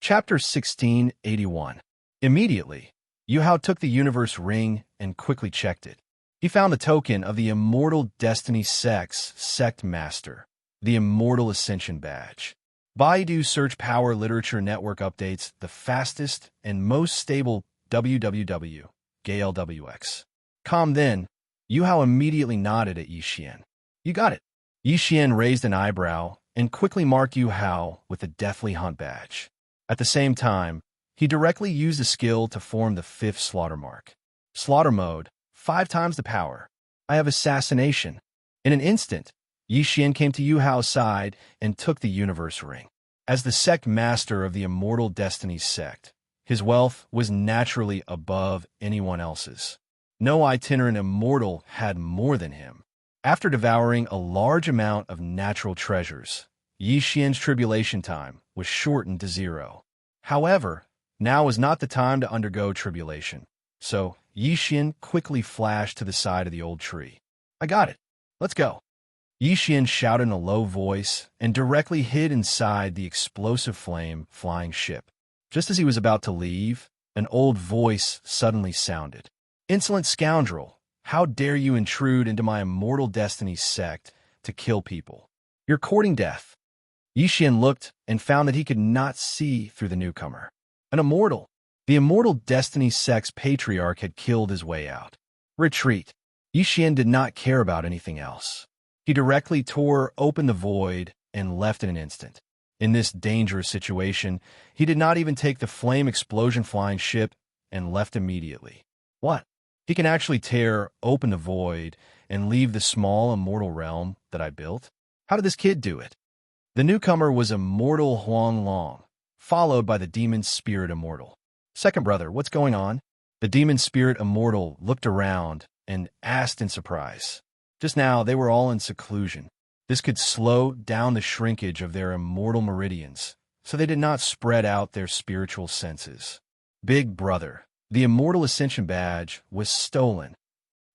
Chapter 1681. Immediately, Yu Hao took the universe ring and quickly checked it. He found the token of the Immortal Destiny Sect Master, the Immortal Ascension Badge. Baidu Search Power Literature Network updates the fastest and most stable www. GLWX. Then, Yu Hao immediately nodded at Yixian. You got it. Yixian raised an eyebrow and quickly marked Yu Hao with the Deathly Hunt badge. At the same time, he directly used a skill to form the 5th slaughter mark. Slaughter mode, 5 times the power. I have assassination. In an instant, Yixian came to Yu Hao's side and took the universe ring. As the sect master of the Immortal Destiny sect, his wealth was naturally above anyone else's. No itinerant immortal had more than him. After devouring a large amount of natural treasures, Yixian's tribulation time was shortened to 0. However, now was not the time to undergo tribulation, so Yixian quickly flashed to the side of the old tree. I got it. Let's go. Yixian shouted in a low voice and directly hid inside the explosive flame flying ship. Just as he was about to leave, an old voice suddenly sounded. Insolent scoundrel, how dare you intrude into my Immortal Destiny sect to kill people? You're courting death. Yixian looked and found that he could not see through the newcomer. An immortal. The Immortal Destiny sect's patriarch had killed his way out. Retreat. Yixian did not care about anything else. He directly tore open the void and left in an instant. In this dangerous situation, he did not even take the flame explosion flying ship and left immediately. What? He can actually tear open the void and leave the small immortal realm that I built? How did this kid do it? The newcomer was Immortal Huang Long, followed by the Demon Spirit Immortal. Second brother, what's going on? The Demon Spirit Immortal looked around and asked in surprise. Just now, they were all in seclusion. This could slow down the shrinkage of their immortal meridians, so they did not spread out their spiritual senses. Big brother, the Immortal Ascension Badge was stolen.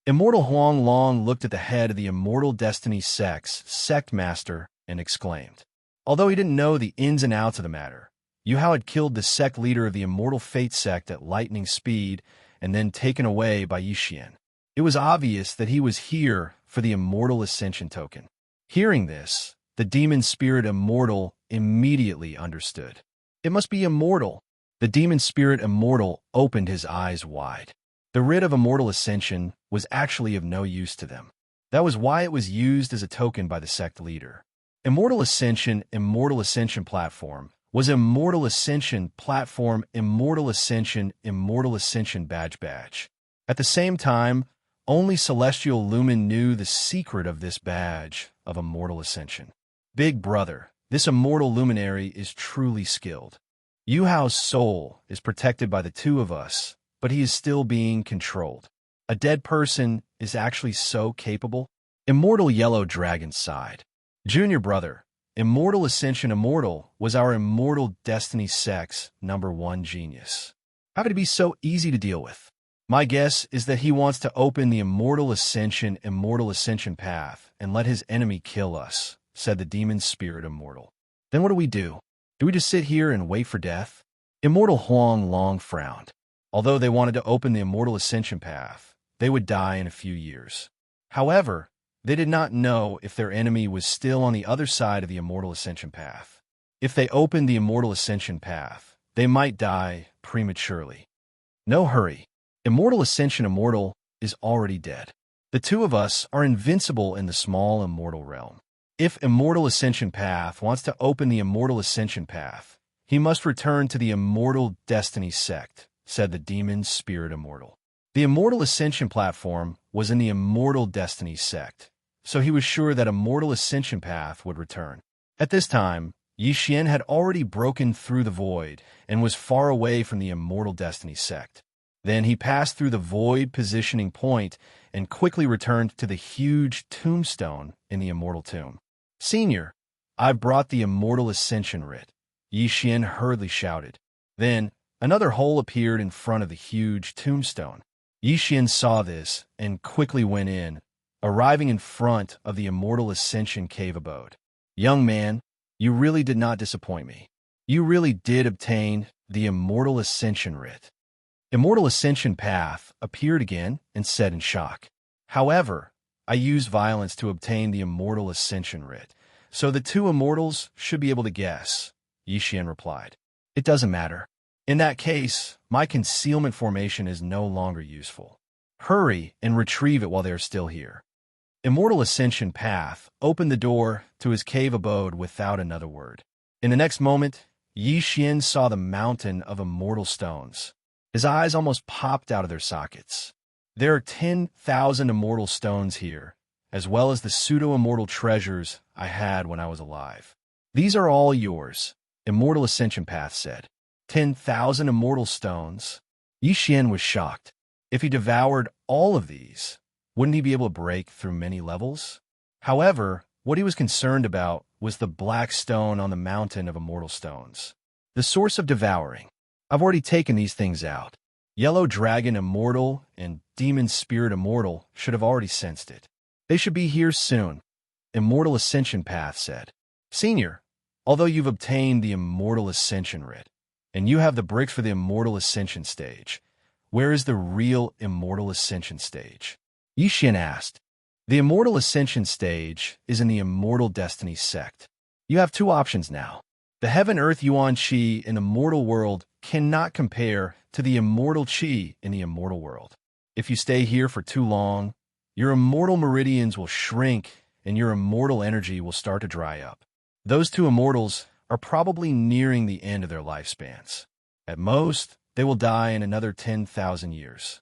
Immortal Huang Long looked at the head of the Immortal Destiny sect's sect master and exclaimed. Although he didn't know the ins and outs of the matter, Yu Hao had killed the sect leader of the Immortal Fate sect at lightning speed and then taken away by Yixian. It was obvious that he was here for the Immortal Ascension token. Hearing this, the Demon Spirit Immortal immediately understood. It must be immortal. The Demon Spirit Immortal opened his eyes wide. The writ of Immortal Ascension was actually of no use to them. That was why it was used as a token by the sect leader. Immortal Ascension Platform was Immortal Ascension Platform Immortal Ascension Badge. At the same time, only Celestial Lumen knew the secret of this badge of Immortal Ascension. Big brother, this immortal luminary is truly skilled. Yu Hao's soul is protected by the two of us, but he is still being controlled. A dead person is actually so capable? Immortal Yellow Dragon sighed. Junior brother, Immortal Ascension Immortal was our Immortal Destiny sect's #1 genius. How could it be so easy to deal with? My guess is that he wants to open the Immortal Ascension path and let his enemy kill us, said the Demon Spirit Immortal. Then what do we do? Do we just sit here and wait for death? Immortal Huang Long frowned. Although they wanted to open the Immortal Ascension path, they would die in a few years. However, they did not know if their enemy was still on the other side of the Immortal Ascension path. If they opened the Immortal Ascension path, they might die prematurely. No hurry. Immortal Ascension Immortal is already dead. The two of us are invincible in the small immortal realm. If Immortal Ascension Path wants to open the Immortal Ascension Path, he must return to the Immortal Destiny sect, said the Demon Spirit Immortal. The Immortal Ascension platform was in the Immortal Destiny sect, so he was sure that Immortal Ascension Path would return. At this time, Yixian had already broken through the void and was far away from the Immortal Destiny sect. Then he passed through the void positioning point and quickly returned to the huge tombstone in the Immortal Tomb. Senior, I've brought the Immortal Ascension writ, Yixian hurriedly shouted. Then, another hole appeared in front of the huge tombstone. Yixian saw this and quickly went in, arriving in front of the Immortal Ascension cave abode. Young man, you really did not disappoint me. You really did obtain the Immortal Ascension writ. Immortal Ascension Path appeared again and said in shock. However, I used violence to obtain the Immortal Ascension writ, so the two immortals should be able to guess, Yixian replied. It doesn't matter. In that case, my concealment formation is no longer useful. Hurry and retrieve it while they are still here. Immortal Ascension Path opened the door to his cave abode without another word. In the next moment, Yixian saw the mountain of immortal stones. His eyes almost popped out of their sockets. There are 10,000 immortal stones here, as well as the pseudo-immortal treasures I had when I was alive. These are all yours, Immortal Ascension Path said. 10,000 immortal stones? Yixian was shocked. If he devoured all of these, wouldn't he be able to break through many levels? However, what he was concerned about was the black stone on the mountain of immortal stones. The source of devouring. I've already taken these things out. Yellow Dragon Immortal and Demon Spirit Immortal should have already sensed it. They should be here soon, Immortal Ascension Path said. Senior, although you've obtained the Immortal Ascension writ, and you have the bricks for the Immortal Ascension stage, where is the real Immortal Ascension stage? Yixian asked. The Immortal Ascension stage is in the Immortal Destiny sect. You have two options now. The Heaven-Earth Yuan Qi in the mortal world cannot compare to the immortal Qi in the immortal world. If you stay here for too long, your immortal meridians will shrink and your immortal energy will start to dry up. Those two immortals are probably nearing the end of their lifespans. At most, they will die in another 10,000 years.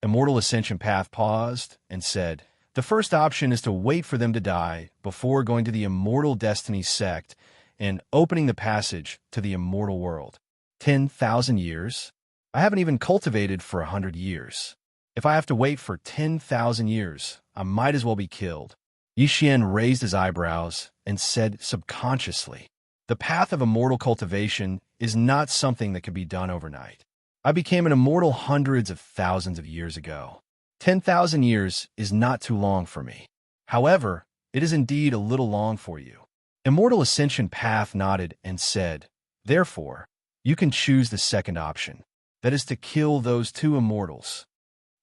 Immortal Ascension Path paused and said, the first option is to wait for them to die before going to the Immortal Destiny sect and opening the passage to the immortal world. 10,000 years? I haven't even cultivated for 100 years. If I have to wait for 10,000 years, I might as well be killed. Yixian raised his eyebrows and said subconsciously, the path of immortal cultivation is not something that can be done overnight. I became an immortal hundreds of thousands of years ago. 10,000 years is not too long for me. However, it is indeed a little long for you. Immortal Ascension Path nodded and said, therefore, you can choose the second option. That is to kill those two immortals.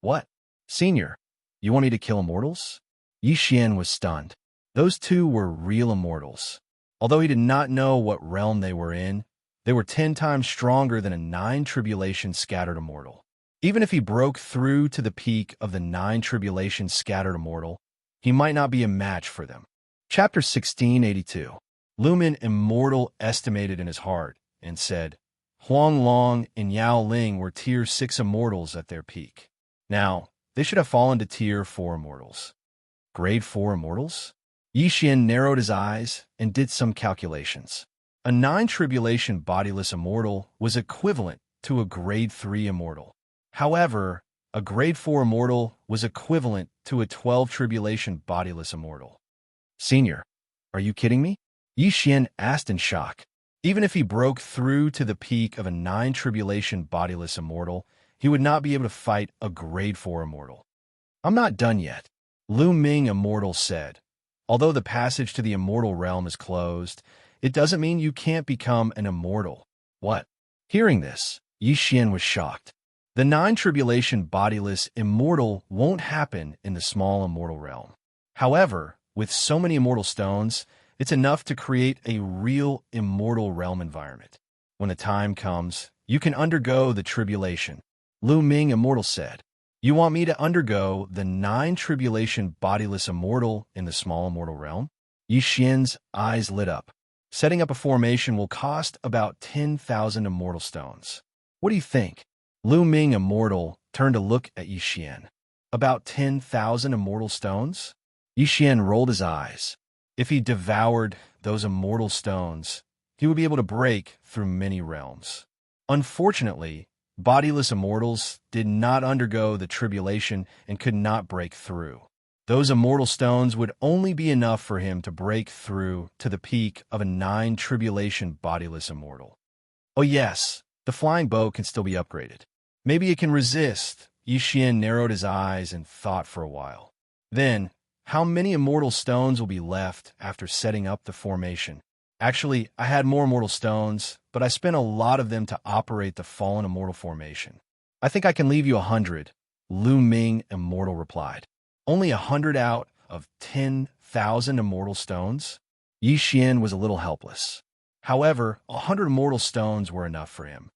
What? Senior, you want me to kill immortals? Yixian was stunned. Those two were real immortals. Although he did not know what realm they were in, they were 10 times stronger than a 9 tribulation scattered immortal. Even if he broke through to the peak of the 9 tribulation scattered immortal, he might not be a match for them. Chapter 1682. Lumen Immortal estimated in his heart and said, Huang Long and Yao Ling were Tier 6 immortals at their peak. Now, they should have fallen to Tier 4 immortals. Grade 4 immortals? Yixian narrowed his eyes and did some calculations. A 9 tribulation bodiless immortal was equivalent to a Grade 3 immortal. However, a Grade 4 immortal was equivalent to a 12 tribulation bodiless immortal. Senior, are you kidding me? Yixian asked in shock. Even if he broke through to the peak of a 9 tribulation bodiless immortal, he would not be able to fight a Grade 4 immortal. I'm not done yet, Lu Ming Immortal said. Although the passage to the immortal realm is closed, it doesn't mean you can't become an immortal. What? Hearing this, Yixian was shocked. The 9 tribulation bodiless immortal won't happen in the small immortal realm. However, with so many immortal stones, it's enough to create a real immortal realm environment. When the time comes, you can undergo the tribulation, Lu Ming Immortal said. You want me to undergo the 9 tribulation bodiless immortal in the small immortal realm? Yixian's eyes lit up. Setting up a formation will cost about 10,000 immortal stones. What do you think? Lu Ming Immortal turned to look at Yixian. About 10,000 immortal stones? Yixian rolled his eyes. If he devoured those immortal stones, he would be able to break through many realms. Unfortunately, bodiless immortals did not undergo the tribulation and could not break through. Those immortal stones would only be enough for him to break through to the peak of a 9 tribulation bodiless immortal. Oh yes, the flying bow can still be upgraded. Maybe it can resist. Yixian narrowed his eyes and thought for a while. Then, how many immortal stones will be left after setting up the formation? Actually, I had more immortal stones, but I spent a lot of them to operate the fallen immortal formation. I think I can leave you 100, Lu Ming Immortal replied. Only 100 out of 10,000 immortal stones? Yi Xian was a little helpless. However, 100 immortal stones were enough for him.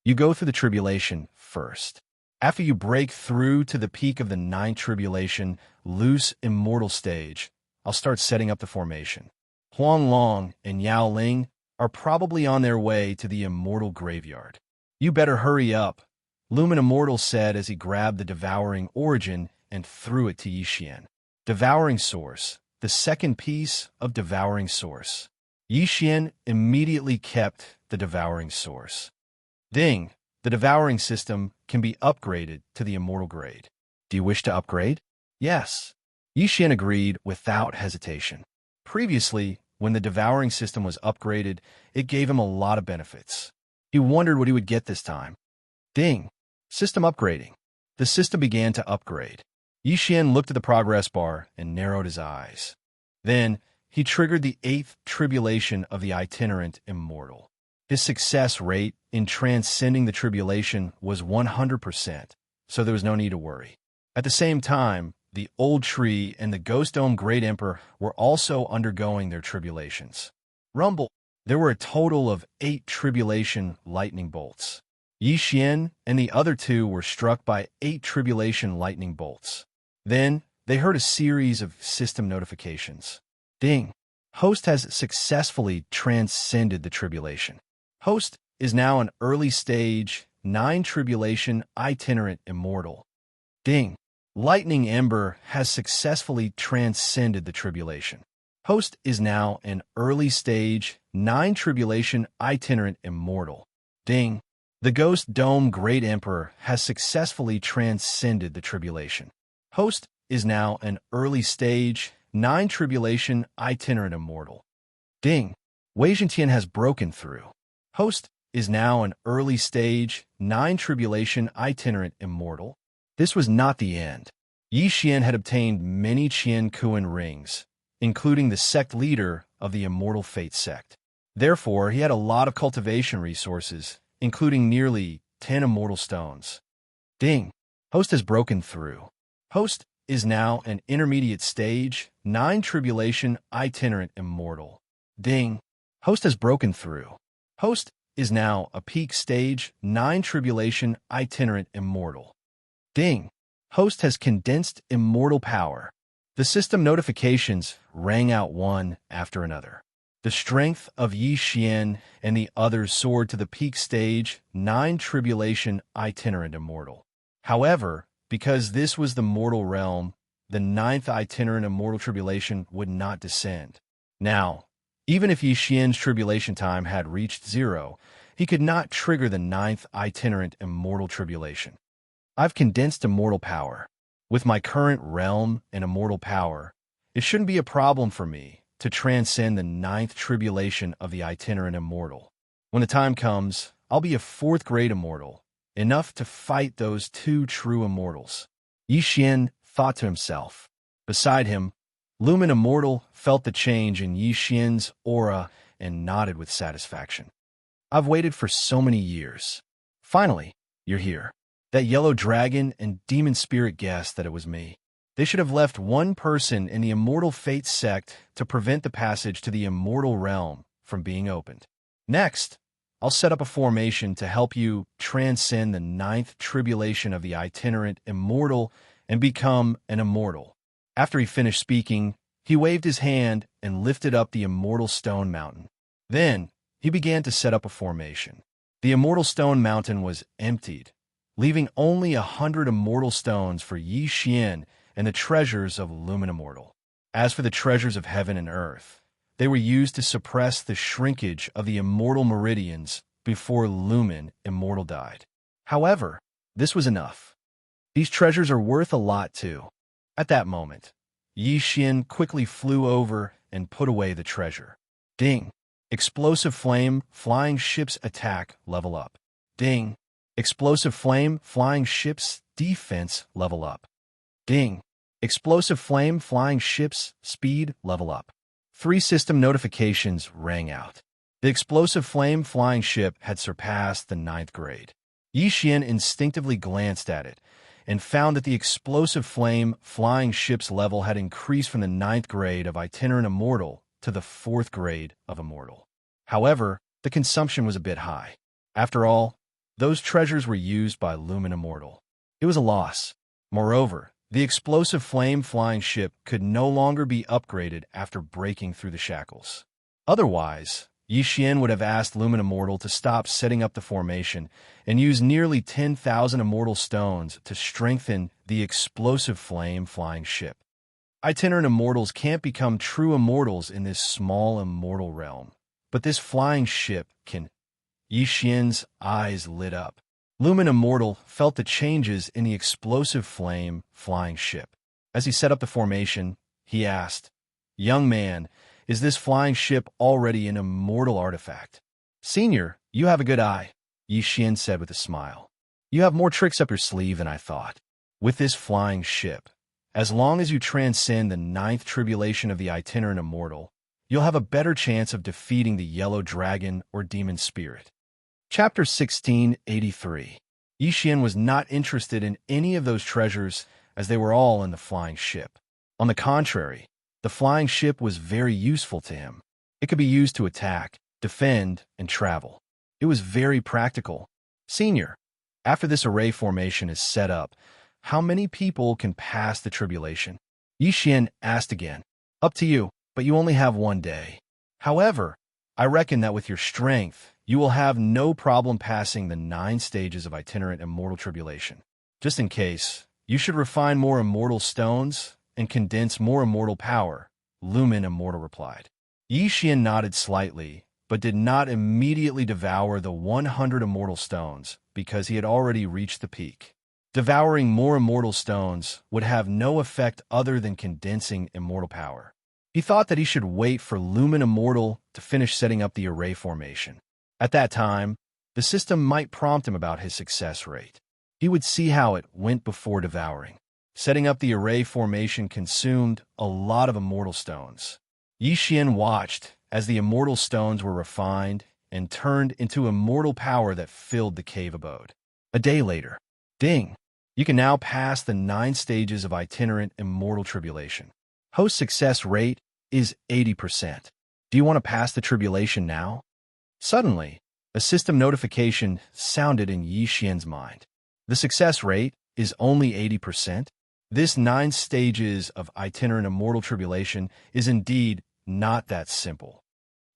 You go through the tribulation first. After you break through to the peak of the 9th tribulation, loose immortal stage, I'll start setting up the formation. Huang Long and Yao Ling are probably on their way to the immortal graveyard. You better hurry up, Lumen Immortal said as he grabbed the devouring origin and threw it to Yi Xian. Devouring source, the second piece of devouring source. Yi Xian immediately kept the devouring source. Ding! The devouring system can be upgraded to the immortal grade. Do you wish to upgrade? Yes. Yi Xian agreed without hesitation. Previously, when the devouring system was upgraded, it gave him a lot of benefits. He wondered what he would get this time. Ding! System upgrading. The system began to upgrade. Yi Xian looked at the progress bar and narrowed his eyes. Then, he triggered the 8th tribulation of the itinerant immortal. His success rate in transcending the tribulation was 100%, so there was no need to worry. At the same time, the Old Tree and the Ghost Dome Great Emperor were also undergoing their tribulations. Rumble! There were a total of 8 tribulation lightning bolts. Yi Xian and the other 2 were struck by 8 tribulation lightning bolts. Then, they heard a series of system notifications. Ding! Host has successfully transcended the tribulation. Host is now an early stage 9 tribulation itinerant immortal. Ding! Lightning Ember has successfully transcended the tribulation. Host is now an early stage 9 tribulation itinerant immortal. Ding! The Ghost Dome Great Emperor has successfully transcended the tribulation. Host is now an early stage 9 tribulation itinerant immortal. Ding! Wei Zhentian has broken through. Host is now an early stage 9 tribulation itinerant immortal. This was not the end. Yi Xian had obtained many Qian Kuan rings, including the sect leader of the Immortal Fate sect. Therefore, he had a lot of cultivation resources, including nearly 10 immortal stones. Ding! Host has broken through. Host is now an intermediate stage 9 tribulation itinerant immortal. Ding! Host has broken through. Host is now a peak stage 9 tribulation itinerant immortal. Ding! Host has condensed immortal power. The system notifications rang out one after another. The strength of Yi Xian and the others soared to the peak stage 9 tribulation itinerant immortal. However, because this was the mortal realm, the 9th itinerant immortal tribulation would not descend. Now, even if Yi Xian's tribulation time had reached 0, he could not trigger the 9th itinerant immortal tribulation. I've condensed immortal power. With my current realm and immortal power, it shouldn't be a problem for me to transcend the 9th tribulation of the itinerant immortal. When the time comes, I'll be a 4th grade immortal, enough to fight those 2 true immortals. Yi Xian thought to himself. Beside him, Lumen Immortal felt the change in Yi Xian's aura and nodded with satisfaction. I've waited for so many years. Finally, you're here. That yellow dragon and demon spirit guessed that it was me. They should have left one person in the Immortal Fate sect to prevent the passage to the immortal realm from being opened. Next, I'll set up a formation to help you transcend the 9th tribulation of the itinerant immortal and become an immortal. After he finished speaking, he waved his hand and lifted up the immortal stone mountain. Then, he began to set up a formation. The immortal stone mountain was emptied, leaving only 100 immortal stones for Yi Xian and the treasures of Lumen Immortal. As for the treasures of heaven and earth, they were used to suppress the shrinkage of the immortal meridians before Lumen Immortal died. However, this was enough. These treasures are worth a lot too. At that moment, Yi Xian quickly flew over and put away the treasure. Ding! Explosive flame, flying ships attack, level up. Ding! Explosive flame, flying ships, defense, level up. Ding! Explosive flame, flying ships, speed, level up. 3 system notifications rang out. The explosive flame flying ship had surpassed the 9th grade. Xian instinctively glanced at it and found that the explosive flame flying ship's level had increased from the 9th grade of itinerant immortal to the 4th grade of immortal. However, the consumption was a bit high. After all, those treasures were used by Lumen Immortal. It was a loss. Moreover, the explosive flame flying ship could no longer be upgraded after breaking through the shackles. Otherwise, Xian would have asked Lumen Immortal to stop setting up the formation and use nearly 10,000 immortal stones to strengthen the explosive flame flying ship. Itinerant immortals can't become true immortals in this small immortal realm, but this flying ship can. Xian's eyes lit up. Lumen Immortal felt the changes in the explosive flame flying ship. As he set up the formation, he asked, "Young man, is this flying ship already an immortal artifact?" "Senior, you have a good eye," Xian said with a smile. "You have more tricks up your sleeve than I thought. With this flying ship, as long as you transcend the 9th tribulation of the itinerant immortal, you'll have a better chance of defeating the yellow dragon or demon spirit." Chapter 1683. Xian was not interested in any of those treasures as they were all in the flying ship. On the contrary, the flying ship was very useful to him. It could be used to attack, defend, and travel. It was very practical. "Senior, after this array formation is set up, how many people can pass the tribulation?" Xian asked again. "Up to you, but you only have 1 day. However, I reckon that with your strength, you will have no problem passing the 9 stages of itinerant immortal tribulation. Just in case, you should refine more immortal stones and condense more immortal power," Lumen Immortal replied. Xian nodded slightly, but did not immediately devour the 100 immortal stones because he had already reached the peak. Devouring more immortal stones would have no effect other than condensing immortal power. He thought that he should wait for Lumen Immortal to finish setting up the array formation. At that time, the system might prompt him about his success rate. He would see how it went before devouring. Setting up the array formation consumed a lot of immortal stones. Xian watched as the immortal stones were refined and turned into immortal power that filled the cave abode. A day later, ding! You can now pass the 9 stages of itinerant immortal tribulation. Host success rate is 80%. Do you want to pass the tribulation now? Suddenly, a system notification sounded in Xian's mind. The success rate is only 80%. This 9 stages of itinerant immortal tribulation is indeed not that simple.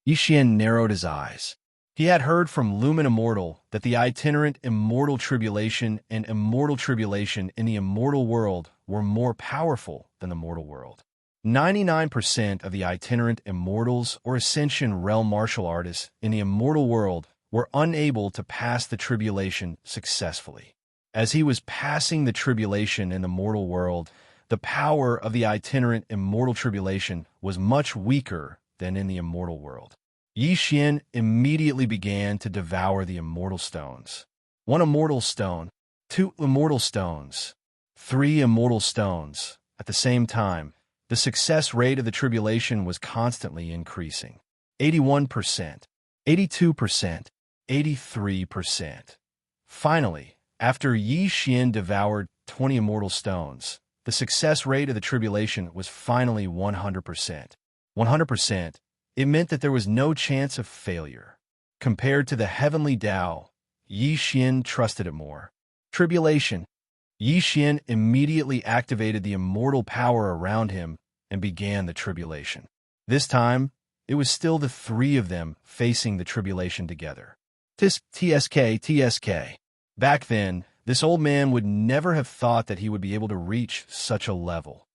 Xian narrowed his eyes. He had heard from Lumen Immortal that the itinerant immortal tribulation and immortal tribulation in the immortal world were more powerful than the mortal world. 99% of the itinerant immortals or ascension realm martial artists in the immortal world were unable to pass the tribulation successfully. As he was passing the tribulation in the mortal world, the power of the itinerant immortal tribulation was much weaker than in the immortal world. Xian immediately began to devour the immortal stones. 1 immortal stone, 2 immortal stones, 3 immortal stones. At the same time, the success rate of the tribulation was constantly increasing. 81%, 82%, 83%. Finally, after Xian devoured 20 immortal stones, the success rate of the tribulation was finally 100%. 100%, it meant that there was no chance of failure. Compared to the heavenly Tao, Xian trusted it more. Tribulation. Xian immediately activated the immortal power around him and began the tribulation. This time, it was still the 3 of them facing the tribulation together. TSK. Back then, this old man would never have thought that he would be able to reach such a level.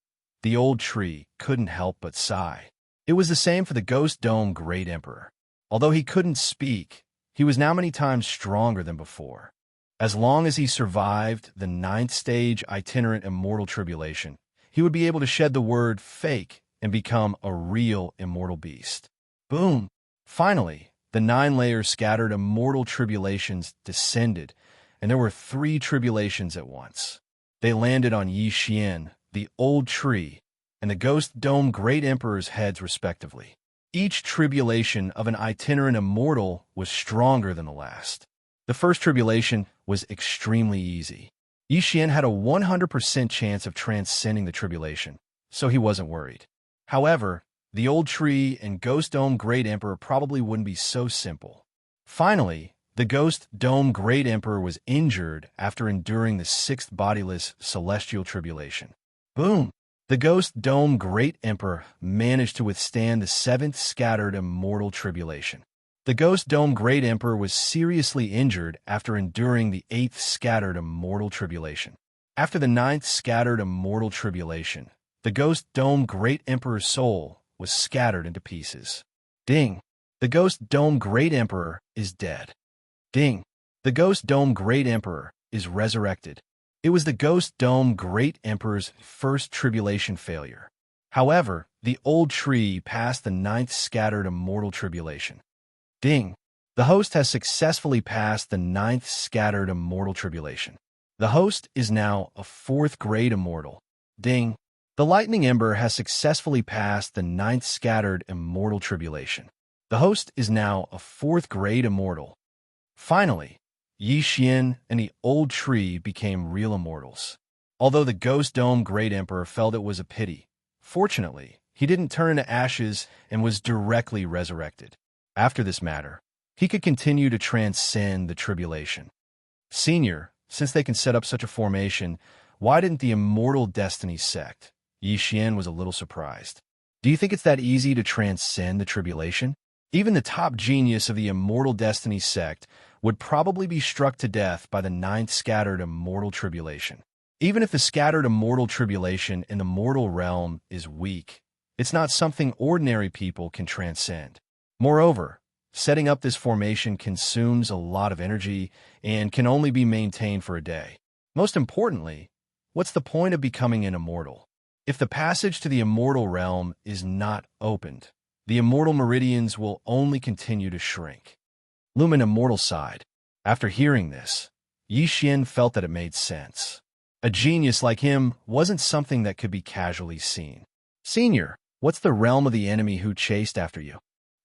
The old tree couldn't help but sigh. It was the same for the Ghost Dome Great Emperor. Although he couldn't speak, he was now many times stronger than before. As long as he survived the 9th stage itinerant immortal tribulation, he would be able to shed the word fake and become a real immortal beast. Boom! Finally, the 9 layers scattered immortal tribulations descended, and there were 3 tribulations at once. They landed on Xian, the old tree, and the Ghost Dome Great Emperor's heads respectively. Each tribulation of an itinerant immortal was stronger than the last. The first tribulation was extremely easy. Xian had a 100% chance of transcending the tribulation, so he wasn't worried. However, the old tree and Ghost Dome Great Emperor probably wouldn't be so simple. Finally, the Ghost Dome Great Emperor was injured after enduring the sixth bodiless celestial tribulation. Boom! The Ghost Dome Great Emperor managed to withstand the seventh scattered immortal tribulation. The Ghost Dome Great Emperor was seriously injured after enduring the eighth scattered immortal tribulation. After the ninth scattered immortal tribulation, the Ghost Dome Great Emperor's soul was scattered into pieces. Ding! The Ghost Dome Great Emperor is dead. Ding! The Ghost Dome Great Emperor is resurrected. It was the Ghost Dome Great Emperor's first tribulation failure. However, the old tree passed the ninth scattered immortal tribulation. Ding! The host has successfully passed the ninth scattered immortal tribulation. The host is now a fourth grade immortal. Ding! The lightning ember has successfully passed the ninth scattered immortal tribulation. The host is now a fourth grade immortal. Finally, Xian and the old tree became real immortals. Although the Ghost Dome Great Emperor felt it was a pity, fortunately, he didn't turn to ashes and was directly resurrected. After this matter, he could continue to transcend the tribulation. Senior, since they can set up such a formation, why didn't the Immortal Destiny sect? Xian was a little surprised. Do you think it's that easy to transcend the tribulation? Even the top genius of the Immortal Destiny sect would probably be struck to death by the ninth scattered immortal tribulation. Even if the scattered immortal tribulation in the mortal realm is weak, it's not something ordinary people can transcend. Moreover, setting up this formation consumes a lot of energy and can only be maintained for a day. Most importantly, what's the point of becoming an immortal? If the passage to the immortal realm is not opened, the immortal meridians will only continue to shrink. Lumen Immortal sighed. After hearing this, Xian felt that it made sense. A genius like him wasn't something that could be casually seen. Senior, what's the realm of the enemy who chased after you?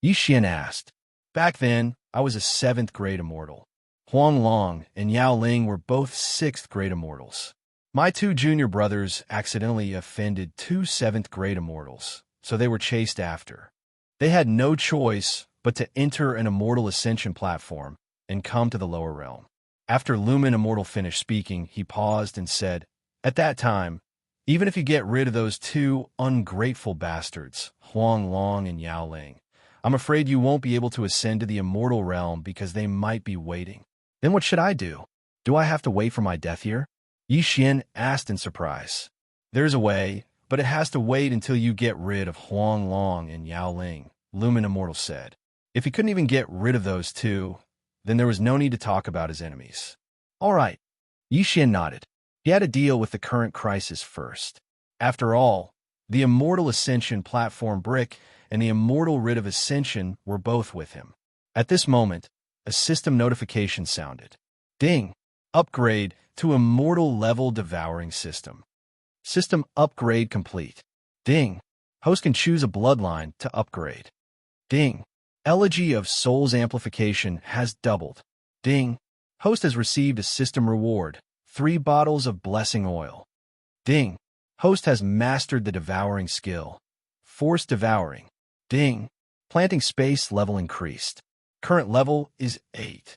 Xian asked. Back then, I was a seventh grade immortal. Huang Long and Yao Ling were both sixth grade immortals. My two junior brothers accidentally offended two seventh grade immortals, so they were chased after. They had no choice but to enter an immortal ascension platform and come to the lower realm. After Lumen Immortal finished speaking, he paused and said, At that time, even if you get rid of those two ungrateful bastards, Huang Long and Yao Ling, I'm afraid you won't be able to ascend to the immortal realm because they might be waiting. Then what should I do? Do I have to wait for my death here? Xian asked in surprise. There's a way, but it has to wait until you get rid of Huang Long and Yao Ling, Lumen Immortal said. If he couldn't even get rid of those two, then there was no need to talk about his enemies. All right. Xian nodded. He had to deal with the current crisis first. After all, the Immortal Ascension platform brick and the Immortal Writ of Ascension were both with him. At this moment, a system notification sounded. Ding! Upgrade to Immortal Level Devouring System. System upgrade complete. Ding! Host can choose a bloodline to upgrade. Ding! Elegy of Soul's amplification has doubled. Ding! Host has received a system reward, 3 bottles of blessing oil. Ding! Host has mastered the devouring skill. Force devouring. Ding! Planting space level increased. Current level is 8.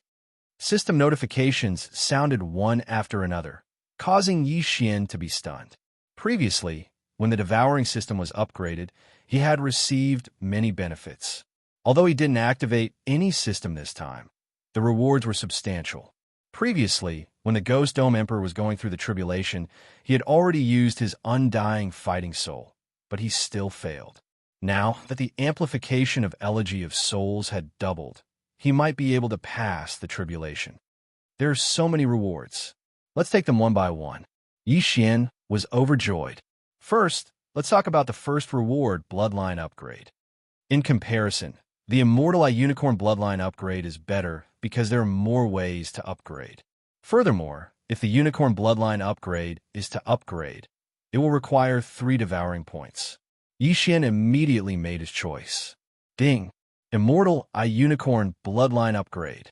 System notifications sounded one after another, causing Xian to be stunned. Previously, when the devouring system was upgraded, he had received many benefits. Although he didn't activate any system this time, the rewards were substantial. Previously, when the Ghost Dome Emperor was going through the tribulation, he had already used his undying fighting soul, but he still failed. Now that the amplification of Elegy of Souls had doubled, he might be able to pass the tribulation. There are so many rewards. Let's take them one by one. Xian was overjoyed. First, let's talk about the first reward, Bloodline Upgrade. In comparison, the Immortal Unicorn Bloodline Upgrade is better because there are more ways to upgrade. Furthermore, if the Unicorn Bloodline Upgrade is to upgrade, it will require 3 devouring points. Xian immediately made his choice. Ding. Immortal Unicorn Bloodline Upgrade.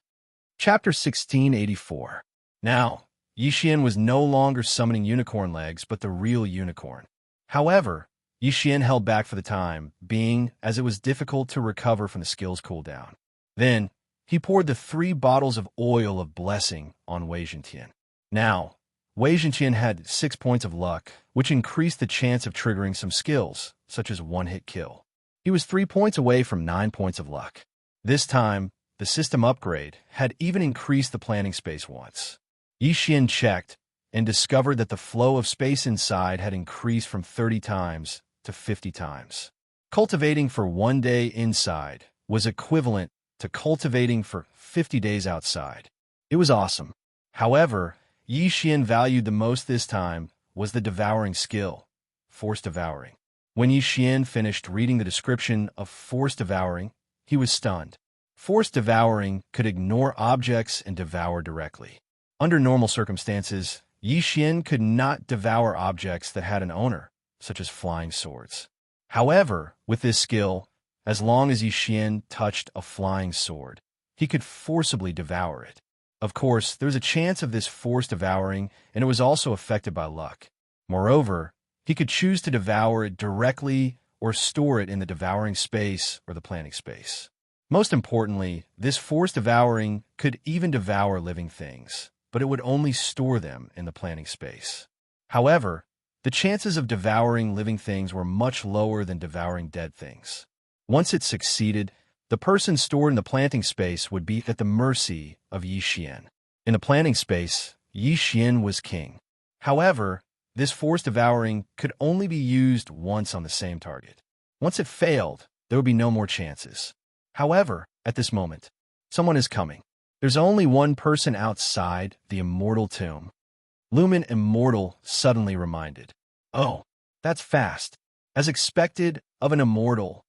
Chapter 1684. Now, Yixian was no longer summoning unicorn legs, but the real unicorn. However, Yixian held back for the time being, as it was difficult to recover from the skill's cooldown. Then, he poured the 3 bottles of oil of blessing on Wei Zhentian. Now, Wei Zhentian had 6 points of luck, which increased the chance of triggering some skills, such as one-hit kill. He was 3 points away from 9 points of luck. This time, the system upgrade had even increased the planning space once. Yixian checked and discovered that the flow of space inside had increased from 30 times to 50 times. Cultivating for 1 day inside was equivalent to cultivating for 50 days outside. It was awesome. However, Yixian valued the most this time was the devouring skill, Force Devouring. When Yixian finished reading the description of Force Devouring, he was stunned. Force Devouring could ignore objects and devour directly. Under normal circumstances, Yixian could not devour objects that had an owner, such as flying swords. However, with this skill, as long as Yixian touched a flying sword, he could forcibly devour it. Of course, there was a chance of this force devouring, and it was also affected by luck. Moreover, he could choose to devour it directly or store it in the devouring space or the planning space. Most importantly, this force devouring could even devour living things, but it would only store them in the planning space. However, the chances of devouring living things were much lower than devouring dead things. Once it succeeded, the person stored in the planting space would be at the mercy of Yixian. In the planting space, Yixian was king. However, this force devouring could only be used once on the same target. Once it failed, there would be no more chances. However, at this moment, someone is coming. There's only one person outside the immortal tomb. Lumen Immortal suddenly reminded. Oh, that's fast. As expected of an immortal.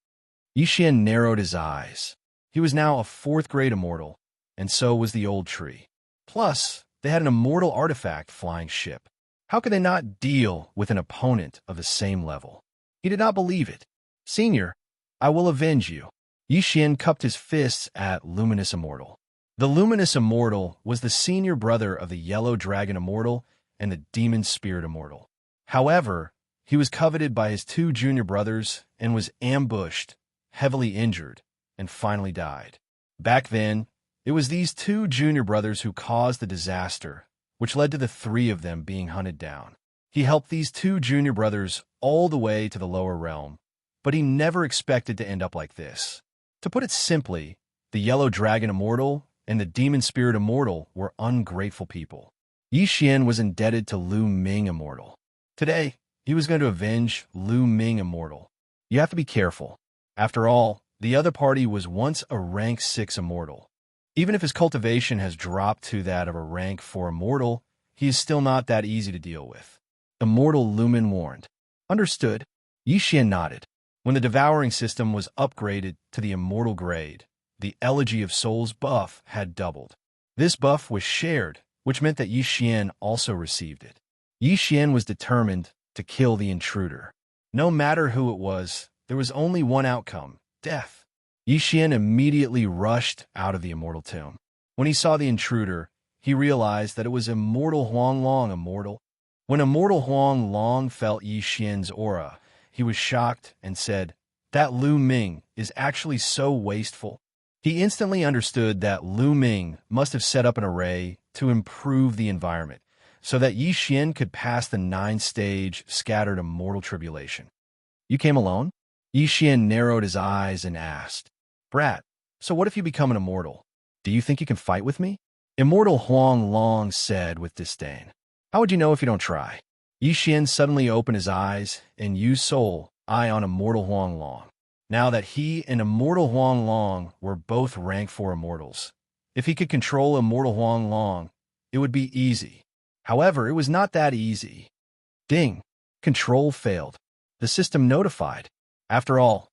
Yixian narrowed his eyes. He was now a 4th grade immortal, and so was the old tree. Plus, they had an immortal artifact flying ship. How could they not deal with an opponent of the same level? He did not believe it. Senior, I will avenge you. Yixian cupped his fists at Luminous Immortal. The Luminous Immortal was the senior brother of the Yellow Dragon Immortal and the Demon Spirit Immortal. However, he was coveted by his 2 junior brothers and was ambushed, heavily injured, and finally died. Back then, it was these 2 junior brothers who caused the disaster, which led to the 3 of them being hunted down. He helped these 2 junior brothers all the way to the lower realm, but he never expected to end up like this. To put it simply, the Yellow Dragon Immortal and the Demon Spirit Immortal were ungrateful people. Yixian was indebted to Lu Ming Immortal. Today, he was going to avenge Lu Ming Immortal. You have to be careful. After all, the other party was once a rank 6 Immortal. Even if his cultivation has dropped to that of a rank 4 Immortal, he is still not that easy to deal with. Immortal Lumen warned. Understood. Yixian nodded. When the devouring system was upgraded to the Immortal grade, the Elegy of Souls buff had doubled. This buff was shared, which meant that Yixian also received it. Yixian was determined to kill the intruder. No matter who it was, there was only one outcome, death. Yixian immediately rushed out of the immortal tomb. When he saw the intruder, he realized that it was Immortal Huanglong Immortal. When Immortal Huanglong felt Yixian's aura, he was shocked and said, "That Lu Ming is actually so wasteful." He instantly understood that Lu Ming must have set up an array to improve the environment, so that Yixian could pass the 9-stage scattered immortal tribulation. You came alone? Yixian narrowed his eyes and asked, Brat, so what if you become an immortal? Do you think you can fight with me? Immortal Huanglong said with disdain. How would you know if you don't try? Yixian suddenly opened his eyes and used soul eye on Immortal Huanglong. Now that he and Immortal Huanglong were both rank 4 immortals, if he could control Immortal Huanglong, it would be easy. However, it was not that easy. Ding! Control failed. The system notified. After all,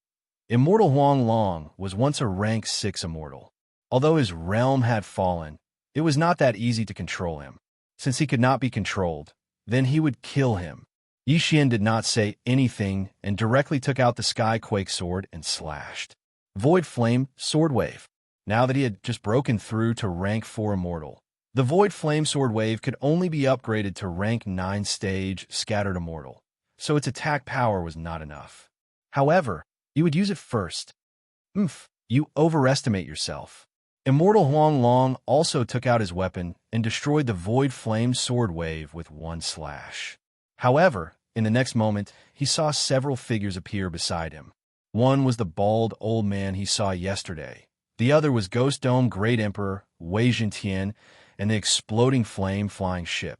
Immortal Huanglong was once a rank 6 immortal. Although his realm had fallen, it was not that easy to control him. Since he could not be controlled, then he would kill him. Yixian did not say anything and directly took out the Skyquake sword and slashed. Void Flame Sword Wave. Now that he had just broken through to rank 4 Immortal, the Void Flame Sword Wave could only be upgraded to rank 9 stage Scattered Immortal, so its attack power was not enough. However, you would use it first. You overestimate yourself. Immortal Huang Long also took out his weapon and destroyed the Void Flame Sword Wave with one slash. However, in the next moment, he saw several figures appear beside him. One was the bald old man he saw yesterday. The other was Ghost Dome Great Emperor Wei Jintian and the Exploding Flame Flying Ship.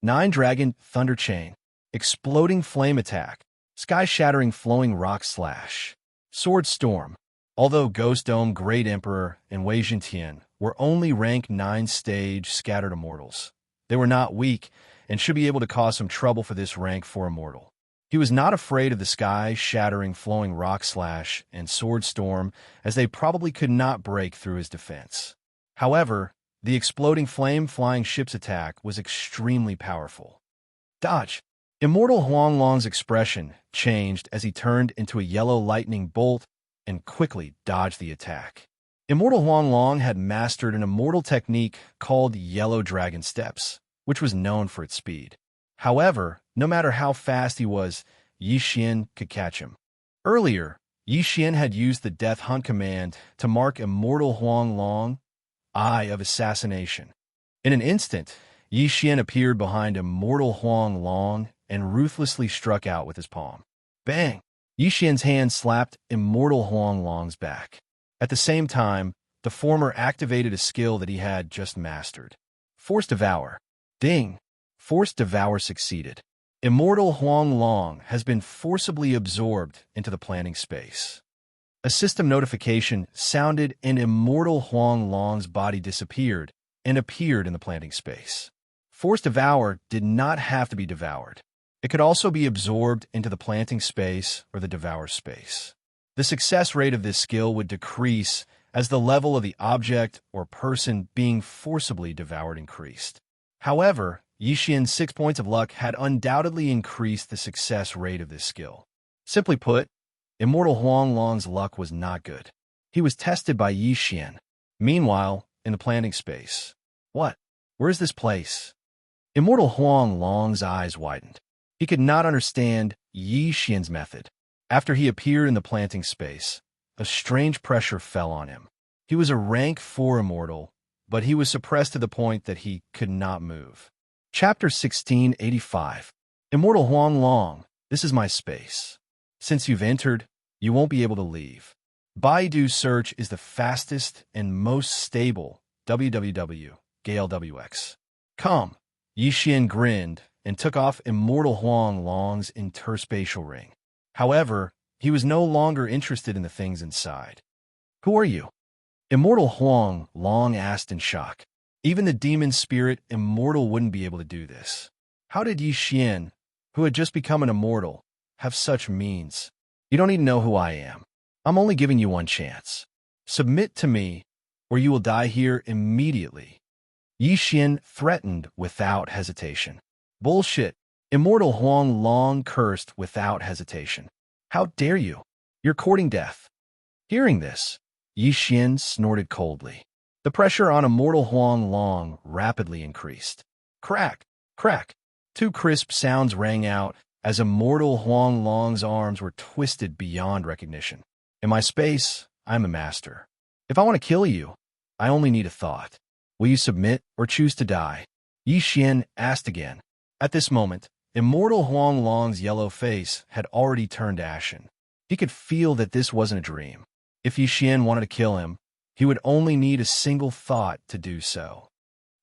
9 Dragon Thunder Chain. Exploding Flame Attack. Sky-Shattering Flowing Rock Slash. Sword Storm. Although Ghost Dome Great Emperor and Wei Jintian were only rank 9 stage Scattered Immortals, they were not weak and should be able to cause some trouble for this rank 4 Immortal. He was not afraid of the Sky-Shattering Flowing Rock Slash and Sword Storm, as they probably could not break through his defense. However, the Exploding Flame Flying Ship's attack was extremely powerful. Dodge. Immortal Huang Long's expression changed as he turned into a yellow lightning bolt and quickly dodged the attack. Immortal Huang Long had mastered an immortal technique called Yellow Dragon Steps, which was known for its speed. However, no matter how fast he was, Yi Xian could catch him. Earlier, Yi Xian had used the Death Hunt command to mark Immortal Huang Long, Eye of Assassination. In an instant, Yi Xian appeared behind Immortal Huang Long and ruthlessly struck out with his palm. Bang! Yi Xian's hand slapped Immortal Huang Long's back. At the same time, the former activated a skill that he had just mastered. Force Devour. Ding! Force Devour succeeded. Immortal Huang Long has been forcibly absorbed into the planting space. A system notification sounded and Immortal Huang Long's body disappeared and appeared in the planting space. Force Devour did not have to be devoured. It could also be absorbed into the planting space or the devour space. The success rate of this skill would decrease as the level of the object or person being forcibly devoured increased. However, Yi Xian's 6 points of luck had undoubtedly increased the success rate of this skill. Simply put, Immortal Huang Long's luck was not good. He was tested by Yi Xian. Meanwhile, in the planting space. What? Where is this place? Immortal Huang Long's eyes widened. He could not understand Yi Xian's method. After he appeared in the planting space, a strange pressure fell on him. He was a rank 4 immortal, but he was suppressed to the point that he could not move. Chapter 1685. Immortal Huang Long, this is my space. Since you've entered, you won't be able to leave. Baidu Search is the fastest and most stable www.GLWX. Come. Yi Xian grinned and took off Immortal Huang Long's interspatial ring. However, he was no longer interested in the things inside. Who are you? Immortal Huang Long asked in shock. Even the demon spirit immortal wouldn't be able to do this. How did Yi Xian, who had just become an immortal, have such means? You don't even know who I am. I'm only giving you one chance. Submit to me, or you will die here immediately. Yi Xian threatened without hesitation. Bullshit. Immortal Huang Long cursed without hesitation. How dare you? You're courting death. Hearing this, Yi Xian snorted coldly. The pressure on Immortal Huang Long rapidly increased. Crack! Crack! 2 crisp sounds rang out as Immortal Huang Long's arms were twisted beyond recognition. In my space, I'm a master. If I want to kill you, I only need a thought. Will you submit or choose to die? Yi Xian asked again. At this moment, Immortal Huang Long's yellow face had already turned ashen. He could feel that this wasn't a dream. If Yi Xian wanted to kill him, he would only need a single thought to do so.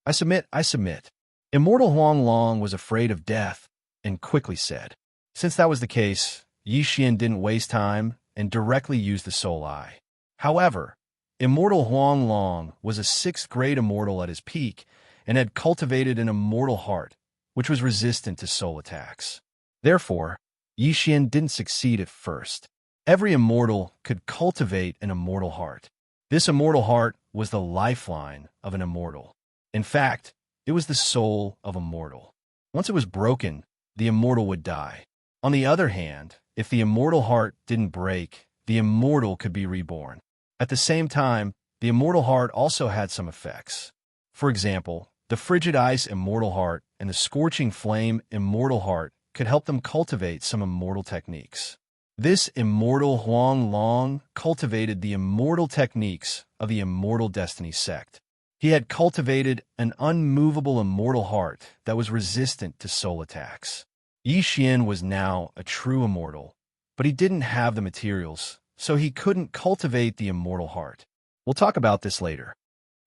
I submit, I submit. Immortal Huang Long was afraid of death and quickly said. Since that was the case, Yi Xian didn't waste time and directly used the Soul Eye. However, Immortal Huang Long was a 6th grade immortal at his peak and had cultivated an immortal heart, which was resistant to soul attacks. Therefore, Yi Xian didn't succeed at first. Every immortal could cultivate an immortal heart. This immortal heart was the lifeline of an immortal. In fact, it was the soul of a mortal. Once it was broken, the immortal would die. On the other hand, if the immortal heart didn't break, the immortal could be reborn. At the same time, the immortal heart also had some effects. For example, the frigid ice immortal heart and the scorching flame immortal heart could help them cultivate some immortal techniques. This immortal Huang Long cultivated the immortal techniques of the Immortal Destiny sect. He had cultivated an unmovable immortal heart that was resistant to soul attacks. Yi Xian was now a true immortal, but he didn't have the materials, so he couldn't cultivate the immortal heart. We'll talk about this later.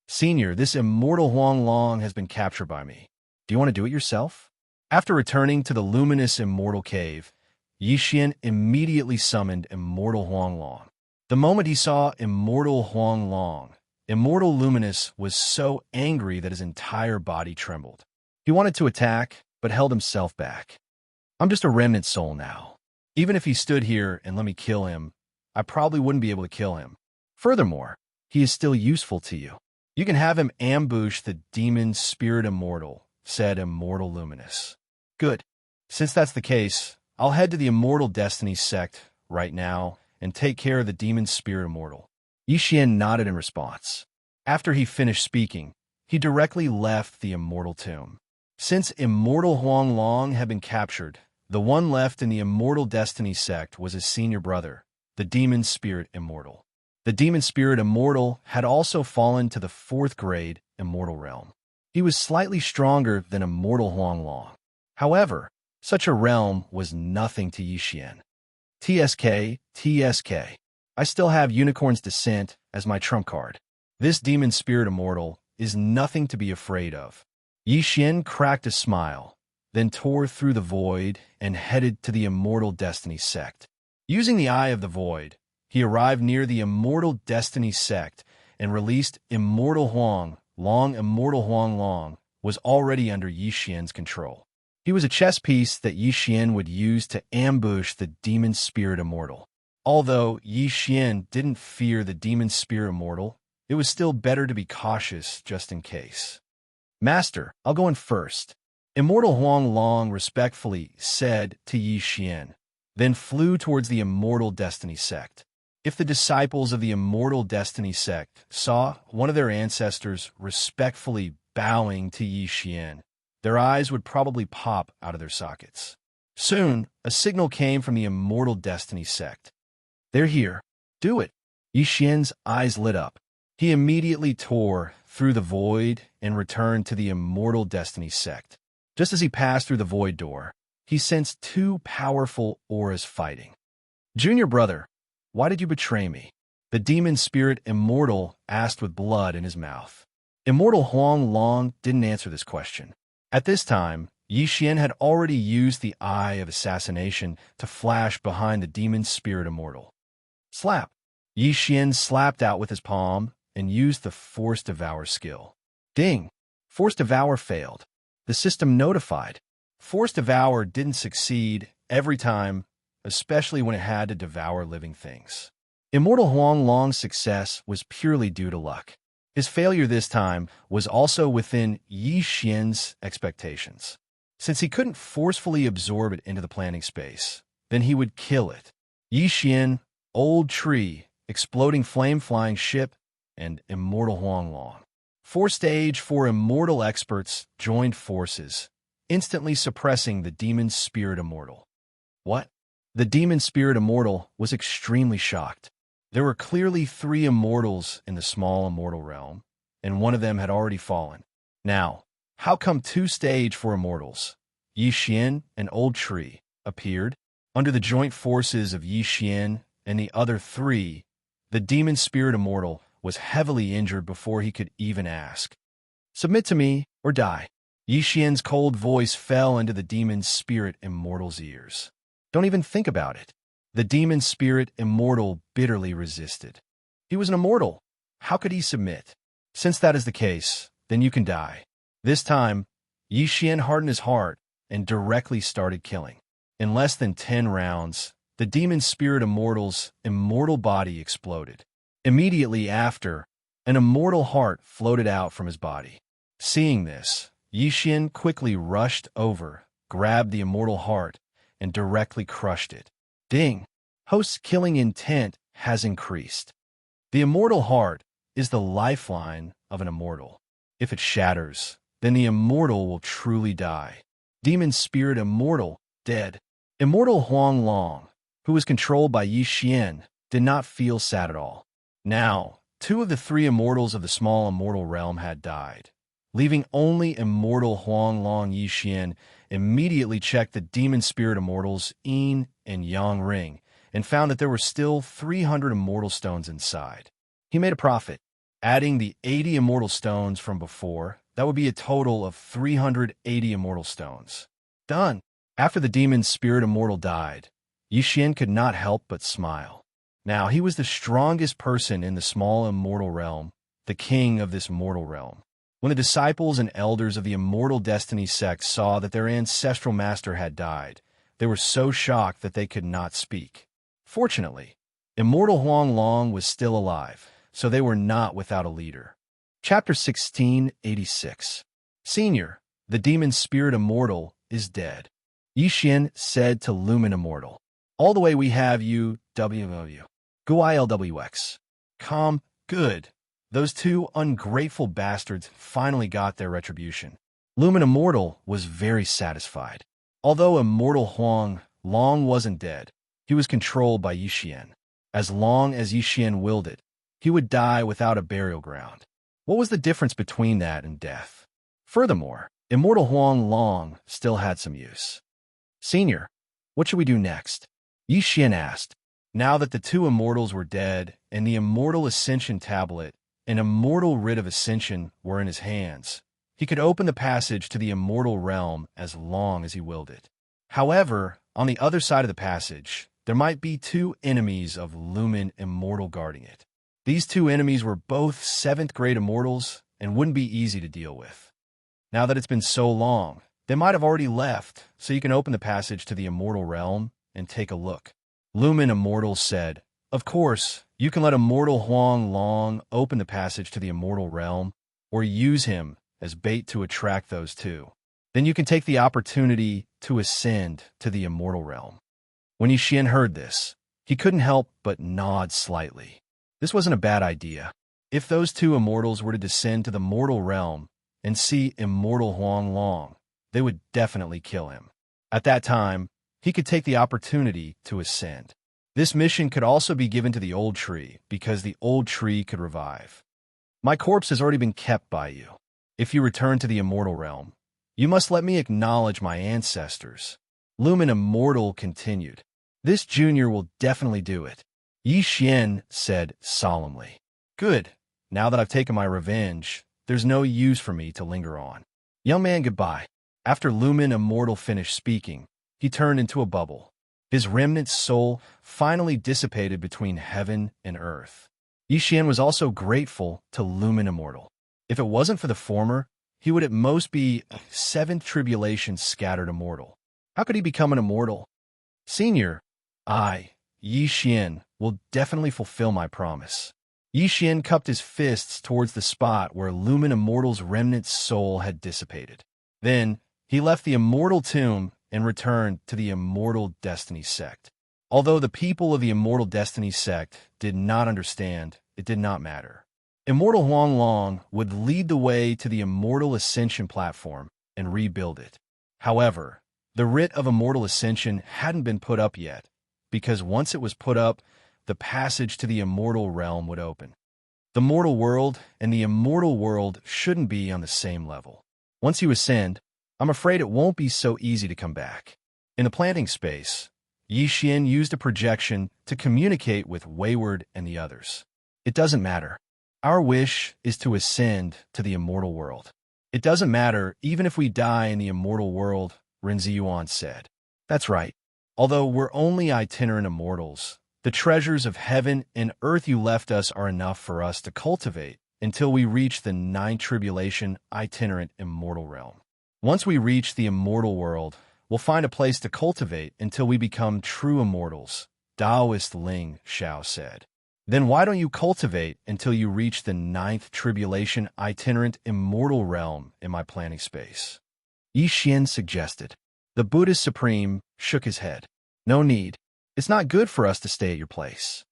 Senior, this immortal Huang Long has been captured by me. Do you want to do it yourself? After returning to the luminous immortal cave, Yi Xian immediately summoned immortal Huang Long. The moment he saw immortal Huang Long, immortal Luminous was so angry that his entire body trembled. He wanted to attack, but held himself back. I'm just a remnant soul now. Even if he stood here and let me kill him, I probably wouldn't be able to kill him. Furthermore, he is still useful to you. You can have him ambush the demon spirit immortal, said immortal Luminous. Good. Since that's the case, I'll head to the Immortal Destiny sect right now and take care of the demon spirit immortal. Yi Xian nodded in response. After he finished speaking, he directly left the immortal tomb. Since immortal Huang Long had been captured, the one left in the Immortal Destiny sect was his senior brother, the demon spirit immortal. The demon spirit immortal had also fallen to the 4th grade immortal realm. He was slightly stronger than immortal Huang Long. However, such a realm was nothing to Yi Xian. TSK. I still have Unicorn's Descent as my trump card. This demon spirit immortal is nothing to be afraid of. Yi Xian cracked a smile, then tore through the void and headed to the Immortal Destiny sect. Using the Eye of the Void, he arrived near the Immortal Destiny sect and released Immortal Huang Long. Immortal Huang Long was already under Yi Xian's control. He was a chess piece that Yi Xian would use to ambush the demon spirit immortal. Although Yi Xian didn't fear the demon spirit immortal, it was still better to be cautious just in case. Master, I'll go in first. Immortal Huang Long respectfully said to Yi Xian, then flew towards the Immortal Destiny sect. If the disciples of the Immortal Destiny sect saw one of their ancestors respectfully bowing to Yi Xian, their eyes would probably pop out of their sockets. Soon, a signal came from the Immortal Destiny sect. They're here. Do it. Yi Xian's eyes lit up. He immediately tore through the void and returned to the Immortal Destiny sect. Just as he passed through the void door, he sensed 2 powerful auras fighting. Junior brother, why did you betray me? The demon spirit immortal asked with blood in his mouth. Immortal Huang Long didn't answer this question. At this time, Yi Xian had already used the Eye of Assassination to flash behind the demon spirit immortal. Slap! Yi Xian slapped out with his palm and used the Force Devour skill. Ding! Force Devour failed. The system notified. Force Devour didn't succeed every time, especially when it had to devour living things. Immortal Huang Long's success was purely due to luck. His failure this time was also within Yi Xian's expectations. Since he couldn't forcefully absorb it into the planning space, then he would kill it. Yi Xian, Old Tree, Exploding Flame-Flying Ship, and Immortal Huang Long. 4 immortal experts joined forces, instantly suppressing the demon spirit immortal. What? The demon spirit immortal was extremely shocked. There were clearly 3 immortals in the small immortal realm, and one of them had already fallen. Now, how come 2 stage 4 immortals, Yi Xian and Old Tree, appeared? Under the joint forces of Yi Xian and the other 3, the demon spirit immortal was heavily injured before he could even ask. Submit to me or die. Yi Xian's cold voice fell into the demon spirit immortal's ears. Don't even think about it. The demon spirit immortal bitterly resisted. He was an immortal. How could he submit? Since that is the case, then you can die. This time, Yi Xian hardened his heart and directly started killing. In less than 10 rounds, the demon spirit immortal's immortal body exploded. Immediately after, an immortal heart floated out from his body. Seeing this, Yi Xian quickly rushed over, grabbed the immortal heart, and directly crushed it. Ding! Host's killing intent has increased. The immortal heart is the lifeline of an immortal. If it shatters, then the immortal will truly die. Demon spirit immortal, dead. Immortal Huang Long, who was controlled by Yi Xian, did not feel sad at all. Now, 2 of the 3 immortals of the small immortal realm had died. Leaving only immortal Huang Long, Yi Xian immediately checked the demon spirit immortals Yin and Yang Ring and found that there were still 300 immortal stones inside. He made a profit. Adding the 80 immortal stones from before, that would be a total of 380 immortal stones. Done. After the demon spirit immortal died, Yi Xian could not help but smile. Now he was the strongest person in the small immortal realm, the king of this mortal realm. When the disciples and elders of the Immortal Destiny sect saw that their ancestral master had died, they were so shocked that they could not speak. Fortunately, Immortal Huang Long was still alive, so they were not without a leader. Chapter 1686. Senior, the demon spirit immortal, is dead. Yi Xian said to Lumen Immortal. All the way we have you, WW. GUILWX. Good. Those 2 ungrateful bastards finally got their retribution. Lumen Immortal was very satisfied. Although Immortal Huang Long wasn't dead, he was controlled by Yi Xian. As long as Yi Xian willed it, he would die without a burial ground. What was the difference between that and death? Furthermore, Immortal Huang Long still had some use. Senior, what should we do next? Yi Xian asked. Now that the 2 immortals were dead and the Immortal Ascension Tablet and Immortal Writ of Ascension were in his hands, he could open the passage to the immortal realm as long as he willed it. However, on the other side of the passage, there might be 2 enemies of Lumen Immortal guarding it. These 2 enemies were both 7th grade immortals and wouldn't be easy to deal with. Now that it's been so long, they might have already left, so you can open the passage to the immortal realm and take a look. Lumen Immortal said, Of course, you can let Immortal Huang Long open the passage to the immortal realm, or use him as bait to attract those 2. Then you can take the opportunity to ascend to the immortal realm. When Yi Xian heard this, he couldn't help but nod slightly. This wasn't a bad idea. If those 2 immortals were to descend to the mortal realm and see Immortal Huang Long, they would definitely kill him. At that time, he could take the opportunity to ascend. This mission could also be given to the old tree, because the old tree could revive. My corpse has already been kept by you. If you return to the immortal realm, you must let me acknowledge my ancestors. Lumen Immortal continued. This junior will definitely do it. Yi Xian said solemnly. Good. Now that I've taken my revenge, there's no use for me to linger on. Young man, goodbye. After Lumen Immortal finished speaking, he turned into a bubble. His remnant soul finally dissipated between heaven and earth. Yi Xian was also grateful to Lumen Immortal. If it wasn't for the former, he would at most be a 7th tribulation scattered immortal. How could he become an immortal? Senior, I, Yi Xian, will definitely fulfill my promise. Yi Xian cupped his fists towards the spot where Lumen Immortal's remnant soul had dissipated. Then, he left the immortal tomb and returned to the Immortal Destiny sect. Although the people of the Immortal Destiny sect did not understand, it did not matter. Immortal Huang Long would lead the way to the Immortal Ascension platform and rebuild it. However, the Writ of Immortal Ascension hadn't been put up yet, because once it was put up, the passage to the immortal realm would open. The mortal world and the immortal world shouldn't be on the same level. Once you ascend, I'm afraid it won't be so easy to come back. In the planting space, Yi Xian used a projection to communicate with Wayward and the others. It doesn't matter. Our wish is to ascend to the immortal world. It doesn't matter even if we die in the immortal world, Rinzi Yuan said. That's right. Although we're only itinerant immortals, the treasures of heaven and earth you left us are enough for us to cultivate until we reach the 9th tribulation itinerant immortal realm. Once we reach the immortal world, we'll find a place to cultivate until we become true immortals, Taoist Ling Xiao said. Then why don't you cultivate until you reach the 9th tribulation itinerant immortal realm in my planning space? Yi Xian suggested. The Buddhist Supreme shook his head. No need. It's not good for us to stay at your place.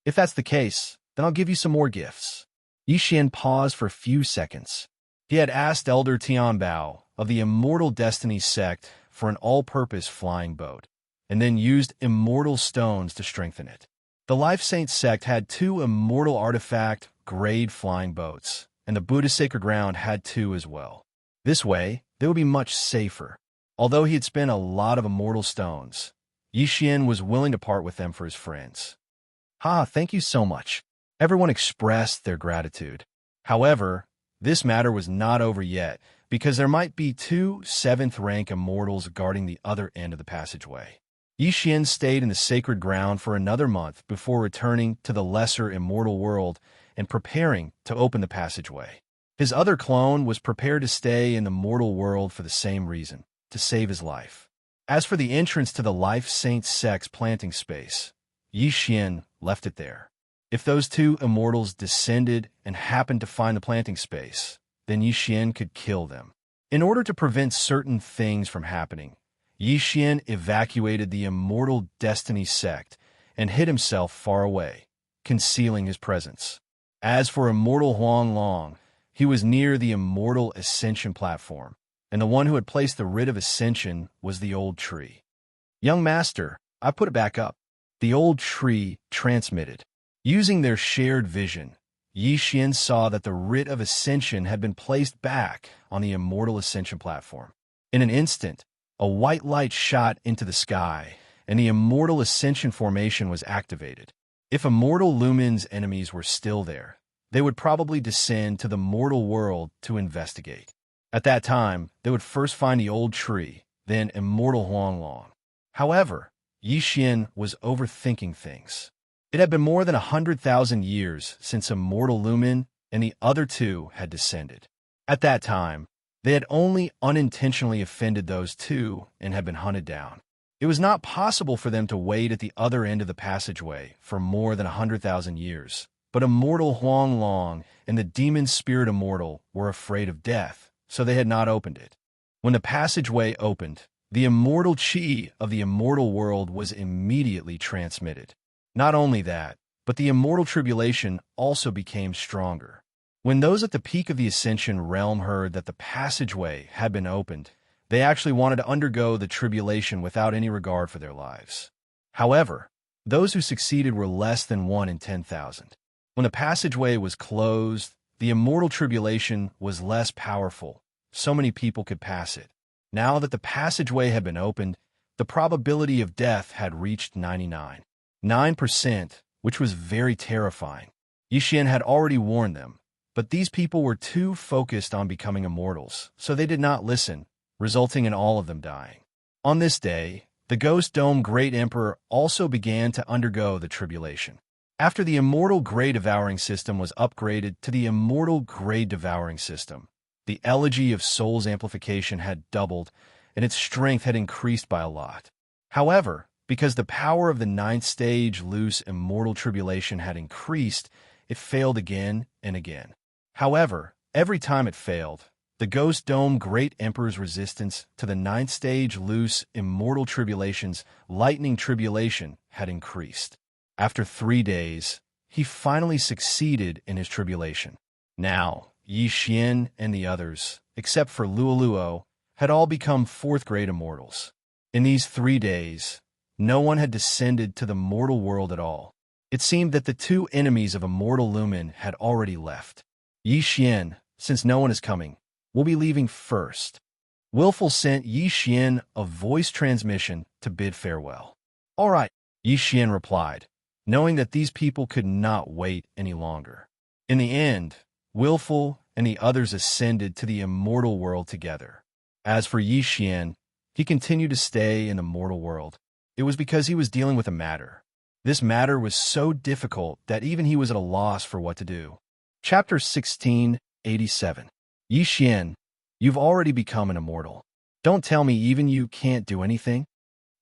If that's the case, then I'll give you some more gifts. Yixian paused for a few seconds. He had asked Elder Tianbao of the Immortal Destiny sect for an all-purpose flying boat, and then used immortal stones to strengthen it. The Life Saint sect had 2 immortal artifact-grade flying boats, and the Buddhist Sacred Ground had 2 as well. This way, they would be much safer. Although he had spent a lot of immortal stones, Yixian was willing to part with them for his friends. Thank you so much. Everyone expressed their gratitude. However, this matter was not over yet, because there might be 2 7th-rank immortals guarding the other end of the passageway. Yixian stayed in the sacred ground for another month before returning to the lesser immortal world and preparing to open the passageway. His other clone was prepared to stay in the mortal world for the same reason, to save his life. As for the entrance to the Life Saint sect's planting space, Yixian left it there. If those 2 immortals descended and happened to find the planting space, then Yixian could kill them. In order to prevent certain things from happening, Yixian evacuated the Immortal Destiny sect and hid himself far away, concealing his presence. As for Immortal Huanglong, he was near the Immortal Ascension platform, and the one who had placed the Writ of Ascension was the old tree. Young Master, I put it back up. The old tree transmitted. Using their shared vision, Yixian saw that the Writ of Ascension had been placed back on the Immortal Ascension platform. In an instant, a white light shot into the sky, and the Immortal Ascension formation was activated. If Immortal Lumen's enemies were still there, they would probably descend to the mortal world to investigate. At that time, they would first find the old tree, then Immortal Huanglong. However, Yixian was overthinking things. It had been more than 100,000 years since Immortal Lumen and the other 2 had descended. At that time, they had only unintentionally offended those 2 and had been hunted down. It was not possible for them to wait at the other end of the passageway for more than 100,000 years, but Immortal Huanglong and the Demon Spirit Immortal were afraid of death, so they had not opened it. When the passageway opened, the immortal chi of the immortal world was immediately transmitted. Not only that, but the immortal tribulation also became stronger. When those at the peak of the Ascension realm heard that the passageway had been opened, they actually wanted to undergo the tribulation without any regard for their lives. However, those who succeeded were less than 1 in 10,000. When the passageway was closed, the immortal tribulation was less powerful. So many people could pass it. Now that the passageway had been opened, the probability of death had reached 99.9%, which was very terrifying. Yixian had already warned them, but these people were too focused on becoming immortals, so they did not listen, resulting in all of them dying. On this day, the Ghost Dome Great Emperor also began to undergo the tribulation. After the Immortal Grey Devouring System was upgraded to the Immortal Grey Devouring System, the elegy of Soul's amplification had doubled, and its strength had increased by a lot. However, because the power of the 9th stage loose immortal tribulation had increased, it failed again and again. However, every time it failed, the Ghost Dome Great Emperor's resistance to the 9th stage loose immortal tribulation's lightning tribulation had increased. After 3 days, he finally succeeded in his tribulation. Now, Yixian and the others, except for Luoluo, had all become 4th-grade immortals. In these 3 days, no one had descended to the mortal world at all. It seemed that the 2 enemies of Immortal Lumen had already left. Yixian, since no one is coming, will be leaving first. Willful sent Yixian a voice transmission to bid farewell. All right, Yixian replied, knowing that these people could not wait any longer. In the end, Willful and the others ascended to the immortal world together. As for Yixian, he continued to stay in the mortal world. It was because he was dealing with a matter. This matter was so difficult that even he was at a loss for what to do. Chapter 1687. Yixian, you've already become an immortal. Don't tell me even you can't do anything?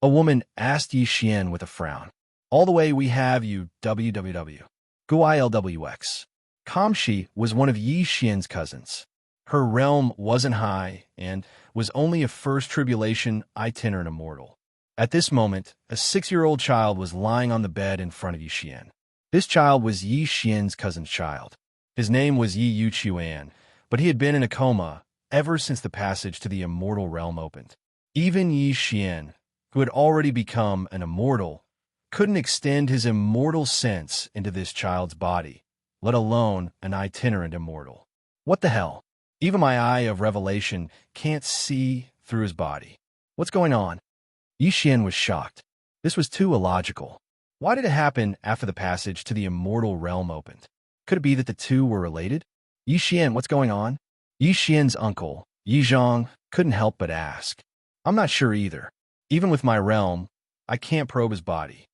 A woman asked Yixian with a frown. All the way we have you www. Guilwx. Kamshi was one of Yixian's cousins. Her realm wasn't high and was only a first tribulation itinerant immortal. At this moment, a 6-year-old child was lying on the bed in front of Yixian. This child was Yi Xian's cousin's child. His name was Yi Yuchuan, but he had been in a coma ever since the passage to the immortal realm opened. Even Yi Xian, who had already become an immortal, couldn't extend his immortal sense into this child's body, let alone an itinerant immortal. What the hell? Even my eye of revelation can't see through his body. What's going on? Yi Xian was shocked. This was too illogical. Why did it happen after the passage to the immortal realm opened? Could it be that the two were related? Yi Xian, what's going on? Yi Xian's uncle, Yi Zhang, couldn't help but ask. I'm not sure either. Even with my realm, I can't probe his body.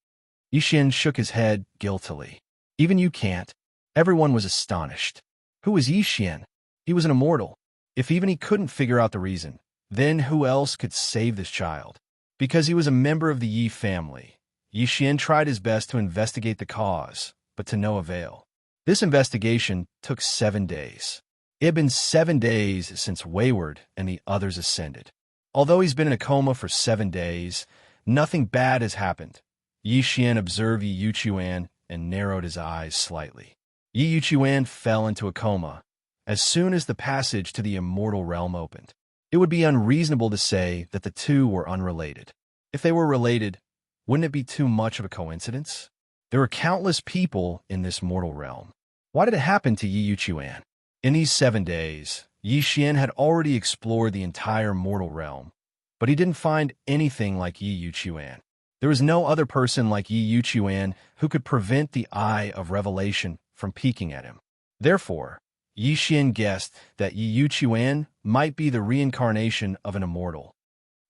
Yi Xian shook his head guiltily. Even you can't. Everyone was astonished. Who was Yi Xian? He was an immortal. If even he couldn't figure out the reason, then who else could save this child? Because he was a member of the Yi family, Yi Xian tried his best to investigate the cause, but to no avail. This investigation took 7 days. It had been 7 days since Wayward and the others ascended. Although he's been in a coma for 7 days, nothing bad has happened. Yi Xian observed Yi Yuchuan and narrowed his eyes slightly. Yi Yuchuan fell into a coma as soon as the passage to the immortal realm opened. It would be unreasonable to say that the two were unrelated. If they were related, wouldn't it be too much of a coincidence? There were countless people in this mortal realm. Why did it happen to Yi Yuchuan? In these 7 days, Yi Xian had already explored the entire mortal realm, but he didn't find anything like Yi Yuchuan. There was no other person like Yi Yuchuan who could prevent the eye of revelation from peeking at him. Therefore, Yi Xian guessed that Yi Yuchuan might be the reincarnation of an immortal.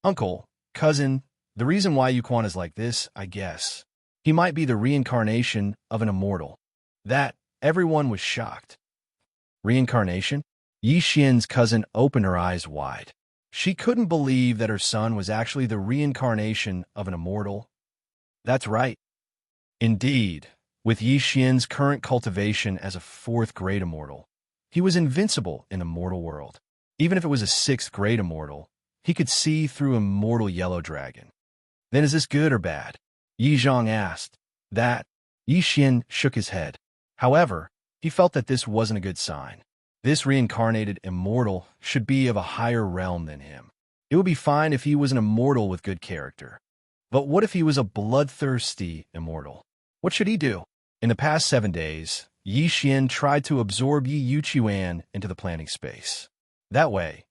Uncle, cousin, the reason why Yuquan is like this, I guess. He might be the reincarnation of an immortal. That, everyone was shocked. Reincarnation? Yi Xian's cousin opened her eyes wide. She couldn't believe that her son was actually the reincarnation of an immortal. That's right. Indeed, with Yi Xian's current cultivation as a 4th-grade immortal, he was invincible in the mortal world. Even if it was a 6th-grade immortal, he could see through a mortal yellow dragon. Then is this good or bad? Yi Zhang asked. That, Yi Xian shook his head. However, he felt that this wasn't a good sign. This reincarnated immortal should be of a higher realm than him. It would be fine if he was an immortal with good character. But what if he was a bloodthirsty immortal? What should he do? In the past 7 days, Yi Xian tried to absorb Yi Yuchuan into the planning space. That way,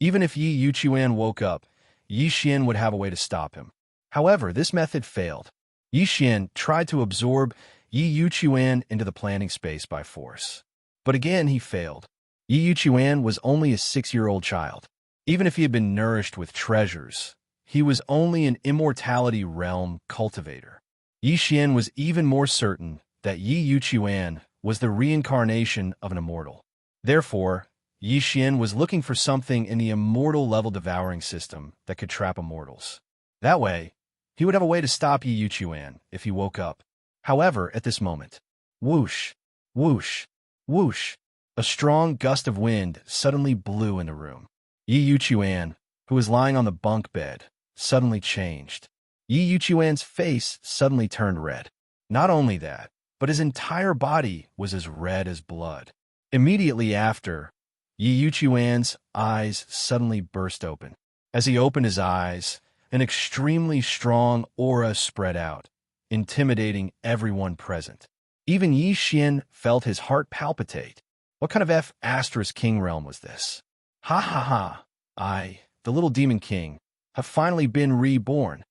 even if Yi Yuchuan woke up, Yi Xian would have a way to stop him. However, this method failed. Yi Xian tried to absorb Yi Yuchuan into the planning space by force. But again, he failed. Yi Yuchuan was only a 6-year-old child. Even if he had been nourished with treasures, he was only an immortality realm cultivator. Yi Xian was even more certain that Yi Yuchuan was the reincarnation of an immortal. Therefore, Yi Xian was looking for something in the immortal level devouring system that could trap immortals. That way, he would have a way to stop Yi Yuchuan if he woke up. However, at this moment, whoosh, whoosh, whoosh, a strong gust of wind suddenly blew in the room. Yi Yuchuan, who was lying on the bunk bed, suddenly changed. Yi Yuchuan's face suddenly turned red. Not only that, but his entire body was as red as blood. Immediately after, Yi Yuchuan's eyes suddenly burst open. As he opened his eyes, an extremely strong aura spread out, intimidating everyone present. Even Yi Xian felt his heart palpitate. What kind of F** king realm was this? Ha ha ha! I, the little demon king, have finally been reborn.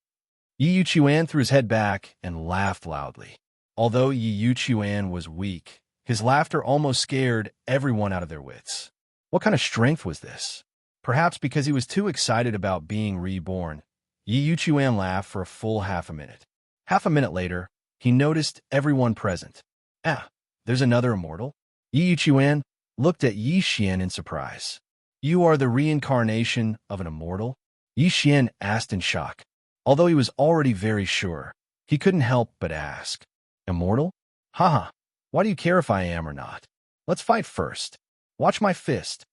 Yi Yuchuan threw his head back and laughed loudly. Although Yi Yuchuan was weak, his laughter almost scared everyone out of their wits. What kind of strength was this? Perhaps because he was too excited about being reborn, Yi Yuchuan laughed for a full half a minute. Half a minute later, he noticed everyone present. Ah, there's another immortal? Yi Yuchuan looked at Yi Xian in surprise. You are the reincarnation of an immortal? Yi Xian asked in shock. Although he was already very sure, he couldn't help but ask. Immortal? Haha, why do you care if I am or not? Let's fight first. Watch my fist.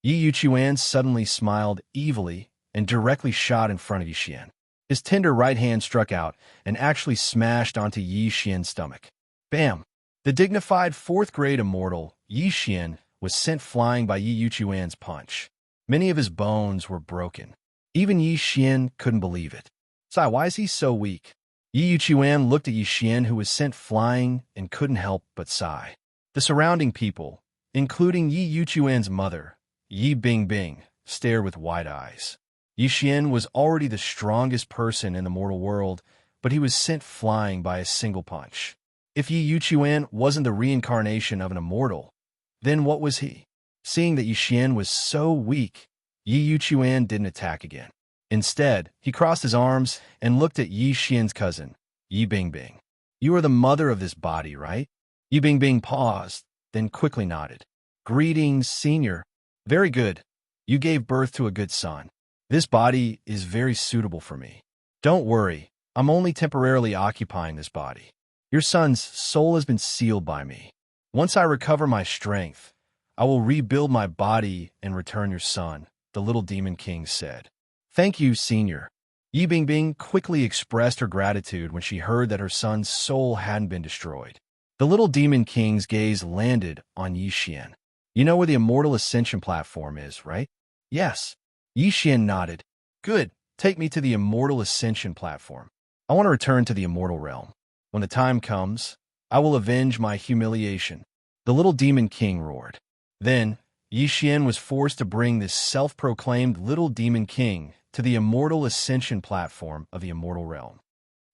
Yi Yuchuan suddenly smiled evilly and directly shot in front of Yi Xian. His tender right hand struck out and actually smashed onto Yi Xian's stomach. Bam! The dignified fourth-grade immortal, Yi Xian, was sent flying by Yi Yuchuan's punch. Many of his bones were broken. Even Yi Xian couldn't believe it. Sai, why is he so weak? Yi Yuchuan looked at Yi Xian, who was sent flying, and couldn't help but sigh. The surrounding people, including Yi Yuchuan's mother, Yi Bingbing, stared with wide eyes. Yi Xian was already the strongest person in the mortal world, but he was sent flying by a single punch. If Yi Yuchuan wasn't the reincarnation of an immortal, then what was he? Seeing that Yi Xian was so weak, Yi Yuchuan didn't attack again. Instead, he crossed his arms and looked at Yi Xian's cousin, Yi Bingbing. You are the mother of this body, right? Yi Bingbing paused, then quickly nodded. Greetings, senior. Very good. You gave birth to a good son. This body is very suitable for me. Don't worry, I'm only temporarily occupying this body. Your son's soul has been sealed by me. Once I recover my strength, I will rebuild my body and return your son, the little demon king said. Thank you, senior. Yi Bingbing quickly expressed her gratitude when she heard that her son's soul hadn't been destroyed. The little demon king's gaze landed on Yi Xian. You know where the Immortal Ascension platform is, right? Yes. Yi Xian nodded. Good. Take me to the Immortal Ascension platform. I want to return to the immortal realm. When the time comes, I will avenge my humiliation. The little demon king roared. Then, Yi Xian was forced to bring this self-proclaimed little demon king to the Immortal Ascension platform of the immortal realm.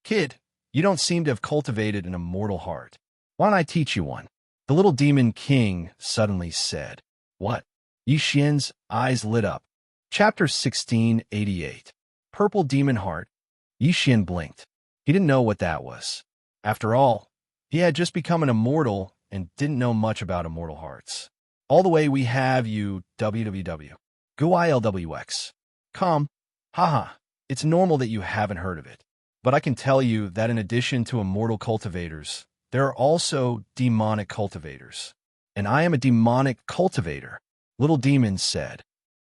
Kid, you don't seem to have cultivated an immortal heart. Why don't I teach you one? The little demon king suddenly said. What? Yi Xian's eyes lit up. Chapter 1688. Purple Demon Heart. Yi Xian blinked. He didn't know what that was. After all, he had just become an immortal and didn't know much about immortal hearts. All the way we have you, www. GUILWX. Come. Haha, it's normal that you haven't heard of it. But I can tell you that in addition to immortal cultivators, there are also demonic cultivators. And I am a demonic cultivator, little demon said.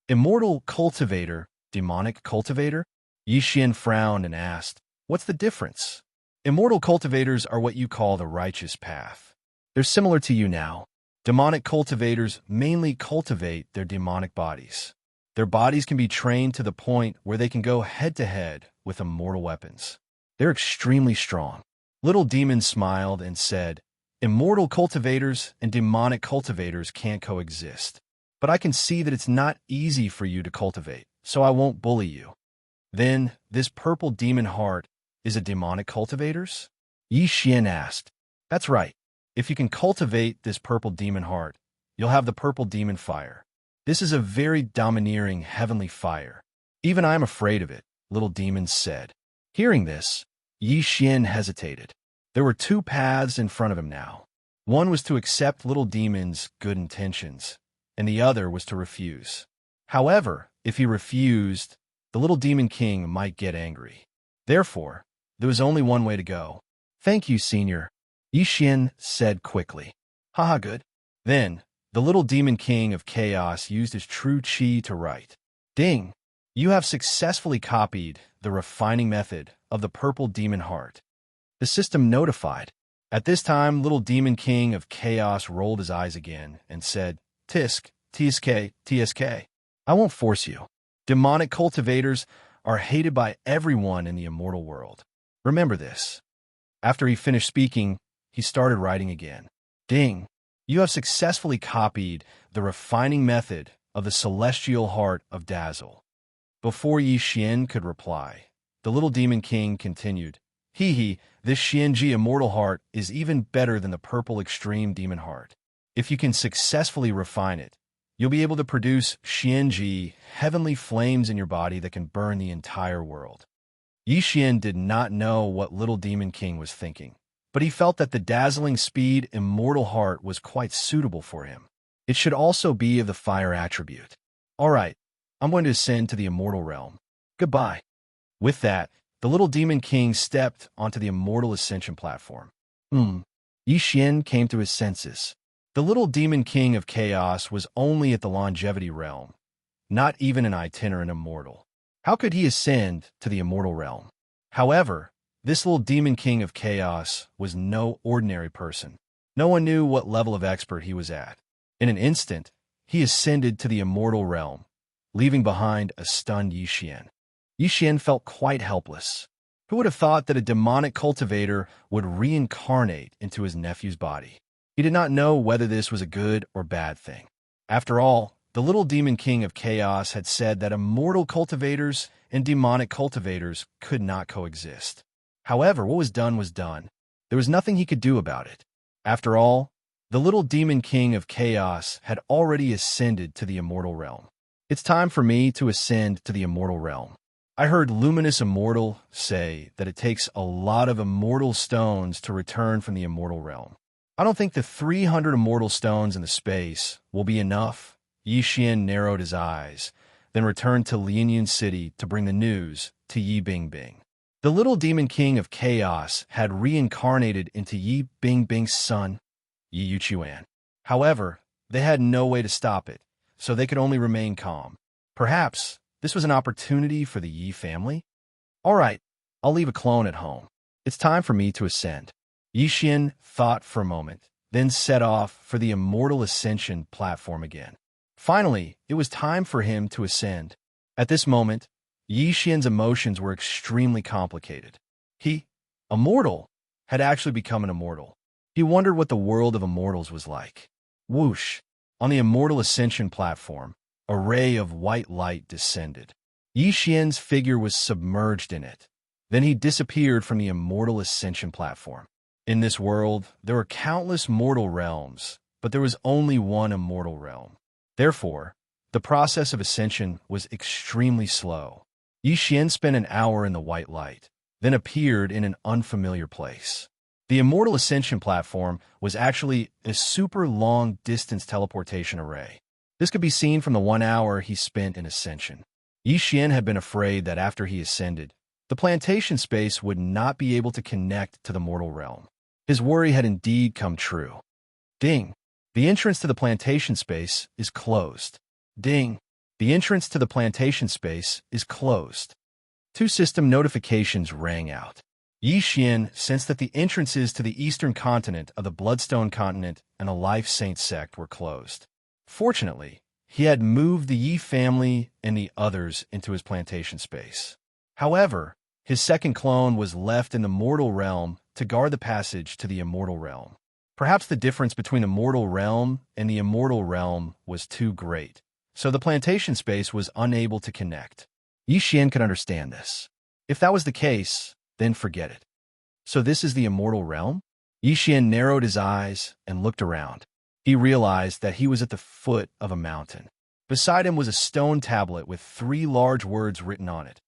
Immortal cultivator, demonic cultivator? Yi Xian frowned and asked, what's the difference? Immortal cultivators are what you call the righteous path. They're similar to you now. Demonic cultivators mainly cultivate their demonic bodies. Their bodies can be trained to the point where they can go head-to-head with immortal weapons. They're extremely strong. Little Demon smiled and said, Immortal cultivators and demonic cultivators can't coexist. But I can see that it's not easy for you to cultivate, so I won't bully you. Then, this purple demon heart is a demonic cultivator's? Yi Xian asked. That's right. If you can cultivate this purple demon heart, you'll have the purple demon fire. This is a very domineering heavenly fire. Even I'm afraid of it, little demon said. Hearing this, Yi Xian hesitated. There were two paths in front of him now. One was to accept little demon's good intentions, and the other was to refuse. However, if he refused, the little demon king might get angry. Therefore, there was only one way to go. Thank you, senior, Yi Xian said quickly. Haha, good. Then, the little demon king of chaos used his true chi to write. Ding! You have successfully copied the refining method of the purple demon heart. The system notified. At this time, little demon king of chaos rolled his eyes again and said, Tisk, TSK, TSK. I won't force you. Demonic cultivators are hated by everyone in the immortal world. Remember this. After he finished speaking, he started writing again. Ding! You have successfully copied the refining method of the celestial heart of Dazzle. Before Yi Xian could reply, the little demon king continued, Hee, this Xianji immortal heart is even better than the purple extreme demon heart. If you can successfully refine it, you'll be able to produce Xianji heavenly flames in your body that can burn the entire world. Yi Xian did not know what little demon king was thinking, but he felt that the dazzling speed immortal heart was quite suitable for him. It should also be of the fire attribute. All right, I'm going to ascend to the immortal realm. Goodbye. With that, the little demon king stepped onto the immortal ascension platform. Yi Xian came to his senses. The little demon king of chaos was only at the longevity realm, not even an itinerant immortal. How could he ascend to the immortal realm? However, This little demon king of chaos was no ordinary person. No one knew what level of expert he was at. In an instant, he ascended to the immortal realm, leaving behind a stunned Yixian. Yixian felt quite helpless. Who would have thought that a demonic cultivator would reincarnate into his nephew's body? He did not know whether this was a good or bad thing. After all, the little demon king of chaos had said that immortal cultivators and demonic cultivators could not coexist. However, what was done was done. There was nothing he could do about it. After all, the little demon king of chaos had already ascended to the immortal realm. It's time for me to ascend to the immortal realm. I heard Luminous Immortal say that it takes a lot of immortal stones to return from the immortal realm. I don't think the 300 immortal stones in the space will be enough. Yixian narrowed his eyes, then returned to Lianyun City to bring the news to Yi Bingbing. The little demon king of chaos had reincarnated into Yi Bingbing's son, Yi Yuchuan. However, they had no way to stop it, so they could only remain calm. Perhaps this was an opportunity for the Yi family? All right, I'll leave a clone at home. It's time for me to ascend. Yixian thought for a moment, then set off for the immortal ascension platform again. Finally, it was time for him to ascend. At this moment, Yixian's emotions were extremely complicated. He, immortal, had actually become an immortal. He wondered what the world of immortals was like. Whoosh! On the immortal ascension platform, a ray of white light descended. Yixian's figure was submerged in it. Then he disappeared from the immortal ascension platform. In this world, there were countless mortal realms, but there was only one immortal realm. Therefore, the process of ascension was extremely slow. Yixian spent an hour in the white light, then appeared in an unfamiliar place. The immortal ascension platform was actually a super long-distance teleportation array. This could be seen from the 1 hour he spent in ascension. Yixian had been afraid that after he ascended, the plantation space would not be able to connect to the mortal realm. His worry had indeed come true. Ding! The entrance to the plantation space is closed. Ding! The entrance to the plantation space is closed. 2 system notifications rang out. Yixian sensed that the entrances to the eastern continent of the Bloodstone continent and a Life Saint sect were closed. Fortunately, he had moved the Yi family and the others into his plantation space. However, his second clone was left in the mortal realm to guard the passage to the immortal realm. Perhaps the difference between the mortal realm and the immortal realm was too great, so the plantation space was unable to connect. Yixian could understand this. If that was the case, then forget it. So this is the immortal realm? Yixian narrowed his eyes and looked around. He realized that he was at the foot of a mountain. Beside him was a stone tablet with 3 large words written on it.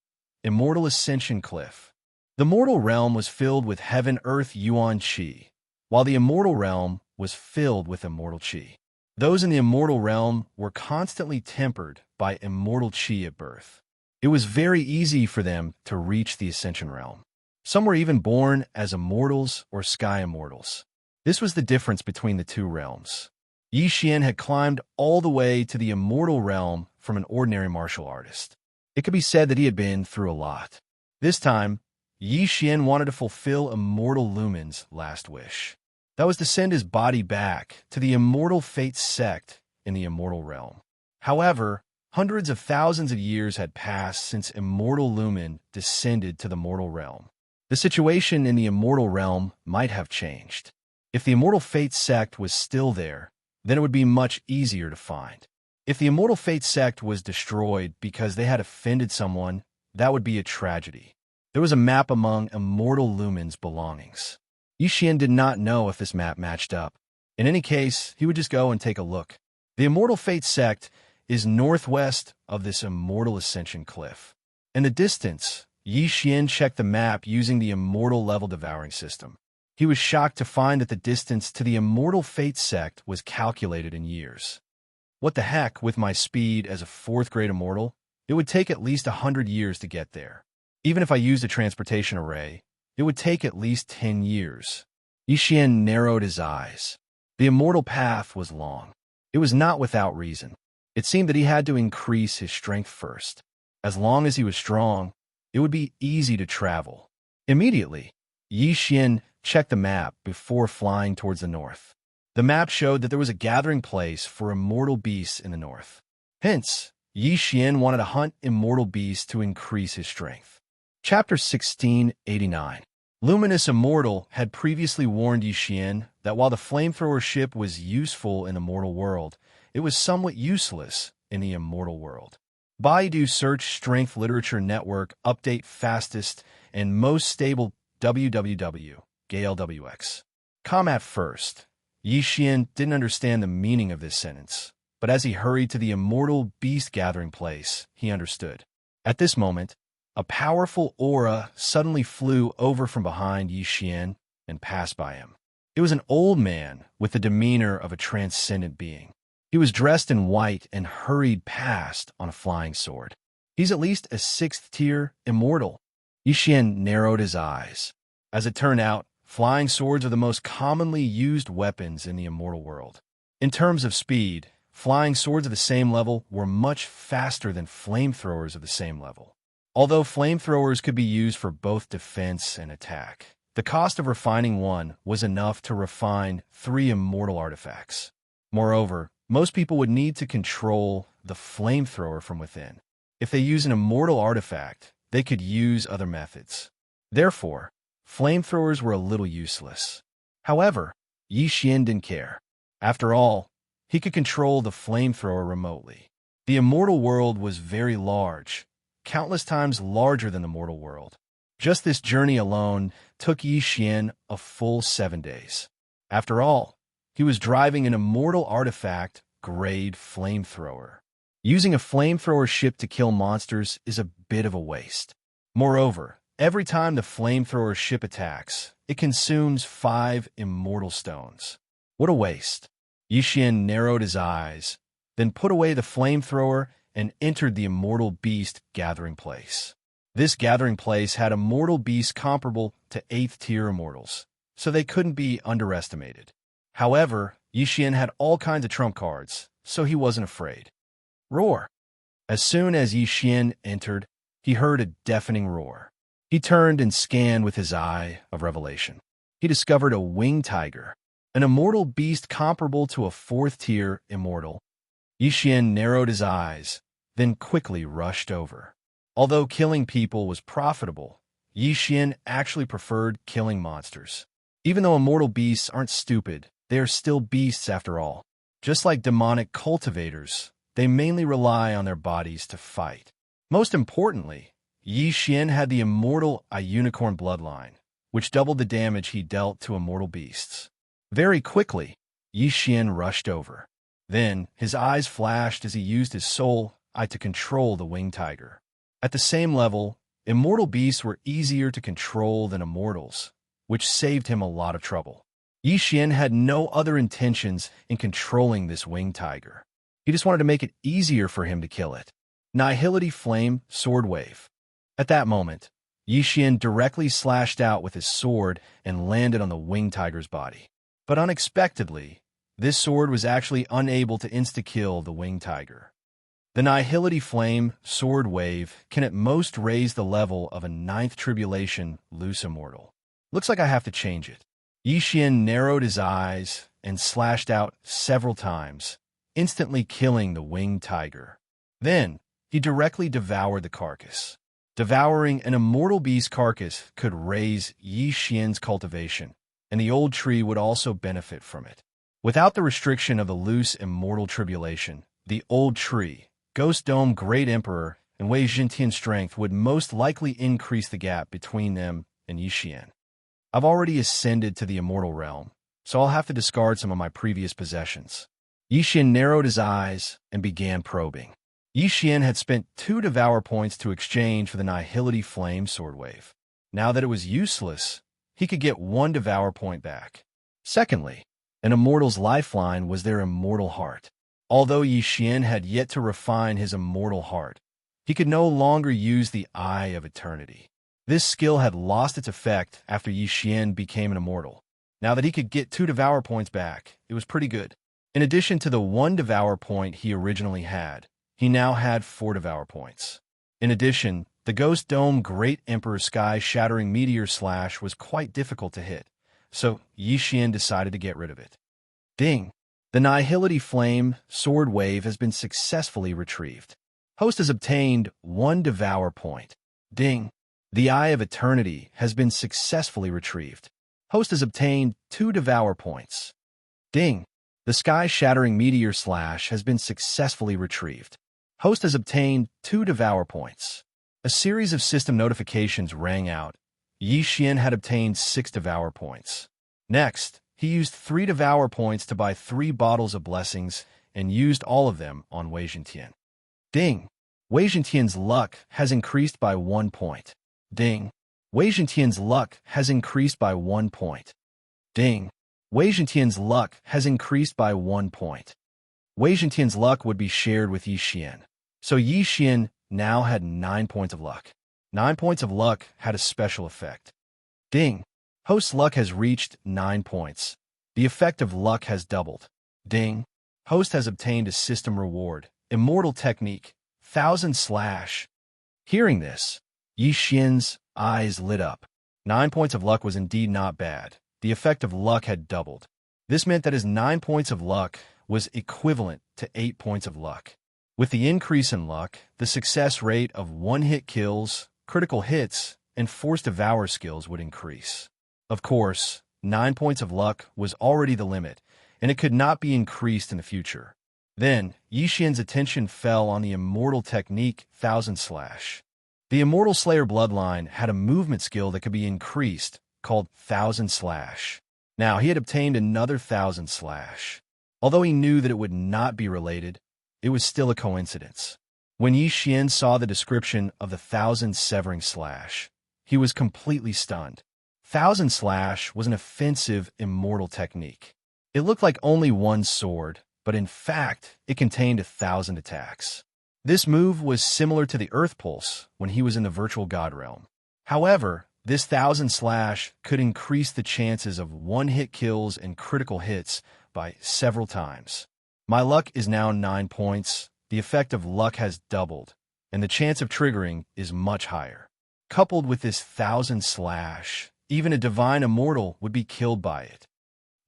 Immortal Ascension Cliff. The mortal realm was filled with heaven, earth, yuan, qi, while the immortal realm was filled with immortal qi. Those in the immortal realm were constantly tempered by immortal qi at birth. It was very easy for them to reach the ascension realm. Some were even born as immortals or sky immortals. This was the difference between the 2 realms. Yixian had climbed all the way to the immortal realm from an ordinary martial artist. It could be said that he had been through a lot. This time, Yixian wanted to fulfill Immortal Lumen's last wish. That was to send his body back to the Immortal Fate sect in the immortal realm. However, hundreds of thousands of years had passed since Immortal Lumen descended to the mortal realm. The situation in the immortal realm might have changed. If the Immortal Fate sect was still there, then it would be much easier to find. If the Immortal Fate sect was destroyed because they had offended someone, that would be a tragedy. There was a map among Immortal Lumen's belongings. Yixian did not know if this map matched up. In any case, he would just go and take a look. The Immortal Fate sect is northwest of this Immortal Ascension Cliff. In the distance, Yixian checked the map using the Immortal Level Devouring system. He was shocked to find that the distance to the Immortal Fate sect was calculated in years. What the heck, with my speed as a 4th grade immortal, it would take at least 100 years to get there. Even if I used a transportation array, it would take at least 10 years. Yixian narrowed his eyes. The immortal path was long. It was not without reason. It seemed that he had to increase his strength first. As long as he was strong, it would be easy to travel. Immediately, Yi Xian checked the map before flying towards the north. The map showed that there was a gathering place for immortal beasts in the north. Hence, Yi Xian wanted to hunt immortal beasts to increase his strength. Chapter 1689. Luminous Immortal had previously warned Yi Xian that while the flamethrower ship was useful in the mortal world, it was somewhat useless in the immortal world. Baidu Search Strength Literature Network Update Fastest and Most Stable www. GLWX. At first, Yi Xian didn't understand the meaning of this sentence, but as he hurried to the immortal beast gathering place, he understood. At this moment, a powerful aura suddenly flew over from behind Yi Xian and passed by him. It was an old man with the demeanor of a transcendent being. He was dressed in white and hurried past on a flying sword. He's at least a 6th-tier immortal. Yi Xian narrowed his eyes. As it turned out, flying swords are the most commonly used weapons in the immortal world. In terms of speed, flying swords of the same level were much faster than flamethrowers of the same level. Although flamethrowers could be used for both defense and attack, the cost of refining one was enough to refine 3 immortal artifacts. Moreover, most people would need to control the flamethrower from within. If they use an immortal artifact, they could use other methods. Therefore, flamethrowers were a little useless. However, Yi Xian didn't care. After all, he could control the flamethrower remotely. The immortal world was very large, countless times larger than the mortal world. Just this journey alone took Yi Xian a full 7 days. After all, he was driving an immortal artifact-grade flamethrower. Using a flamethrower ship to kill monsters is a bit of a waste. Moreover, every time the flamethrower ship attacks, it consumes 5 immortal stones. What a waste. Yi Xian narrowed his eyes, then put away the flamethrower and entered the immortal beast gathering place. This gathering place had immortal beasts comparable to 8th-tier immortals, so they couldn't be underestimated. However, Yi Xian had all kinds of trump cards, so he wasn't afraid. Roar! As soon as Yi Xian entered, he heard a deafening roar. He turned and scanned with his eye of revelation. He discovered a winged tiger, an immortal beast comparable to a 4th-tier immortal. Yi Xian narrowed his eyes, then quickly rushed over. Although killing people was profitable, Yi Xian actually preferred killing monsters. Even though immortal beasts aren't stupid, they are still beasts after all. Just like demonic cultivators, they mainly rely on their bodies to fight. Most importantly, Yi Xian had the immortal unicorn bloodline, which doubled the damage he dealt to immortal beasts. Very quickly, Yi Xian rushed over. Then, his eyes flashed as he used his soul eye to control the winged tiger. At the same level, immortal beasts were easier to control than immortals, which saved him a lot of trouble. Yi Xian had no other intentions in controlling this winged tiger. He just wanted to make it easier for him to kill it. Nihility Flame Sword Wave. At that moment, Yi Xian directly slashed out with his sword and landed on the winged tiger's body. But unexpectedly, this sword was actually unable to insta-kill the winged tiger. The Nihility Flame Sword Wave can at most raise the level of a 9th Tribulation Loose Immortal. Looks like I have to change it. Yi Xian narrowed his eyes and slashed out several times, instantly killing the winged tiger. Then, he directly devoured the carcass. Devouring an immortal beast carcass could raise Yi Xian's cultivation, and the old tree would also benefit from it. Without the restriction of the loose immortal tribulation, the old tree, Ghost Dome Great Emperor, and Wei Zhentian's strength would most likely increase the gap between them and Yi Xian. I've already ascended to the immortal realm, so I'll have to discard some of my previous possessions. Yi Xian narrowed his eyes and began probing. Yi Xian had spent 2 Devour points to exchange for the Nihility Flame Sword Wave. Now that it was useless, he could get 1 Devour point back. Secondly, an immortal's lifeline was their immortal heart. Although Yi Xian had yet to refine his immortal heart, he could no longer use the Eye of Eternity. This skill had lost its effect after Yi Xian became an immortal. Now that he could get 2 Devour points back, it was pretty good. In addition to the 1 Devour point he originally had, he now had 4 Devour points. In addition, The Ghost Dome Great Emperor Sky-Shattering Meteor Slash was quite difficult to hit, so Xian decided to get rid of it. Ding! The Nihility Flame Sword Wave has been successfully retrieved. Host has obtained 1 Devour point. Ding! The Eye of Eternity has been successfully retrieved. Host has obtained 2 Devour points. Ding! The Sky-Shattering Meteor Slash has been successfully retrieved. Host has obtained 2 Devour points. A series of system notifications rang out. Xian had obtained 6 Devour points. Next, he used 3 Devour points to buy 3 bottles of blessings and used all of them on Wei Zhentian. Ding! Wei Zhentian's luck has increased by 1 point. Ding! Wei Zhentian's luck has increased by 1 point. Ding! Wei Zhentian's luck has increased by 1 point. Wei Zhentian's luck would be shared with Xian. So Xian now had 9 points of luck. 9 points of luck had a special effect. Ding! Host's luck has reached 9 points. The effect of luck has doubled. Ding! Host has obtained a system reward. Immortal Technique. 1000 Slash. Hearing this, Xian's eyes lit up. 9 points of luck was indeed not bad. The effect of luck had doubled. This meant that his 9 points of luck was equivalent to 8 points of luck. With the increase in luck, the success rate of one-hit kills, critical hits, and forced devour skills would increase. Of course, 9 points of luck was already the limit, and it could not be increased in the future. Then, Xian's attention fell on the Immortal Technique 1000 Slash. The Immortal Slayer bloodline had a movement skill that could be increased, called 1000 Slash. Now, he had obtained another 1000 Slash. Although he knew that it would not be related, it was still a coincidence. When Xian saw the description of the 1000 Severing Slash, he was completely stunned. 1000 Slash was an offensive immortal technique. It looked like only one sword, but in fact, it contained 1000 attacks. This move was similar to the Earth Pulse when he was in the Virtual God Realm. However, this 1000 Slash could increase the chances of one-hit kills and critical hits by several times. My luck is now 9 points, the effect of luck has doubled, and the chance of triggering is much higher. Coupled with this 1000 Slash, even a divine immortal would be killed by it.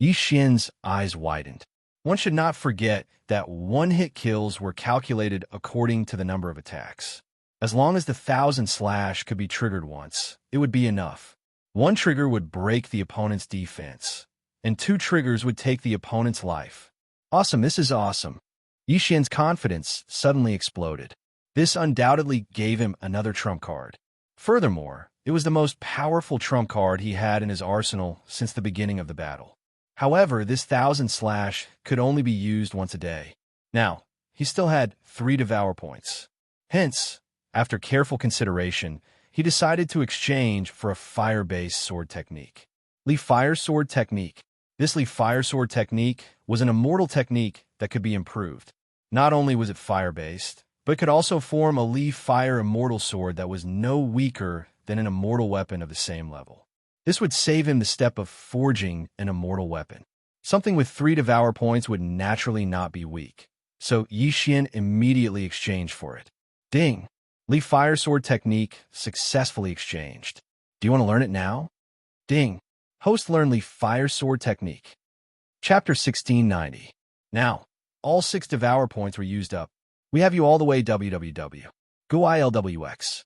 Xian's eyes widened. One should not forget that one-hit kills were calculated according to the number of attacks. As long as the 1000 Slash could be triggered once, it would be enough. One trigger would break the opponent's defense, and 2 triggers would take the opponent's life. Awesome, this is awesome. Xian's confidence suddenly exploded. This undoubtedly gave him another trump card. Furthermore, it was the most powerful trump card he had in his arsenal since the beginning of the battle. However, this 1000 Slash could only be used once a day. Now, he still had 3 Devour points. Hence, after careful consideration, he decided to exchange for a fire-based sword technique. Li Fire Sword Technique. This Li Fire Sword Technique was an immortal technique that could be improved. Not only was it fire-based, but could also form a Li Fire Immortal Sword that was no weaker than an immortal weapon of the same level. This would save him the step of forging an immortal weapon. Something with 3 Devour points would naturally not be weak, so Xian immediately exchanged for it. Ding! Li Fire Sword Technique successfully exchanged. Do you want to learn it now? Ding! Host learned Li Fire Sword Technique. Chapter 1690. Now, all 6 Devour points were used up. We have you all the way www. Go ILWX.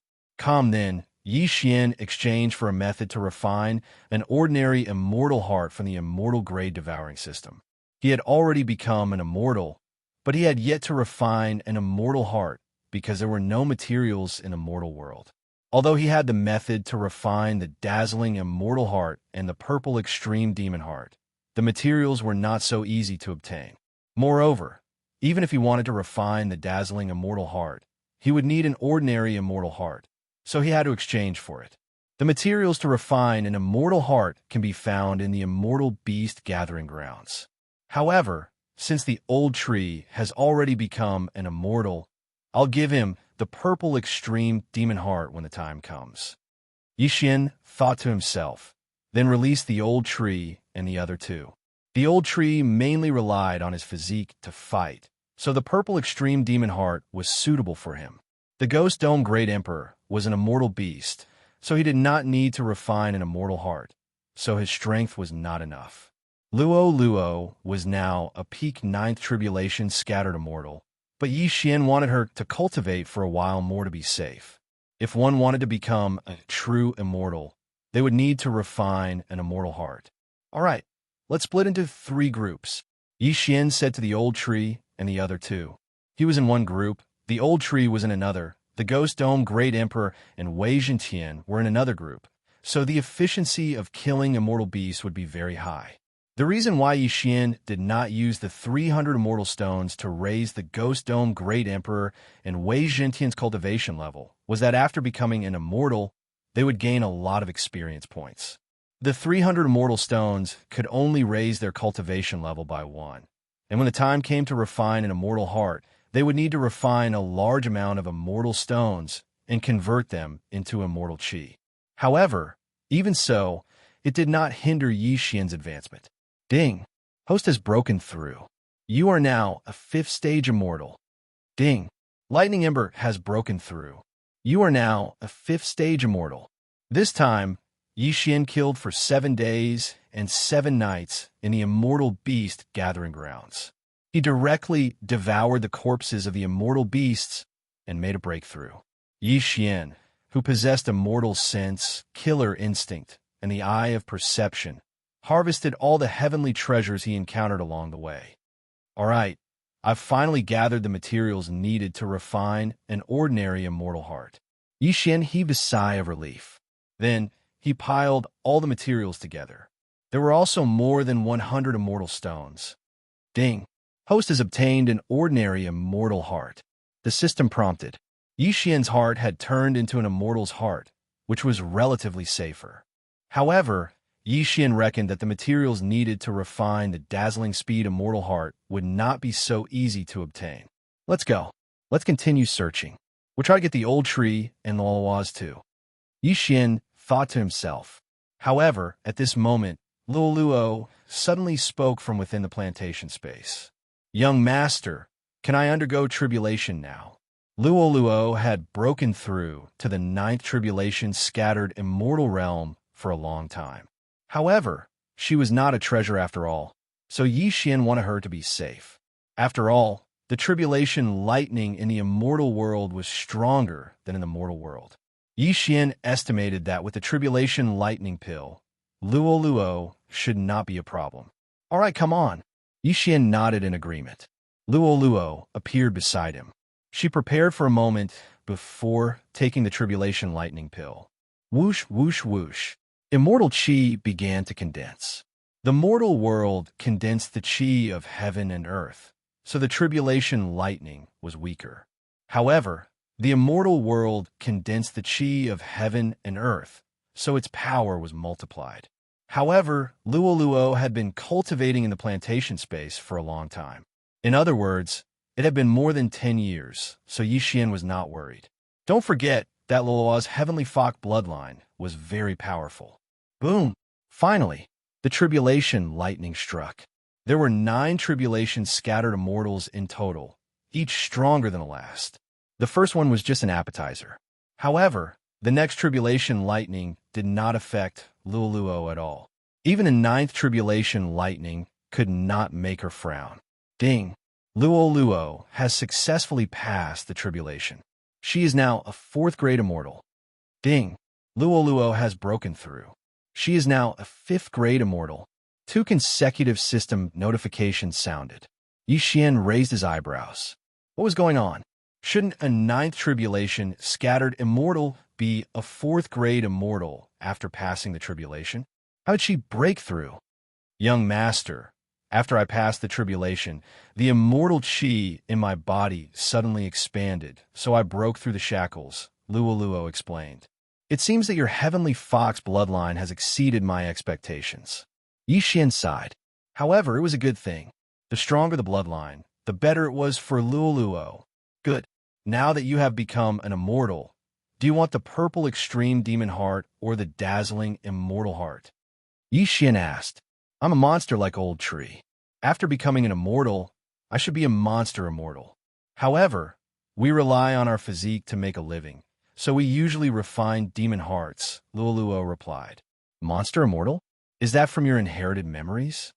Then, Xian exchanged for a method to refine an ordinary immortal heart from the immortal grade devouring system. He had already become an immortal, but he had yet to refine an immortal heart because there were no materials in the mortal world. Although he had the method to refine the dazzling immortal heart and the purple extreme demon heart, the materials were not so easy to obtain. Moreover, even if he wanted to refine the dazzling immortal heart, he would need an ordinary immortal heart, so he had to exchange for it. The materials to refine an immortal heart can be found in the Immortal Beast Gathering Grounds. However, since the old tree has already become an immortal, I'll give him the purple extreme demon heart when the time comes. Xian thought to himself, then released the old tree and the other 2. The old tree mainly relied on his physique to fight, so the purple extreme demon heart was suitable for him. The Ghost Dome Great Emperor was an immortal beast, so he did not need to refine an immortal heart, so his strength was not enough. Luo was now a peak ninth tribulation scattered immortal, but Xian wanted her to cultivate for a while more to be safe. If one wanted to become a true immortal, they would need to refine an immortal heart. All right, let's split into 3 groups. Xian said to the old tree and the other 2. He was in one group, the old tree was in another, the Ghost Dome Great Emperor and Wei Zhentian were in another group, so the efficiency of killing immortal beasts would be very high. The reason why Xian did not use the 300 immortal stones to raise the Ghost Dome Great Emperor and Wei Zhentian's cultivation level was that after becoming an immortal, they would gain a lot of experience points. The 300 immortal stones could only raise their cultivation level by 1, and when the time came to refine an immortal heart, they would need to refine a large amount of immortal stones and convert them into immortal qi. However, even so, it did not hinder Xian's advancement. Ding! Host has broken through. You are now a 5th stage immortal. Ding! Lightning Ember has broken through. You are now a 5th stage immortal. This time, Xian killed for 7 days and 7 nights in the immortal beast gathering grounds. He directly devoured the corpses of the immortal beasts and made a breakthrough. Xian, who possessed immortal sense, killer instinct, and the eye of perception, harvested all the heavenly treasures he encountered along the way. All right, I've finally gathered the materials needed to refine an ordinary immortal heart. Xian heaved a sigh of relief. Then he piled all the materials together. There were also more than 100 immortal stones. Ding! Host has obtained an ordinary immortal heart. The system prompted. Xian's heart had turned into an immortal's heart, which was relatively safer. However, Xian reckoned that the materials needed to refine the dazzling speed immortal heart would not be so easy to obtain. Let's go. Let's continue searching. We'll try to get the old tree and the Luo's too. Xian thought to himself. However, at this moment, Luo suddenly spoke from within the plantation space. Young master, can I undergo tribulation now? Luo had broken through to the 9th tribulation scattered immortal realm for a long time. However, she was not a treasure after all, so Xian wanted her to be safe. After all, the tribulation lightning in the immortal world was stronger than in the mortal world. Xian estimated that with the tribulation lightning pill, Luo should not be a problem. All right, come on. Xian nodded in agreement. Luo appeared beside him. She prepared for a moment before taking the tribulation lightning pill. Whoosh, whoosh, whoosh. Immortal qi began to condense. The mortal world condensed the qi of heaven and earth, so the tribulation lightning was weaker. However, the immortal world condensed the qi of heaven and earth, so its power was multiplied. However, Luo had been cultivating in the plantation space for a long time. In other words, it had been more than 10 years, so Xian was not worried. Don't forget that Luo's heavenly Fox bloodline was very powerful. Boom! Finally, the tribulation lightning struck. There were 9 tribulation scattered immortals in total, each stronger than the last. The first one was just an appetizer. However, the next tribulation lightning did not affect Luo at all. Even a 9th tribulation lightning could not make her frown. Ding! Luo has successfully passed the tribulation. She is now a 4th grade immortal. Ding! Luo has broken through. She is now a 5th grade immortal. 2 consecutive system notifications sounded. Xian raised his eyebrows. What was going on? Shouldn't a 9th tribulation scattered immortal be a 4th grade immortal after passing the tribulation? How did she break through? Young master, after I passed the tribulation, the immortal qi in my body suddenly expanded, so I broke through the shackles, Luo explained. It seems that your heavenly Fox bloodline has exceeded my expectations. Xian sighed. However, it was a good thing. The stronger the bloodline, the better it was for Luo. Good. Now that you have become an immortal, do you want the purple extreme demon heart or the dazzling immortal heart? Xian asked. I'm a monster like old tree. After becoming an immortal, I should be a monster immortal. However, we rely on our physique to make a living, so we usually refine demon hearts, Luoluo replied. Monster immortal? Is that from your inherited memories?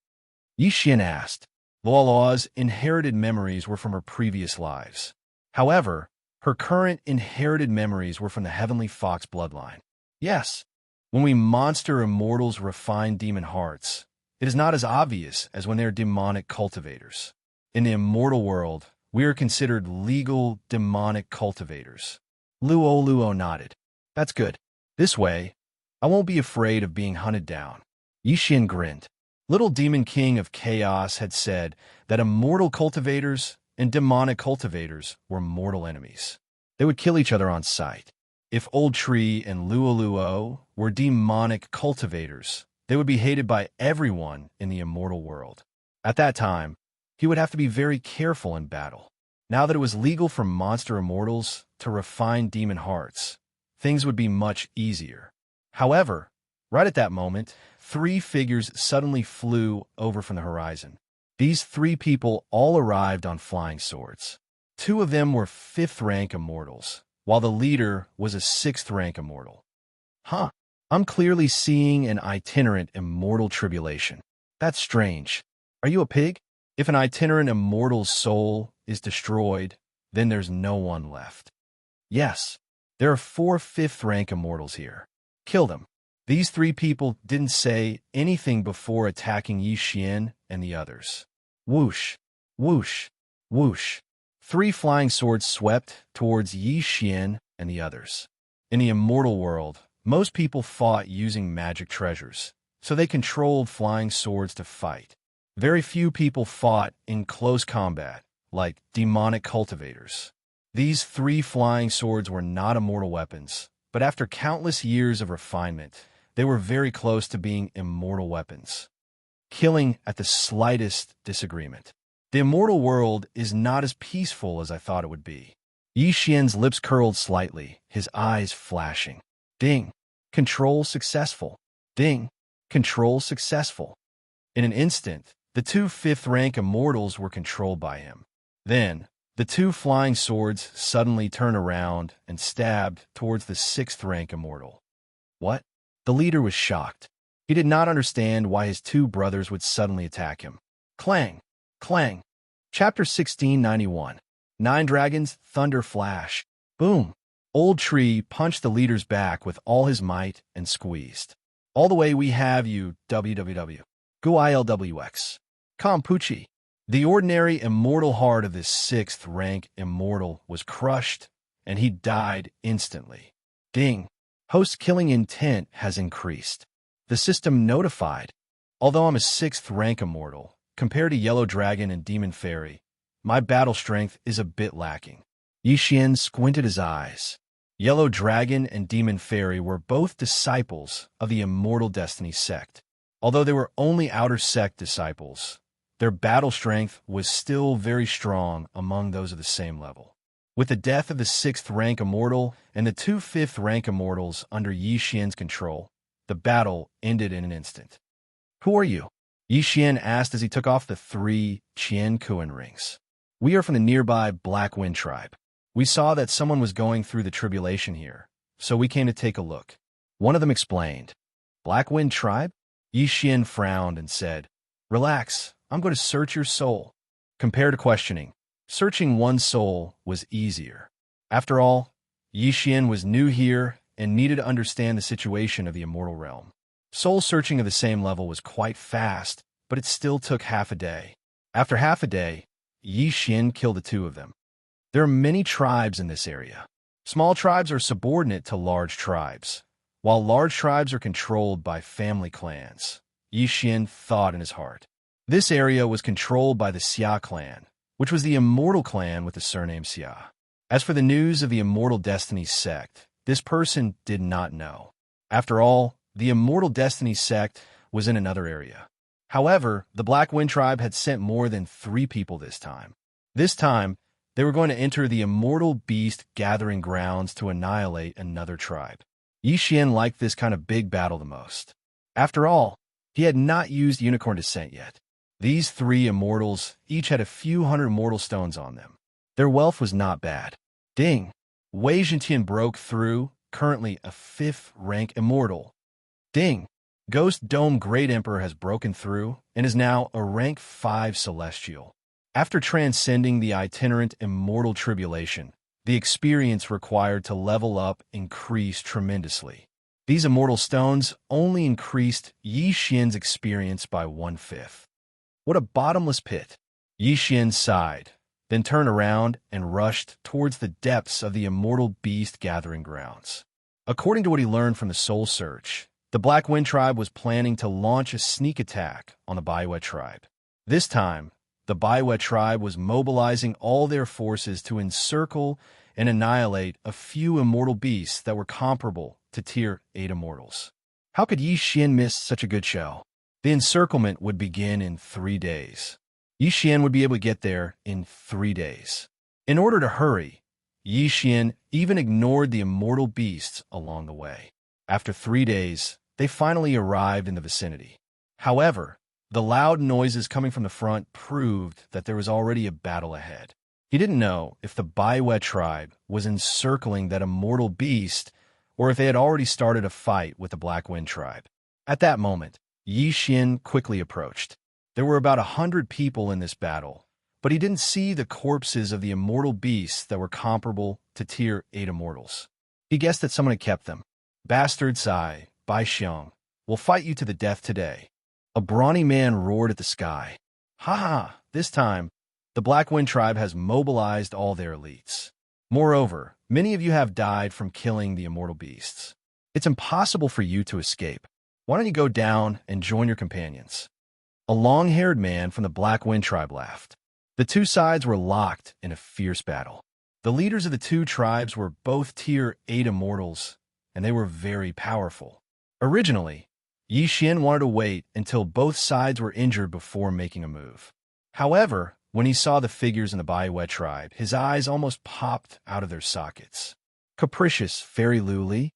Yixian asked. Luoluo's inherited memories were from her previous lives. However, her current inherited memories were from the Heavenly Fox bloodline. Yes, when we monster immortals refine demon hearts, it is not as obvious as when they are demonic cultivators. In the immortal world, we are considered legal demonic cultivators. Luoluo nodded. That's good. This way, I won't be afraid of being hunted down. Yixian grinned. Little Demon King of Chaos had said that immortal cultivators and demonic cultivators were mortal enemies. They would kill each other on sight. If Old Tree and Luoluo were demonic cultivators, they would be hated by everyone in the immortal world. At that time, he would have to be very careful in battle. Now that it was legal for monster immortals to refine demon hearts, things would be much easier. However, right at that moment, 3 figures suddenly flew over from the horizon. These 3 people all arrived on flying swords. 2 of them were 5th-rank immortals, while the leader was a 6th-rank immortal. Huh, I'm clearly seeing an itinerant immortal tribulation. That's strange. Are you a pig? If an itinerant immortal's soul is destroyed, then there's no one left. Yes, there are 4 5th-rank immortals here. Kill them. These 3 people didn't say anything before attacking Yixian and the others. Whoosh, whoosh, whoosh. 3 flying swords swept towards Yixian and the others. In the immortal world, most people fought using magic treasures, so they controlled flying swords to fight. Very few people fought in close combat, like demonic cultivators. These 3 flying swords were not immortal weapons, but after countless years of refinement, they were very close to being immortal weapons. Killing at the slightest disagreement. The immortal world is not as peaceful as I thought it would be. Yixian's lips curled slightly, his eyes flashing. Ding. Control successful. Ding. Control successful. In an instant, the 2 5th-rank immortals were controlled by him. Then, the 2 flying swords suddenly turned around and stabbed towards the 6th-rank immortal. What? The leader was shocked. He did not understand why his 2 brothers would suddenly attack him. Clang! Clang! Chapter 1691. 9 Dragons, Thunder Flash. Boom! Old Tree punched the leader's back with all his might and squeezed. All the way we have you, WWW. GUILWX. Kampuchi. The ordinary immortal heart of this 6th-rank immortal was crushed, and he died instantly. Ding. Host killing intent has increased. The system notified. Although I'm a 6th-rank immortal, compared to Yellow Dragon and Demon Fairy, my battle strength is a bit lacking. Yixian squinted his eyes. Yellow Dragon and Demon Fairy were both disciples of the Immortal Destiny sect. Although they were only outer sect disciples, their battle strength was still very strong among those of the same level. With the death of the 6th-rank immortal and the 2 5th-rank immortals under Yixian's control, the battle ended in an instant. Who are you? Yixian asked as he took off the 3 Qian Kuan rings. We are from the nearby Black Wind tribe. We saw that someone was going through the tribulation here, so we came to take a look. One of them explained. Black Wind tribe? Yixian frowned and said, Relax, I'm going to search your soul. Compared to questioning, searching one's soul was easier. After all, Yixian was new here and needed to understand the situation of the immortal realm. Soul searching of the same level was quite fast, but it still took half a day. After half a day, Yixian killed the 2 of them. There are many tribes in this area. Small tribes are subordinate to large tribes, while large tribes are controlled by family clans. Yixian thought in his heart. This area was controlled by the Xia clan, which was the immortal clan with the surname Xia. As for the news of the Immortal Destiny sect, this person did not know. After all, the Immortal Destiny sect was in another area. However, the Black Wind tribe had sent more than 3 people this time. This time, they were going to enter the Immortal Beast Gathering Grounds to annihilate another tribe. Yixian liked this kind of big battle the most. After all, he had not used Unicorn Descent yet. These 3 immortals each had a few hundred immortal stones on them. Their wealth was not bad. Ding! Wei Zhentian broke through, currently a 5th rank immortal. Ding! Ghost Dome Great Emperor has broken through and is now a rank 5 celestial. After transcending the itinerant immortal tribulation, the experience required to level up increased tremendously. These immortal stones only increased Yi Xian's experience by 1/5. What a bottomless pit! Yi Xian sighed, then turned around and rushed towards the depths of the immortal beast gathering grounds. According to what he learned from the Soul Search, the Black Wind Tribe was planning to launch a sneak attack on the Baiwei tribe. This time, the Baiwei tribe was mobilizing all their forces to encircle and annihilate a few immortal beasts that were comparable to Tier 8 immortals. How could Yi Xian miss such a good show? The encirclement would begin in 3 days. Yi Xian would be able to get there in 3 days. In order to hurry, Yi Xian even ignored the immortal beasts along the way. After 3 days, they finally arrived in the vicinity. However, the loud noises coming from the front proved that there was already a battle ahead. He didn't know if the Baiwei tribe was encircling that immortal beast or if they had already started a fight with the Black Wind tribe. At that moment, Yi Xian quickly approached. There were about 100 people in this battle, but he didn't see the corpses of the immortal beasts that were comparable to Tier 8 immortals. He guessed that someone had kept them. Bastard Sai, Bai Xiong, will fight you to the death today. A brawny man roared at the sky. Ha ha! This time, the Black Wind tribe has mobilized all their elites. Moreover, many of you have died from killing the immortal beasts. It's impossible for you to escape. Why don't you go down and join your companions? A long-haired man from the Black Wind tribe laughed. The two sides were locked in a fierce battle. The leaders of the two tribes were both Tier 8 immortals, and they were very powerful. Originally, Yi Xian wanted to wait until both sides were injured before making a move. However, when he saw the figures in the Baiwei tribe, his eyes almost popped out of their sockets. Capricious Fairy Luli?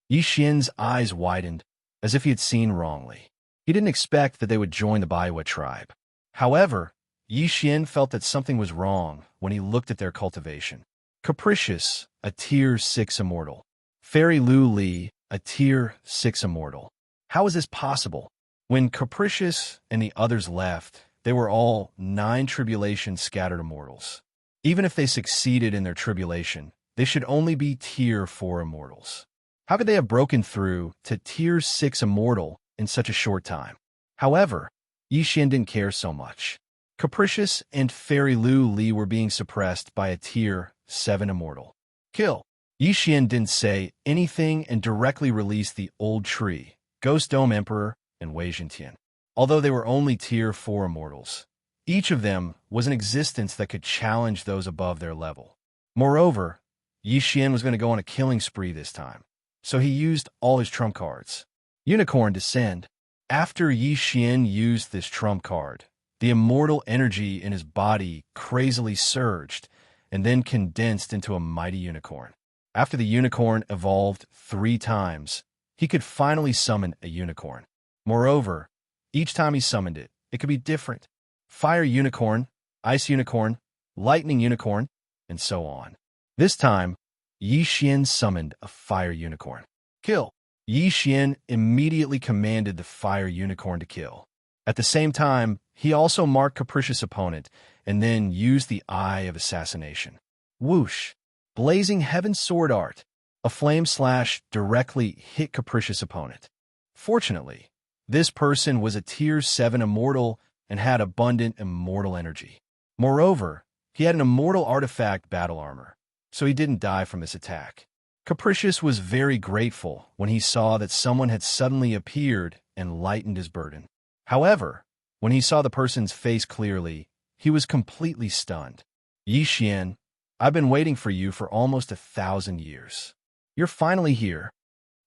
Yi Xian's eyes widened, as if he had seen wrongly. He didn't expect that they would join the Baiwei tribe. However, Yi Xian felt that something was wrong when he looked at their cultivation. Capricious, a Tier 6 immortal. Fairy Luli, a Tier 6 immortal. How is this possible? When Capricious and the others left, they were all 9 tribulation scattered immortals. Even if they succeeded in their tribulation, they should only be Tier 4 immortals. How could they have broken through to Tier 6 immortal in such a short time? However, Yi Xian didn't care so much. Capricious and Fairy Li were being suppressed by a Tier 7 immortal. Kill! Yi Xian didn't say anything and directly released the Old Tree, Ghost Dome Emperor, and Wei Zhentian. Although they were only Tier 4 immortals, each of them was an existence that could challenge those above their level. Moreover, Yi Xian was going to go on a killing spree this time, so he used all his trump cards. Unicorn Descend. After Yi Xian used this trump card, the immortal energy in his body crazily surged and then condensed into a mighty unicorn. After the unicorn evolved 3 times, he could finally summon a unicorn. Moreover, each time he summoned it, it could be different. Fire unicorn, ice unicorn, lightning unicorn, and so on. This time, Yi Xian summoned a fire unicorn. Kill! Yi Xian immediately commanded the fire unicorn to kill. At the same time, he also marked Capricious' opponent and then used the Eye of Assassination. Whoosh! Blazing Heaven Sword Art. A flame slash directly hit Capricious' opponent. Fortunately, this person was a Tier 7 immortal and had abundant immortal energy. Moreover, he had an immortal artifact battle armor, so he didn't die from this attack. Capricious was very grateful when he saw that someone had suddenly appeared and lightened his burden. However, when he saw the person's face clearly, he was completely stunned. Yi Xian, I've been waiting for you for almost 1,000 years. You're finally here.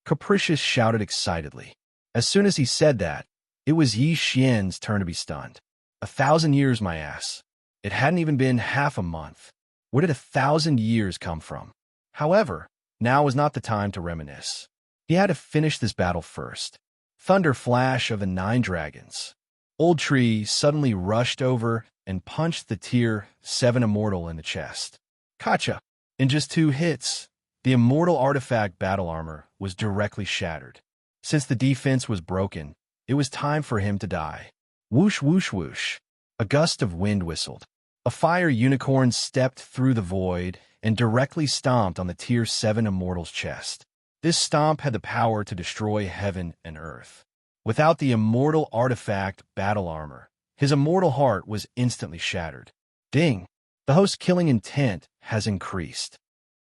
Capricious shouted excitedly. As soon as he said that, it was Yi Xian's turn to be stunned. 1,000 years, my ass. It hadn't even been half a month. Where did 1,000 years come from? However, now was not the time to reminisce. He had to finish this battle first. Thunder flash of the 9 dragons. Old Tree suddenly rushed over and punched the Tier 7 immortal in the chest. Gotcha! In just 2 hits, The immortal artifact battle armor was directly shattered. Since the defense was broken, it was time for him to die. Whoosh, whoosh, whoosh. A gust of wind whistled. A fire unicorn stepped through the void and directly stomped on the Tier 7 Immortal's chest. This stomp had the power to destroy heaven and earth. Without the immortal artifact battle armor, his immortal heart was instantly shattered. Ding! The host's killing intent has increased.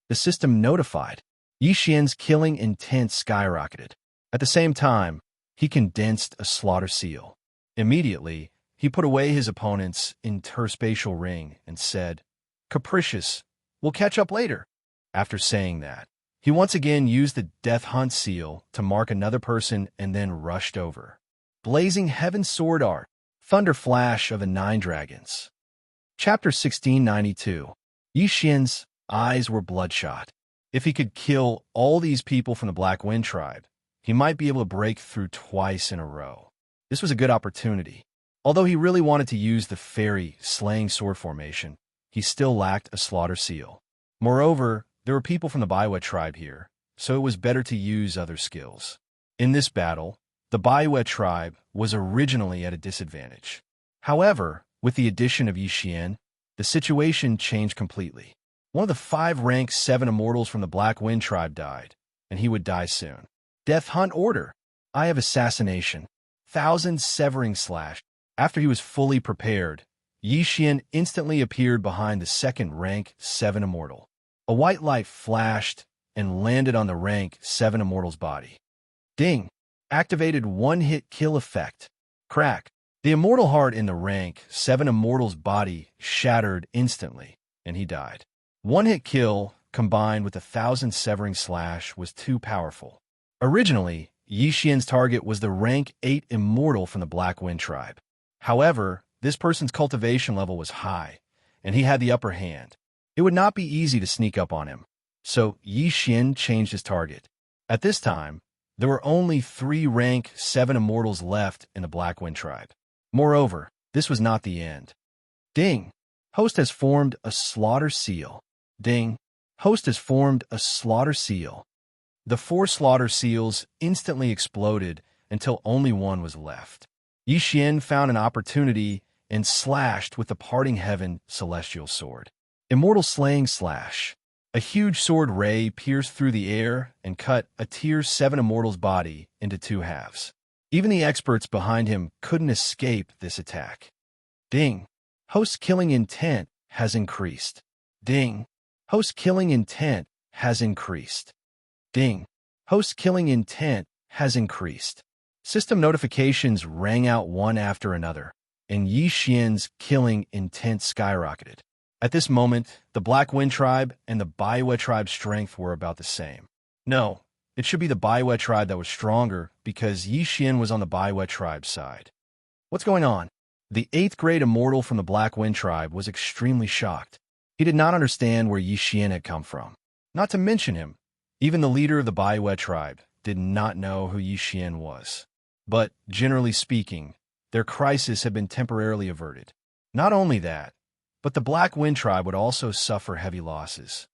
The system notified. Yixian's killing intent skyrocketed. At the same time, he condensed a slaughter seal. Immediately, he put away his opponent's interspatial ring and said, "Capricious, we'll catch up later." After saying that, he once again used the Death Hunt seal to mark another person and then rushed over. Blazing Heaven Sword Art, Thunder Flash of the Nine Dragons. Chapter 1692. Yixian's eyes were bloodshot. If he could kill all these people from the Black Wind tribe, he might be able to break through twice in a row. This was a good opportunity. Although he really wanted to use the fairy slaying sword formation, he still lacked a slaughter seal. Moreover, there were people from the Baiwa tribe here, so it was better to use other skills. In this battle, the Baiwa tribe was originally at a disadvantage. However, with the addition of Yixian, the situation changed completely. One of the 5 rank 7 immortals from the Black Wind tribe died, and he would die soon. Death Hunt Order. Eye of Assassination. 1,000 Severing Slash. After he was fully prepared, Yixian instantly appeared behind the 2nd rank 7 immortal. A white light flashed and landed on the rank 7 immortal's body. Ding! Activated one-hit kill effect. Crack! The immortal heart in the rank 7 immortal's body shattered instantly, and he died. One-hit kill, combined with 1,000 Severing Slash, was too powerful. Originally, Yixian's target was the rank 8 immortal from the Black Wind tribe. However, this person's cultivation level was high, and he had the upper hand. It would not be easy to sneak up on him, so Yixian changed his target. At this time, there were only 3 rank 7 immortals left in the Black Wind tribe. Moreover, this was not the end. Ding! Host has formed a slaughter seal. Ding! Host has formed a slaughter seal. The 4 slaughter seals instantly exploded until only one was left. Yixian found an opportunity and slashed with the Parting Heaven Celestial Sword. Immortal Slaying Slash. A huge sword ray pierced through the air and cut a Tier 7 immortal's body into 2 halves. Even the experts behind him couldn't escape this attack. Ding! Host killing intent has increased. Ding! Host killing intent has increased. Ding! Host killing intent has increased. System notifications rang out one after another, and Yixian's killing intent skyrocketed. At this moment, the Black Wind tribe and the Baiwa tribe's strength were about the same. No, it should be the Baiwa tribe that was stronger because Yixian was on the Baiwa tribe's side. What's going on? The 8th grade immortal from the Black Wind tribe was extremely shocked. He did not understand where Yixian had come from. Not to mention him, even the leader of the Baiwa tribe did not know who Yixian was. But, generally speaking, their crisis had been temporarily averted. Not only that, but the Black Wind tribe would also suffer heavy losses.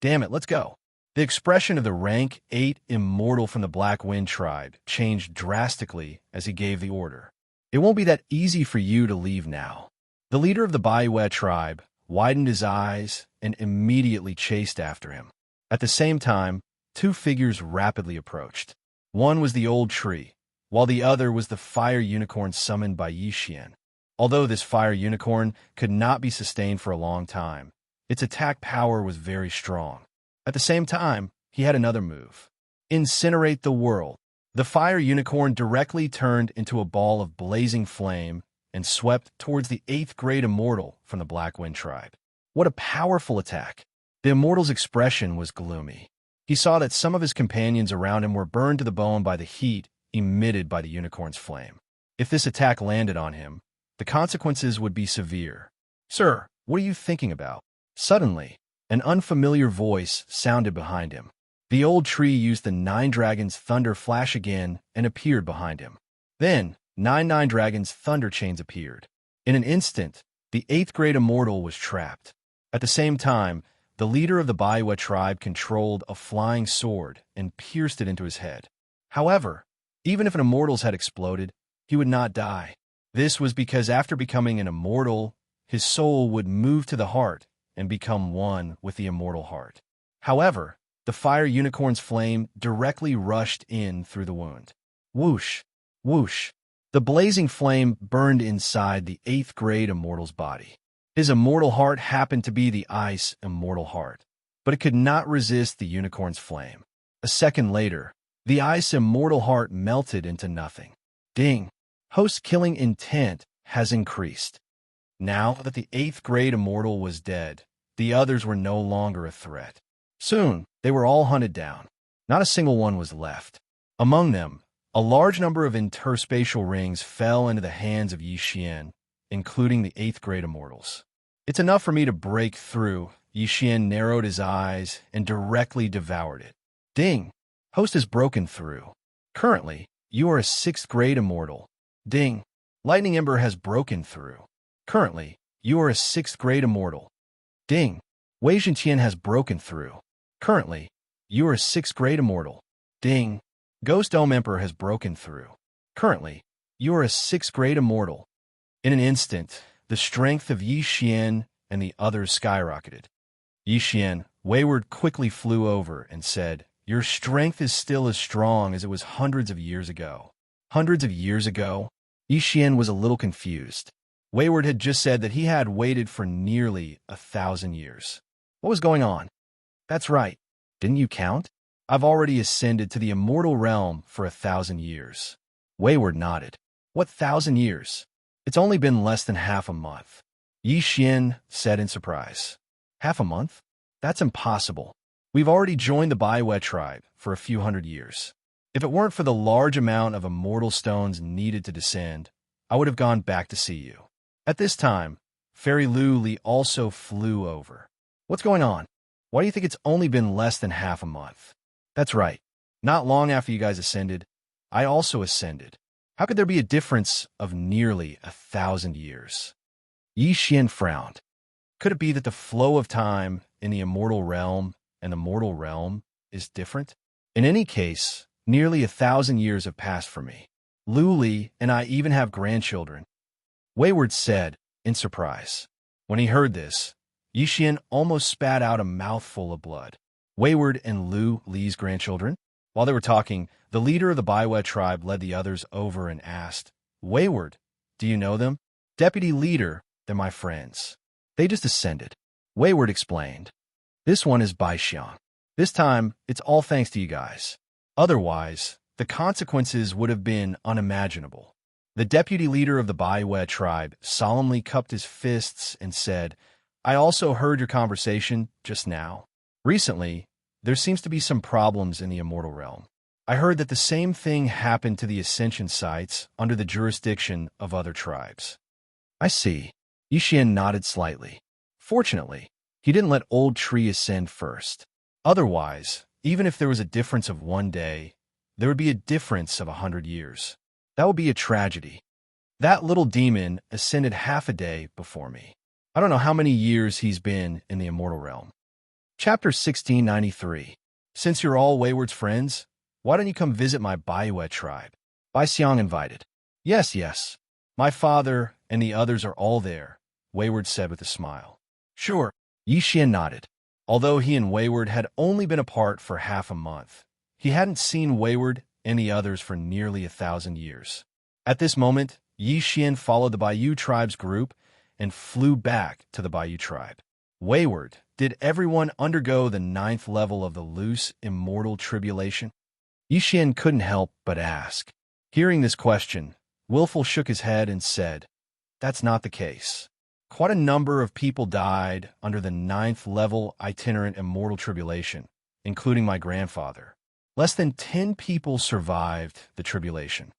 Damn it, let's go. The expression of the rank 8 immortal from the Black Wind tribe changed drastically as he gave the order. It won't be that easy for you to leave now. The leader of the Baiwa tribe widened his eyes and immediately chased after him. At the same time, 2 figures rapidly approached. One was the old tree, while the other was the fire unicorn summoned by Yixian. Although this fire unicorn could not be sustained for a long time, its attack power was very strong. At the same time, he had another move. Incinerate the world. The fire unicorn directly turned into a ball of blazing flame and swept towards the 8th grade immortal from the Black Wind tribe. What a powerful attack! The immortal's expression was gloomy. He saw that some of his companions around him were burned to the bone by the heat emitted by the unicorn's flame. If this attack landed on him, the consequences would be severe. "Sir, what are you thinking about?" Suddenly, an unfamiliar voice sounded behind him. The old tree used the 9 dragons' thunder flash again and appeared behind him. Then, 9 dragons' thunder chains appeared. In an instant, the 8th grade immortal was trapped. At the same time, the leader of the Baiwa tribe controlled a flying sword and pierced it into his head. However, even if an immortal's head exploded, he would not die. This was because after becoming an immortal, his soul would move to the heart and become one with the immortal heart. However, the fire unicorn's flame directly rushed in through the wound. Whoosh! Whoosh! The blazing flame burned inside the 8th grade immortal's body. His immortal heart happened to be the ice immortal heart, but it could not resist the unicorn's flame. A second later, the ice immortal heart melted into nothing. Ding! Host killing intent has increased. Now that the 8th grade immortal was dead, the others were no longer a threat. Soon, they were all hunted down. Not a single one was left. Among them, a large number of interspatial rings fell into the hands of Xian, including the 8th grade immortals. It's enough for me to break through. Xian narrowed his eyes and directly devoured it. Ding! Host has broken through. Currently, you are a 6th grade immortal. Ding! Lightning Ember has broken through. Currently, you are a 6th grade immortal. Ding! Wei Zhenqian has broken through. Currently, you are a 6th grade immortal. Ding! Ghost Dome Emperor has broken through. Currently, you are a 6th grade immortal. In an instant, the strength of Xian and the others skyrocketed. Xian, wayward, quickly flew over and said, "Your strength is still as strong as it was hundreds of years ago." Hundreds of years ago? Xian was a little confused. Wayward had just said that he had waited for nearly 1,000 years. What was going on? That's right. Didn't you count? I've already ascended to the immortal realm for 1,000 years. Wayward nodded. What 1,000 years? It's only been less than half a month. Xian said in surprise. Half a month? That's impossible. We've already joined the Baiwa tribe for a few hundred years. If it weren't for the large amount of immortal stones needed to descend, I would have gone back to see you. At this time, Fairy Lu Li also flew over. What's going on? Why do you think it's only been less than half a month? That's right. Not long after you guys ascended, I also ascended. How could there be a difference of nearly 1,000 years? Xian frowned. Could it be that the flow of time in the immortal realm and the mortal realm is different? In any case, nearly 1,000 years have passed for me. Lu Li and I even have grandchildren. Wayward said, in surprise. When he heard this, Xian almost spat out a mouthful of blood. Wayward and Lu Li's grandchildren? While they were talking, the leader of the Baiwa tribe led the others over and asked, "Wayward, do you know them?" "Deputy leader, they're my friends. They just ascended." Wayward explained. "This one is Bai Xiang. This time, it's all thanks to you guys. Otherwise, the consequences would have been unimaginable." The deputy leader of the Baiwa tribe solemnly cupped his fists and said, "I also heard your conversation just now. Recently, there seems to be some problems in the immortal realm. I heard that the same thing happened to the ascension sites under the jurisdiction of other tribes." "I see." Xian nodded slightly. Fortunately, he didn't let Old Tree ascend first. Otherwise, even if there was a difference of 1 day, there would be a difference of 100 years. That would be a tragedy. That little demon ascended half a day before me. I don't know how many years he's been in the immortal realm. Chapter 1693. Since you're all Wayward's friends, why don't you come visit my Baiwa tribe? Bai Xiang invited. Yes. My father and the others are all there, Wayward said with a smile. Sure. Xian nodded. Although he and Wayward had only been apart for half a month, he hadn't seen Wayward and the others for nearly 1,000 years. At this moment, Xian followed the Baiyu tribe's group and flew back to the Baiyu tribe. Wayward, did everyone undergo the 9th level of the loose immortal tribulation? Xian couldn't help but ask. Hearing this question, Willful shook his head and said, "That's not the case. Quite a number of people died under the 9th level itinerant immortal tribulation, including my grandfather. Less than 10 people survived the tribulation.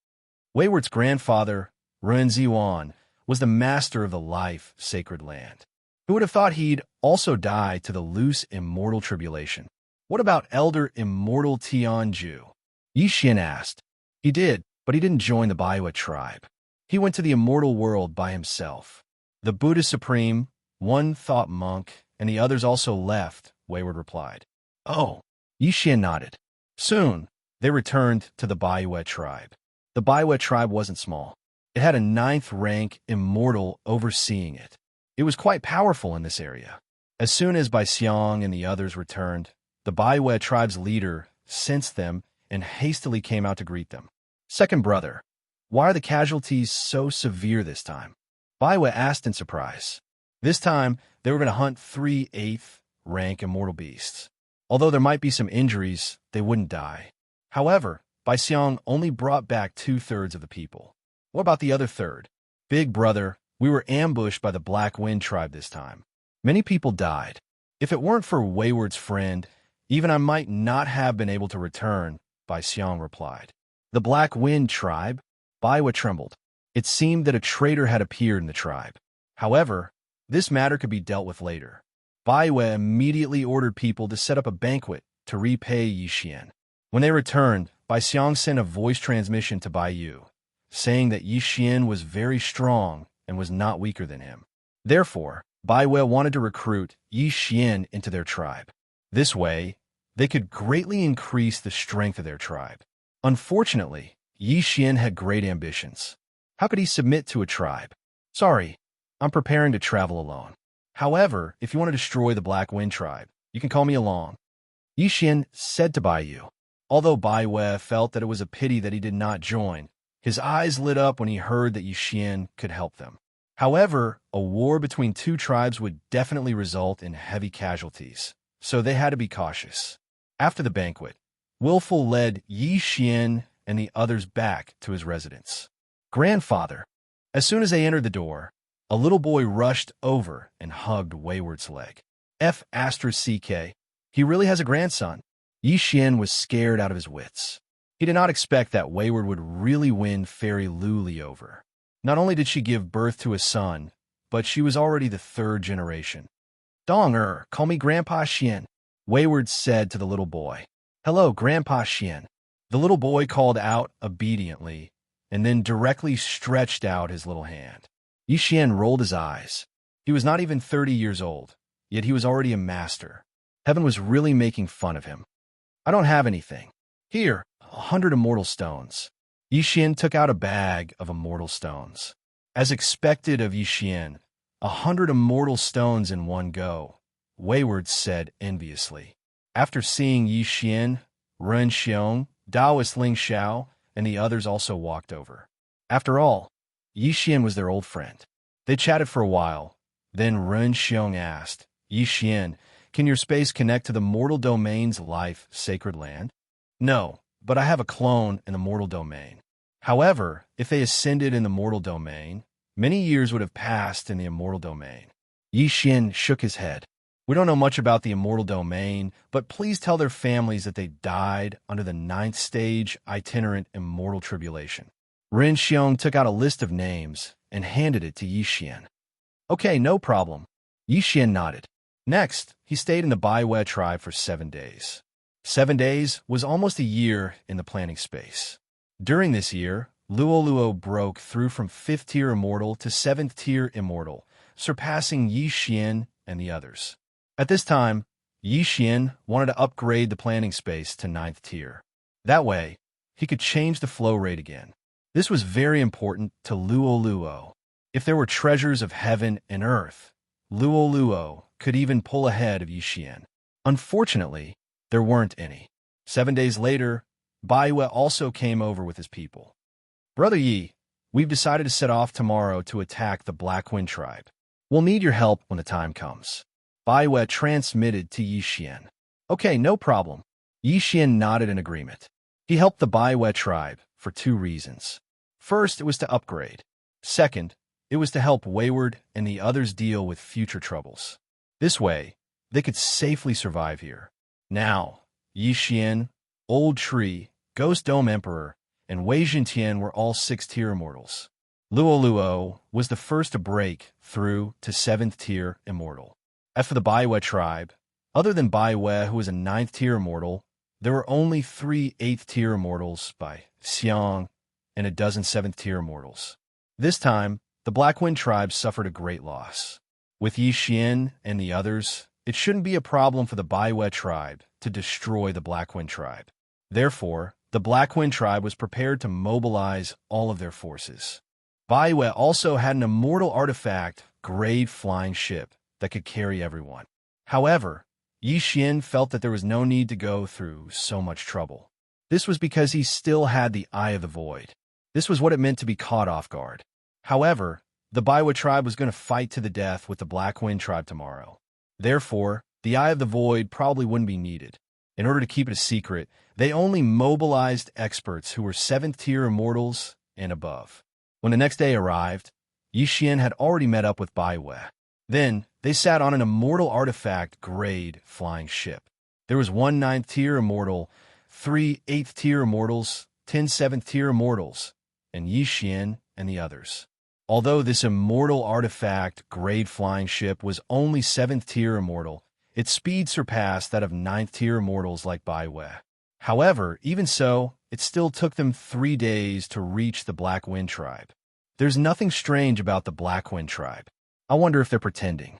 Wayward's grandfather, Ren Ziwan, was the master of the life sacred land. Who would have thought he'd also die to the loose immortal tribulation? What about Elder Immortal Tianju?" Xian asked. He did, but he didn't join the Baiwa tribe. He went to the immortal world by himself. The Buddha Supreme, one thought monk, and the others also left, Wayward replied. Oh, Yixian nodded. Soon, they returned to the Baiwei tribe. The Baiwei tribe wasn't small. It had a 9th-rank immortal overseeing it. It was quite powerful in this area. As soon as Bai Xiang and the others returned, the Baiwei tribe's leader sensed them and hastily came out to greet them. Second brother, why are the casualties so severe this time? Baiwei asked in surprise. This time, they were going to hunt 3 8th-rank immortal beasts. Although there might be some injuries, they wouldn't die. However, Bai Xiang only brought back 2/3 of the people. What about the other third? Big brother, we were ambushed by the Black Wind tribe this time. Many people died. If it weren't for Wayward's friend, even I might not have been able to return, Bai Xiang replied. The Black Wind tribe? Baiwei trembled. It seemed that a traitor had appeared in the tribe. However, this matter could be dealt with later. Baiwei immediately ordered people to set up a banquet to repay Yixian. When they returned, Bai Xiang sent a voice transmission to Bai Yu, saying that Yixian was very strong and was not weaker than him. Therefore, Baiwei wanted to recruit Yixian into their tribe. This way, they could greatly increase the strength of their tribe. Unfortunately, Yixian had great ambitions. How could he submit to a tribe? Sorry, I'm preparing to travel alone. However, if you want to destroy the Black Wind tribe, you can call me along. Yixian said to Bai Yu. Although Baiwei felt that it was a pity that he did not join, his eyes lit up when he heard that Yixian could help them. However, a war between 2 tribes would definitely result in heavy casualties, so they had to be cautious. After the banquet, Willful led Yixian and the others back to his residence. Grandfather. As soon as they entered the door, a little boy rushed over and hugged Wayward's leg. F***CK. He really has a grandson. Yixian was scared out of his wits. He did not expect that Wayward would really win Fairy Luli over. Not only did she give birth to a son, but she was already the 3rd generation. Dong call me Grandpa Xian, Wayward said to the little boy. Hello, Grandpa Xian. The little boy called out obediently, and then directly stretched out his little hand. Yixian rolled his eyes. He was not even 30 years old, yet he was already a master. Heaven was really making fun of him. I don't have anything. Here, 100 immortal stones. Yixian took out a bag of immortal stones. As expected of Yixian, 100 immortal stones in one go, Wayward said enviously. After seeing Yixian, Ren Xiong, Daoist Ling Xiao, and the others also walked over. After all, Yixian was their old friend. They chatted for a while. Then Ren Xiong asked, Yixian, can your space connect to the mortal domain's life sacred land? No, but I have a clone in the mortal domain. However, if they ascended in the mortal domain, many years would have passed in the immortal domain. Yixian shook his head. We don't know much about the immortal domain, but please tell their families that they died under the 9th stage itinerant immortal tribulation. Ren Xiong took out a list of names and handed it to Yixian. Okay, no problem. Yixian nodded. Next, he stayed in the Baiwei tribe for 7 days. 7 days was almost a year in the planning space. During this year, Luoluo broke through from 5th tier immortal to 7th tier immortal, surpassing Yixian and the others. At this time, Yixian wanted to upgrade the planning space to 9th tier. That way, he could change the flow rate again. This was very important to Luoluo. If there were treasures of heaven and earth, Luoluo could even pull ahead of Yixian. Unfortunately, there weren't any. 7 days later, Baiwei also came over with his people. Brother Yi, we've decided to set off tomorrow to attack the Black Wind tribe. We'll need your help when the time comes. Baiwei transmitted to Yixian. Okay, no problem. Yixian nodded in agreement. He helped the Baiwei tribe for 2 reasons. First, it was to upgrade. Second, it was to help Wayward and the others deal with future troubles. This way, they could safely survive here. Now, Yixian, Old Tree, Ghost Dome Emperor, and Wei Zhentian were all 6th tier immortals. Luoluo was the first to break through to 7th tier immortal. As for the Baiwei tribe, other than Baiwei, who was a 9th tier immortal, there were only 3 8th tier immortals by Xiang and a dozen 7th tier immortals. This time, the Black Wind tribe suffered a great loss. With Yixian and the others, it shouldn't be a problem for the Baiwe tribe to destroy the Black Wind tribe. Therefore, the Black Wind tribe was prepared to mobilize all of their forces. Baiwe also had an immortal artifact-grade flying ship that could carry everyone. However, Xian felt that there was no need to go through so much trouble. This was because he still had the Eye of the Void. This was what it meant to be caught off guard. However, the Baiwe tribe was going to fight to the death with the Black Wind tribe tomorrow. Therefore, the Eye of the Void probably wouldn't be needed. In order to keep it a secret, they only mobilized experts who were 7th-tier immortals and above. When the next day arrived, Xian had already met up with Baiwe. Then, they sat on an immortal artifact-grade flying ship. There was 1 9th-tier immortal, 3 8th-tier immortals, 10 7th-tier immortals, and Xian and the others. Although this immortal artifact-grade flying ship was only 7th-tier immortal, its speed surpassed that of 9th-tier immortals like Baiwe. However, even so, it still took them 3 days to reach the Black Wind tribe. There's nothing strange about the Black Wind tribe. I wonder if they're pretending.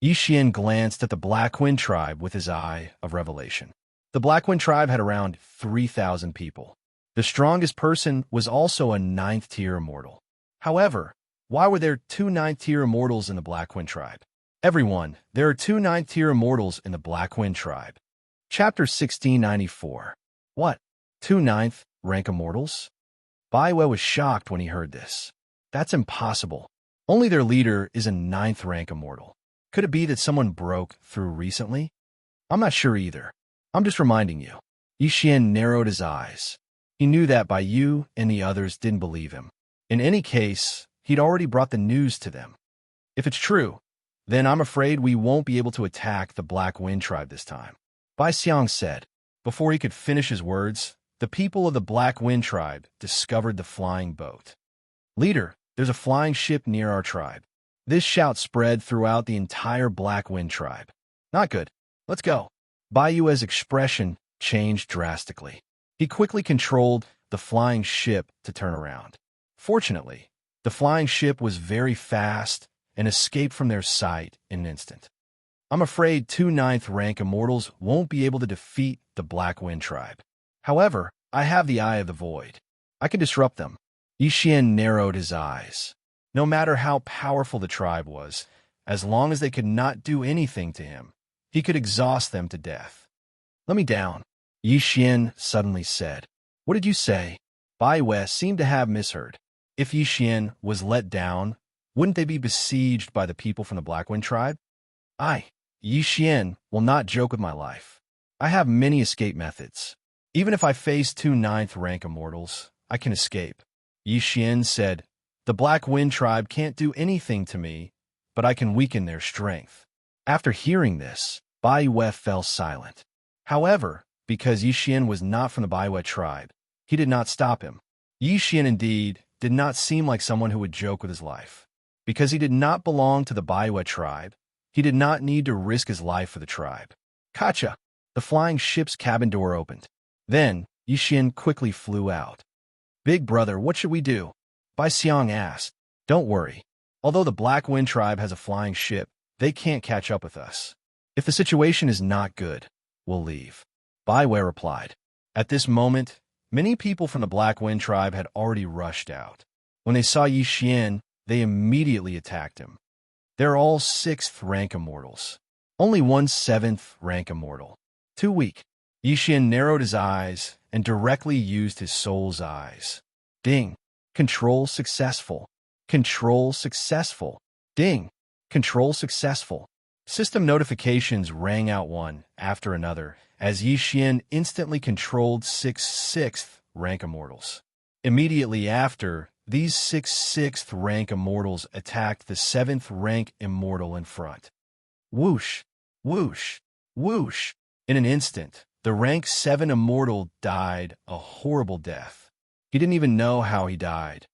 Xian glanced at the Black Wind tribe with his eye of revelation. The Black Wind tribe had around 3,000 people. The strongest person was also a 9th-tier immortal. However, why were there 2 9th-tier immortals in the Black Wind tribe? Everyone, there are 2 9th-tier immortals in the Black Wind tribe. Chapter 1694. What? 2 9th rank immortals? Baiwe was shocked when he heard this. That's impossible. Only their leader is a 9th rank immortal. Could it be that someone broke through recently? I'm not sure either. I'm just reminding you. Xian narrowed his eyes. He knew that Baiyu and the others didn't believe him. In any case, he'd already brought the news to them. If it's true, then I'm afraid we won't be able to attack the Black Wind tribe this time. Bai Xiang said. Before he could finish his words, the people of the Black Wind tribe discovered the flying boat. Leader, there's a flying ship near our tribe. This shout spread throughout the entire Black Wind tribe. Not good. Let's go. Baiyue's expression changed drastically. He quickly controlled the flying ship to turn around. Fortunately, the flying ship was very fast and escaped from their sight in an instant. I'm afraid 2 9th rank immortals won't be able to defeat the Black Wind tribe. However, I have the Eye of the Void. I can disrupt them. Xian narrowed his eyes. No matter how powerful the tribe was, as long as they could not do anything to him, he could exhaust them to death. Let me down, Xian suddenly said. What did you say? Baiwe seemed to have misheard. If Xian was let down, wouldn't they be besieged by the people from the Black Wind tribe? Xian will not joke with my life. I have many escape methods. Even if I face 2 9th rank immortals, I can escape. Xian said, the Black Wind tribe can't do anything to me, but I can weaken their strength. After hearing this, Baiwe fell silent. However, because Xian was not from the Baiwe tribe, he did not stop him. Xian indeed did not seem like someone who would joke with his life. Because he did not belong to the Baiwe tribe, he did not need to risk his life for the tribe. Kacha! The flying ship's cabin door opened. Then, Xian quickly flew out. Big brother, what should we do? Bai Xiang asked. Don't worry. Although the Black Wind tribe has a flying ship, they can't catch up with us. If the situation is not good, we'll leave. Baiwe replied. At this moment, many people from the Black Wind tribe had already rushed out. When they saw Xian, they immediately attacked him. They're all 6th rank immortals. Only 1 7th rank immortal. Too weak. Xian narrowed his eyes and directly used his soul's eyes. Ding. Control successful. Control successful. Ding. Control successful. System notifications rang out one after another as Xian instantly controlled 6 6th rank immortals. Immediately after, these 6 6th rank immortals attacked the 7th rank immortal in front. Whoosh, whoosh, whoosh. In an instant, the rank 7 immortal died a horrible death. He didn't even know how he died.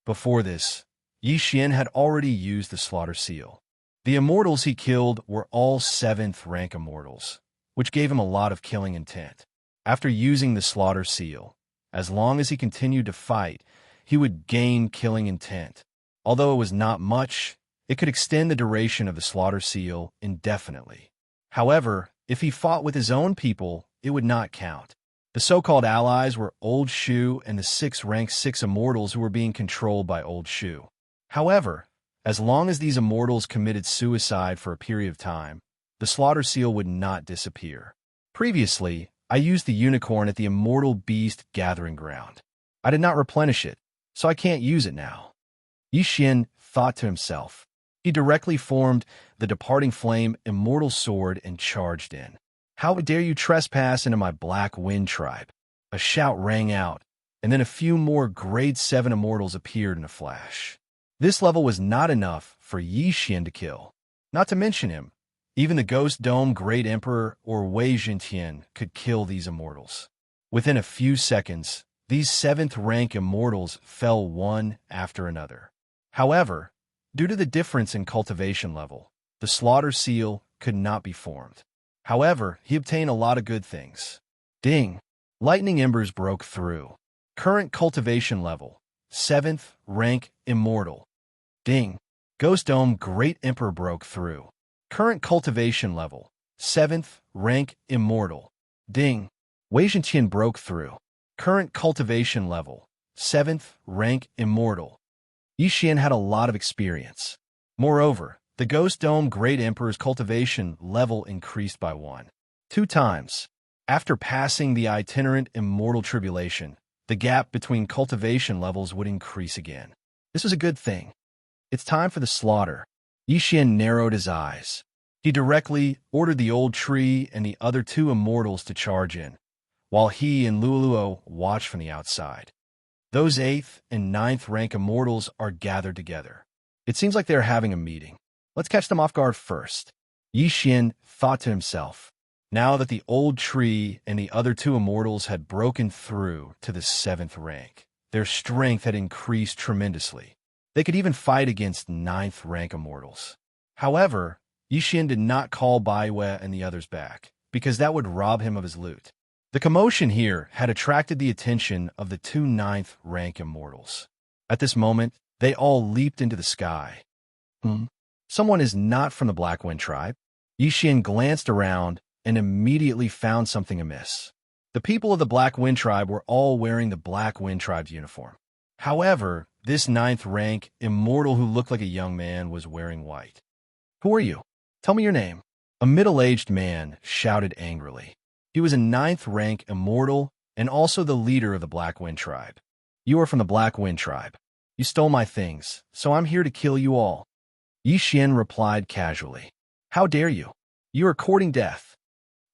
Before this, Xian had already used the slaughter seal. The immortals he killed were all 7th rank immortals, which gave him a lot of killing intent. After using the slaughter seal, as long as he continued to fight, he would gain killing intent. Although it was not much, it could extend the duration of the slaughter seal indefinitely. However, if he fought with his own people, it would not count. The so-called allies were Old Shu and the 6th-rank 6 immortals who were being controlled by Old Shu. However, as long as these immortals committed suicide for a period of time, the slaughter seal would not disappear. Previously, I used the unicorn at the Immortal Beast Gathering Ground. I did not replenish it, so I can't use it now. Yixian thought to himself. He directly formed the Departing Flame Immortal Sword and charged in. How dare you trespass into my Black Wind tribe? A shout rang out, and then a few more Grade 7 immortals appeared in a flash. This level was not enough for Yixian to kill. Not to mention him, even the Ghost Dome Great Emperor or Wei Zhentian could kill these immortals. Within a few seconds, these 7th-rank immortals fell one after another. However, due to the difference in cultivation level, the slaughter seal could not be formed. However, he obtained a lot of good things. Ding! Lightning embers broke through. Current cultivation level, 7th rank immortal. Ding! Ghost Dome Great Emperor broke through. Current cultivation level, 7th rank immortal. Ding! Wei Zhentian broke through. Current cultivation level, 7th rank immortal. Yixian had a lot of experience. Moreover, the Ghost Dome Great Emperor's cultivation level increased by 2 times. After passing the itinerant immortal tribulation, the gap between cultivation levels would increase again. This was a good thing. It's time for the slaughter. Yixian narrowed his eyes. He directly ordered the old tree and the other 2 immortals to charge in, while he and Luoluo watched from the outside. Those 8th and 9th rank immortals are gathered together. It seems like they're having a meeting. Let's catch them off guard first. Yixian thought to himself. Now that the old tree and the other 2 immortals had broken through to the 7th rank, their strength had increased tremendously. They could even fight against 9th rank immortals. However, Yixian did not call Baiwei and the others back, because that would rob him of his loot. The commotion here had attracted the attention of the 2 9th rank immortals. At this moment, they all leaped into the sky. Someone is not from the Black Wind tribe. Yixian glanced around and immediately found something amiss. The people of the Black Wind tribe were all wearing the Black Wind tribe's uniform. However, this 9th rank immortal who looked like a young man was wearing white. Who are you? Tell me your name. A middle-aged man shouted angrily. He was a 9th rank immortal and also the leader of the Black Wind tribe. You are from the Black Wind tribe. You stole my things, so I'm here to kill you all. Yixian replied casually. How dare you? You are courting death.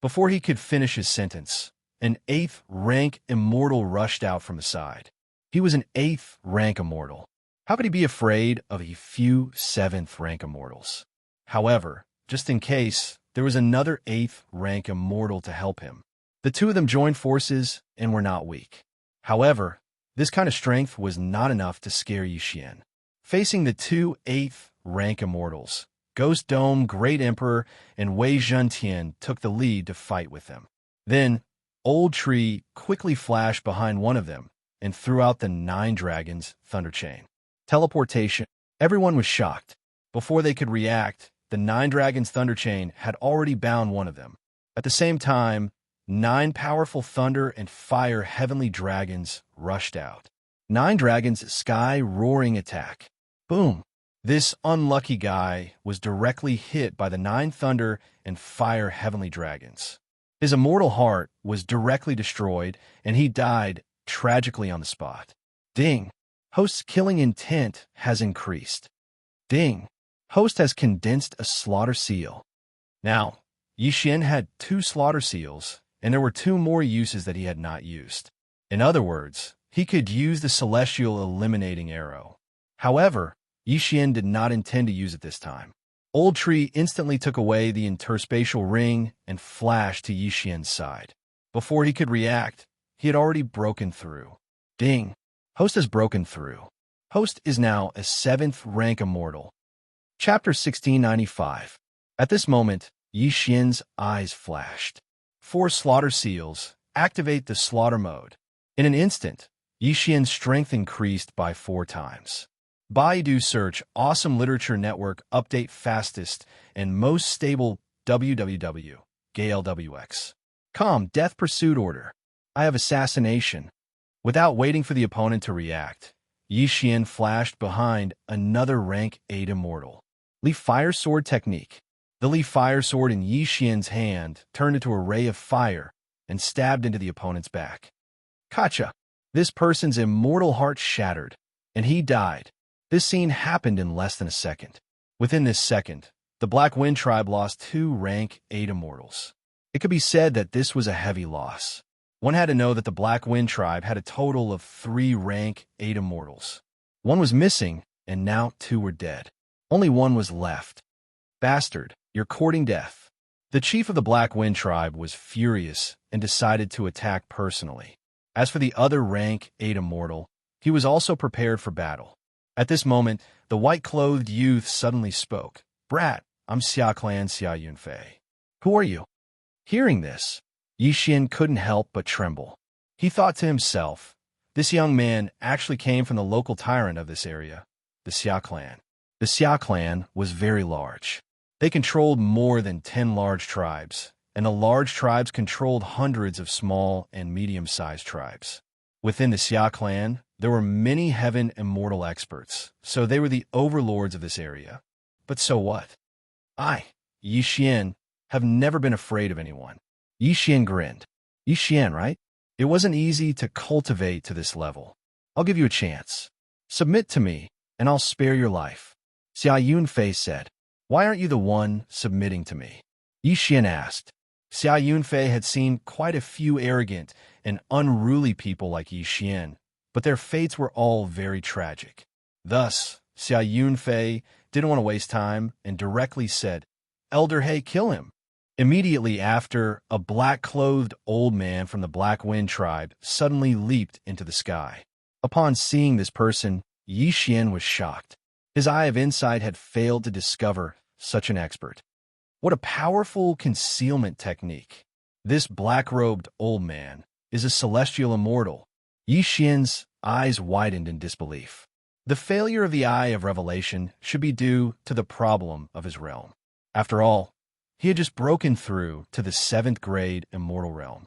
Before he could finish his sentence, an 8th rank immortal rushed out from the side. He was an 8th rank immortal. How could he be afraid of a few 7th rank immortals? However, just in case, there was another 8th rank immortal to help him. The 2 of them joined forces and were not weak. However, this kind of strength was not enough to scare Yixian. Facing the 2 8th rank immortals, Ghost Dome Great Emperor and Wei Zhentian took the lead to fight with them. Then, Old Tree quickly flashed behind one of them and threw out the 9 Dragons Thunder Chain. Teleportation. Everyone was shocked. Before they could react, the 9 Dragons Thunder Chain had already bound one of them. At the same time, 9 powerful thunder and fire heavenly dragons rushed out. 9 dragons' sky-roaring attack. Boom! This unlucky guy was directly hit by the 9 thunder and fire heavenly dragons. His immortal heart was directly destroyed, and he died tragically on the spot. Ding! Host's killing intent has increased. Ding! Host has condensed a slaughter seal. Now, Yixian had 2 slaughter seals, and there were 2 more uses that he had not used. In other words, he could use the celestial eliminating arrow. However, Yixian did not intend to use it this time. Old Tree instantly took away the interspatial ring and flashed to Yixian's side. Before he could react, he had already broken through. Ding! Host has broken through. Host is now a 7th rank immortal. Chapter 1695. At this moment, Yixian's eyes flashed. 4 slaughter seals. Activate the slaughter mode. In an instant, Yixian's strength increased by 4 times. Baidu search Awesome Literature Network update fastest and most stable www.galwx. Com Death Pursuit Order. I have assassination. Without waiting for the opponent to react, Yi Xian flashed behind another rank 8 immortal. Li Fire Sword Technique. The Li Fire Sword in Yi Xian's hand turned into a ray of fire and stabbed into the opponent's back. Kacha! This person's immortal heart shattered, and he died. This scene happened in less than a second. Within this second, the Black Wind Tribe lost 2 rank 8 immortals. It could be said that this was a heavy loss. One had to know that the Black Wind Tribe had a total of 3 rank 8 immortals. One was missing, and now 2 were dead. Only one was left. Bastard, you're courting death. The chief of the Black Wind Tribe was furious and decided to attack personally. As for the other rank 8 immortal, he was also prepared for battle. At this moment, the white-clothed youth suddenly spoke. Brat, I'm Xia Clan Xia Yunfei. Who are you? Hearing this, Yi Xian couldn't help but tremble. He thought to himself, this young man actually came from the local tyrant of this area, the Xia Clan. The Xia Clan was very large. They controlled more than 10 large tribes, and the large tribes controlled hundreds of small and medium-sized tribes. Within the Xia Clan, there were many heaven immortal experts, so they were the overlords of this area. But so what? I, Yi Xian, have never been afraid of anyone. Yi Xian grinned. Yi Xian, right? It wasn't easy to cultivate to this level. I'll give you a chance. Submit to me, and I'll spare your life. Xia Yunfei said. Why aren't you the one submitting to me? Yi Xian asked. Xia Yunfei had seen quite a few arrogant and unruly people like Yi Xian, but their fates were all very tragic. Thus, Xia Yunfei didn't want to waste time and directly said, Elder He, kill him. Immediately after, a black-clothed old man from the Black Wind Tribe suddenly leaped into the sky. Upon seeing this person, Yi Xian was shocked. His eye of insight had failed to discover such an expert. What a powerful concealment technique. This black-robed old man is a celestial immortal. Yi Xian's eyes widened in disbelief. The failure of the Eye of Revelation should be due to the problem of his realm. After all, he had just broken through to the 7th grade immortal realm.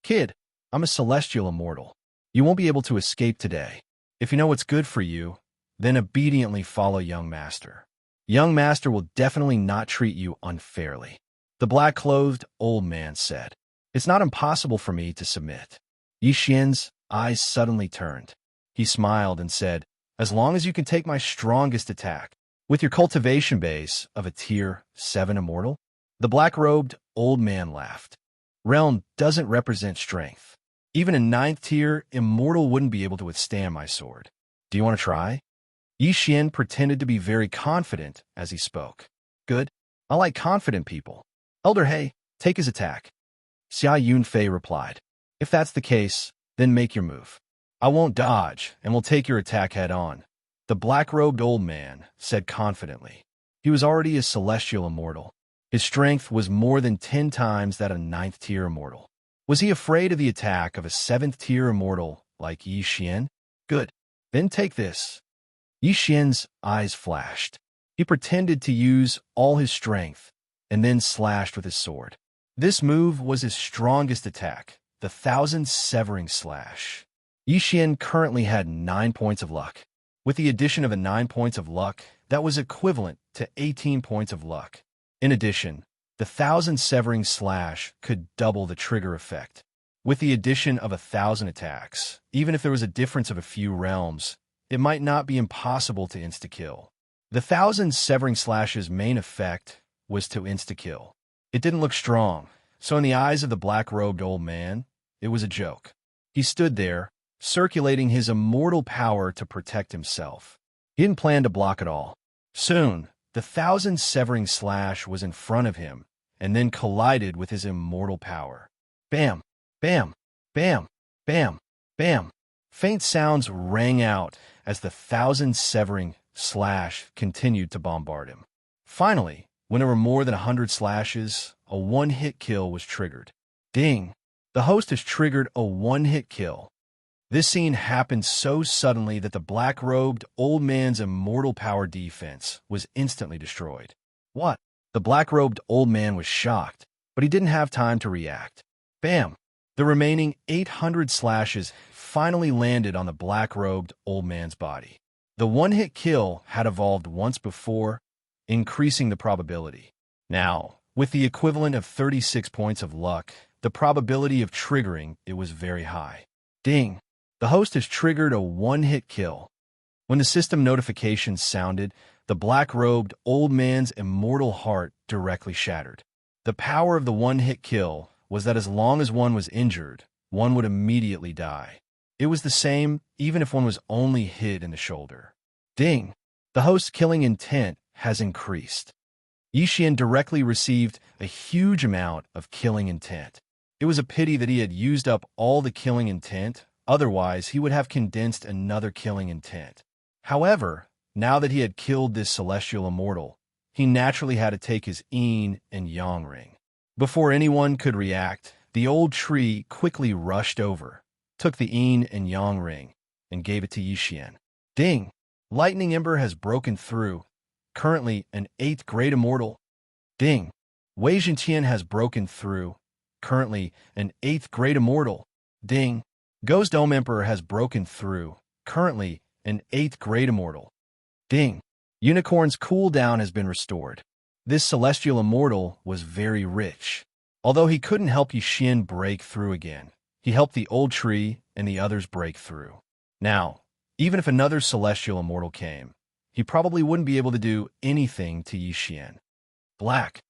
Kid, I'm a celestial immortal. You won't be able to escape today. If you know what's good for you, then obediently follow Young Master. Young Master will definitely not treat you unfairly. The black-clothed old man said. It's not impossible for me to submit. Yi Xian's eyes suddenly turned. He smiled and said, as long as you can take my strongest attack, with your cultivation base of a tier 7 immortal? The black-robed old man laughed. Realm doesn't represent strength. Even a 9th tier immortal wouldn't be able to withstand my sword. Do you want to try? Yi Xian pretended to be very confident as he spoke. Good. I like confident people. Elder He, take his attack. Xia Yunfei replied. If that's the case, then make your move. I won't dodge and will take your attack head-on. The black-robed old man said confidently. He was already a celestial immortal. His strength was more than 10 times that of a 9th tier immortal. Was he afraid of the attack of a 7th tier immortal like Yi Xian? Good. Then take this. Yi Xian's eyes flashed. He pretended to use all his strength and then slashed with his sword. This move was his strongest attack, the 1,000 Severing Slash. Yi Xian currently had 9 points of luck. With the addition of 9 points of luck, that was equivalent to 18 points of luck. In addition, the 1,000 Severing Slash could double the trigger effect. With the addition of 1,000 attacks, even if there was a difference of a few realms, it might not be impossible to insta-kill. The 1,000 Severing Slash's main effect was to insta-kill. It didn't look strong, so in the eyes of the black-robed old man, it was a joke. He stood there, circulating his immortal power to protect himself. He didn't plan to block at all. Soon, the 1,000 Severing Slash was in front of him, and then collided with his immortal power. Bam! Bam! Bam! Bam! Bam! Faint sounds rang out as the 1,000 Severing Slash continued to bombard him. Finally, when there were more than 100 slashes, a one-hit kill was triggered. Ding! The host has triggered a one-hit kill. This scene happened so suddenly that the black-robed old man's immortal power defense was instantly destroyed. What? The black-robed old man was shocked, but he didn't have time to react. Bam! The remaining 800 slashes finally landed on the black-robed old man's body. The one-hit kill had evolved once before, increasing the probability. Now, with the equivalent of 36 points of luck, the probability of triggering it was very high. Ding! The host has triggered a one-hit kill. When the system notification sounded, the black-robed old man's immortal heart directly shattered. The power of the one-hit kill was that as long as one was injured, one would immediately die. It was the same even if one was only hit in the shoulder. Ding! The host's killing intent has increased. Xianxia directly received a huge amount of killing intent. It was a pity that he had used up all the killing intent, otherwise he would have condensed another killing intent. However, now that he had killed this celestial immortal, he naturally had to take his yin and yang ring. Before anyone could react, the old tree quickly rushed over, took the yin and yang ring, and gave it to Xianxia. Ding! Lightning Ember has broken through, currently an 8th grade immortal. Ding! Xianxia has broken through, currently an 8th grade immortal. Ding! Ghost Dome Emperor has broken through, currently an 8th grade immortal. Ding! Unicorn's cooldown has been restored. This celestial immortal was very rich. Although he couldn't help Xianxia break through again, he helped the old tree and the others break through. Now, even if another celestial immortal came, he probably wouldn't be able to do anything to Xianxia. Black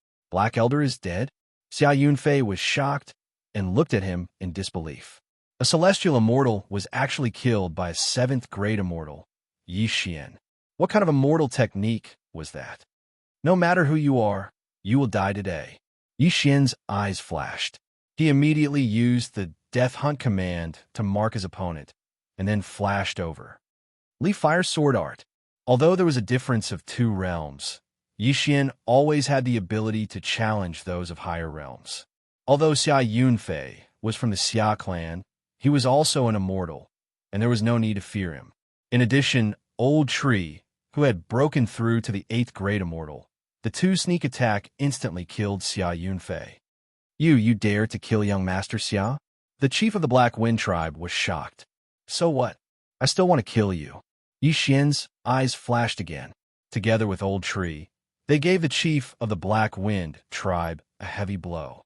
Elder is dead? Xia Yunfei was shocked and looked at him in disbelief. A celestial immortal was actually killed by a 7th grade immortal, Xianxia. What kind of immortal technique was that? No matter who you are, you will die today. Xianxia's eyes flashed. He immediately used the Death Hunt command to mark his opponent, and then flashed over. Leaf Fire Sword Art. Although there was a difference of 2 realms, Xianxia always had the ability to challenge those of higher realms. Although Xia Yunfei was from the Xia clan, he was also an immortal, and there was no need to fear him. In addition, Old Tree, who had broken through to the 8th grade immortal, the 2 sneak attack instantly killed Xia Yunfei. You dare to kill young Master Xia? The chief of the Black Wind tribe was shocked. So what? I still want to kill you. Xianxia's eyes flashed again. Together with Old Tree, they gave the chief of the Black Wind tribe a heavy blow.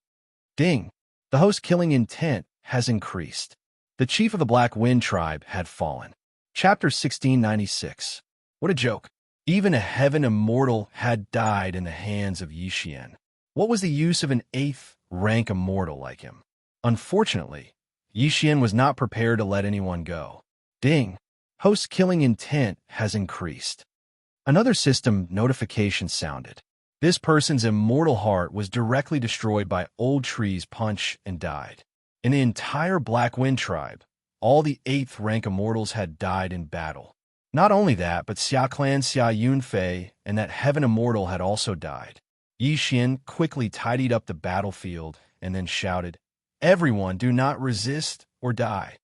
Ding! The host's killing intent has increased. The chief of the Black Wind tribe had fallen. Chapter 1696. What a joke. Even a heaven immortal had died in the hands of Xianxia. What was the use of an 8th rank immortal like him? Unfortunately, Xianxia was not prepared to let anyone go. Ding! Host's killing intent has increased. Another system notification sounded. This person's immortal heart was directly destroyed by Old Tree's punch and died. In the entire Black Wind tribe, all the 8th rank immortals had died in battle. Not only that, but Xia Clan Xia Yunfei and that heaven immortal had also died. Xianxia quickly tidied up the battlefield and then shouted, "Everyone do not resist or die."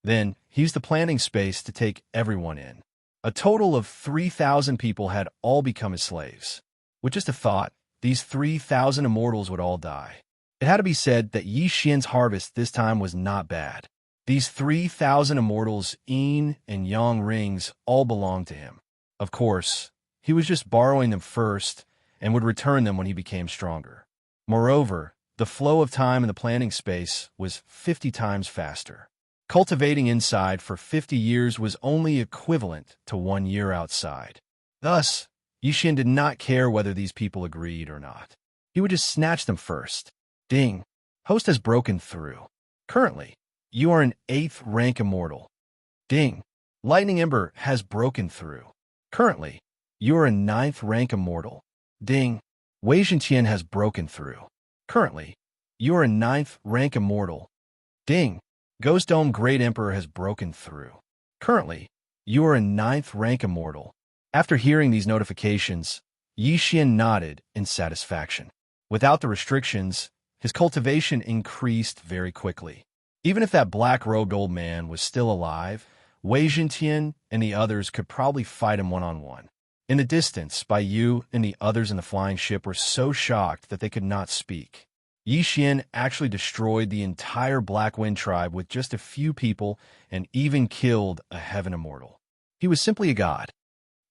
Then, he used the planning space to take everyone in. A total of 3,000 people had all become his slaves. With just a thought, these 3,000 immortals would all die. It had to be said that Xianxia's harvest this time was not bad. These 3,000 immortals' yin and yang rings all belonged to him. Of course, he was just borrowing them first and would return them when he became stronger. Moreover, the flow of time in the planning space was 50 times faster. Cultivating inside for 50 years was only equivalent to 1 year outside. Thus, Xianxia did not care whether these people agreed or not. He would just snatch them first. Ding! Host has broken through. Currently, you are an 8th rank immortal. Ding! Lightning Ember has broken through. Currently, you are a 9th rank immortal. Ding! Xianxia has broken through. Currently, you are a 9th rank immortal. Ding! Ghost Dome Great Emperor has broken through. Currently, you are a 9th rank immortal. After hearing these notifications, Xianxia nodded in satisfaction. Without the restrictions, his cultivation increased very quickly. Even if that black-robed old man was still alive, Xianxia and the others could probably fight him one-on-one. In the distance, Bai and the others in the flying ship were so shocked that they could not speak. Yi Xian actually destroyed the entire Black Wind tribe with just a few people and even killed a heaven immortal. He was simply a god.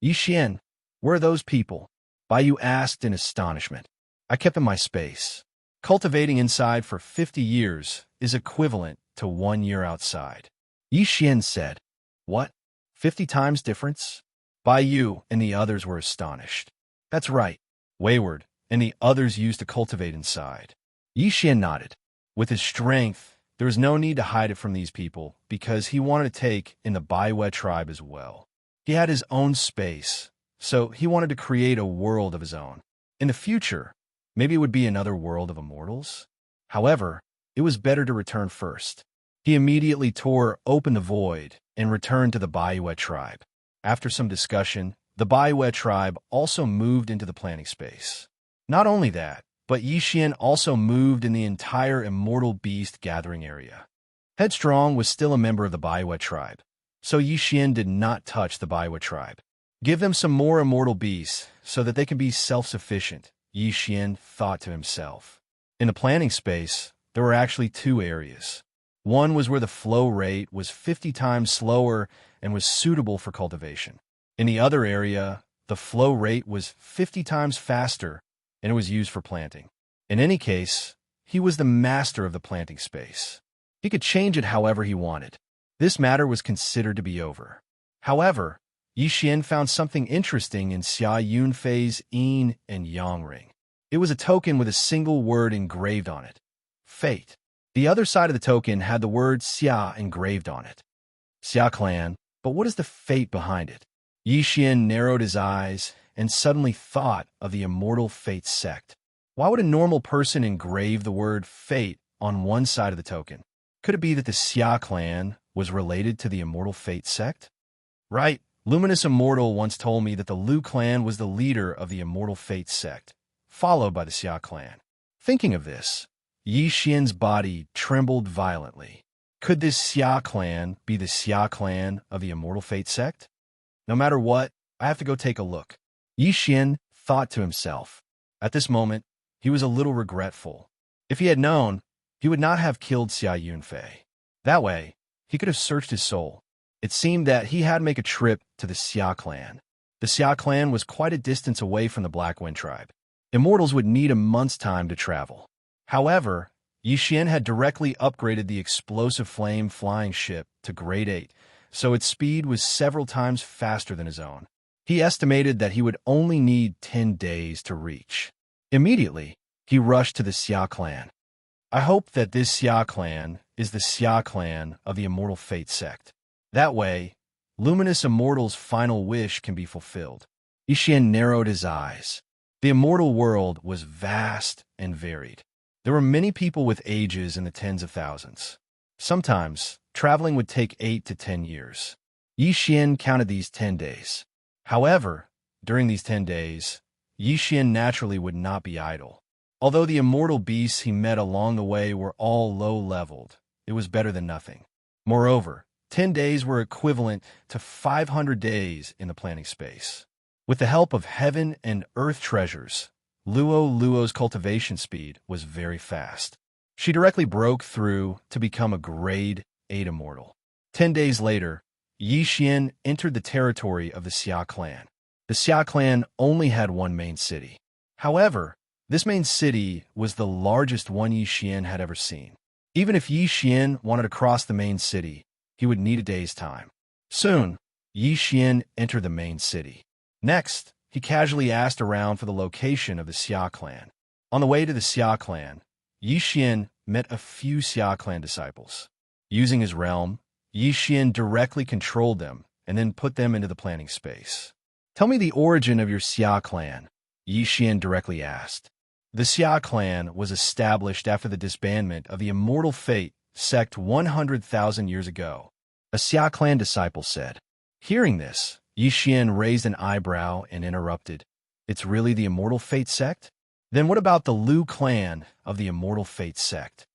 Yi Xian, where are those people? Bai asked in astonishment. I kept them in my space. Cultivating inside for 50 years is equivalent to 1 year outside. Yi Xian said, What? 50 times difference? Bai and the others were astonished. That's right. Wayward and the others used to cultivate inside. Yi Xian nodded. With his strength, there was no need to hide it from these people because he wanted to take in the Baiwei tribe as well. He had his own space, so he wanted to create a world of his own. In the future, maybe it would be another world of immortals. However, it was better to return first. He immediately tore open the void and returned to the Baiwei tribe. After some discussion, the Baiwei tribe also moved into the planting space. Not only that, but Yi Xian also moved in the entire immortal beast gathering area. Headstrong was still a member of the Baiwei tribe, so Yi Xian did not touch the Baiwei tribe. Give them some more immortal beasts so that they can be self-sufficient, Yi Xian thought to himself. In the planting space, there were actually 2 areas. One was where the flow rate was 50 times slower and was suitable for cultivation. In the other area, the flow rate was 50 times faster and it was used for planting. In any case, he was the master of the planting space. He could change it however he wanted. This matter was considered to be over. However, Yi Xian found something interesting in Xia Yunfei's yin and yang ring. It was a token with a single word engraved on it. Fate. The other side of the token had the word Xia engraved on it. Xia clan, but what is the fate behind it? Yi Xian narrowed his eyes and suddenly thought of the Immortal Fate sect. Why would a normal person engrave the word fate on one side of the token? Could it be that the Xia clan was related to the Immortal Fate sect? Right. Luminous Immortal once told me that the Lu clan was the leader of the Immortal Fate sect, followed by the Xia clan. Thinking of this, Yi Xian's body trembled violently. Could this Xia clan be the Xia clan of the Immortal Fate sect? No matter what, I have to go take a look. Yi Xian thought to himself. At this moment, he was a little regretful. If he had known, he would not have killed Xia Yunfei. That way, he could have searched his soul. It seemed that he had to make a trip to the Xia clan. The Xia clan was quite a distance away from the Black Wind tribe. Immortals would need a month's time to travel. However, Yi Xian had directly upgraded the explosive flame flying ship to grade 8, so its speed was several times faster than his own. He estimated that he would only need 10 days to reach. Immediately, he rushed to the Xia clan. I hope that this Xia clan is the Xia clan of the Immortal Fate sect. That way, Luminous Immortal's final wish can be fulfilled. Yi Xian narrowed his eyes. The immortal world was vast and varied. There were many people with ages in the tens of thousands. Sometimes, traveling would take 8 to 10 years. Yi Xian counted these 10 days. However, during these 10 days, Yi Xian naturally would not be idle. Although the immortal beasts he met along the way were all low-leveled, it was better than nothing. Moreover, 10 days were equivalent to 500 days in the planting space. With the help of heaven and earth treasures, Luo's cultivation speed was very fast. She directly broke through to become a grade 8 immortal. 10 days later, Yi Xian entered the territory of the Xia clan. The Xia clan only had one main city. However, this main city was the largest one Yi Xian had ever seen. Even if Yi Xian wanted to cross the main city, he would need a day's time. Soon, Yi Xian entered the main city. Next, he casually asked around for the location of the Xia clan. On the way to the Xia clan, Yi Xian met a few Xia clan disciples. Using his realm, Yi Xian directly controlled them and then put them into the planting space. Tell me the origin of your Xia clan, Yi Xian directly asked. The Xia clan was established after the disbandment of the Immortal Fate sect 100,000 years ago, a Xia clan disciple said. Hearing this, Yi Xian raised an eyebrow and interrupted. It's really the Immortal Fate sect? Then what about the Lu clan of the Immortal Fate sect?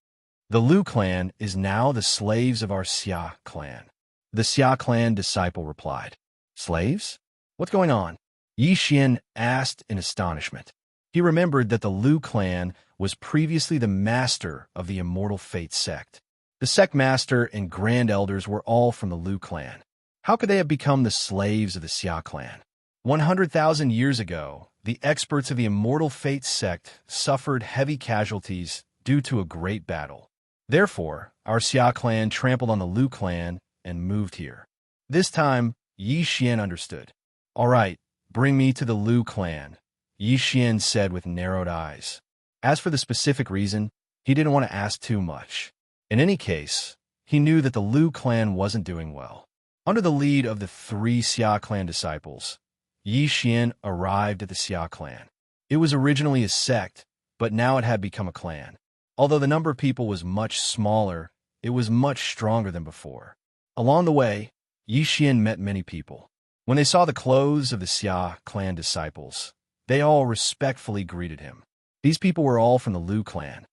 The Lu clan is now the slaves of our Xia clan. The Xia clan disciple replied. Slaves? What's going on? Yi Xian asked in astonishment. He remembered that the Lu clan was previously the master of the Immortal Fate sect. The sect master and grand elders were all from the Lu clan. How could they have become the slaves of the Xia clan? 100,000 years ago, the experts of the Immortal Fate sect suffered heavy casualties due to a great battle. Therefore, our Xia clan trampled on the Lu clan and moved here. This time, Yi Xian understood. All right, bring me to the Lu clan, Yi Xian said with narrowed eyes. As for the specific reason, he didn't want to ask too much. In any case, he knew that the Lu clan wasn't doing well. Under the lead of the 3 Xia clan disciples, Yi Xian arrived at the Xia clan. It was originally a sect, but now it had become a clan. Although the number of people was much smaller, it was much stronger than before. Along the way, Yi Xian met many people. When they saw the clothes of the Xia clan disciples, they all respectfully greeted him. These people were all from the Lu clan.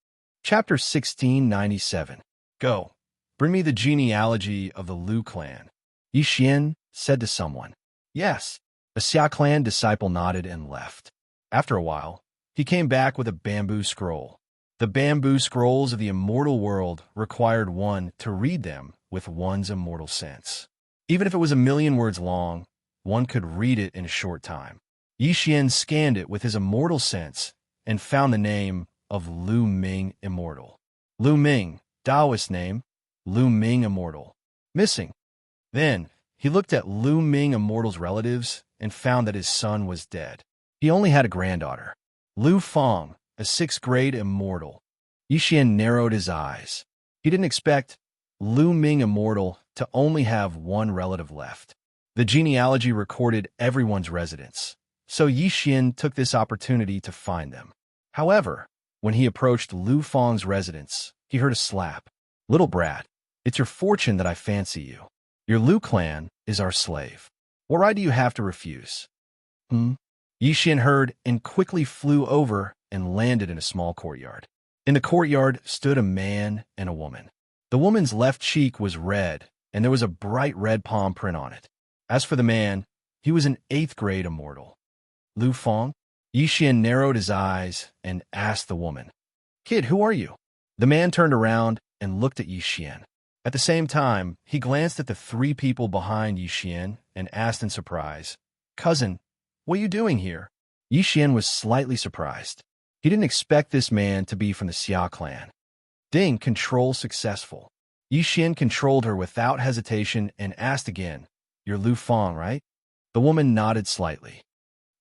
Chapter 1697. Go, bring me the genealogy of the Lu clan, Yi Xian said to someone. Yes. A Xia clan disciple nodded and left. After a while, he came back with a bamboo scroll. The bamboo scrolls of the immortal world required one to read them with one's immortal sense. Even if it was 1,000,000 words long, one could read it in a short time. Yi Xian scanned it with his immortal sense and found the name of Lu Ming Immortal. Lu Ming, Taoist name, Lu Ming Immortal. Missing. Then, he looked at Lu Ming Immortal's relatives and found that his son was dead. He only had a granddaughter, Lu Fang, a 6th grade immortal. Yi Xian narrowed his eyes. He didn't expect Lu Ming Immortal to only have one relative left. The genealogy recorded everyone's residence, so Yi Xian took this opportunity to find them. However, when he approached Lu Fang's residence, he heard a slap. Little brat, it's your fortune that I fancy you. Your Lu clan is our slave. Why do you have to refuse? Yi Xian heard and quickly flew over and landed in a small courtyard. In the courtyard stood a man and a woman. The woman's left cheek was red, and there was a bright red palm print on it. As for the man, he was an 8th grade immortal. Lu Fang? Yi Xian narrowed his eyes and asked the woman, Kid, who are you? The man turned around and looked at Yi Xian. At the same time, he glanced at the 3 people behind Yi Xian and asked in surprise, Cousin, what are you doing here? Yi Xian was slightly surprised. He didn't expect this man to be from the Xia clan. Ding, control successful. Yi Xian controlled her without hesitation and asked again, You're Lu Fang, right? The woman nodded slightly.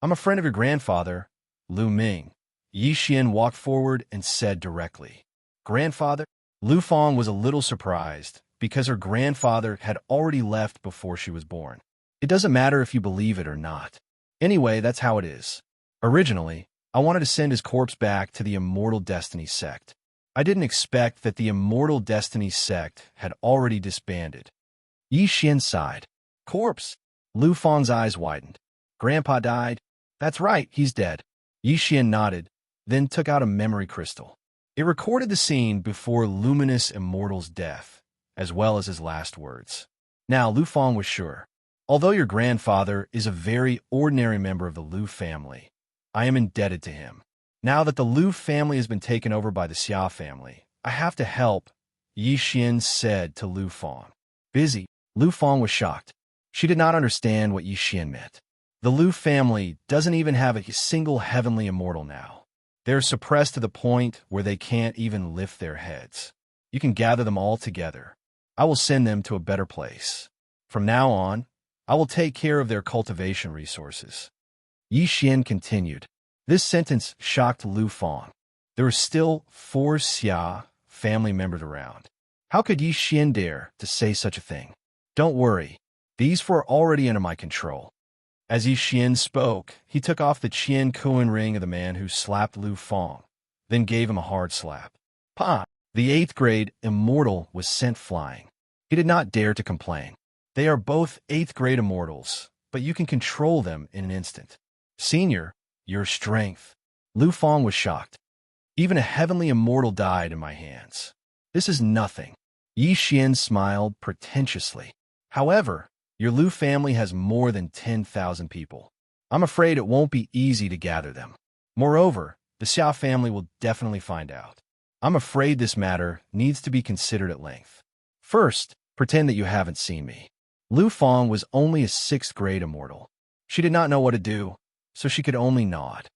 I'm a friend of your grandfather, Lu Ming. Yi Xian walked forward and said directly, Grandfather? Lu Fang was a little surprised because her grandfather had already left before she was born. It doesn't matter if you believe it or not. Anyway, that's how it is. Originally, I wanted to send his corpse back to the Immortal Destiny sect. I didn't expect that the Immortal Destiny sect had already disbanded. Yi Xian sighed. Corpse? Lu Fang's eyes widened. Grandpa died? That's right, he's dead. Yi Xian nodded, then took out a memory crystal. It recorded the scene before Luminous Immortal's death, as well as his last words. Now, Lu Fang was sure. Although your grandfather is a very ordinary member of the Lu family, I am indebted to him. Now that the Lu family has been taken over by the Xia family, I have to help, Yi Xian said to Lu Fang. Busy. Lu Fang was shocked. She did not understand what Yi Xian meant. The Lu family doesn't even have a single heavenly immortal now. They're suppressed to the point where they can't even lift their heads. You can gather them all together. I will send them to a better place. From now on, I will take care of their cultivation resources. Yi Xian continued. This sentence shocked Lu Fang. There were still 4 Xia family members around. How could Yi Xian dare to say such a thing? Don't worry. These 4 are already under my control. As Yi Xian spoke, he took off the Qian Kuan ring of the man who slapped Lu Fang, then gave him a hard slap. Pa! The 8th grade immortal was sent flying. He did not dare to complain. They are both 8th grade immortals, but you can control them in an instant. Senior, your strength. Lu Fang was shocked. Even a heavenly immortal died in my hands. This is nothing. Yi Xian smiled pretentiously. However, your Lu family has more than 10,000 people. I'm afraid it won't be easy to gather them. Moreover, the Xia family will definitely find out. I'm afraid this matter needs to be considered at length. First, pretend that you haven't seen me. Lu Fang was only a 6th grade immortal. She did not know what to do, so she could only nod.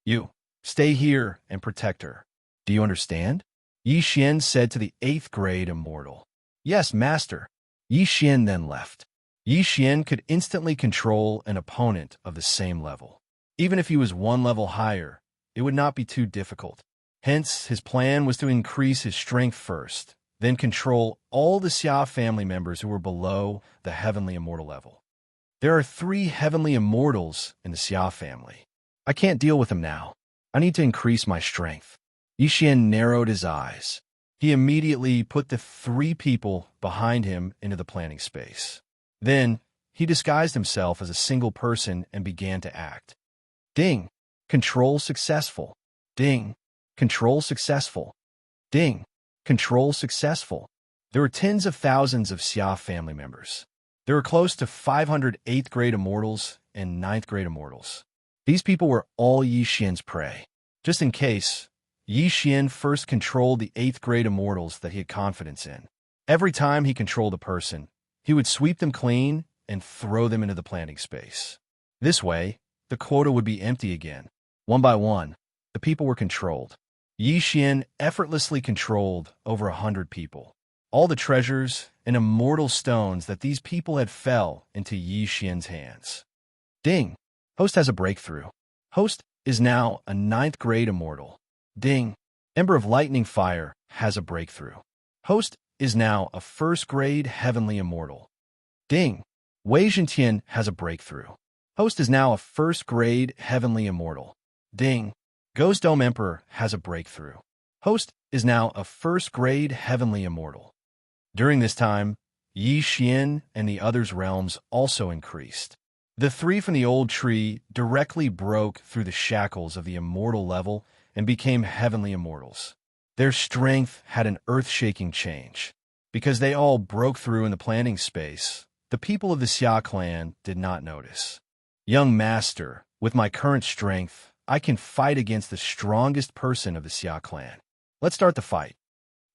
You, stay here and protect her. Do you understand? Yi Xian said to the 8th grade immortal. Yes, master. Yi Xian then left. Yi Xian could instantly control an opponent of the same level. Even if he was 1 level higher, it would not be too difficult. Hence, his plan was to increase his strength first, then control all the Xia family members who were below the Heavenly Immortal level. There are 3 Heavenly Immortals in the Xia family. I can't deal with them now. I need to increase my strength. Yi Xian narrowed his eyes. He immediately put the 3 people behind him into the planning space. Then, he disguised himself as a single person and began to act. Ding! Control successful. Ding! Control successful. Ding! Control successful. There were tens of thousands of Xia family members. There were close to 500 8th grade immortals and 9th grade immortals. These people were all Yi Xian's prey. Just in case, Yi Xian first controlled the 8th grade immortals that he had confidence in. Every time he controlled a person, he would sweep them clean and throw them into the planting space. This way, the quota would be empty again. One by one, the people were controlled. Yi Xian effortlessly controlled over 100 people. All the treasures and immortal stones that these people had fell into Yi Xian's hands. Ding! Host has a breakthrough. Host is now a 9th grade immortal. Ding! Ember of Lightning Fire has a breakthrough. Host is now a 1st grade heavenly immortal. Ding! Wei Zhentian has a breakthrough. Host is now a 1st grade heavenly immortal. Ding! Ghost Dome Emperor has a breakthrough. Host is now a 1st grade heavenly immortal. During this time, Yi Xian and the others' realms also increased. The 3 from the old tree directly broke through the shackles of the immortal level and became heavenly immortals. Their strength had an earth-shaking change. Because they all broke through in the planting space, the people of the Xia clan did not notice. Young master, with my current strength, I can fight against the strongest person of the Xia clan. Let's start the fight.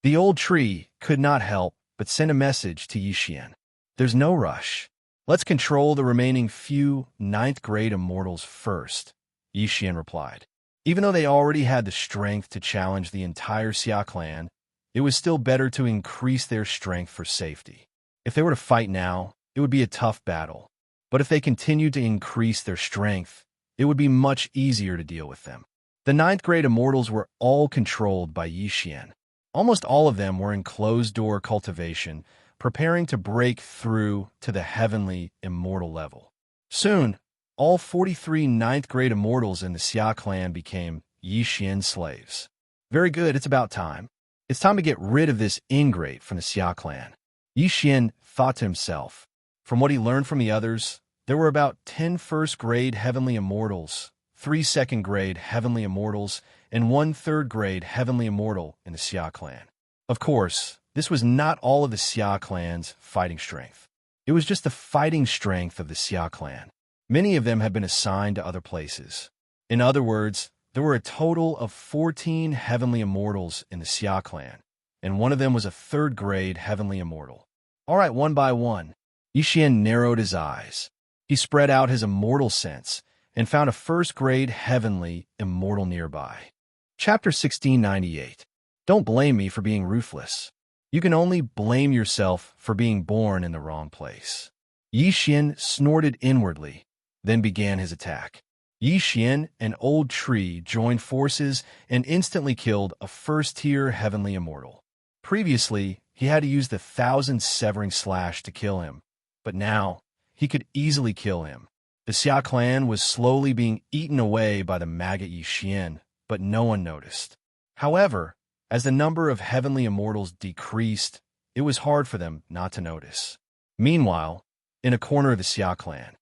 The old tree could not help but send a message to Yi Xian. There's no rush. Let's control the remaining few 9th grade immortals first, Yi Xian replied. Even though they already had the strength to challenge the entire Xia clan, it was still better to increase their strength for safety. If they were to fight now, it would be a tough battle. But if they continued to increase their strength, it would be much easier to deal with them. The 9th grade immortals were all controlled by Yi Xian. Almost all of them were in closed-door cultivation, preparing to break through to the heavenly immortal level. Soon, all 43 9th grade immortals in the Xia clan became Yi Xian slaves. Very good, it's about time. It's time to get rid of this ingrate from the Xia clan. Yi Xian thought to himself. From what he learned from the others, there were about 10 1st grade heavenly immortals, 3 2nd grade heavenly immortals, and 1 3rd grade heavenly immortal in the Xia clan. Of course, this was not all of the Xia clan's fighting strength. It was just the fighting strength of the Xia clan. Many of them had been assigned to other places. In other words, there were a total of 14 heavenly immortals in the Xia clan, and one of them was a 3rd grade heavenly immortal. All right, one by one. Yi Xian narrowed his eyes. He spread out his immortal sense and found a 1st grade heavenly immortal nearby. Chapter 1698. Don't blame me for being ruthless. You can only blame yourself for being born in the wrong place. Yi Xian snorted inwardly, then began his attack. Yi Xian, an old tree, joined forces and instantly killed a 1st-tier heavenly immortal. Previously, he had to use the 1,000 severing slash to kill him, but now he could easily kill him. The Xia clan was slowly being eaten away by the maggot Yi Xian, but no one noticed. However, as the number of heavenly immortals decreased, it was hard for them not to notice. Meanwhile, in a corner of the Xia clan,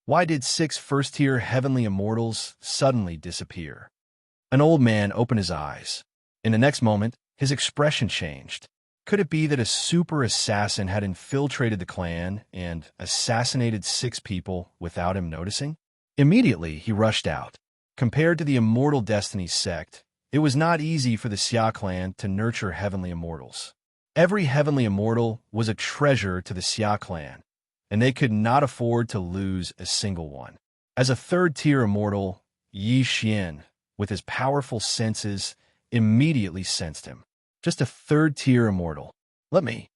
why did 6 1st-tier heavenly immortals suddenly disappear? An old man opened his eyes. In the next moment, his expression changed. Could it be that a super assassin had infiltrated the clan and assassinated 6 people without him noticing? Immediately, he rushed out. Compared to the Immortal Destiny sect, it was not easy for the Xia clan to nurture heavenly immortals. Every heavenly immortal was a treasure to the Xia clan, and they could not afford to lose a single one. As a third-tier immortal, Yi Xian, with his powerful senses, immediately sensed him. Just a third-tier immortal. Let me.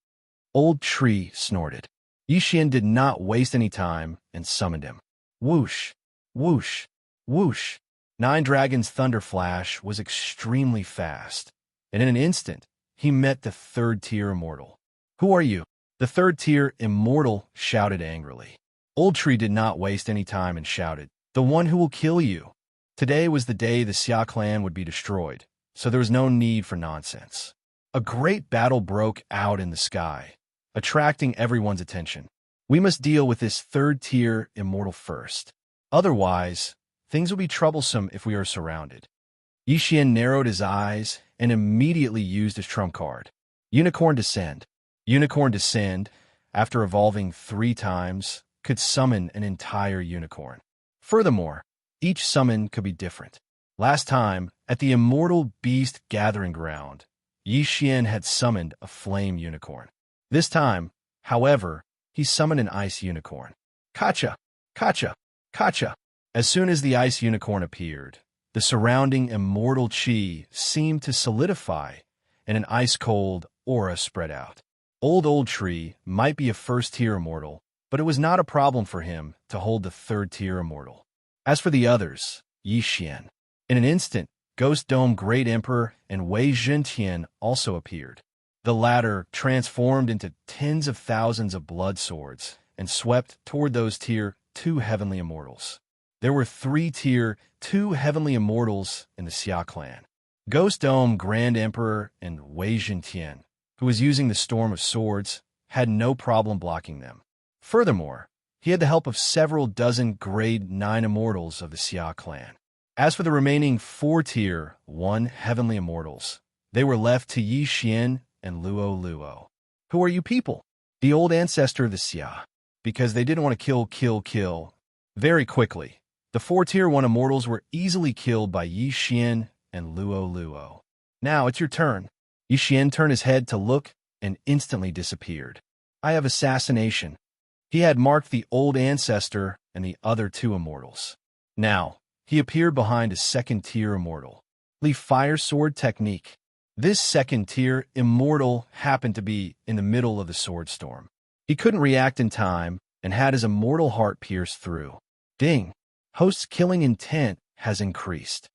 Old Tree snorted. Yi Xian did not waste any time and summoned him. Whoosh, whoosh, whoosh. Nine Dragons' thunder flash was extremely fast, and in an instant, he met the third-tier immortal. Who are you? The third-tier immortal shouted angrily. Old Tree did not waste any time and shouted, the one who will kill you. Today was the day the Xia clan would be destroyed, so there was no need for nonsense. A great battle broke out in the sky, attracting everyone's attention. We must deal with this third-tier immortal first. Otherwise, things will be troublesome if we are surrounded. Yi Xian narrowed his eyes and immediately used his trump card. Unicorn Descend. Unicorn Descend, after evolving 3 times, could summon an entire unicorn. Furthermore, each summon could be different. Last time, at the Immortal Beast Gathering Ground, Yi Xian had summoned a flame unicorn. This time, however, he summoned an ice unicorn. Kacha! Kacha! Kacha! As soon as the ice unicorn appeared, the surrounding immortal chi seemed to solidify, and an ice-cold aura spread out. Old Tree might be a first-tier immortal, but it was not a problem for him to hold the third-tier immortal. As for the others, Yi Xian. In an instant, Ghost Dome Great Emperor and Wei Zhentian also appeared. The latter transformed into tens of thousands of blood swords and swept toward those Tier 2 heavenly immortals. There were 3 Tier 2 heavenly immortals in the Xia clan. Ghost Dome Grand Emperor and Wei Zhentian, who was using the Storm of Swords, had no problem blocking them. Furthermore, he had the help of several dozen Grade 9 immortals of the Xia clan. As for the remaining 4 Tier 1 heavenly immortals, they were left to Yi Xian and Luo. Who are you people? The old ancestor of the Xia. Because they didn't want to kill. Very quickly, the 4 Tier 1 immortals were easily killed by Yi Xian and Luo. Now it's your turn. Yi Xian turned his head to look and instantly disappeared. I have assassination. He had marked the old ancestor and the other 2 immortals. Now, he appeared behind a 2nd Tier immortal. Leaf Fire Sword Technique. This 2nd Tier immortal happened to be in the middle of the sword storm. He couldn't react in time and had his immortal heart pierced through. Ding! Host's killing intent has increased.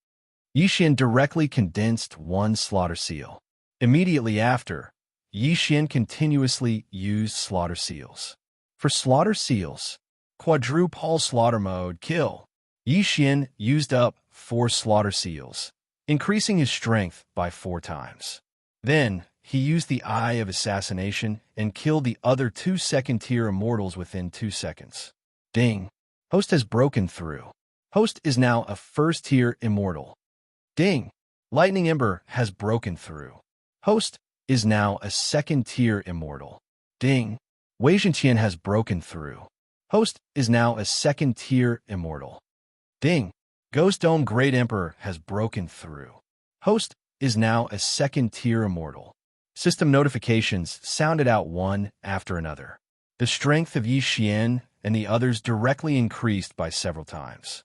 Yi Xian directly condensed 1 Slaughter Seal. Immediately after, Yi Xian continuously used Slaughter Seals. For Slaughter Seals, Quadruple Slaughter Mode Kill. Yi Xian used up 4 Slaughter Seals, increasing his strength by 4 times. Then, he used the Eye of Assassination and killed the other 2 2nd-tier immortals within 2 seconds. Ding! Host has broken through. Host is now a 1st-tier immortal. Ding! Lightning Ember has broken through. Host is now a 2nd-tier immortal. Ding! Wei Zhentian has broken through. Host is now a 2nd-tier immortal. Ding! Ghost Dome Great Emperor has broken through. Host is now a 2nd-tier immortal. System notifications sounded out one after another. The strength of Yi Xian and the others directly increased by several times.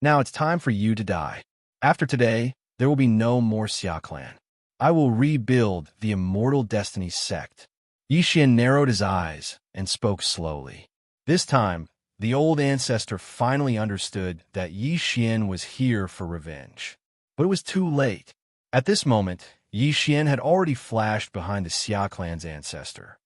Now it's time for you to die. After today, there will be no more Xia clan. I will rebuild the Immortal Destiny sect. Yi Xian narrowed his eyes and spoke slowly. This time, the old ancestor finally understood that Yi Xian was here for revenge. But it was too late. At this moment, Yi Xian had already flashed behind the Xia clan's ancestor.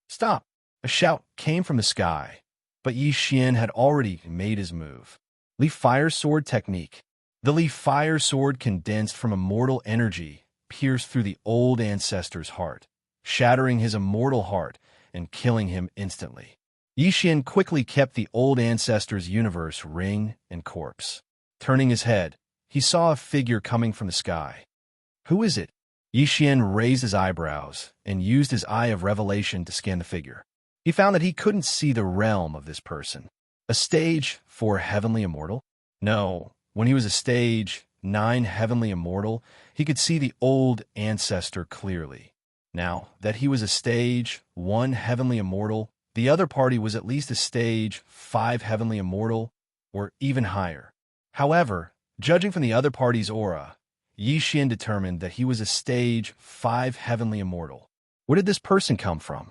Stop! A shout came from the sky, but Yi Xian had already made his move. Leaf Fire Sword Technique. The Leaf Fire Sword condensed from immortal energy pierced through the old ancestor's heart, shattering his immortal heart and killing him instantly. Yi Xian quickly kept the old ancestor's universe ring and corpse. Turning his head, he saw a figure coming from the sky. Who is it? Yi Xian raised his eyebrows and used his Eye of Revelation to scan the figure. He found that he couldn't see the realm of this person. A stage 4 heavenly immortal? No, when he was a stage 9 heavenly immortal, he could see the old ancestor clearly. Now that he was a stage 1 heavenly immortal, the other party was at least a stage 5 heavenly immortal, or even higher. However, judging from the other party's aura, Xian determined that he was a stage 5 heavenly immortal. Where did this person come from?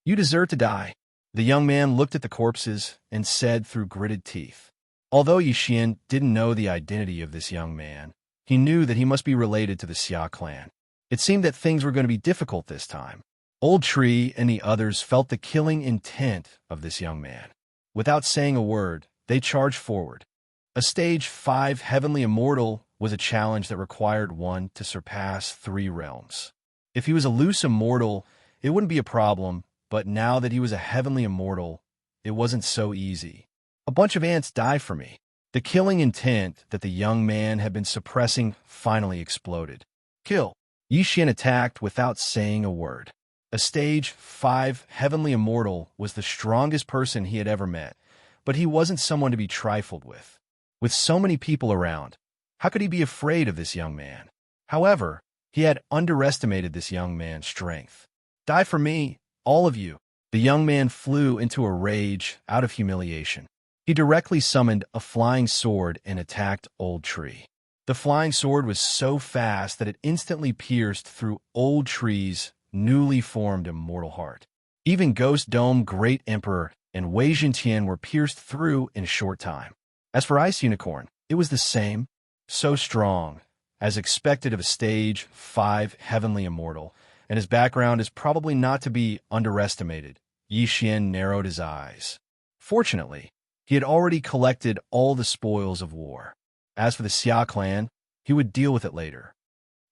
You deserve to die. The young man looked at the corpses and said through gritted teeth. Although Xian didn't know the identity of this young man, he knew that he must be related to the Xia clan. It seemed that things were going to be difficult this time. Old Tree and the others felt the killing intent of this young man. Without saying a word, they charged forward. A stage 5 heavenly immortal was a challenge that required one to surpass 3 realms. If he was a loose immortal, it wouldn't be a problem, but now that he was a heavenly immortal, it wasn't so easy. A bunch of ants die for me. The killing intent that the young man had been suppressing finally exploded. Kill. Xian attacked without saying a word. A stage 5 heavenly immortal was the strongest person he had ever met, but he wasn't someone to be trifled with. With so many people around, how could he be afraid of this young man? However, he had underestimated this young man's strength. Die for me, all of you. The young man flew into a rage out of humiliation. He directly summoned a flying sword and attacked Old Tree. The flying sword was so fast that it instantly pierced through Old Tree's newly formed immortal heart. Even Ghost Dome Great Emperor and Wei Zhentian were pierced through in a short time. As for Ice Unicorn, it was the same, so strong, as expected of a stage 5 heavenly immortal, and his background is probably not to be underestimated. Xian narrowed his eyes. Fortunately, he had already collected all the spoils of war. As for the Xia clan, he would deal with it later.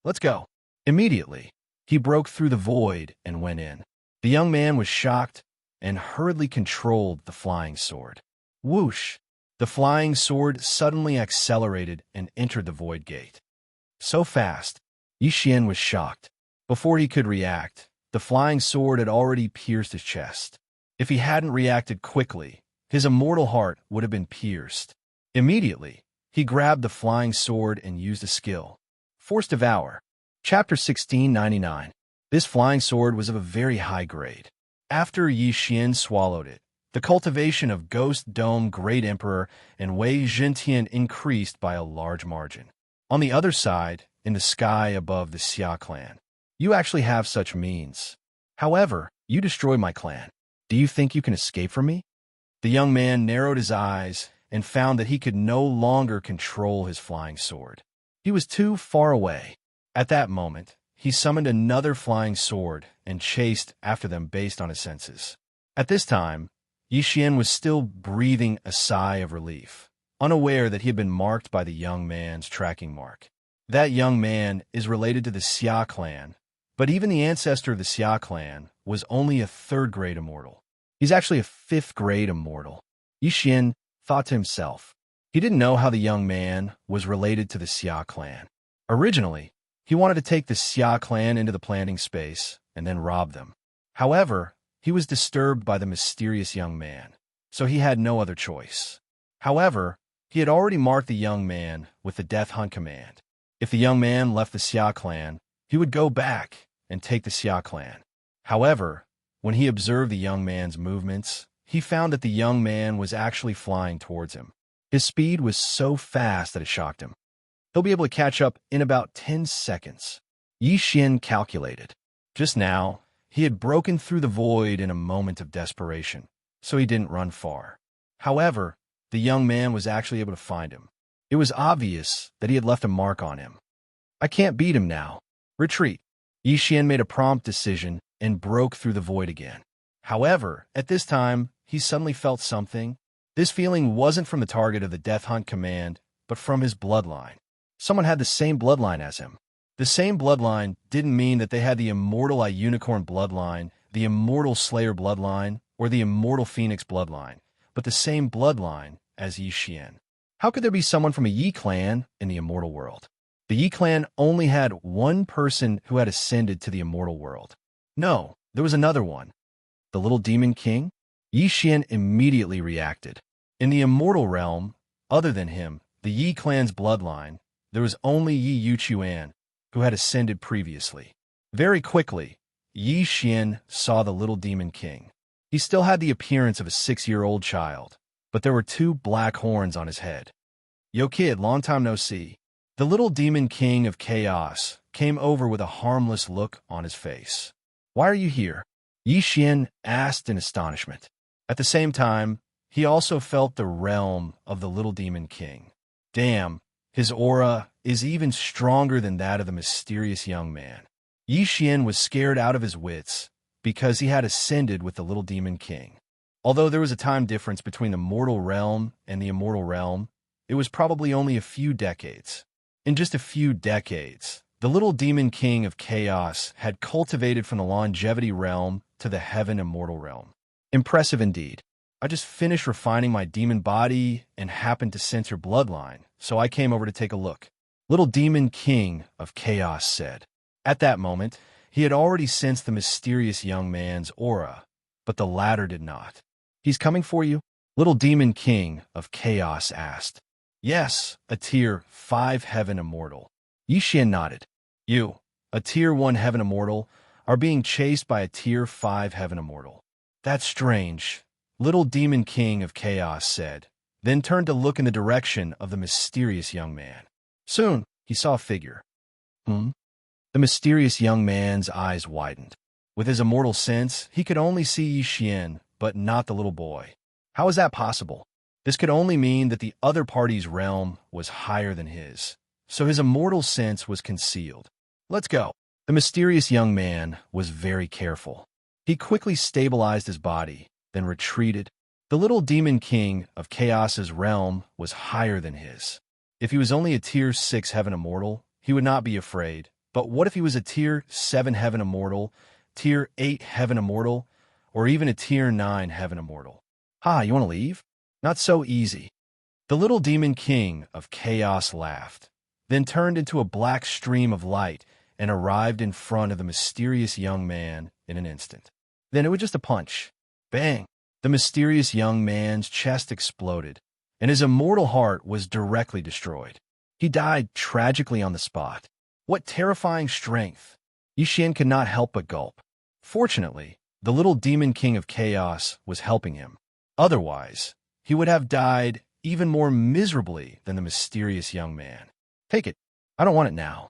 Let's go. Immediately, he broke through the void and went in. The young man was shocked and hurriedly controlled the flying sword. Whoosh! The flying sword suddenly accelerated and entered the void gate. So fast, Xian was shocked. Before he could react, the flying sword had already pierced his chest. If he hadn't reacted quickly, his immortal heart would have been pierced. Immediately, he grabbed the flying sword and used a skill. Force Devour. Chapter 1699. This flying sword was of a very high grade. After Xian swallowed it, the cultivation of Ghost Dome Great Emperor and Wei Zhentian increased by a large margin. On the other side, in the sky above the Xia clan, you actually have such means. However, you destroyed my clan. Do you think you can escape from me? The young man narrowed his eyes and found that he could no longer control his flying sword. He was too far away. At that moment, he summoned another flying sword and chased after them based on his senses. At this time, Xian was still breathing a sigh of relief, unaware that he had been marked by the young man's tracking mark. That young man is related to the Xia clan, but even the ancestor of the Xia clan was only a 3rd grade immortal. He's actually a 5th grade immortal. Xian thought to himself. He didn't know how the young man was related to the Xia clan. Originally, he wanted to take the Xia clan into the planting space and then rob them. However, he was disturbed by the mysterious young man, so he had no other choice. However, he had already marked the young man with the Death Hunt command. If the young man left the Xia clan, he would go back and take the Xia clan. However, when he observed the young man's movements, he found that the young man was actually flying towards him. His speed was so fast that it shocked him. He'll be able to catch up in about 10 seconds. Xian calculated. Just now, he had broken through the void in a moment of desperation, so he didn't run far. However, the young man was actually able to find him. It was obvious that he had left a mark on him. I can't beat him now. Retreat. Xian made a prompt decision and broke through the void again. However, at this time, he suddenly felt something. This feeling wasn't from the target of the Death Hunt command, but from his bloodline. Someone had the same bloodline as him. The same bloodline didn't mean that they had the Immortal Unicorn bloodline, the Immortal Slayer bloodline, or the Immortal Phoenix bloodline, but the same bloodline as Xian. How could there be someone from a Yi clan in the immortal world? The Yi clan only had one person who had ascended to the immortal world. No, there was another one. The little demon king? Xian immediately reacted. In the immortal realm, other than him, the Yi clan's bloodline, there was only Yi Yuchuan, who had ascended previously. Very quickly, Yi Xian saw the little demon king. He still had the appearance of a 6-year-old child, but there were 2 black horns on his head. Yo kid, long time no see. The little demon king of chaos came over with a harmless look on his face. Why are you here? Yi Xian asked in astonishment. At the same time, he also felt the realm of the little demon king. Damn, his aura is even stronger than that of the mysterious young man. Yi Xian was scared out of his wits because he had ascended with the little demon king. Although there was a time difference between the mortal realm and the immortal realm, it was probably only a few decades. In just a few decades, the little demon king of chaos had cultivated from the longevity realm to the heaven immortal realm. Impressive indeed. I just finished refining my demon body and happened to sense your bloodline, so I came over to take a look. Little demon king of chaos said. At that moment, he had already sensed the mysterious young man's aura, but the latter did not. He's coming for you? Little demon king of chaos asked. Yes, a tier 5 heaven immortal. Yi Xian nodded. You, a tier 1 heaven immortal, are being chased by a tier 5 heaven immortal. That's strange, little demon king of chaos said, then turned to look in the direction of the mysterious young man. Soon, he saw a figure. The mysterious young man's eyes widened. With his immortal sense, he could only see Yi Xian, but not the little boy. How is that possible? This could only mean that the other party's realm was higher than his, so his immortal sense was concealed. Let's go. The mysterious young man was very careful. He quickly stabilized his body, then retreated. The little demon king of chaos's realm was higher than his. If he was only a tier 6 heaven immortal, he would not be afraid. But what if he was a tier 7 heaven immortal, tier 8 heaven immortal, or even a tier 9 heaven immortal? You want to leave? Not so easy. The little demon king of chaos laughed, then turned into a black stream of light and arrived in front of the mysterious young man in an instant. Then it was just a punch. Bang! The mysterious young man's chest exploded, and his immortal heart was directly destroyed. He died tragically on the spot. What terrifying strength! Yi Xian could not help but gulp. Fortunately, the little demon king of chaos was helping him. Otherwise, he would have died even more miserably than the mysterious young man. Take it. I don't want it now.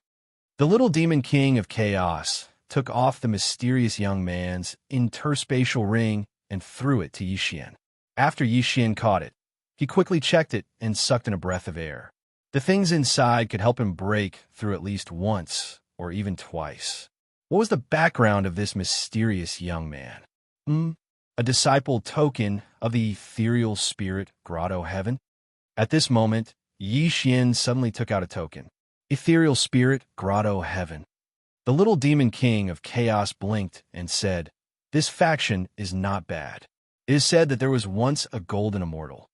The little demon king of chaos took off the mysterious young man's interspatial ring and threw it to Yi Xian. After Yi Xian caught it, he quickly checked it and sucked in a breath of air. The things inside could help him break through at least once or even twice. What was the background of this mysterious young man? A disciple token of the ethereal spirit grotto heaven? At this moment, Yi Xian suddenly took out a token. Ethereal spirit grotto heaven. The little demon king of chaos blinked and said, "This faction is not bad. It is said that there was once a golden immortal."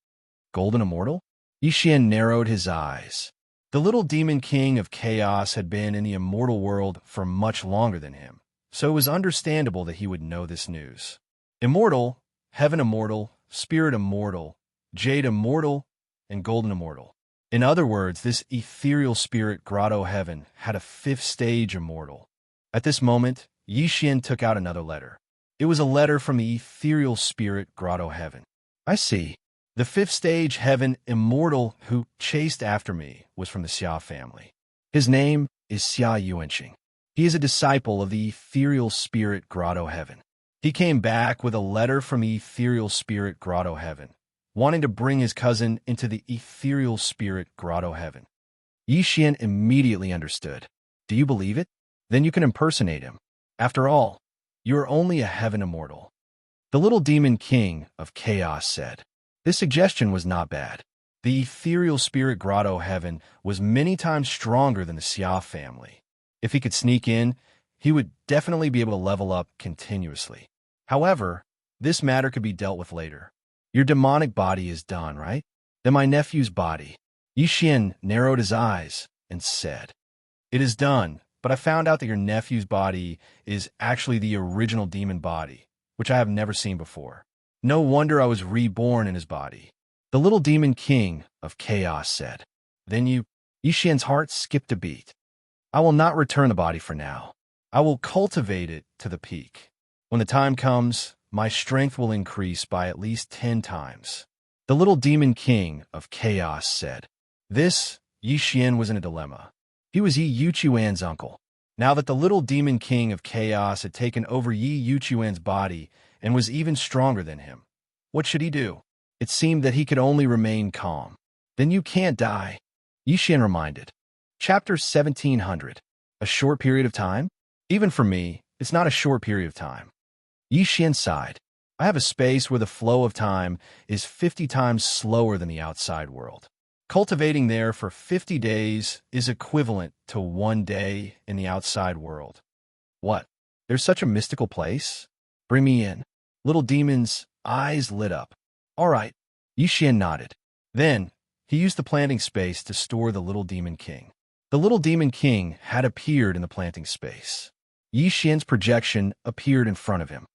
Golden immortal? Yi Xian narrowed his eyes. The little demon king of chaos had been in the immortal world for much longer than him, so it was understandable that he would know this news. Immortal, heaven immortal, spirit immortal, jade immortal, and golden immortal. In other words, this ethereal spirit grotto heaven had a 5th stage immortal. At this moment, Yi Xian took out another letter. It was a letter from the ethereal spirit grotto heaven. I see. The 5th stage heaven immortal who chased after me was from the Xia family. His name is Xianxia. He is a disciple of the ethereal spirit grotto heaven. He came back with a letter from the ethereal spirit grotto heaven, wanting to bring his cousin into the ethereal spirit grotto heaven. Yi Xian immediately understood. Do you believe it? Then you can impersonate him. After all, you are only a heaven immortal. The little demon king of chaos said. This suggestion was not bad. The ethereal spirit grotto heaven was many times stronger than the Xia family. If he could sneak in, he would definitely be able to level up continuously. However, this matter could be dealt with later. Your demonic body is done, right? Then my nephew's body. Yi Xian narrowed his eyes and said, It is done, but I found out that your nephew's body is actually the original demon body, which I have never seen before. No wonder I was reborn in his body. The little demon king of chaos said. Then Yixian's heart skipped a beat. I will not return the body for now. I will cultivate it to the peak. When the time comes, my strength will increase by at least 10 times. The little demon king of chaos said. This, Yixian was in a dilemma. He was Yi Yuchuan's uncle. Now that the little demon king of chaos had taken over Yi Yuchuan's body and was even stronger than him, what should he do? It seemed that he could only remain calm. Then you can't die, Yixian reminded. Chapter 1700. A short period of time? Even for me, it's not a short period of time. Yixian sighed. I have a space where the flow of time is 50 times slower than the outside world. Cultivating there for 50 days is equivalent to 1 day in the outside world. What? There's such a mystical place? Bring me in. Little demon's eyes lit up. All right. Yixian nodded. Then, he used the planting space to store the little demon king. The little demon king had appeared in the planting space. Yixian's projection appeared in front of him.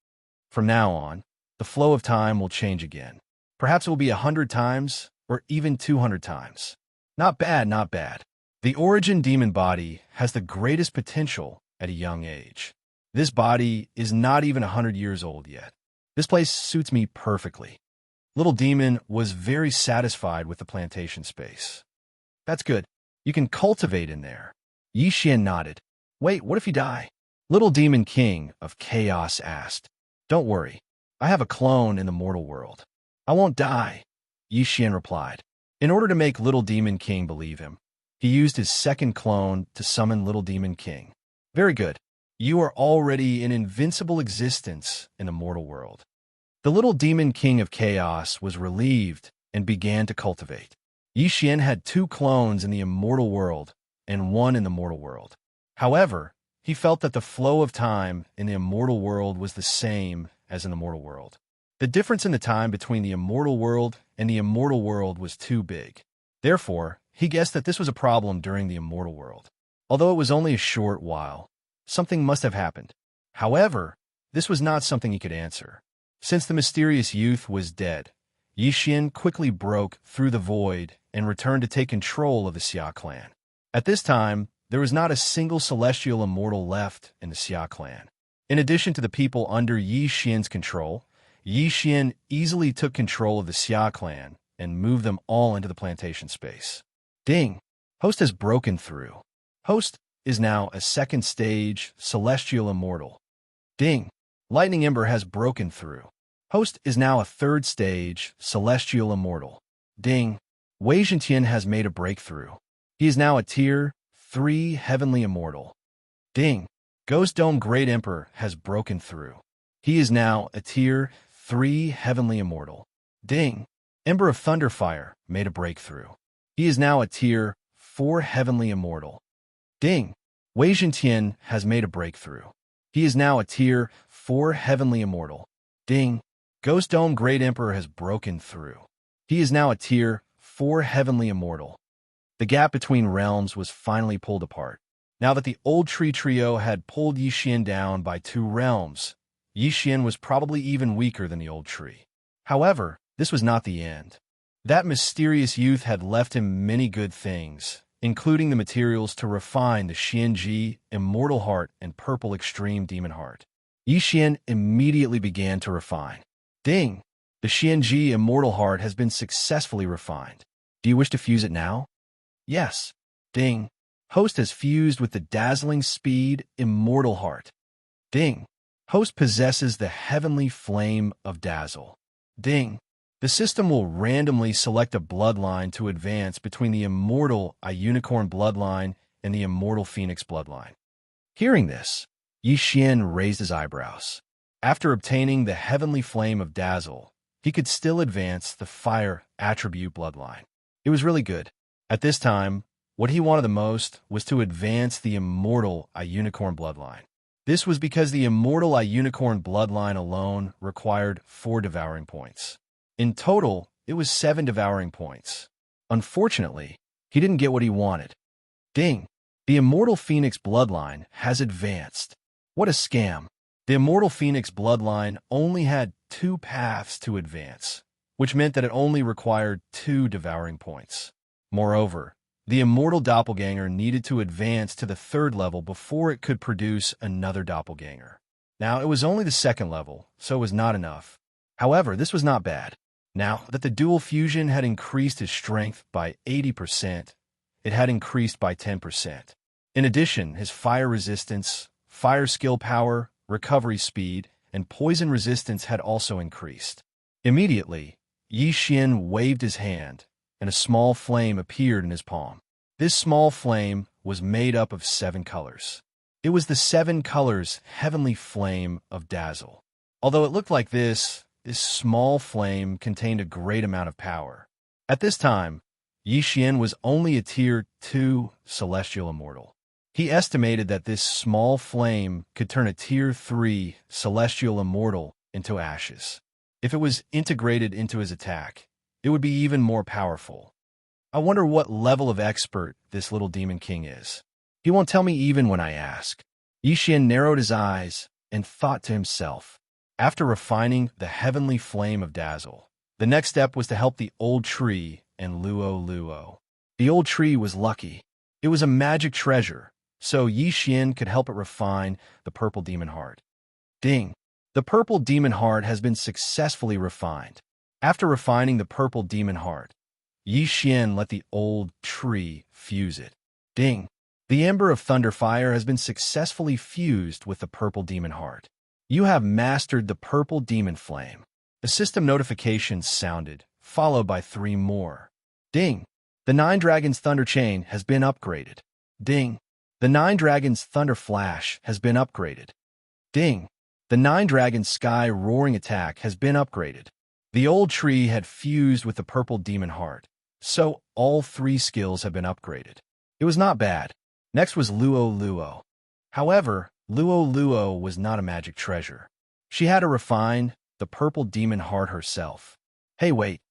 From now on, the flow of time will change again. Perhaps it will be 100 times, or even 200 times. Not bad, not bad. The origin demon body has the greatest potential at a young age. This body is not even 100 years old yet. This place suits me perfectly. Little demon was very satisfied with the plantation space. That's good. You can cultivate in there. Yixian nodded. Wait, what if you die? Little demon king of chaos asked. Don't worry. I have a clone in the mortal world. I won't die, Yixian replied. In order to make Little Demon King believe him, he used his second clone to summon Little Demon King. Very good. You are already in invincible existence in the mortal world. The Little Demon King of Chaos was relieved and began to cultivate. Yixian had 2 clones in the immortal world and 1 in the mortal world. However, he felt that the flow of time in the immortal world was the same as in the mortal world. The difference in the time between the immortal world and the immortal world was too big. Therefore, he guessed that this was a problem during the immortal world. Although it was only a short while, something must have happened. However, this was not something he could answer. Since the mysterious youth was dead, Yixian quickly broke through the void and returned to take control of the Xia clan. At this time, there was not a single celestial immortal left in the Xia clan. In addition to the people under Yixian's control, Yixian easily took control of the Xia clan and moved them all into the plantation space. Ding! Host has broken through. Host is now a 2nd stage celestial immortal. Ding! Lightning Ember has broken through. Host is now a 3rd stage celestial immortal. Ding! Wei Zhentian has made a breakthrough. He is now a Tier 3 heavenly immortal. Ding! Ghost Dome Great Emperor has broken through. He is now a Tier 3 heavenly immortal. Ding! Ember of Thunderfire made a breakthrough. He is now a Tier 4 heavenly immortal. Ding! Wei Zhentian has made a breakthrough. He is now a Tier 4 heavenly immortal. Ding! Ghost Dome Great Emperor has broken through. He is now a Tier 4 heavenly immortal. The gap between realms was finally pulled apart. Now that the old tree trio had pulled Yixian down by 2 realms, Yixian was probably even weaker than the old tree. However, this was not the end. That mysterious youth had left him many good things, including the materials to refine the Xianxia Immortal Heart and Purple Extreme Demon Heart. Yixian immediately began to refine. Ding! The Xianxia Immortal Heart has been successfully refined. Do you wish to fuse it now? Yes. Ding! Host has fused with the dazzling speed Immortal Heart. Ding! Host possesses the heavenly flame of Dazzle. Ding! The system will randomly select a bloodline to advance between the Immortal Unicorn bloodline and the Immortal Phoenix bloodline. Hearing this, Yixian raised his eyebrows. After obtaining the heavenly flame of Dazzle, he could still advance the Fire attribute bloodline. It was really good. At this time, what he wanted the most was to advance the Immortal Unicorn bloodline. This was because the Immortal Unicorn bloodline alone required 4 devouring points. In total, it was 7 devouring points. Unfortunately, he didn't get what he wanted. Ding! The Immortal Phoenix bloodline has advanced. What a scam! The Immortal Phoenix bloodline only had 2 paths to advance, which meant that it only required 2 devouring points. Moreover, the immortal doppelganger needed to advance to the 3rd level before it could produce another doppelganger. Now, it was only the 2nd level, so it was not enough. However, this was not bad. Now that the dual fusion had increased his strength by 80%, it had increased by 10%. In addition, his fire resistance, fire skill power, recovery speed, and poison resistance had also increased. Immediately, Xianxia waved his hand, and a small flame appeared in his palm. This small flame was made up of 7 colors. It was the 7 colors heavenly flame of dazzle. Although it looked like this small flame contained a great amount of power. At this time, Xianxia was only a Tier 2 celestial immortal. He estimated that this small flame could turn a Tier 3 celestial immortal into ashes. If it was integrated into his attack, it would be even more powerful. I wonder what level of expert this little demon king is. He won't tell me even when I ask. Xianxia narrowed his eyes and thought to himself. After refining the heavenly flame of dazzle, the next step was to help the old tree and Luo. The old tree was lucky. It was a magic treasure, so Xianxia could help it refine the purple demon heart. Ding! The purple demon heart has been successfully refined. After refining the purple demon heart, Xianxia let the old tree fuse it. Ding! The ember of thunderfire has been successfully fused with the purple demon heart. You have mastered the purple demon flame. A system notification sounded, followed by 3 more. Ding! The 9 Dragons Thunder Chain has been upgraded. Ding! The 9 Dragons Thunder Flash has been upgraded. Ding! The 9 Dragons Sky Roaring Attack has been upgraded. The old tree had fused with the purple demon heart, so all 3 skills have been upgraded. It was not bad. Next was Luo. However, Luo was not a magic treasure. She had to refine the purple demon heart herself. Hey, wait.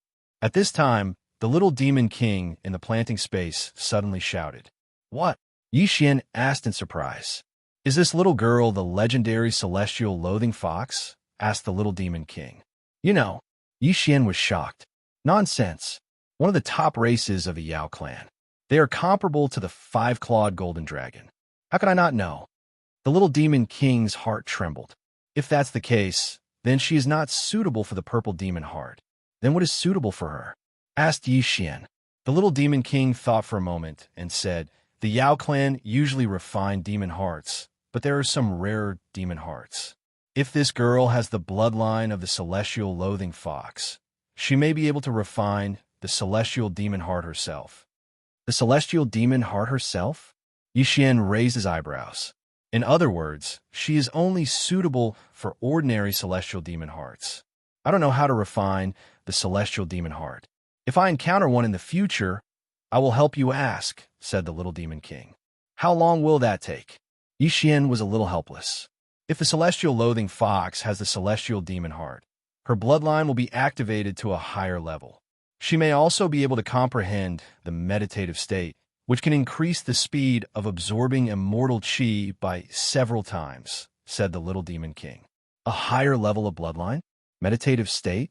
At this time, the little demon king in the planting space suddenly shouted. What? Xianxia asked in surprise. Is this little girl the legendary celestial loathing fox? Asked the little demon king. You know, Xianxia was shocked. Nonsense. One of the top races of the Yao clan. They are comparable to the 5-clawed golden dragon. How could I not know? The little demon king's heart trembled. If that's the case, then she is not suitable for the purple demon heart. Then what is suitable for her? Asked Xianxia. The little demon king thought for a moment and said, the Yao clan usually refine demon hearts, but there are some rare demon hearts. If this girl has the bloodline of the celestial loathing fox, she may be able to refine the celestial demon heart herself. The celestial demon heart herself? Xianxia raised his eyebrows. In other words, she is only suitable for ordinary celestial demon hearts. I don't know how to refine the celestial demon heart. If I encounter one in the future, I will help you ask, said the little demon king. How long will that take? Xianxia was a little helpless. If the celestial loathing fox has the celestial demon heart, her bloodline will be activated to a higher level. She may also be able to comprehend the meditative state, which can increase the speed of absorbing immortal chi by several times, said the little demon king. A higher level of bloodline? Meditative state?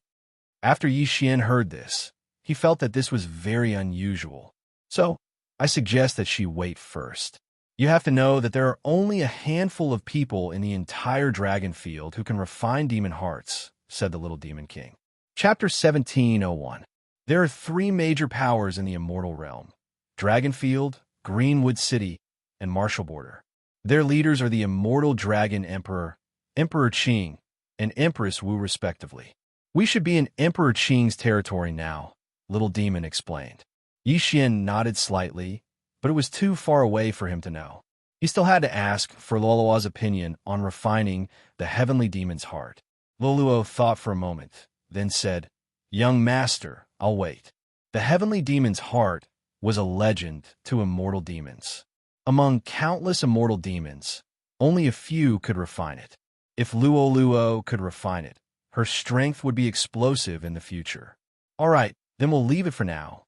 After Xianxia heard this, he felt that this was very unusual. So, I suggest that she wait first. You have to know that there are only a handful of people in the entire dragon field who can refine demon hearts, said the little demon king. Chapter 17:01. There are 3 major powers in the immortal realm: Dragonfield, Greenwood City, and Martial Border. Their leaders are the immortal dragon emperor, Emperor Qing, and Empress Wu respectively. We should be in Emperor Qing's territory now, little demon explained. Xianxia nodded slightly, but it was too far away for him to know. He still had to ask for Luo's opinion on refining the heavenly demon's heart. Luo thought for a moment, then said, Young master, I'll wait. The heavenly demon's heart was a legend to immortal demons. Among countless immortal demons, only a few could refine it. If Luo could refine it, her strength would be explosive in the future. All right, then we'll leave it for now.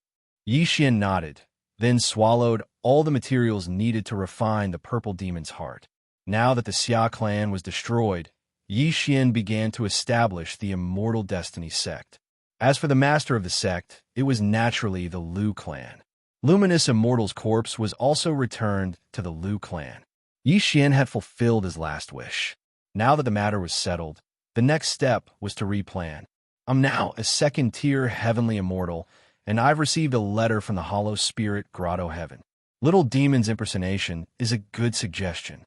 Xianxia nodded, then swallowed all the materials needed to refine the purple demon's heart. Now that the Xia clan was destroyed, Xianxia began to establish the Immortal Destiny sect. As for the master of the sect, it was naturally the Liu clan. Luminous Immortal's corpse was also returned to the Liu clan. Yi Xian had fulfilled his last wish. Now that the matter was settled, the next step was to replan. I'm now a second-tier heavenly immortal, and I've received a letter from the Hollow Spirit Grotto Heaven. Little Demon's impersonation is a good suggestion.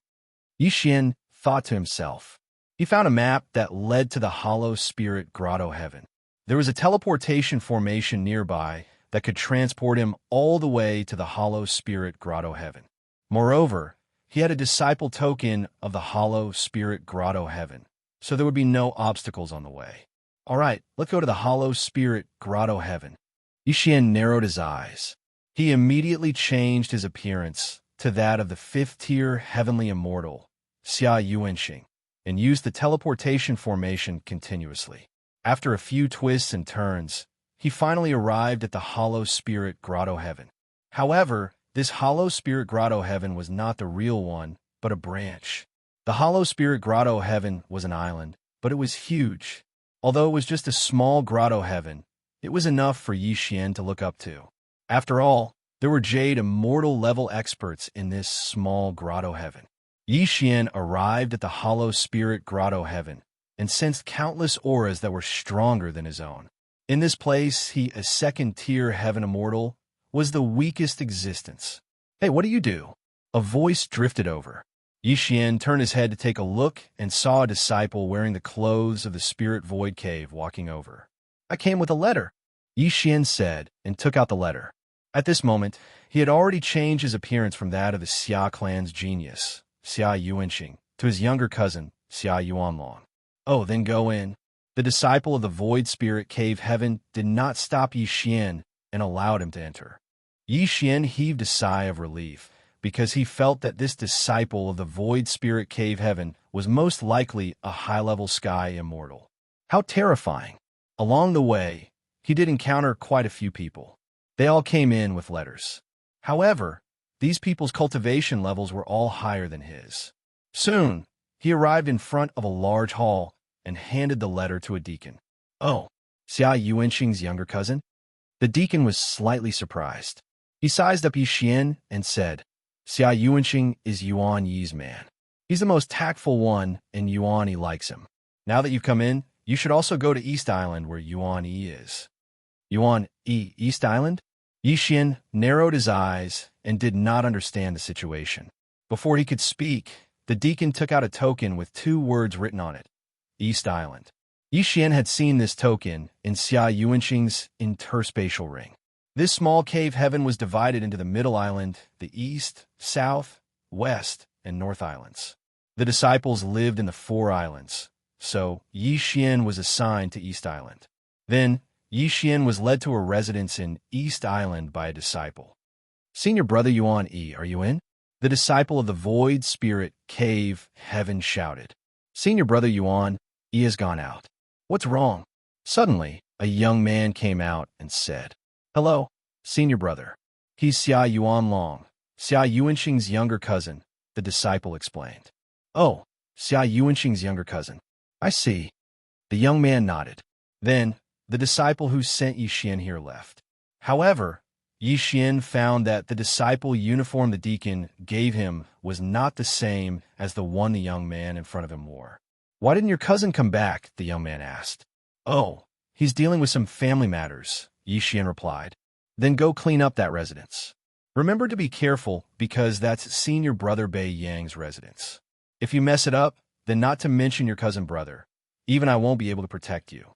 Yi Xian thought to himself. He found a map that led to the Hollow Spirit Grotto Heaven. There was a teleportation formation nearby that could transport him all the way to the Hollow Spirit Grotto Heaven. Moreover, he had a disciple token of the Hollow Spirit Grotto Heaven, so there would be no obstacles on the way. All right, let's go to the Hollow Spirit Grotto Heaven. Yi Xian narrowed his eyes. He immediately changed his appearance to that of the fifth-tier heavenly immortal, Xianxia, and used the teleportation formation continuously. After a few twists and turns, he finally arrived at the Hollow Spirit Grotto Heaven. However, this Hollow Spirit Grotto Heaven was not the real one, but a branch. The Hollow Spirit Grotto Heaven was an island, but it was huge. Although it was just a small grotto heaven, it was enough for Yi Xian to look up to. After all, there were Jade Immortal-level experts in this small grotto heaven. Yi Xian arrived at the Hollow Spirit Grotto Heaven and sensed countless auras that were stronger than his own. In this place, he, a second-tier heaven immortal, was the weakest existence. Hey, what do you do? A voice drifted over. Yi Xian turned his head to take a look and saw a disciple wearing the clothes of the Spirit Void Cave walking over. I came with a letter, Yi Xian said, and took out the letter. At this moment, he had already changed his appearance from that of the Xia clan's genius, Xianxia, to his younger cousin, Xia Yuanlong. Oh, then go in. The disciple of the Void Spirit Cave Heaven did not stop Yi Xian and allowed him to enter. Yi Xian heaved a sigh of relief, because he felt that this disciple of the Void Spirit Cave Heaven was most likely a high-level sky immortal. How terrifying! Along the way, he did encounter quite a few people. They all came in with letters. However, these people's cultivation levels were all higher than his. Soon, he arrived in front of a large hall and handed the letter to a deacon. Oh, Xianxia's younger cousin? The deacon was slightly surprised. He sized up Yi Xian and said, Xianxia is Yuan Yi's man. He's the most tactful one, and Yuan Yi likes him. Now that you've come in, you should also go to East Island where Yuan Yi is. Yuan Yi, East Island? Yi Xian narrowed his eyes and did not understand the situation. Before he could speak, the deacon took out a token with 2 words written on it, East Island. Yi Xian had seen this token in Xianxia's interspatial ring. This small cave heaven was divided into the Middle Island, the East, South, West, and North Islands. The disciples lived in the 4 islands, so Yi Xian was assigned to East Island. Then, Yi Xian was led to a residence in East Island by a disciple. Senior brother Yuan Yi, are you in? The disciple of the Void Spirit Cave Heaven shouted. Senior brother Yuan Yi has gone out. What's wrong? Suddenly, a young man came out and said, Hello, senior brother. He's Xia Yuanlong, Xianxia's younger cousin, the disciple explained. Oh, Xianxia's younger cousin. I see. The young man nodded. Then, the disciple who sent Yi Xian here left. However, Yi Xian found that the disciple uniform the deacon gave him was not the same as the one the young man in front of him wore. Why didn't your cousin come back? The young man asked. Oh, he's dealing with some family matters, Yi Xian replied. Then go clean up that residence. Remember to be careful because that's senior brother Bei Yang's residence. If you mess it up, then not to mention your cousin brother. Even I won't be able to protect you.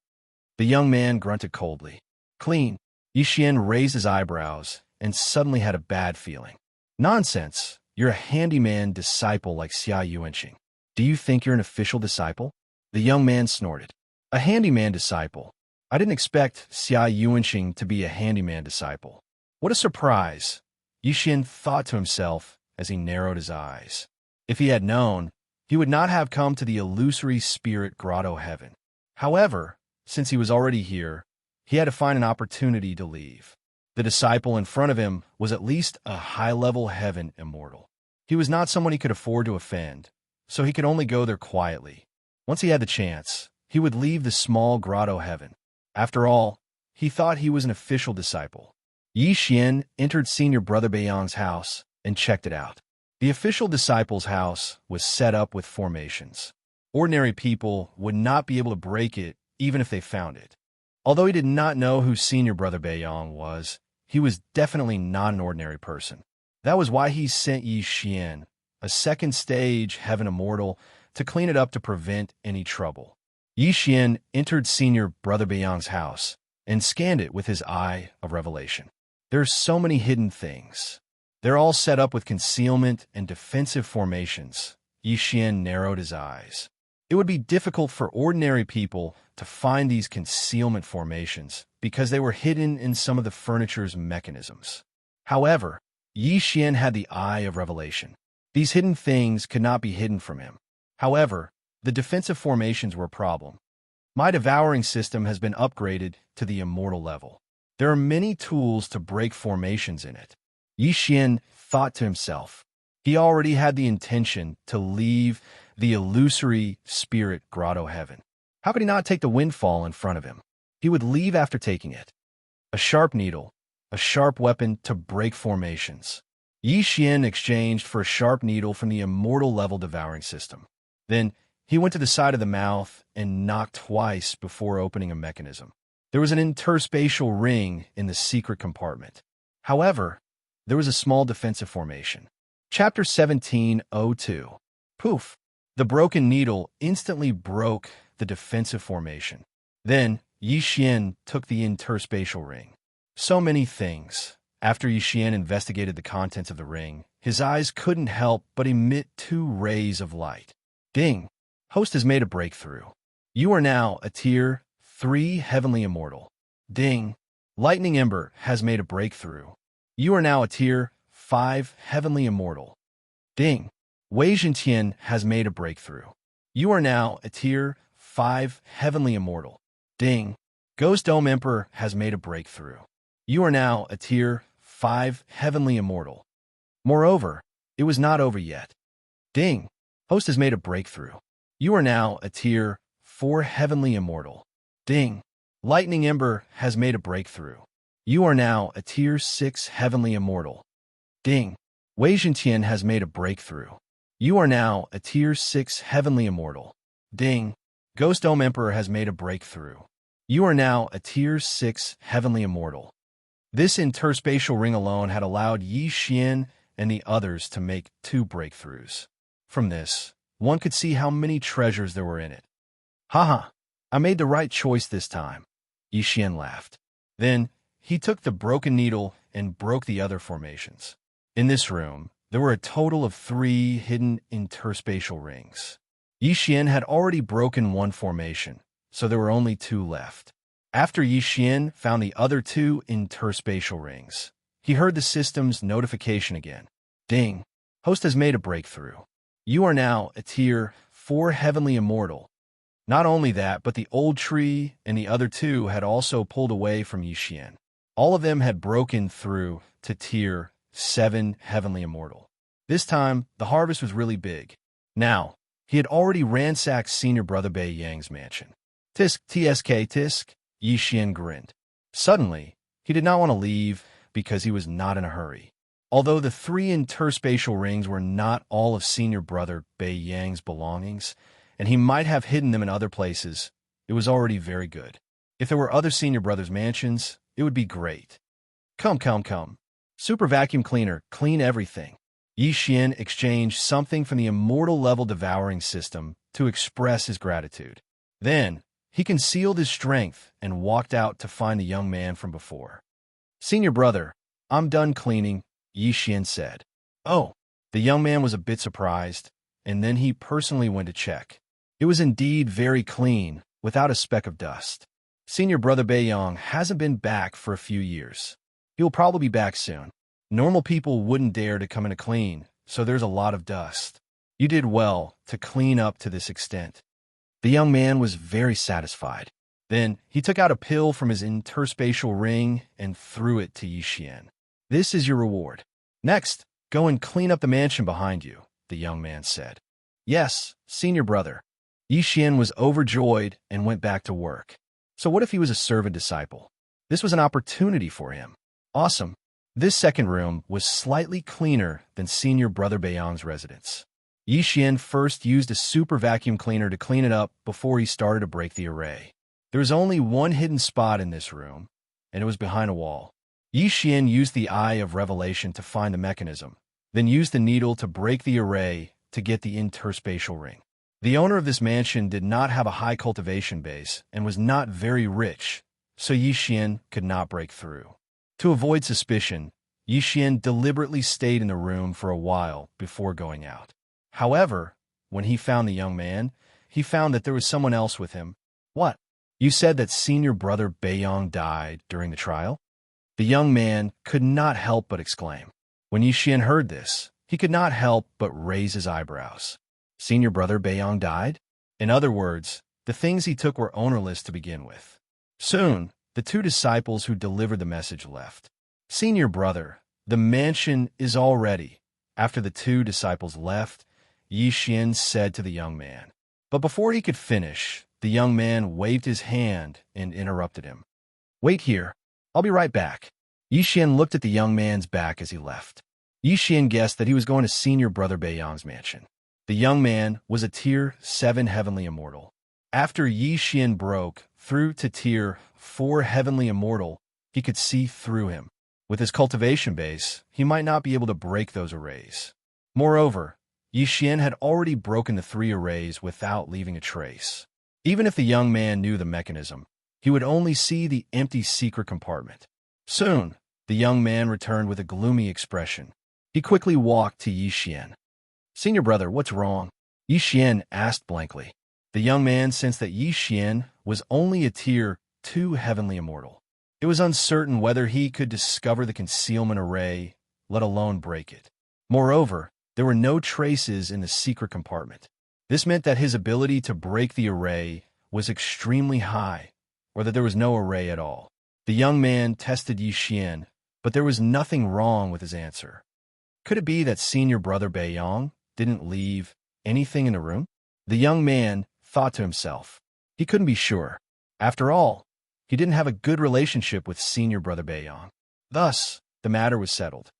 The young man grunted coldly. Clean. Yi Xian raised his eyebrows and suddenly had a bad feeling. Nonsense. You're a handyman disciple like Xianxia. Do you think you're an official disciple? The young man snorted. A handyman disciple. I didn't expect Xianxia to be a handyman disciple. What a surprise, Yi Xian thought to himself as he narrowed his eyes. If he had known, he would not have come to the illusory spirit grotto heaven. However, since he was already here, he had to find an opportunity to leave. The disciple in front of him was at least a high-level heaven immortal. He was not someone he could afford to offend, so he could only go there quietly. Once he had the chance, he would leave the small grotto heaven. After all, he thought he was an official disciple. Yi Xian entered Senior Brother Beiyang's house and checked it out. The official disciple's house was set up with formations. Ordinary people would not be able to break it even if they found it. Although he did not know who Senior Brother Beiyang was, he was definitely not an ordinary person. That was why he sent Yi Xian, a second stage Heaven Immortal, to clean it up to prevent any trouble. Yi Xian entered Senior Brother Beiyang's house and scanned it with his eye of revelation. There are so many hidden things. They're all set up with concealment and defensive formations. Yi Xian narrowed his eyes. It would be difficult for ordinary people to find these concealment formations because they were hidden in some of the furniture's mechanisms. However, Yi Xian had the eye of revelation. These hidden things could not be hidden from him. However, the defensive formations were a problem. My devouring system has been upgraded to the immortal level. There are many tools to break formations in it. Yi Xian thought to himself. He already had the intention to leave the illusory spirit grotto heaven. How could he not take the windfall in front of him? He would leave after taking it. A sharp needle, a sharp weapon to break formations. Yi Xian exchanged for a sharp needle from the immortal level devouring system. Then he went to the side of the mouth and knocked twice before opening a mechanism. There was an interspatial ring in the secret compartment. However, there was a small defensive formation. Chapter 17:02. Poof! The broken needle instantly broke the defensive formation. Then Yi Xian took the interspatial ring. So many things. After Yi Xian investigated the contents of the ring, his eyes couldn't help but emit two rays of light. Ding! Host has made a breakthrough. You are now a Tier 3 Heavenly Immortal. Ding! Lightning Ember has made a breakthrough. You are now a Tier 5 Heavenly Immortal. Ding! Wei Zhentian has made a breakthrough. You are now a Tier 5 Heavenly Immortal. Ding! Ghost Dome Emperor has made a breakthrough. You are now a Tier 5 Heavenly Immortal. Moreover, it was not over yet. Ding! Host has made a breakthrough. You are now a Tier 4 Heavenly Immortal. Ding! Lightning Ember has made a breakthrough. You are now a Tier 6 Heavenly Immortal. Ding! Wei Zhentian has made a breakthrough. You are now a Tier 6 Heavenly Immortal. Ding! Ghost Dome Emperor has made a breakthrough. You are now a Tier 6 Heavenly Immortal. This interspatial ring alone had allowed Yi Xian and the others to make 2 breakthroughs. From this, one could see how many treasures there were in it. Haha, I made the right choice this time, Yi Xian laughed. Then, he took the broken needle and broke the other formations. In this room, there were a total of 3 hidden interspatial rings. Yi Xian had already broken 1 formation, so there were only 2 left. After Yi Xian found the other 2 interspatial rings, he heard the system's notification again. Ding! Host has made a breakthrough. You are now a Tier 4 Heavenly Immortal. Not only that, but the old tree and the other 2 had also pulled away from Yi Xian. All of them had broken through to Tier 7 Heavenly Immortal. This time, the harvest was really big. Now, he had already ransacked Senior Brother Beiyang's mansion. Tisk, tisk. Yi Xian grinned. Suddenly, he did not want to leave because he was not in a hurry. Although the 3 interspatial rings were not all of Senior Brother Beiyang's belongings, and he might have hidden them in other places, it was already very good. If there were other Senior Brothers' mansions, it would be great. Come. Super Vacuum Cleaner, clean everything. Yi Xian exchanged something from the immortal level devouring system to express his gratitude. Then, he concealed his strength and walked out to find the young man from before. Senior Brother, I'm done cleaning, Yi Xian said. Oh, the young man was a bit surprised, and then he personally went to check. It was indeed very clean, without a speck of dust. Senior Brother Beiyang hasn't been back for a few years. He'll probably be back soon. Normal people wouldn't dare to come in to clean, so there's a lot of dust. You did well to clean up to this extent. The young man was very satisfied. Then he took out a pill from his interspatial ring and threw it to Yi Xian. This is your reward. Next, go and clean up the mansion behind you, the young man said. Yes, Senior Brother. Yi Xian was overjoyed and went back to work. So what if he was a servant disciple? This was an opportunity for him. Awesome. This second room was slightly cleaner than Senior Brother Beiyang's residence. Yixian first used a super vacuum cleaner to clean it up before he started to break the array. There was only one hidden spot in this room, and it was behind a wall. Yixian used the Eye of Revelation to find the mechanism, then used the needle to break the array to get the interspatial ring. The owner of this mansion did not have a high cultivation base and was not very rich, so Yixian could not break through. To avoid suspicion, Yixian deliberately stayed in the room for a while before going out. However, when he found the young man, he found that there was someone else with him. What? You said that Senior Brother Beiyang died during the trial? The young man could not help but exclaim. When Yixian heard this, he could not help but raise his eyebrows. Senior Brother Beiyang died? In other words, the things he took were ownerless to begin with. Soon, the two disciples who delivered the message left. Senior Brother, the mansion is all ready. After the two disciples left, Yixian said to the young man. But before he could finish, the young man waved his hand and interrupted him. Wait here. I'll be right back. Yixian looked at the young man's back as he left. Yixian guessed that he was going to Senior Brother Beiyang's mansion. The young man was a Tier 7 Heavenly Immortal. After Yixian broke through to Tier 4 Heavenly Immortal, he could see through him. With his cultivation base, he might not be able to break those arrays. Moreover, Yixian had already broken the 3 arrays without leaving a trace. Even if the young man knew the mechanism, he would only see the empty secret compartment. Soon, the young man returned with a gloomy expression. He quickly walked to Yixian. Senior Brother, what's wrong? Yixian asked blankly. The young man sensed that Yixian was only a Tier 2 Heavenly Immortal. It was uncertain whether he could discover the concealment array, let alone break it. Moreover, there were no traces in the secret compartment. This meant that his ability to break the array was extremely high, or that there was no array at all. The young man tested Yixian, but there was nothing wrong with his answer. Could it be that Senior Brother Beiyang didn't leave anything in the room? The young man thought to himself. He couldn't be sure. After all, he didn't have a good relationship with Senior Brother Beiyang. Thus, the matter was settled.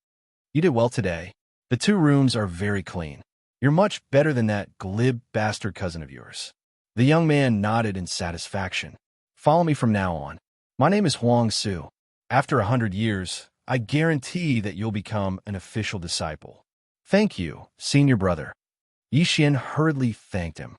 You did well today. The 2 rooms are very clean. You're much better than that glib bastard cousin of yours. The young man nodded in satisfaction. Follow me from now on. My name is Huang Su. After 100 years, I guarantee that you'll become an official disciple. Thank you, Senior Brother. Yixian hurriedly thanked him.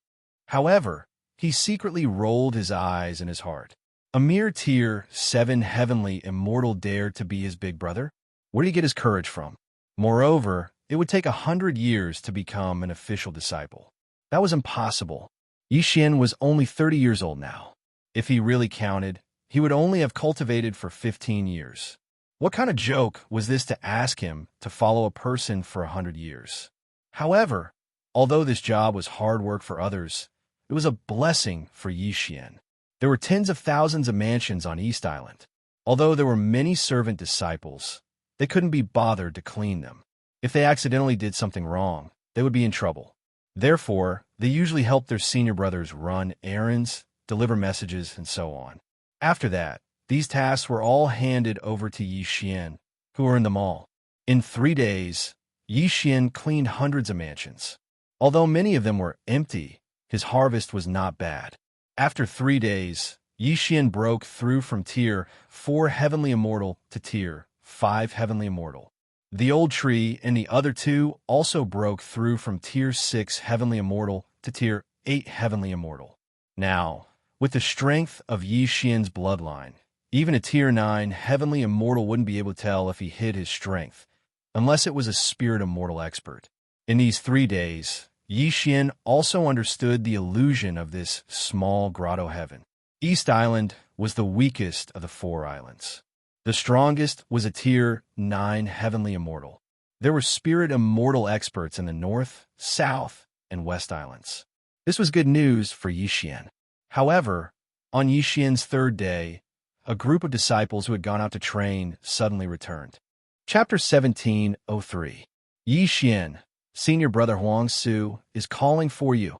However, he secretly rolled his eyes in his heart. A mere Tier 7 Heavenly Immortal dared to be his big brother? Where did he get his courage from? Moreover, it would take 100 years to become an official disciple. That was impossible. Yixian was only 30 years old now. If he really counted, he would only have cultivated for 15 years. What kind of joke was this to ask him to follow a person for 100 years? However, although this job was hard work for others, it was a blessing for Yixian. There were tens of thousands of mansions on East Island. Although there were many servant disciples, they couldn't be bothered to clean them. If they accidentally did something wrong, they would be in trouble. Therefore, they usually helped their senior brothers run errands, deliver messages, and so on. After that, these tasks were all handed over to Yixian, who earned them all. In 3 days, Yixian cleaned hundreds of mansions. Although many of them were empty, his harvest was not bad. After 3 days, Yixian broke through from Tier 4 Heavenly Immortal to Tier 5 Heavenly Immortal. The old tree and the other 2 also broke through from Tier 6 Heavenly Immortal to Tier 8 Heavenly Immortal. Now, with the strength of Yixian's bloodline, even a Tier 9 Heavenly Immortal wouldn't be able to tell if he hid his strength, unless it was a Spirit Immortal expert. In these 3 days, Yixian also understood the illusion of this small grotto heaven. East Island was the weakest of the 4 islands. The strongest was a Tier 9 Heavenly Immortal. There were Spirit Immortal experts in the North, South, and West Islands. This was good news for Yixian. However, on Yixian's 3rd day, a group of disciples who had gone out to train suddenly returned. Chapter 17:03. Yixian, Senior Brother Huang Su, is calling for you.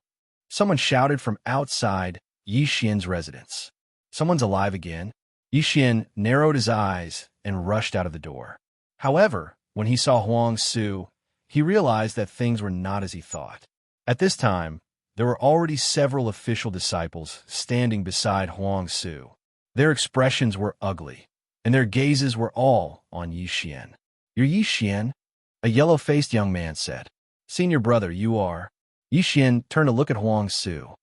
Someone shouted from outside Yixian's residence. Someone's alive again. Yixian narrowed his eyes and rushed out of the door. However, when he saw Huang Su, he realized that things were not as he thought. At this time, there were already several official disciples standing beside Huang Su. Their expressions were ugly, and their gazes were all on Yixian. "You're Yixian?" a yellow-faced young man said. "Senior brother, you are." Yixian turned to look at Huang Su.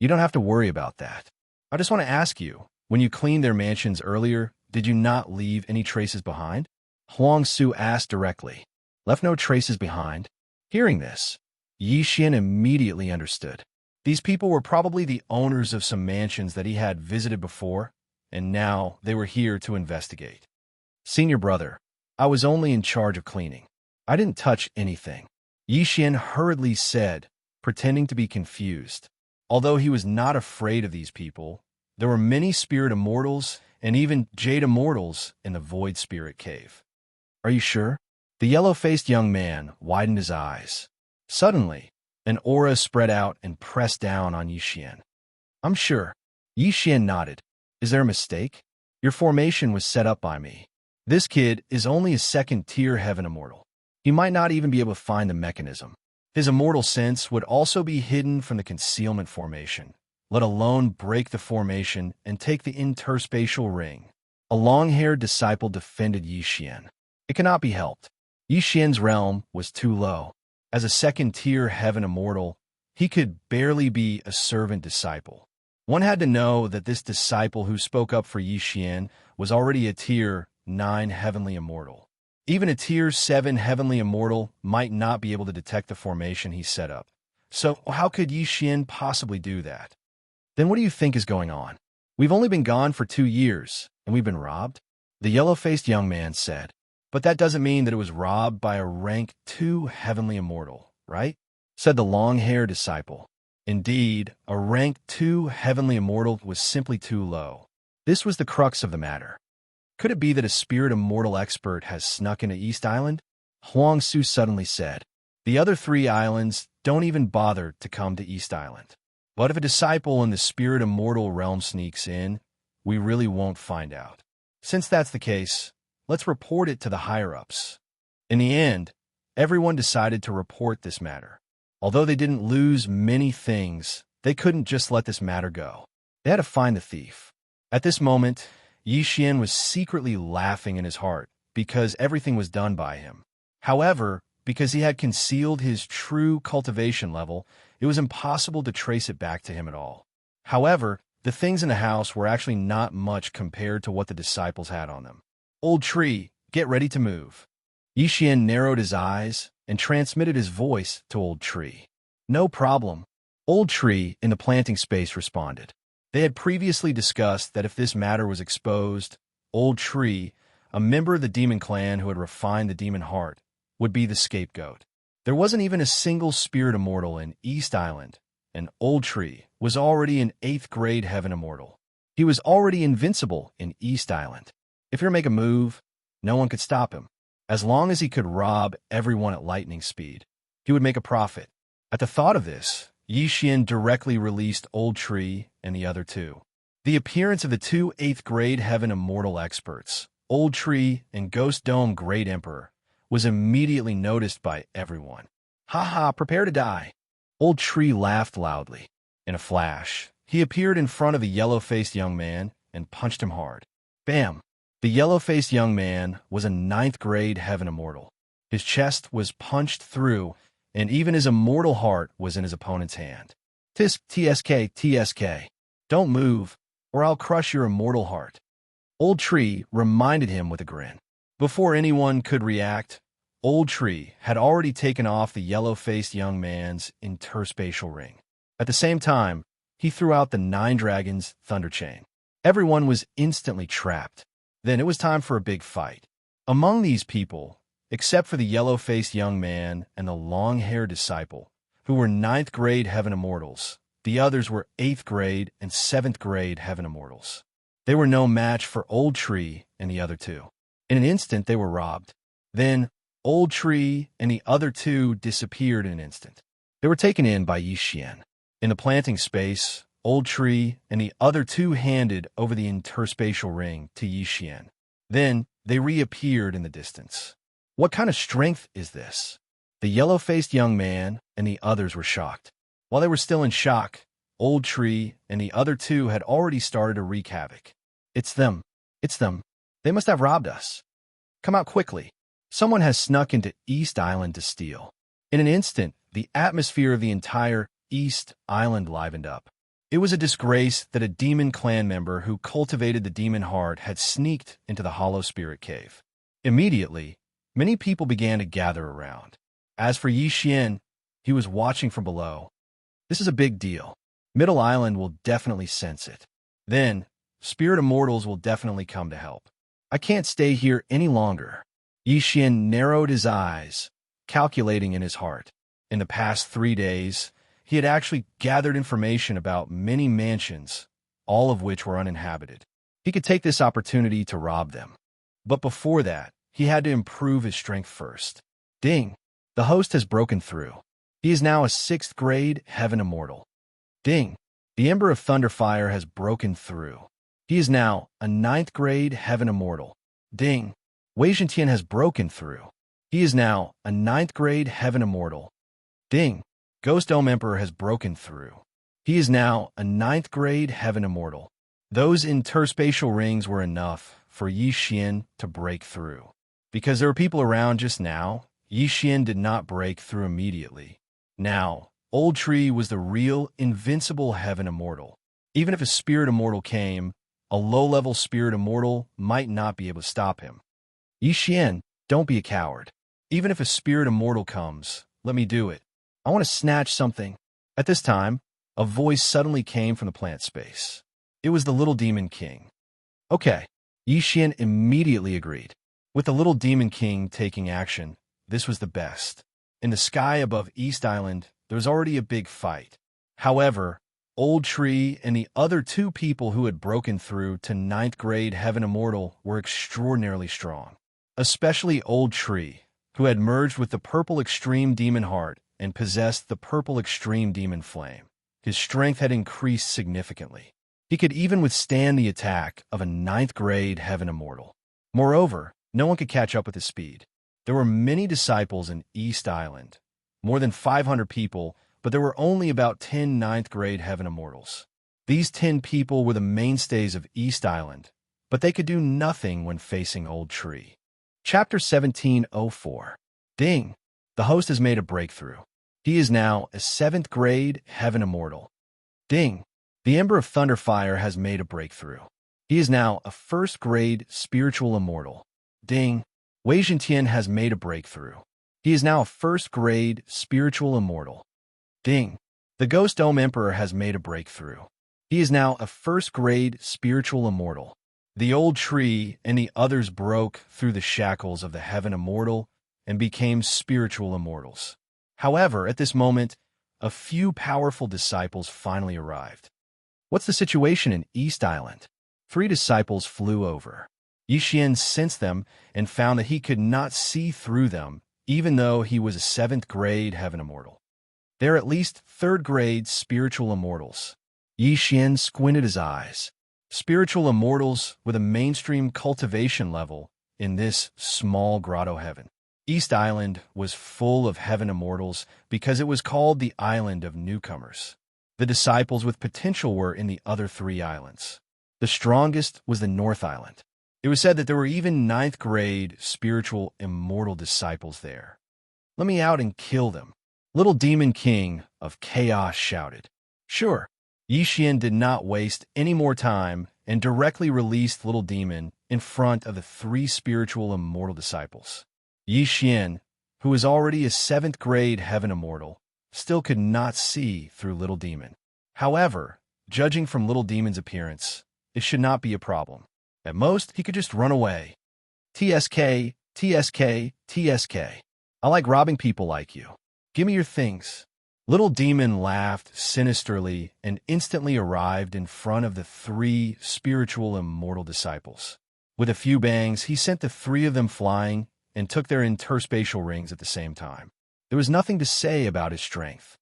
"You don't have to worry about that. I just want to ask you, when you cleaned their mansions earlier, did you not leave any traces behind?" Huang Su asked directly. "Left no traces behind?" Hearing this, Yixian immediately understood. These people were probably the owners of some mansions that he had visited before, and now they were here to investigate. "Senior brother, I was only in charge of cleaning. I didn't touch anything," Yixian hurriedly said, pretending to be confused. Although he was not afraid of these people, there were many spirit immortals and even jade immortals in the Void Spirit Cave. "Are you sure?" The yellow-faced young man widened his eyes. Suddenly, an aura spread out and pressed down on Yixian. "I'm sure." Yixian nodded. "Is there a mistake? Your formation was set up by me. This kid is only a second-tier heaven immortal. He might not even be able to find the mechanism. His immortal sense would also be hidden from the concealment formation, let alone break the formation and take the interspatial ring." A long-haired disciple defended Yixian. "It cannot be helped. Yixian's realm was too low. As a second-tier heaven immortal, he could barely be a servant disciple. One had to know that this disciple who spoke up for Yixian was already a tier 9 heavenly immortal. Even a tier 7 heavenly immortal might not be able to detect the formation he set up. So how could Yixian possibly do that? Then what do you think is going on? We've only been gone for 2 years, and we've been robbed?" The yellow-faced young man said. "But that doesn't mean that it was robbed by a rank 2 heavenly immortal, right?" said the long-haired disciple. Indeed, a rank 2 heavenly immortal was simply too low. This was the crux of the matter. Could it be that a spirit immortal expert has snuck into East Island? Huang Su suddenly said. "The other 3 islands don't even bother to come to East Island. But if a disciple in the spirit immortal realm sneaks in, we really won't find out. Since that's the case, let's report it to the higher-ups." In the end, everyone decided to report this matter. Although they didn't lose many things, they couldn't just let this matter go. They had to find the thief. At this moment, Yixian was secretly laughing in his heart because everything was done by him. However, because he had concealed his true cultivation level, it was impossible to trace it back to him at all. However, the things in the house were actually not much compared to what the disciples had on them. "Old tree, get ready to move." Yixian narrowed his eyes and transmitted his voice to Old Tree. "No problem." Old Tree in the planting space responded. They had previously discussed that if this matter was exposed, Old Tree, a member of the demon clan who had refined the demon heart, would be the scapegoat. There wasn't even a single spirit immortal in East Island, and Old Tree was already an 8th grade heaven immortal. He was already invincible in East Island. If he were to make a move, no one could stop him. As long as he could rob everyone at lightning speed, he would make a profit. At the thought of this, Yixian directly released Old Tree and the other 2. The appearance of the 2 8th grade heaven immortal experts, Old Tree and Ghost Dome Great Emperor, was immediately noticed by everyone. "Ha ha, prepare to die." Old Tree laughed loudly. In a flash, he appeared in front of the yellow-faced young man and punched him hard. Bam! The yellow-faced young man was a 9th grade heaven immortal. His chest was punched through, and even his immortal heart was in his opponent's hand. "Tisk, TSK, TSK. Don't move, or I'll crush your immortal heart." Old Tree reminded him with a grin. Before anyone could react, Old Tree had already taken off the yellow-faced young man's interspatial ring. At the same time, he threw out the 9 Dragons Thunder Chain. Everyone was instantly trapped. Then it was time for a big fight. Among these people, except for the yellow-faced young man and the long-haired disciple, who were 9th grade heaven immortals, the others were 8th grade and 7th grade heaven immortals. They were no match for Old Tree and the other 2. In an instant, they were robbed. Then, Old Tree and the other 2 disappeared in an instant. They were taken in by Yixian. In the planting space, Old Tree and the other two handed over the interspatial ring to Yixian. Then they reappeared in the distance. What kind of strength is this? The yellow-faced young man and the others were shocked. While they were still in shock, Old Tree and the other two had already started to wreak havoc. It's them. It's them. They must have robbed us. Come out quickly. Someone has snuck into East Island to steal. In an instant, the atmosphere of the entire East Island livened up. It was a disgrace that a demon clan member who cultivated the demon heart had sneaked into the Hollow Spirit Cave. Immediately, many people began to gather around. As for Yixian, he was watching from below. This is a big deal. Middle Island will definitely sense it. Then, Spirit Immortals will definitely come to help. I can't stay here any longer. Yixian narrowed his eyes, calculating in his heart. In the past 3 days, he had actually gathered information about many mansions, all of which were uninhabited. He could take this opportunity to rob them. But before that, he had to improve his strength first. Ding! The host has broken through. He is now a 6th grade Heaven Immortal. Ding! The Ember of Thunderfire has broken through. He is now a 9th grade Heaven Immortal. Ding! Wei Zhentian has broken through. He is now a 9th grade Heaven Immortal. Ding! Ghost Dome Emperor has broken through. He is now a 9th grade Heaven Immortal. Those interspatial rings were enough for Yixian to break through. Because there were people around just now, Yixian did not break through immediately. Now, Old Tree was the real, invincible Heaven Immortal. Even if a Spirit Immortal came, a low-level Spirit Immortal might not be able to stop him. Yixian, don't be a coward. Even if a Spirit Immortal comes, let me do it. I want to snatch something. At this time, a voice suddenly came from the plant space. It was the Little Demon King. Okay, Yixian immediately agreed. With the Little Demon King taking action, this was the best. In the sky above East Island, there was already a big fight. However, Old Tree and the other two people who had broken through to 9th grade Heaven Immortal were extraordinarily strong. Especially Old Tree, who had merged with the Purple Extreme Demon Heart and possessed the Purple Extreme Demon Flame. His strength had increased significantly. He could even withstand the attack of a 9th grade Heaven Immortal. Moreover, no one could catch up with his speed. There were many disciples in East Island, more than 500 people, but there were only about 10 9th grade Heaven Immortals. These 10 people were the mainstays of East Island, but they could do nothing when facing Old Tree. Chapter 1704. Ding! The host has made a breakthrough. He is now a 7th grade Heaven Immortal. Ding! The Ember of Thunderfire has made a breakthrough. He is now a 1st grade Spiritual Immortal. Ding! Wei Zhentian has made a breakthrough. He is now a 1st grade Spiritual Immortal. Ding! The Ghost Dome Emperor has made a breakthrough. He is now a 1st grade Spiritual Immortal. The Old Tree and the others broke through the shackles of the Heaven Immortal and became Spiritual Immortals. However, at this moment, a few powerful disciples finally arrived. What's the situation in East Island? 3 disciples flew over. Yixian sensed them and found that he could not see through them, even though he was a 7th grade Heaven Immortal. They're at least 3rd grade Spiritual Immortals. Yixian squinted his eyes. Spiritual Immortals with a mainstream cultivation level in this small grotto heaven. East Island was full of Heaven Immortals because it was called the Island of Newcomers. The disciples with potential were in the other 3 islands. The strongest was the North Island. It was said that there were even 9th grade Spiritual Immortal disciples there. Let me out and kill them. Little Demon King of Chaos shouted. Sure. Yixian did not waste any more time and directly released Little Demon in front of the 3 Spiritual Immortal disciples. Yixian, who was already a 7th grade Heaven Immortal, still could not see through Little Demon. However, judging from Little Demon's appearance, it should not be a problem. At most, he could just run away. TSK, TSK, TSK. I like robbing people like you. Give me your things. Little Demon laughed sinisterly and instantly arrived in front of the 3 Spiritual Immortal disciples. With a few bangs, he sent the 3 of them flying and took their interspatial rings at the same time. There was nothing to say about his strength.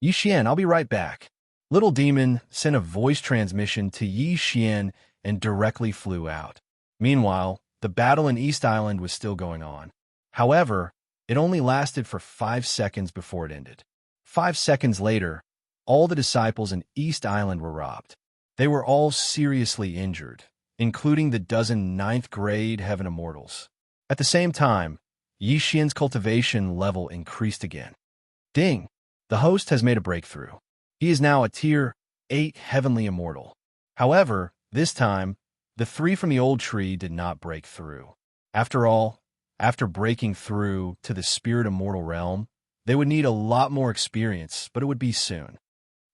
Yixian, I'll be right back. Little Demon sent a voice transmission to Yi Xian and directly flew out. Meanwhile, the battle in East Island was still going on. However, it only lasted for 5 seconds before it ended. 5 seconds later, all the disciples in East Island were robbed. They were all seriously injured, including the dozen 9th grade Heaven Immortals. At the same time, Yi Xian's cultivation level increased again. Ding! The host has made a breakthrough. He is now a Tier 8 Heavenly Immortal. However, this time, the 3 from the old tree did not break through. After all, after breaking through to the Spirit Immortal realm, they would need a lot more experience, but it would be soon.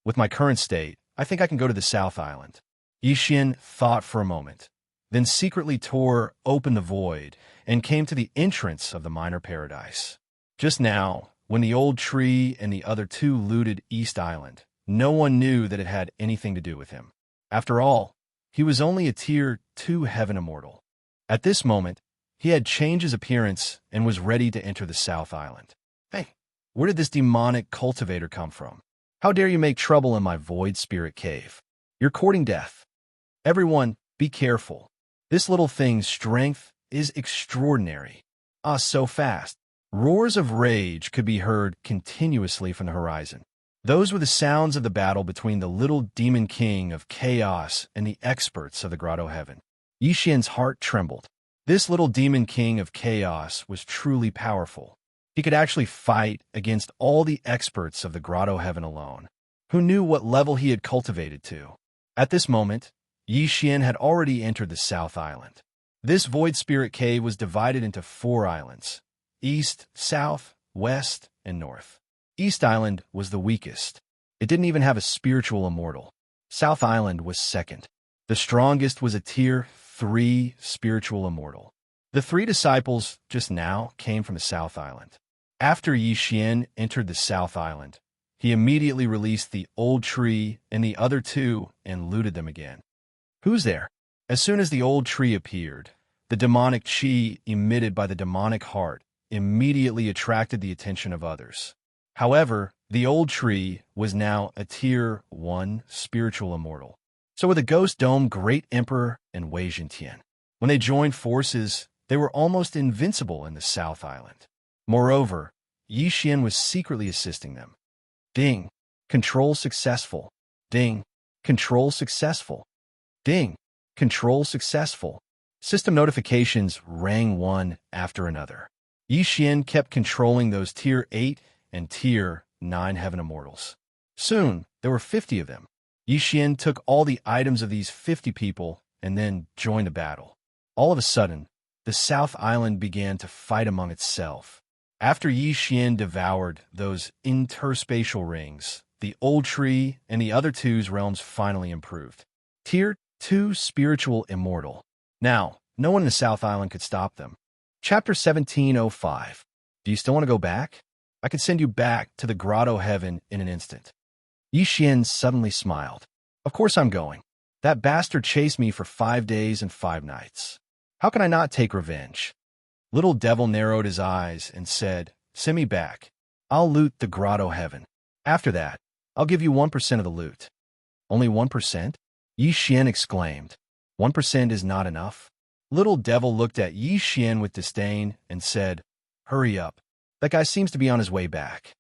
With my current state, I think I can go to the South Island. Yi Xian thought for a moment, then secretly tore open the void and came to the entrance of the minor paradise. Just now, when the old tree and the other 2 looted East Island, no one knew that it had anything to do with him. After all, he was only a Tier 2 Heaven Immortal. At this moment, he had changed his appearance and was ready to enter the South Island. Hey, where did this demonic cultivator come from? How dare you make trouble in my void spirit cave? You're courting death. Everyone, be careful. This little thing's strength is extraordinary. So fast. Roars of rage could be heard continuously from the horizon. Those were the sounds of the battle between the little demon king of chaos and the experts of the Grotto Heaven. Yi Xian's heart trembled. This little demon king of chaos was truly powerful. He could actually fight against all the experts of the Grotto Heaven alone. Who knew what level he had cultivated to? At this moment, Yi Xian had already entered the South Island. This void spirit cave was divided into 4 islands: East, South, West, and North. East Island was the weakest. It didn't even have a spiritual immortal. South Island was second. The strongest was a Tier 3 spiritual immortal. The 3 disciples just now came from the South Island. After Yi Xian entered the South Island, he immediately released the old tree and the other 2 and looted them again. Who's there? As soon as the old tree appeared, the demonic chi emitted by the demonic heart immediately attracted the attention of others. However, the old tree was now a Tier 1 spiritual immortal. So were the Ghost Dome Great Emperor and Wei Zhentian. When they joined forces, they were almost invincible in the South Island. Moreover, Yi Xian was secretly assisting them. Ding! Control successful. Ding! Control successful. Ding! Control successful. System notifications rang one after another. Yi Xian kept controlling those Tier 8 and Tier 9 Heaven Immortals. Soon, there were 50 of them. Yi Xian took all the items of these 50 people and then joined the battle. All of a sudden, the South Island began to fight among itself. After Yi Xian devoured those interspatial rings, the old tree and the other 2's realms finally improved. Tier 2 Spiritual Immortal. Now, no one in the South Island could stop them. Chapter 1705. Do you still want to go back? I can send you back to the Grotto Heaven in an instant. Yi Xian suddenly smiled. Of course I'm going. That bastard chased me for 5 days and 5 nights. How can I not take revenge? Little Devil narrowed his eyes and said, send me back. I'll loot the Grotto Heaven. After that, I'll give you 1% of the loot. Only 1%? Yi Xian exclaimed. 1% is not enough. Little Devil looked at Yi Xian with disdain and said, hurry up. That guy seems to be on his way back.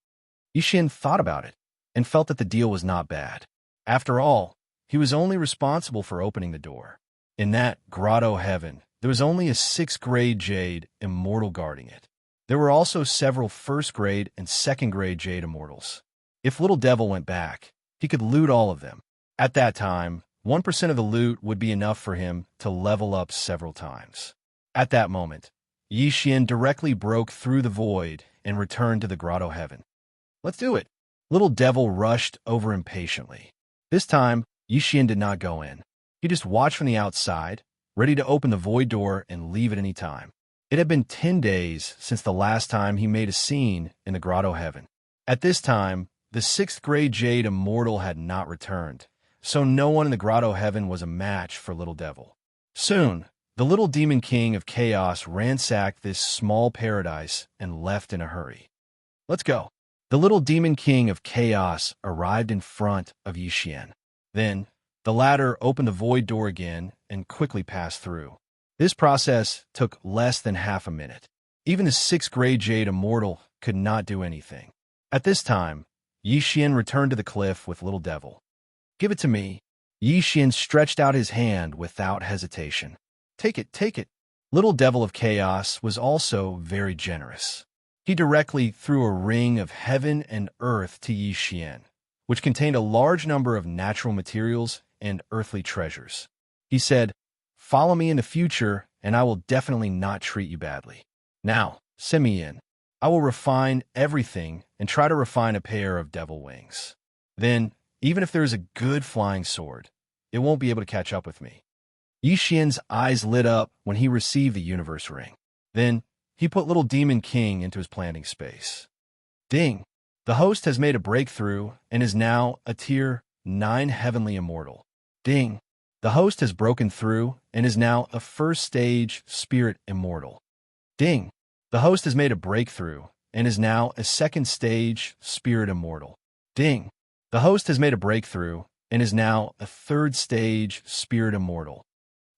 Yi Xian thought about it and felt that the deal was not bad. After all, he was only responsible for opening the door. In that Grotto Heaven, there was only a 6th grade Jade Immortal guarding it. There were also several 1st grade and 2nd grade Jade Immortals. If Little Devil went back, he could loot all of them. At that time, 1% of the loot would be enough for him to level up several times. At that moment, Yi Xian directly broke through the void and returned to the Grotto Heaven. Let's do it. Little Devil rushed over impatiently. This time, Yi Xian did not go in. He just watched from the outside, ready to open the void door and leave at any time. It had been 10 days since the last time he made a scene in the Grotto Heaven. At this time, the 6th grade Jade Immortal had not returned, so no one in the Grotto Heaven was a match for Little Devil. Soon, the little demon king of chaos ransacked this small paradise and left in a hurry. Let's go. The little demon king of chaos arrived in front of Yixian. Then, the latter opened the void door again and quickly passed through. This process took less than half a minute. Even the sixth-grade Jade Immortal could not do anything. At this time, Yixian returned to the cliff with Little Devil. "Give it to me." Yixian stretched out his hand without hesitation. Take it, take it." Little Devil of Chaos was also very generous. He directly threw a ring of heaven and earth to Yixian, which contained a large number of natural materials and earthly treasures. He said, "Follow me in the future, and I will definitely not treat you badly. Now, send me in. I will refine everything and try to refine a pair of devil wings. Then, even if there is a good flying sword, it won't be able to catch up with me." Yixian's eyes lit up when he received the universe ring. Then, he put Little Demon King into his planting space. Ding! The host has made a breakthrough and is now a Tier 9 Heavenly Immortal. Ding! The host has broken through and is now a first stage Spirit Immortal. Ding! The host has made a breakthrough and is now a second stage Spirit Immortal. Ding! The host has made a breakthrough and is now a third stage Spirit Immortal.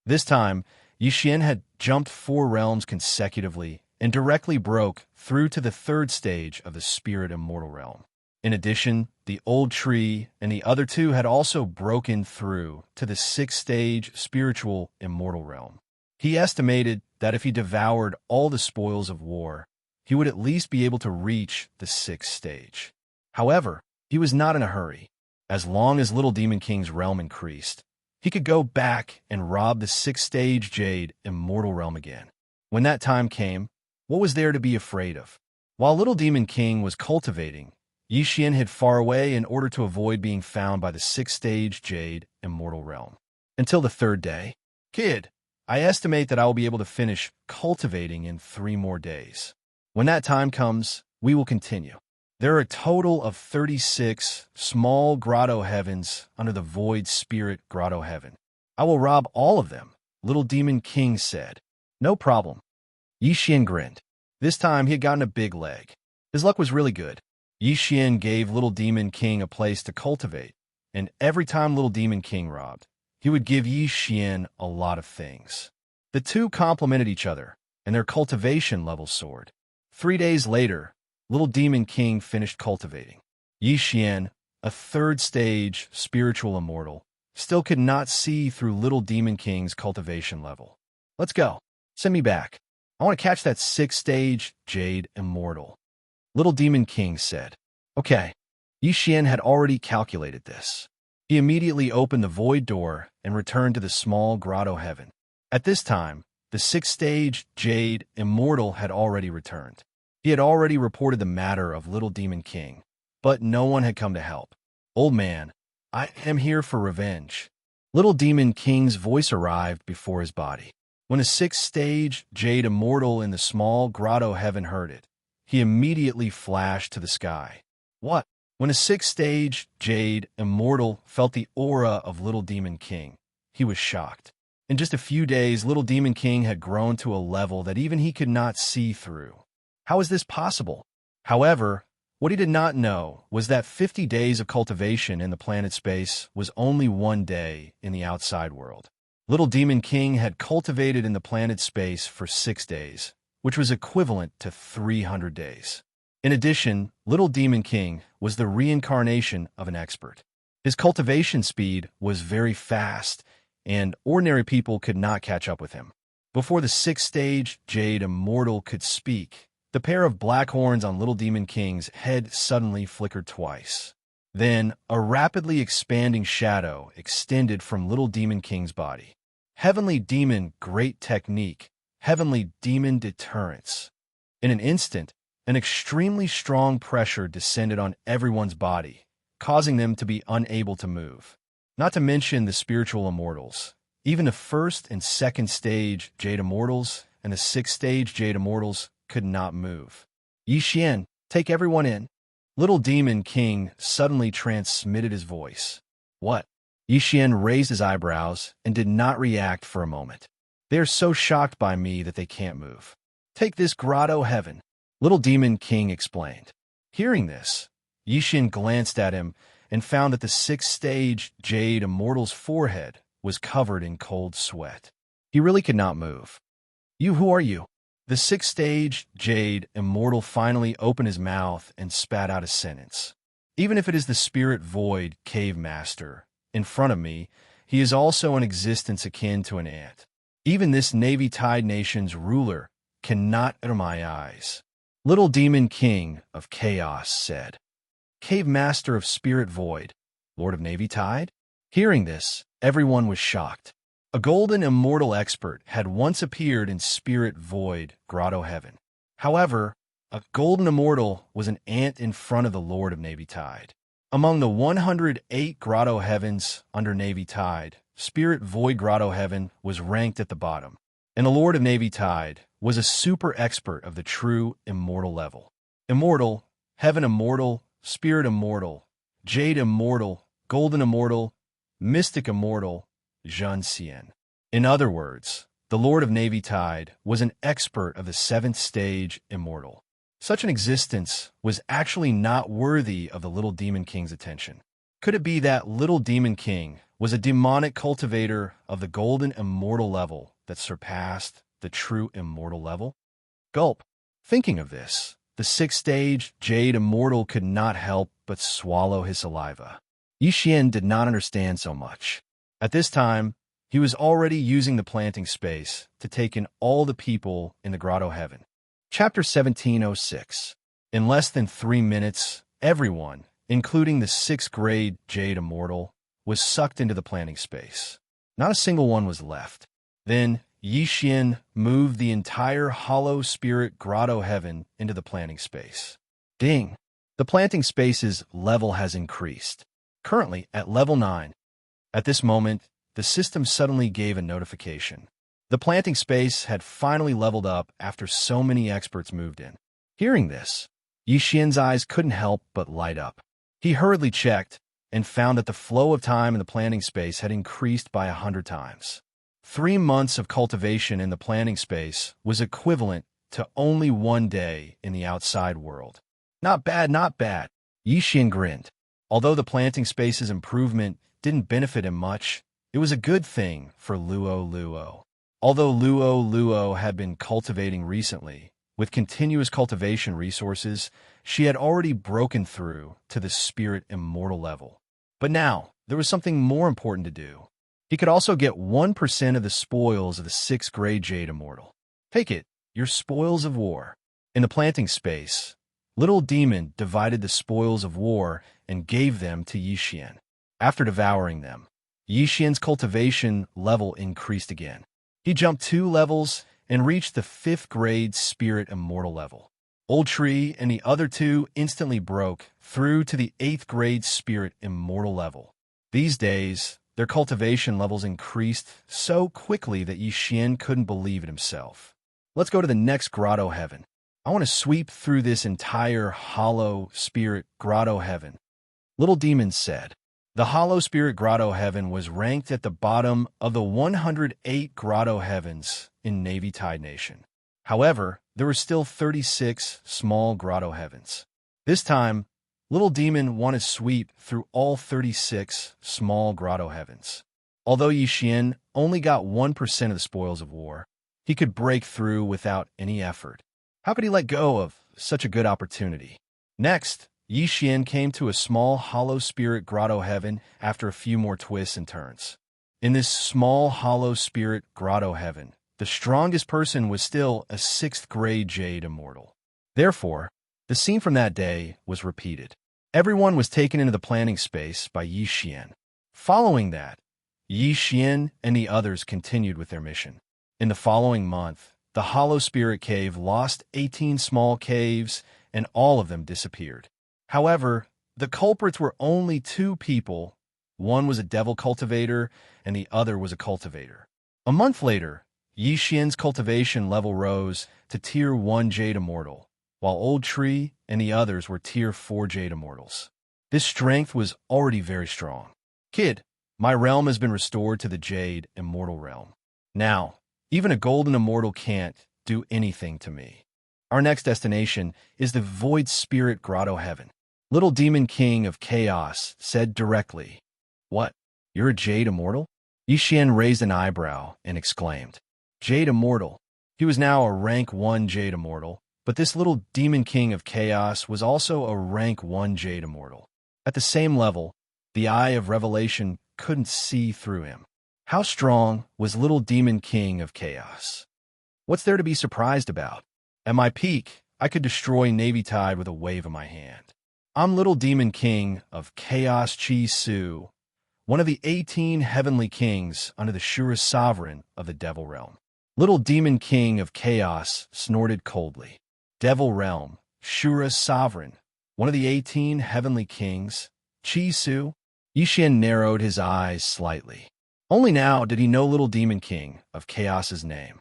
This time, Yixian had jumped 4 realms consecutively and directly broke through to the third stage of the Spirit Immortal realm. In addition, the old tree and the other 2 had also broken through to the 6th stage Spiritual Immortal realm. He estimated that if he devoured all the spoils of war, he would at least be able to reach the 6th stage. However, he was not in a hurry. As long as Little Demon King's realm increased, he could go back and rob the 6th stage Jade Immortal realm again. When that time came, what was there to be afraid of? While Little Demon King was cultivating, Yixian hid far away in order to avoid being found by the 6th stage Jade Immortal realm. Until the 3rd day. "Kid, I estimate that I will be able to finish cultivating in 3 more days. When that time comes, we will continue. There are a total of 36 small grotto heavens under the Void Spirit Grotto Heaven. I will rob all of them," Little Demon King said. "No problem." Yixian grinned. This time he had gotten a big leg. His luck was really good. Yixian gave Little Demon King a place to cultivate, and every time Little Demon King robbed, he would give Yixian a lot of things. The 2 complemented each other, and their cultivation level soared. 3 days later, Little Demon King finished cultivating. Yixian, a third stage Spiritual Immortal, still could not see through Little Demon King's cultivation level. "Let's go. Send me back. I want to catch that 6th stage Jade Immortal," Little Demon King said. Okay. Yixian had already calculated this. He immediately opened the void door and returned to the small grotto heaven. At this time, the 6th stage Jade Immortal had already returned. He had already reported the matter of Little Demon King, but no one had come to help. "Old man, I am here for revenge." Little Demon King's voice arrived before his body. When the 6th stage Jade Immortal in the small grotto heaven heard it, he immediately flashed to the sky. "What?" When the 6th stage Jade Immortal felt the aura of Little Demon King, he was shocked. In just a few days, Little Demon King had grown to a level that even he could not see through. How is this possible? However, what he did not know was that 50 days of cultivation in the planet space was only 1 day in the outside world. Little Demon King had cultivated in the planet space for 6 days, which was equivalent to 300 days. In addition, Little Demon King was the reincarnation of an expert. His cultivation speed was very fast, and ordinary people could not catch up with him. Before the 6th stage Jade Immortal could speak, the pair of black horns on Little Demon King's head suddenly flickered twice. Then, a rapidly expanding shadow extended from Little Demon King's body. Heavenly Demon Great Technique, Heavenly Demon Deterrence. In an instant, an extremely strong pressure descended on everyone's body, causing them to be unable to move. Not to mention the spiritual immortals. Even the 1st and 2nd stage Jade Immortals and the 6th stage Jade Immortals could not move. "Yixian, take everyone in." Little Demon King suddenly transmitted his voice. "What?" Yixian raised his eyebrows and did not react for a moment. "They are so shocked by me that they can't move. Take this grotto heaven," Little Demon King explained. Hearing this, Yixian glanced at him and found that the sixth-stage Jade Immortal's forehead was covered in cold sweat. He really could not move. "You, who are you?" The sixth-stage Jade Immortal finally opened his mouth and spat out a sentence. "Even if it is the Spirit Void Cave Master in front of me, he is also an existence akin to an ant. Even this Navy Tide nation's ruler cannot enter my eyes." Little Demon King of Chaos said. "Cave Master of Spirit Void, Lord of Navy Tide?" Hearing this, everyone was shocked. A golden immortal expert had once appeared in Spirit Void Grotto Heaven. However, a golden immortal was an ant in front of the Lord of Navy Tide. Among the 108 Grotto Heavens under Navy Tide, Spirit Void Grotto Heaven was ranked at the bottom, and the Lord of Navy Tide was a super expert of the true immortal level. Immortal, Heaven Immortal, Spirit Immortal, Jade Immortal, Golden Immortal, Mystic Immortal, Xianxia. In other words, the Lord of Navy Tide was an expert of the seventh stage immortal. Such an existence was actually not worthy of the Little Demon King's attention. Could it be that Little Demon King was a demonic cultivator of the golden immortal level that surpassed the true immortal level? Gulp. Thinking of this, the sixth-stage Jade Immortal could not help but swallow his saliva. Yixian did not understand so much. At this time, he was already using the planting space to take in all the people in the Grotto Heaven. Chapter 1706. In less than 3 minutes, everyone, including the 6th grade Jade Immortal, was sucked into the planting space. Not a single one was left. Then, Yixian moved the entire Hollow Spirit Grotto Heaven into the planting space. Ding! The planting space's level has increased, currently at level 9. At this moment, the system suddenly gave a notification. The planting space had finally leveled up after so many experts moved in. Hearing this, Yixian's eyes couldn't help but light up. He hurriedly checked and found that the flow of time in the planting space had increased by 100 times. 3 months of cultivation in the planting space was equivalent to only 1 day in the outside world. Not bad, not bad. Yixian grinned. Although the planting space's improvement didn't benefit him much, it was a good thing for Luo. Although Luo had been cultivating recently, with continuous cultivation resources, she had already broken through to the Spirit Immortal level. But now, there was something more important to do. He could also get 1% of the spoils of the 6th grade Jade Immortal. Take it, your spoils of war. In the planting space, Little Demon divided the spoils of war and gave them to Yixian. After devouring them, Yixian's cultivation level increased again. He jumped 2 levels and reached the 5th grade Spirit Immortal level. Old Tree and the other 2 instantly broke through to the 8th grade Spirit Immortal level. These days, their cultivation levels increased so quickly that Yixian couldn't believe it himself. Let's go to the next Grotto Heaven. I want to sweep through this entire Hollow Spirit Grotto Heaven. Little Demon said. The Hollow Spirit Grotto Heaven was ranked at the bottom of the 108 Grotto Heavens in Navy Tide Nation. However, there were still 36 small Grotto Heavens. This time, Little Demon wanted to sweep through all 36 small Grotto Heavens. Although Yixian only got 1% of the spoils of war, he could break through without any effort. How could he let go of such a good opportunity? Next, Yixian came to a small Hollow Spirit Grotto Heaven after a few more twists and turns. In this small Hollow Spirit Grotto Heaven, the strongest person was still a 6th grade Jade Immortal. Therefore, the scene from that day was repeated. Everyone was taken into the planting space by Yixian. Following that, Yixian and the others continued with their mission. In the following month, the Hollow Spirit Cave lost 18 small caves, and all of them disappeared. However, the culprits were only 2 people. One was a devil cultivator, and the other was a cultivator. A month later, Yixian's cultivation level rose to Tier 1 Jade Immortal, while Old Tree and the others were Tier 4 Jade Immortals. This strength was already very strong. Kid, my realm has been restored to the Jade Immortal realm. Now, even a Golden Immortal can't do anything to me. Our next destination is the Void Spirit Grotto Heaven. Little Demon King of Chaos said directly, "What? You're a Jade Immortal?" Yixian raised an eyebrow and exclaimed, "Jade Immortal." He was now a rank 1 Jade Immortal, but this little Demon King of Chaos was also a rank 1 Jade Immortal. At the same level, the Eye of Revelation couldn't see through him. How strong was little Demon King of Chaos? What's there to be surprised about? At my peak, I could destroy Navy Tide with a wave of my hand. I'm little Demon King of Chaos Chi Su, one of the 18 heavenly kings under the surest sovereign of the Devil Realm. Little Demon King of Chaos snorted coldly. Devil Realm, surest sovereign, one of the 18 heavenly kings, Chi Su? Yixian narrowed his eyes slightly. Only now did he know little Demon King of Chaos's name.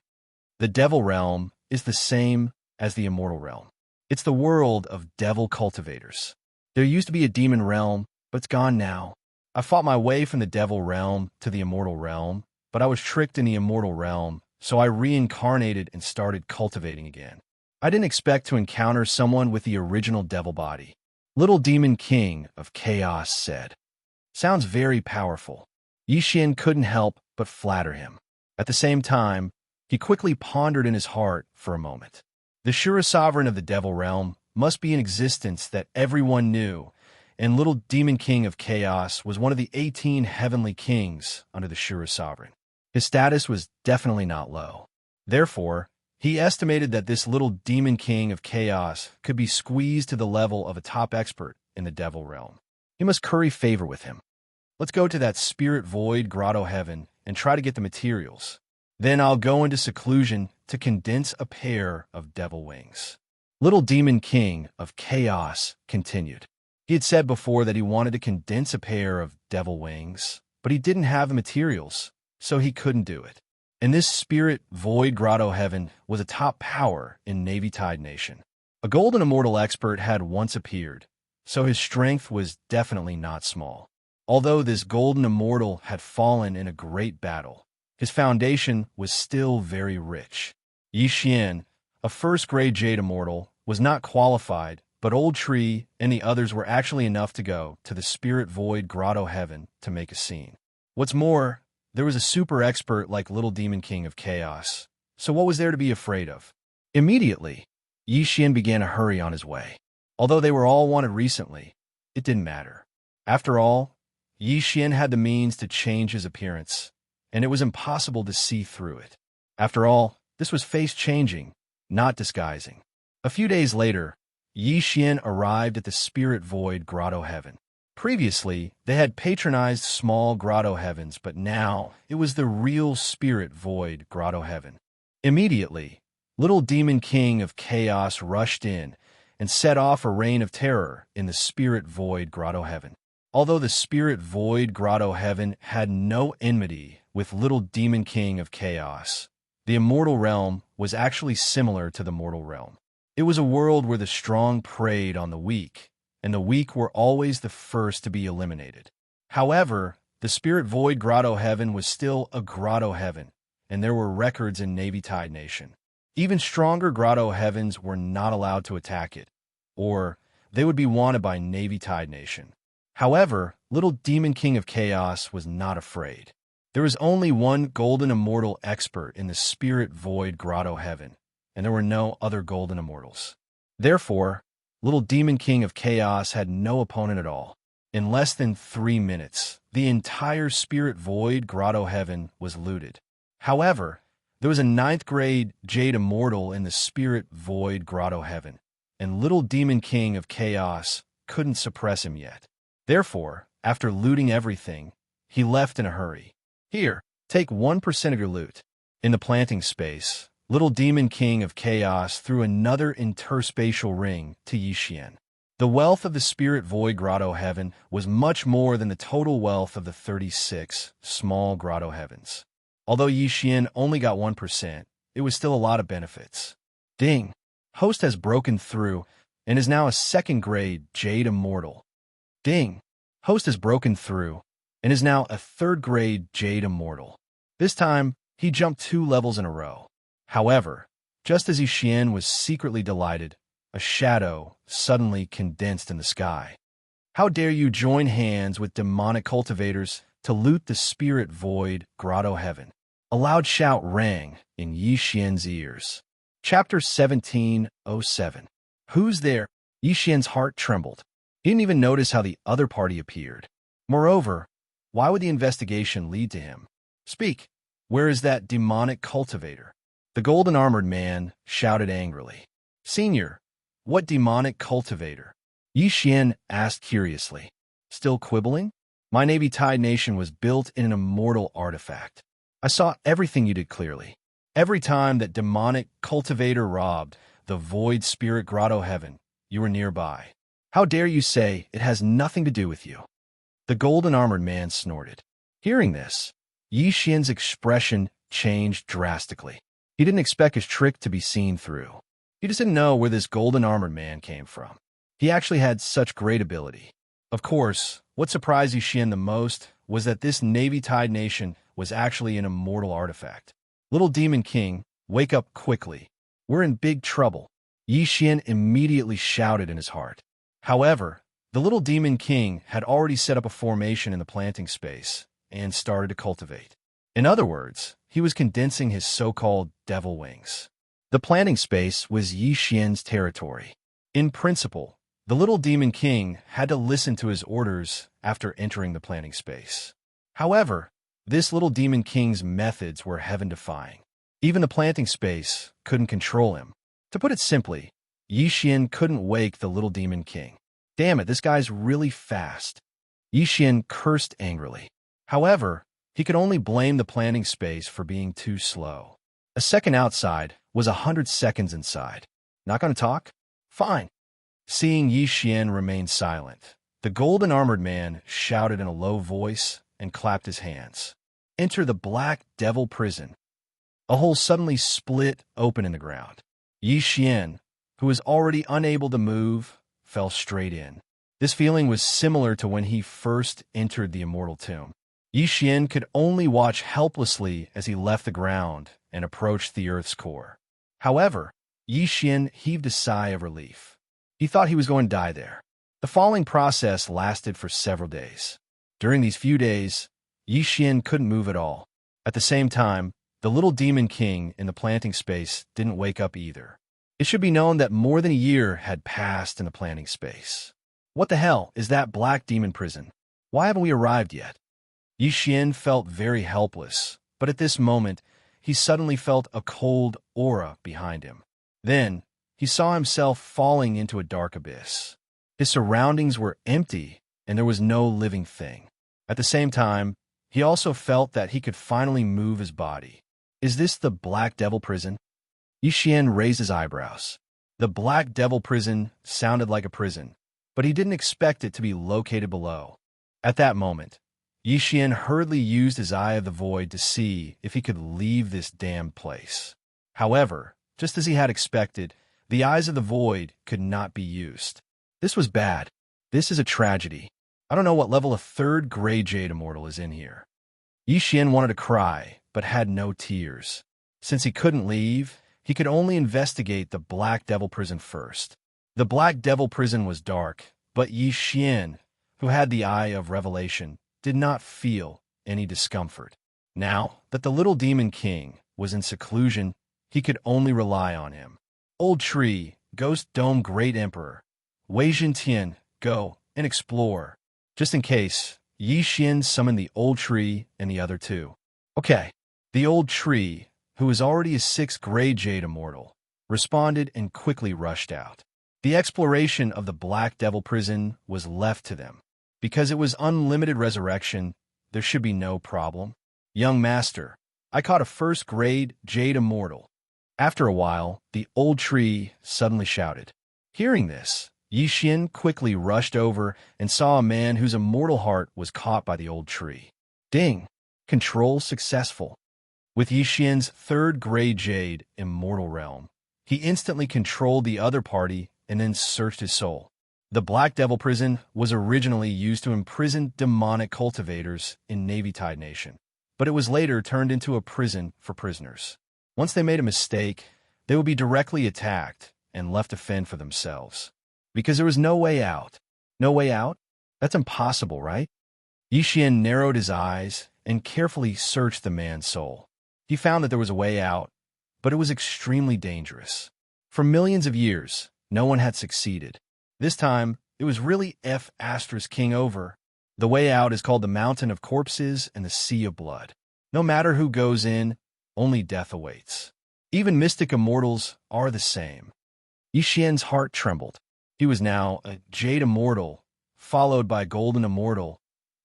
The Devil Realm is the same as the Immortal Realm. It's the world of devil cultivators. There used to be a demon realm, but it's gone now. I fought my way from the Devil Realm to the Immortal Realm, but I was tricked in the Immortal Realm, so I reincarnated and started cultivating again. I didn't expect to encounter someone with the original devil body. Little Demon King of Chaos said. Sounds very powerful. Yixian couldn't help but flatter him. At the same time, he quickly pondered in his heart for a moment. The surest sovereign of the Devil Realm must be an existence that everyone knew, and little Demon King of Chaos was one of the 18 heavenly kings under the surest sovereign. His status was definitely not low. Therefore, he estimated that this little Demon King of Chaos could be squeezed to the level of a top expert in the Devil Realm. He must curry favor with him. Let's go to that Spirit Void Grotto Heaven and try to get the materials. Then I'll go into seclusion to condense a pair of devil wings. Little Demon King of Chaos continued. He had said before that he wanted to condense a pair of devil wings, but he didn't have the materials, so he couldn't do it. And this Spirit Void Grotto Heaven was a top power in Navy Tide Nation. A golden immortal expert had once appeared, so his strength was definitely not small. Although this golden immortal had fallen in a great battle, his foundation was still very rich. Yixian, a first-grade Jade Immortal, was not qualified, but Old Tree and the others were actually enough to go to the Spirit Void Grotto Heaven to make a scene. What's more, there was a super expert like Little Demon King of Chaos, so what was there to be afraid of? Immediately, Yixian began to hurry on his way. Although they were all wanted recently, it didn't matter. After all, Yixian had the means to change his appearance, and it was impossible to see through it. After all, this was face-changing, not disguising. A few days later, Yixian arrived at the Spirit Void Grotto Heaven. Previously, they had patronized small grotto heavens, but now it was the real Spirit Void Grotto Heaven. Immediately, Little Demon King of Chaos rushed in and set off a reign of terror in the Spirit Void Grotto Heaven. Although the Spirit Void Grotto Heaven had no enmity with Little Demon King of Chaos, the Immortal Realm was actually similar to the Mortal Realm. It was a world where the strong preyed on the weak, and the weak were always the first to be eliminated. However, the Spirit Void Grotto Heaven was still a grotto heaven, and there were records in Navy Tide Nation. Even stronger grotto heavens were not allowed to attack it, or they would be wanted by Navy Tide Nation. However, Little Demon King of Chaos was not afraid. There was only one golden immortal expert in the Spirit Void Grotto Heaven, and there were no other golden immortals. Therefore, Little Demon King of Chaos had no opponent at all. In less than 3 minutes, the entire Spirit Void Grotto Heaven was looted. However, there was a 9th-grade Jade Immortal in the Spirit Void Grotto Heaven, and Little Demon King of Chaos couldn't suppress him yet. Therefore, after looting everything, he left in a hurry. Here, take 1% of your loot. In the planting space, Little Demon King of Chaos threw another interspatial ring to Yixian. The wealth of the Spirit Void Grotto Heaven was much more than the total wealth of the 36 small grotto heavens. Although Yixian only got 1%, it was still a lot of benefits. Ding! Host has broken through and is now a 2nd-grade Jade Immortal. Ding! Host has broken through and is now a 3rd-grade Jade Immortal. This time, he jumped 2 levels in a row. However, Just as Xian was secretly delighted, a shadow suddenly condensed in the sky. How dare you join hands with demonic cultivators to loot the spirit void grotto heaven? A loud shout rang in Yi Xian's ears. Chapter 17:07. Who's there? Yi Xian's heart trembled. He didn't even notice how the other party appeared. Moreover, why would the investigation lead to him? Speak. Where is that demonic cultivator? The golden-armored man shouted angrily. Senior, what demonic cultivator? Yi Xian asked curiously. Still quibbling? My Navy Tide Nation was built in an immortal artifact. I saw everything you did clearly. Every time that demonic cultivator robbed the void spirit grotto heaven, you were nearby. How dare you say it has nothing to do with you? The golden-armored man snorted. Hearing this, Yi Xian's expression changed drastically. He didn't expect his trick to be seen through. He just didn't know where this golden-armored man came from. He actually had such great ability. Of course, what surprised Yi Xian the most was that this Navy Tide Nation was actually an immortal artifact. Little Demon King, wake up quickly. We're in big trouble. Yi Xian immediately shouted in his heart. However, the Little Demon King had already set up a formation in the planting space and started to cultivate. In other words, he was condensing his so-called devil wings. The planting space was Yi Xian's territory. In principle, the Little Demon King had to listen to his orders after entering the planting space. However, this Little Demon King's methods were heaven-defying. Even the planting space couldn't control him. To put it simply, Yi Xian couldn't wake the Little Demon King. Damn it, this guy's really fast. Yi Xian cursed angrily. However, he could only blame the planting space for being too slow. A second outside was 100 seconds inside. Not gonna talk? Fine. Seeing Yi Xian remain silent, the golden-armored man shouted in a low voice and clapped his hands. Enter the Black Devil Prison. A hole suddenly split open in the ground. Yi Xian, who was already unable to move, fell straight in. This feeling was similar to when he first entered the immortal tomb. Yi Xian could only watch helplessly as he left the ground and approached the earth's core. However, Yi Xian heaved a sigh of relief. He thought he was going to die there. The falling process lasted for several days. During these few days, Yi Xian couldn't move at all. At the same time, the Little Demon King in the planting space didn't wake up either. It should be known that more than a year had passed in the planting space. What the hell is that black demon prison? Why haven't we arrived yet? Yi Xian felt very helpless, but at this moment, he suddenly felt a cold aura behind him. Then, he saw himself falling into a dark abyss. His surroundings were empty, and there was no living thing. At the same time, he also felt that he could finally move his body. Is this the Black Devil Prison? Yi Xian raised his eyebrows. The Black Devil Prison sounded like a prison, but he didn't expect it to be located below. At that moment, Yi Xian hurriedly used his Eye of the Void to see if he could leave this damned place. However, just as he had expected, the Eyes of the Void could not be used. This was bad. This is a tragedy. I don't know what level a third Grey Jade Immortal is in here. Yi Xian wanted to cry, but had no tears. Since he couldn't leave, he could only investigate the Black Devil Prison first. The Black Devil Prison was dark, but Yi Xian, who had the Eye of Revelation, did not feel any discomfort. Now that the Little Demon King was in seclusion, he could only rely on him. Old Tree, Ghost Dome Great Emperor, Wei Zhentian, go and explore. Just in case, Yi Xian summoned the Old Tree and the other two. Okay, the Old Tree, who was already a 6th Grey Jade Immortal, responded and quickly rushed out. The exploration of the Black Devil Prison was left to them. Because it was unlimited resurrection, there should be no problem. Young Master, I caught a 1st Grade Jade Immortal. After a while, the Old Tree suddenly shouted. Hearing this, Yi Xian quickly rushed over and saw a man whose immortal heart was caught by the Old Tree. Ding! Control successful. With Yi Xian's 3rd Grey Jade Immortal Realm, he instantly controlled the other party and then searched his soul. The Black Devil Prison was originally used to imprison demonic cultivators in Navy Tide Nation, but it was later turned into a prison for prisoners. Once they made a mistake, they would be directly attacked and left to fend for themselves. Because there was no way out. No way out? That's impossible, right? Yixian narrowed his eyes and carefully searched the man's soul. He found that there was a way out, but it was extremely dangerous. For millions of years, no one had succeeded. This time, it was really King over. The way out is called the Mountain of Corpses and the Sea of Blood. No matter who goes in, only death awaits. Even mystic immortals are the same. Yixian's heart trembled. He was now a Jade Immortal, followed by a Golden Immortal,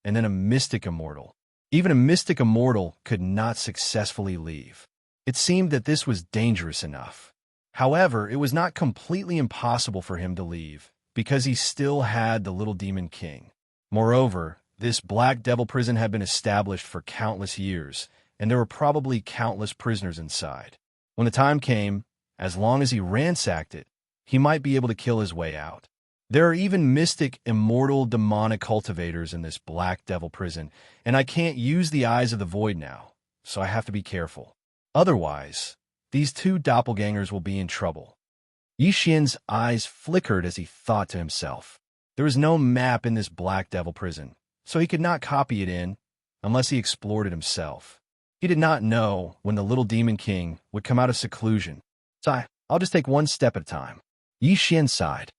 and then a Mystic Immortal. Even a Mystic Immortal could not successfully leave. It seemed that this was dangerous enough. However, it was not completely impossible for him to leave, because he still had the Little Demon King. Moreover, this Black Devil prison had been established for countless years, and there were probably countless prisoners inside. When the time came, as long as he ransacked it, he might be able to kill his way out. There are even mystic, immortal, demonic cultivators in this Black Devil prison, and I can't use the Eyes of the Void now, so I have to be careful. Otherwise, these two doppelgangers will be in trouble. Yixian's eyes flickered as he thought to himself. There was no map in this Black Devil prison, so he could not copy it in unless he explored it himself. He did not know when the Little Demon King would come out of seclusion, so I'll just take one step at a time. Yixian sighed.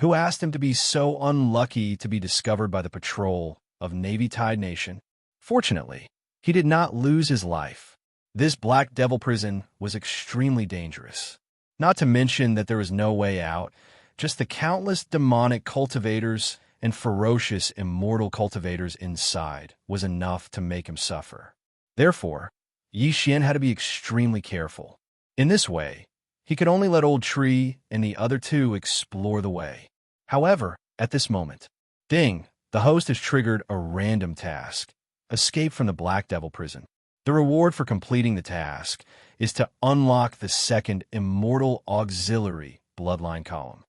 Who asked him to be so unlucky to be discovered by the patrol of Navy Tide Nation? Fortunately, he did not lose his life. This Black Devil prison was extremely dangerous. Not to mention that there was no way out, just the countless demonic cultivators and ferocious immortal cultivators inside was enough to make him suffer. Therefore, Yixian had to be extremely careful. In this way, he could only let Old Tree and the other two explore the way. However, at this moment, ding, the host has triggered a random task. Escape from the Black Devil prison. The reward for completing the task is to unlock the second Immortal Auxiliary Bloodline column.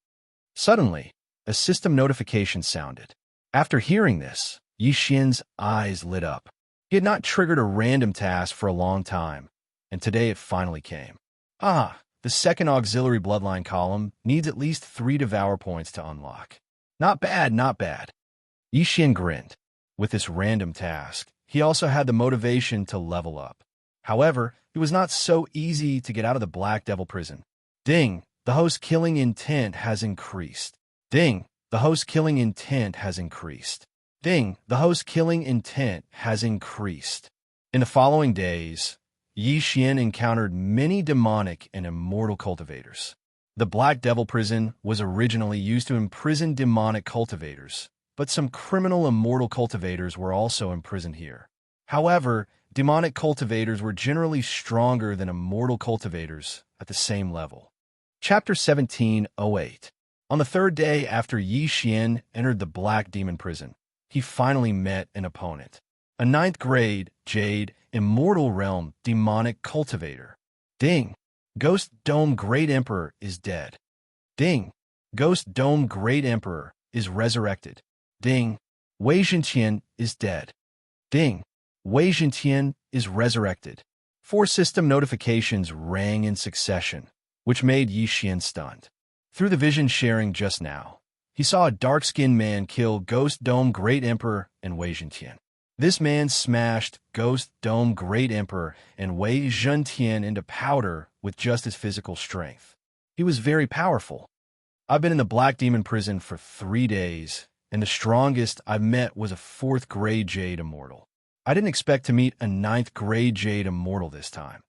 Suddenly, a system notification sounded. After hearing this, Yixian's eyes lit up. He had not triggered a random task for a long time, and today it finally came. The second auxiliary bloodline column needs at least 3 Devour points to unlock. Not bad, not bad. Yixian grinned. With this random task, he also had the motivation to level up. However, it was not so easy to get out of the Black Devil prison. Ding, the host killing intent has increased. Ding, the host killing intent has increased. Ding, the host killing intent has increased. In the following days, Yixian encountered many demonic and immortal cultivators. The Black Devil prison was originally used to imprison demonic cultivators, but some criminal immortal cultivators were also imprisoned here. However, demonic cultivators were generally stronger than immortal cultivators at the same level. Chapter 1708. On the third day after Yixian entered the Black Demon prison, he finally met an opponent. A 9th grade, Jade, Immortal Realm, Demonic Cultivator. Ding! Ghost Dome Great Emperor is dead. Ding! Ghost Dome Great Emperor is resurrected. Ding! Wei Zhentian is dead. Ding! Wei Zhentian is resurrected. 4 system notifications rang in succession, which made Yixian stunned. Through the vision sharing just now, he saw a dark-skinned man kill Ghost Dome Great Emperor and Wei Zhentian. This man smashed Ghost Dome Great Emperor and Wei Zhentian into powder with just his physical strength. He was very powerful. I've been in the Black Demon prison for 3 days, and the strongest I've met was a 4th grade Jade Immortal. I didn't expect to meet a 9th grade Jade Immortal this time.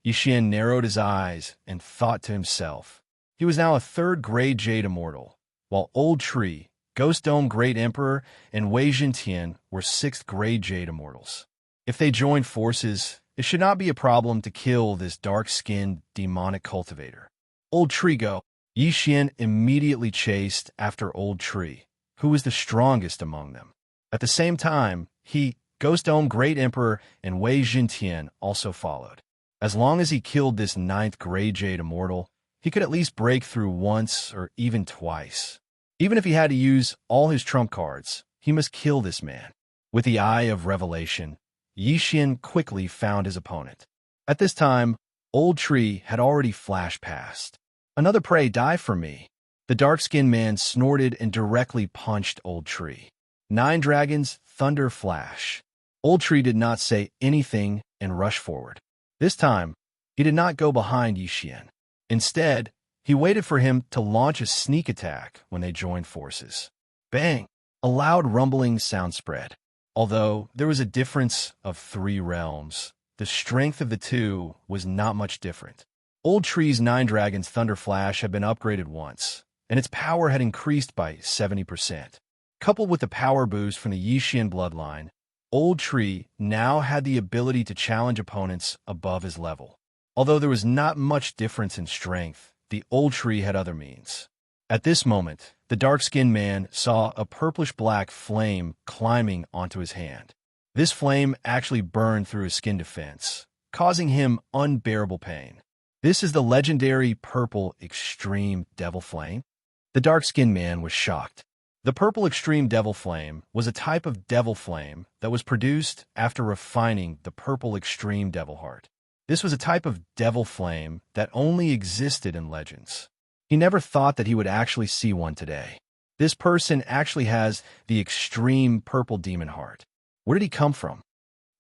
Yixian narrowed his eyes and thought to himself. He was now a 3rd grade Jade Immortal, while Old Tree, Ghost Dome Great Emperor, and Wei Zhentian were 6th grade Jade Immortals. If they joined forces, it should not be a problem to kill this dark-skinned demonic cultivator. Old Tree go. Yixian immediately chased after Old Tree, who was the strongest among them. At the same time, he, Ghost Dome Great Emperor, and Wei Zhentian also followed. As long as he killed this 9th grade Jade Immortal, he could at least break through once or even twice. Even if he had to use all his trump cards, he must kill this man. With the Eye of Revelation, Yixian quickly found his opponent. At this time, Old Tree had already flashed past. Another prey die for me. The dark-skinned man snorted and directly punched Old Tree. 9 dragons, thunder flash. Old Tree did not say anything and rushed forward. This time, he did not go behind Xianxia. Instead, he waited for him to launch a sneak attack when they joined forces. Bang! A loud rumbling sound spread. Although there was a difference of 3 realms, the strength of the two was not much different. Old Tree's 9 dragons thunder flash had been upgraded once, and its power had increased by 70%. Coupled with the power boost from the Yixian bloodline, Old Tree now had the ability to challenge opponents above his level. Although there was not much difference in strength, the Old Tree had other means. At this moment, the dark-skinned man saw a purplish-black flame climbing onto his hand. This flame actually burned through his skin defense, causing him unbearable pain. This is the legendary purple extreme devil flame? The dark-skinned man was shocked. The purple extreme devil flame was a type of devil flame that was produced after refining the purple extreme devil heart. This was a type of devil flame that only existed in legends. He never thought that he would actually see one today. This person actually has the extreme purple demon heart. Where did he come from?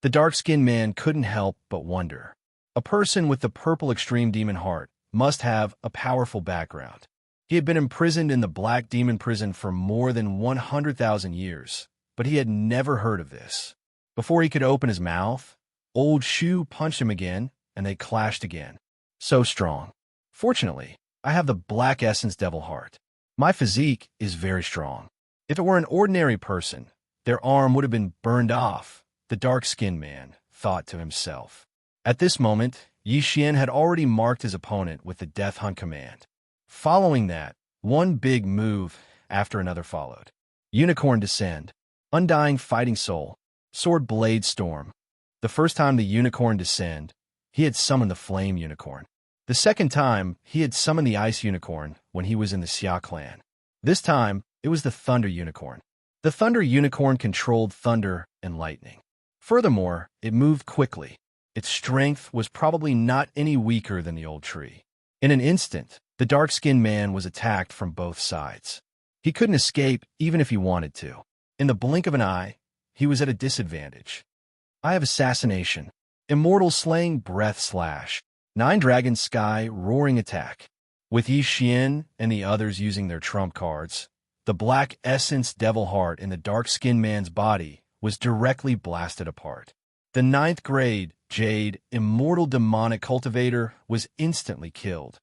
The dark-skinned man couldn't help but wonder. A person with the purple extreme demon heart must have a powerful background. He had been imprisoned in the Black Demon Prison for more than 100,000 years, but he had never heard of this. Before he could open his mouth, Old Shu punched him again, and they clashed again. So strong. Fortunately, I have the Black Essence Devil Heart. My physique is very strong. If it were an ordinary person, their arm would have been burned off, the dark-skinned man thought to himself. At this moment, Yixian had already marked his opponent with the Death Hunt command. Following that, one big move after another followed. Unicorn Descend, Undying Fighting Soul, Sword Blade Storm. The first time the Unicorn Descend, he had summoned the Flame Unicorn. The second time, he had summoned the Ice Unicorn when he was in the Xia clan. This time, it was the Thunder Unicorn. The Thunder Unicorn controlled thunder and lightning. Furthermore, it moved quickly. Its strength was probably not any weaker than the Old Tree. In an instant, the dark-skinned man was attacked from both sides. He couldn't escape even if he wanted to. In the blink of an eye, he was at a disadvantage. I have Assassination, Immortal Slaying Breath Slash, 9 Dragon Sky Roaring Attack. With Yixian and the others using their trump cards, the Black Essence Devil Heart in the dark-skinned man's body was directly blasted apart. The 9th grade Jade Immortal Demonic Cultivator was instantly killed.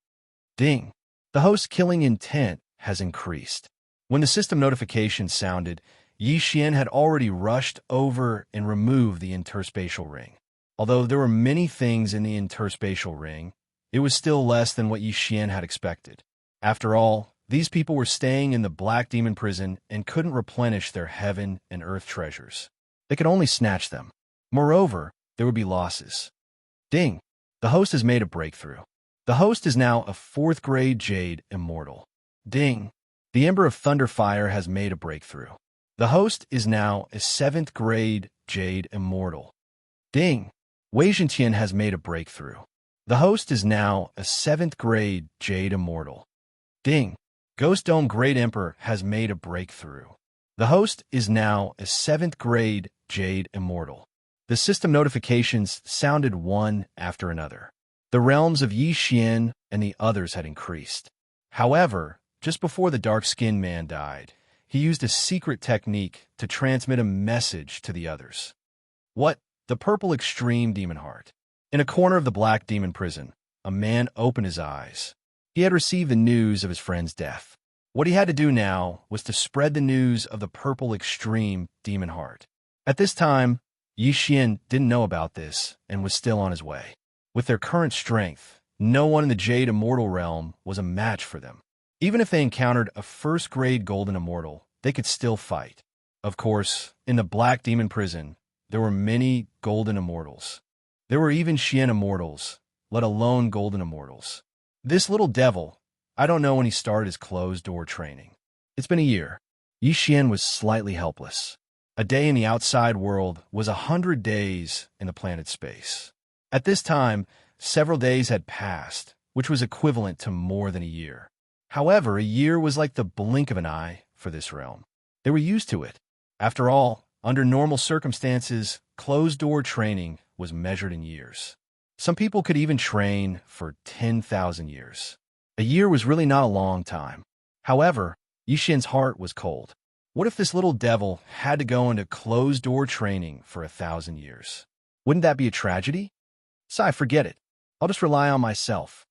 Ding! The host's killing intent has increased. When the system notification sounded, Yixian had already rushed over and removed the interspatial ring. Although there were many things in the interspatial ring, it was still less than what Yixian had expected. After all, these people were staying in the Black Demon Prison and couldn't replenish their heaven and earth treasures. They could only snatch them. Moreover, there would be losses. Ding! The host has made a breakthrough. The host is now a 4th grade Jade Immortal. Ding! The Ember of Thunderfire has made a breakthrough. The host is now a 7th grade Jade Immortal. Ding! Wei Zhentian has made a breakthrough. The host is now a 7th grade Jade Immortal. Ding! Ghost Dome Great Emperor has made a breakthrough. The host is now a 7th grade Jade Immortal. The system notifications sounded one after another. The realms of Yixian and the others had increased. However, just before the dark-skinned man died, he used a secret technique to transmit a message to the others. What? The Purple Extreme Demon Heart. In a corner of the Black Demon Prison, a man opened his eyes. He had received the news of his friend's death. What he had to do now was to spread the news of the Purple Extreme Demon Heart. At this time, Yixian didn't know about this and was still on his way. With their current strength, no one in the Jade Immortal realm was a match for them. Even if they encountered a 1st grade Golden Immortal, they could still fight. Of course, in the Black Demon Prison, there were many Golden Immortals. There were even Xian Immortals, let alone Golden Immortals. This little devil, I don't know when he started his closed-door training. It's been a year. Yixian was slightly helpless. A day in the outside world was 100 days in the planet space. At this time, several days had passed, which was equivalent to more than a year. However, a year was like the blink of an eye for this realm. They were used to it. After all, under normal circumstances, closed-door training was measured in years. Some people could even train for 10,000 years. A year was really not a long time. However, Yixian's heart was cold. What if this little devil had to go into closed-door training for 1,000 years? Wouldn't that be a tragedy? Sigh, forget it. I'll just rely on myself.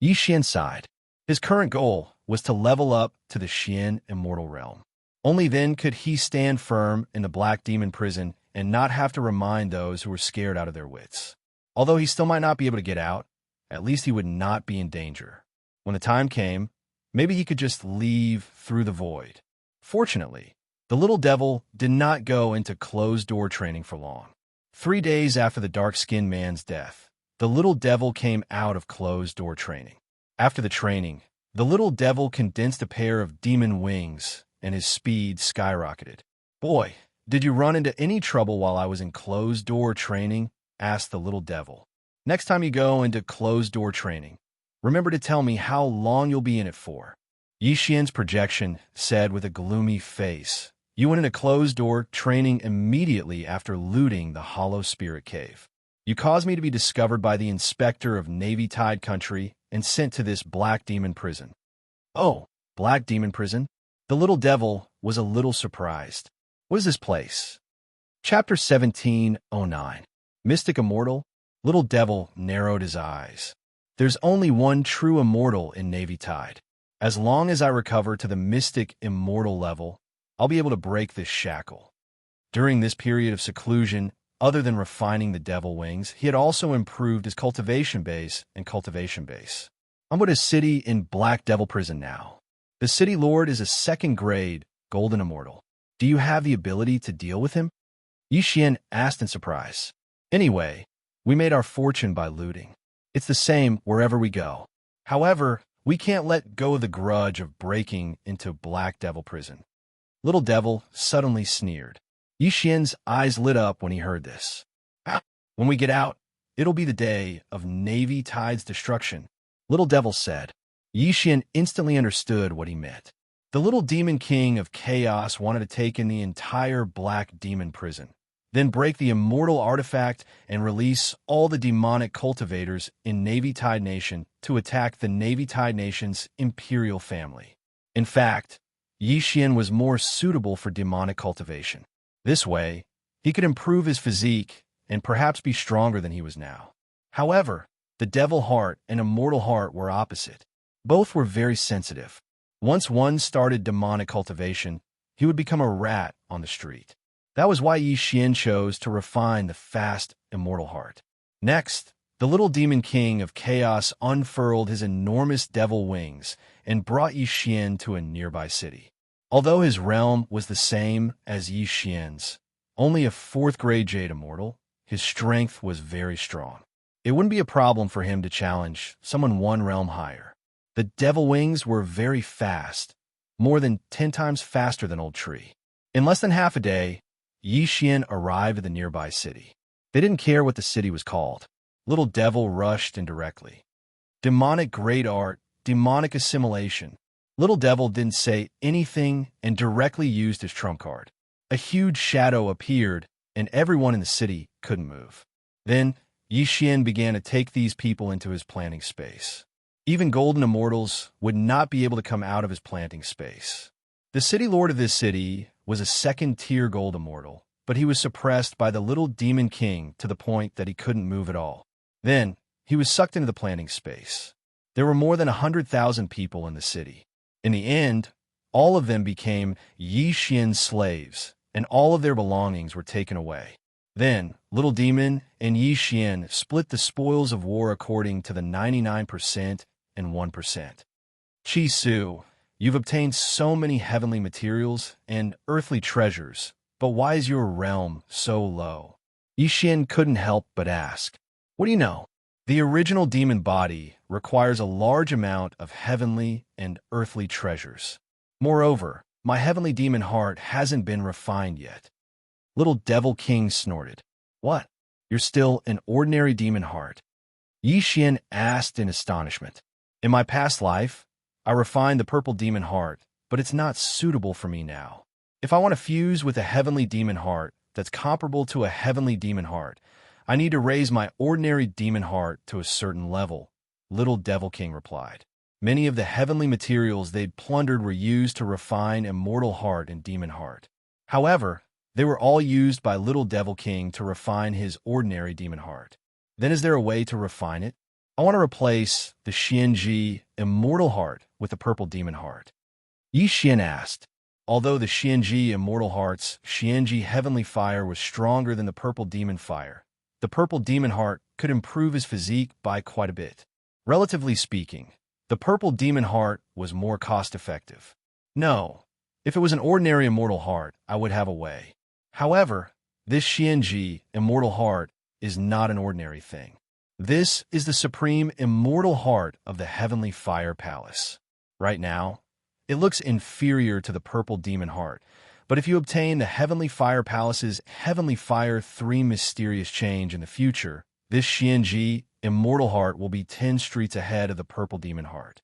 Yixian sighed. His current goal was to level up to the Xian immortal realm. Only then could he stand firm in the Black Demon prison and not have to remind those who were scared out of their wits. Although he still might not be able to get out, at least he would not be in danger. When the time came, maybe he could just leave through the void. Fortunately, the little devil did not go into closed-door training for long. 3 days after the dark-skinned man's death, the little devil came out of closed-door training. After the training, the little devil condensed a pair of demon wings, and his speed skyrocketed. "Boy, did you run into any trouble while I was in closed-door training?" asked the little devil. "Next time you go into closed-door training, remember to tell me how long you'll be in it for." Yixian's projection said with a gloomy face, "You went into closed-door training immediately after looting the Hollow Spirit Cave. You caused me to be discovered by the inspector of Navy Tide Country and sent to this Black Demon prison." "Oh, Black Demon prison?" The little devil was a little surprised. "What is this place?" Chapter 1709. Mystic Immortal? Little devil narrowed his eyes. "There's only one true immortal in Navy Tide. As long as I recover to the mystic immortal level, I'll be able to break this shackle." During this period of seclusion, other than refining the devil wings, he had also improved his cultivation base and cultivation base. "I'm at a city in Black Devil Prison now. The city lord is a second-grade golden immortal. Do you have the ability to deal with him?" Yixian asked in surprise. "Anyway, we made our fortune by looting. It's the same wherever we go. However, we can't let go of the grudge of breaking into Black Devil Prison." Little Devil suddenly sneered. Yixian's eyes lit up when he heard this. "Ah, when we get out, it'll be the day of Navy Tide's destruction," Little Devil said. Yixian instantly understood what he meant. The little demon king of chaos wanted to take in the entire Black Demon prison, then break the immortal artifact and release all the demonic cultivators in Navy Tide Nation to attack the Navy Tide Nation's imperial family. In fact, Yixian was more suitable for demonic cultivation. This way, he could improve his physique and perhaps be stronger than he was now. However, the devil heart and immortal heart were opposite. Both were very sensitive. Once one started demonic cultivation, he would become a rat on the street. That was why Yixian chose to refine the fast immortal heart. Next, the little demon king of chaos unfurled his enormous devil wings and brought Yixian to a nearby city. Although his realm was the same as Yixian's, only a 4th-grade Jade Immortal, his strength was very strong. It wouldn't be a problem for him to challenge someone one realm higher. The devil wings were very fast, more than 10 times faster than Old Tree. In less than half a day, Yixian arrived at the nearby city. They didn't care what the city was called. Little Devil rushed in directly. Demonic great art, demonic assimilation. Little Devil didn't say anything and directly used his trump card. A huge shadow appeared, and everyone in the city couldn't move. Then, Yixian began to take these people into his planting space. Even golden immortals would not be able to come out of his planting space. The city lord of this city was a 2nd-tier gold immortal, but he was suppressed by the little demon king to the point that he couldn't move at all. Then, he was sucked into the planting space. There were more than 100,000 people in the city. In the end, all of them became Yixian's slaves, and all of their belongings were taken away. Then, Little Demon and Yixian split the spoils of war according to the 99% and 1%. Chi Su, you've obtained so many heavenly materials and earthly treasures, but why is your realm so low? Yixian couldn't help but ask. What do you know? The original demon body requires a large amount of heavenly and earthly treasures. Moreover, my heavenly demon heart hasn't been refined yet. Little Devil King snorted. What? You're still an ordinary demon heart. Yi Xian asked in astonishment. In my past life, I refined the purple demon heart, but it's not suitable for me now. If I want to fuse with a heavenly demon heart that's comparable to a heavenly demon heart, I need to raise my ordinary demon heart to a certain level, Little Devil King replied. Many of the heavenly materials they'd plundered were used to refine Immortal Heart and Demon Heart. However, they were all used by Little Devil King to refine his ordinary demon heart. Then is there a way to refine it? I want to replace the Xianxia Immortal Heart with the Purple Demon Heart. Yi Xian asked. Although the Xianxia Immortal Heart's Xianxia Heavenly Fire was stronger than the Purple Demon Fire, the Purple Demon Heart could improve his physique by quite a bit. Relatively speaking, the Purple Demon Heart was more cost-effective. No, if it was an ordinary Immortal Heart, I would have a way. However, this Xianxia Immortal Heart is not an ordinary thing. This is the supreme Immortal Heart of the Heavenly Fire Palace. Right now, it looks inferior to the Purple Demon Heart, but if you obtain the Heavenly Fire Palace's Heavenly Fire 3 mysterious change in the future, this Xianxia Immortal Heart will be 10 streets ahead of the Purple Demon Heart.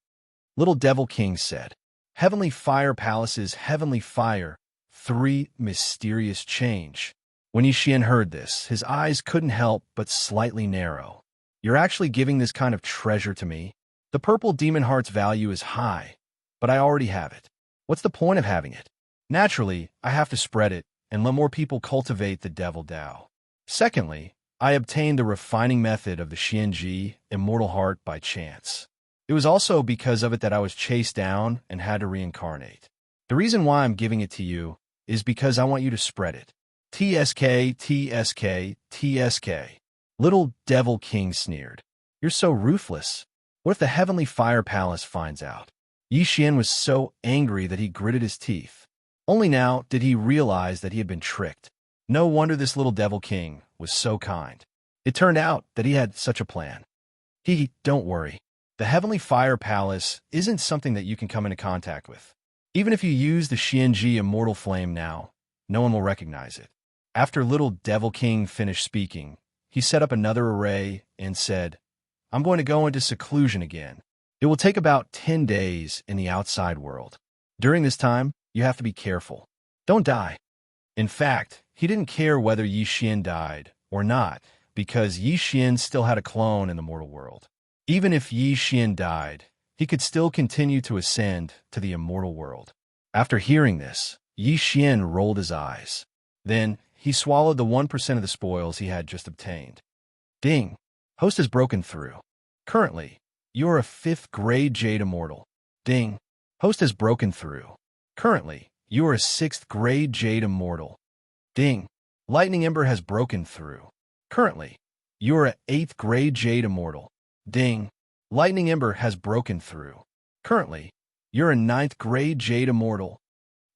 Little Devil King said, Heavenly Fire Palace's Heavenly Fire 3 mysterious change. When Yi Xian heard this, his eyes couldn't help but slightly narrow. You're actually giving this kind of treasure to me? The Purple Demon Heart's value is high, but I already have it. What's the point of having it? Naturally, I have to spread it and let more people cultivate the Devil Dao. Secondly, I obtained the refining method of the Xianxia Immortal Heart by chance. It was also because of it that I was chased down and had to reincarnate. The reason why I'm giving it to you is because I want you to spread it. TSK, TSK, TSK. Little Devil King sneered. You're so ruthless. What if the Heavenly Fire Palace finds out? Yi Xian was so angry that he gritted his teeth. Only now did he realize that he had been tricked. No wonder this Little Devil King was so kind. It turned out that he had such a plan. Don't worry. The Heavenly Fire Palace isn't something that you can come into contact with. Even if you use the Xianxia Immortal Flame now, no one will recognize it. After Little Devil King finished speaking, he set up another array and said, I'm going to go into seclusion again. It will take about 10 days in the outside world. During this time, you have to be careful. Don't die. In fact, he didn't care whether Yi Xian died or not, because Yi Xian still had a clone in the mortal world. Even if Yi Xian died, he could still continue to ascend to the immortal world. After hearing this, Yi Xian rolled his eyes. Then, he swallowed the 1% of the spoils he had just obtained. Ding! Host has broken through. Currently, you are a 5th grade Jade Immortal. Ding! Host has broken through. Currently, you are a 6th grade Jade Immortal. Ding! Lightning Ember has broken through. Currently, you are a 8th grade Jade Immortal. Ding! Lightning Ember has broken through. Currently, you're a 9th grade Jade Immortal.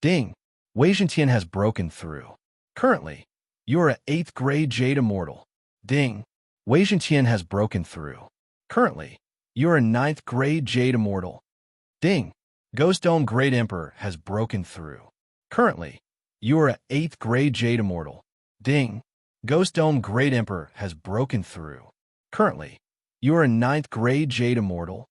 Ding! Wei Zhentian has broken through. Currently, you're a 8th grade Jade Immortal. Ding! Wei Zhentian has broken through. Currently, you're a 9th grade Jade Immortal. Ding! Ghost Dome Great Emperor has broken through. Currently, you are a 8th grade Jade Immortal. Ding! Ghost Dome Great Emperor has broken through. Currently, you are a 9th grade Jade Immortal.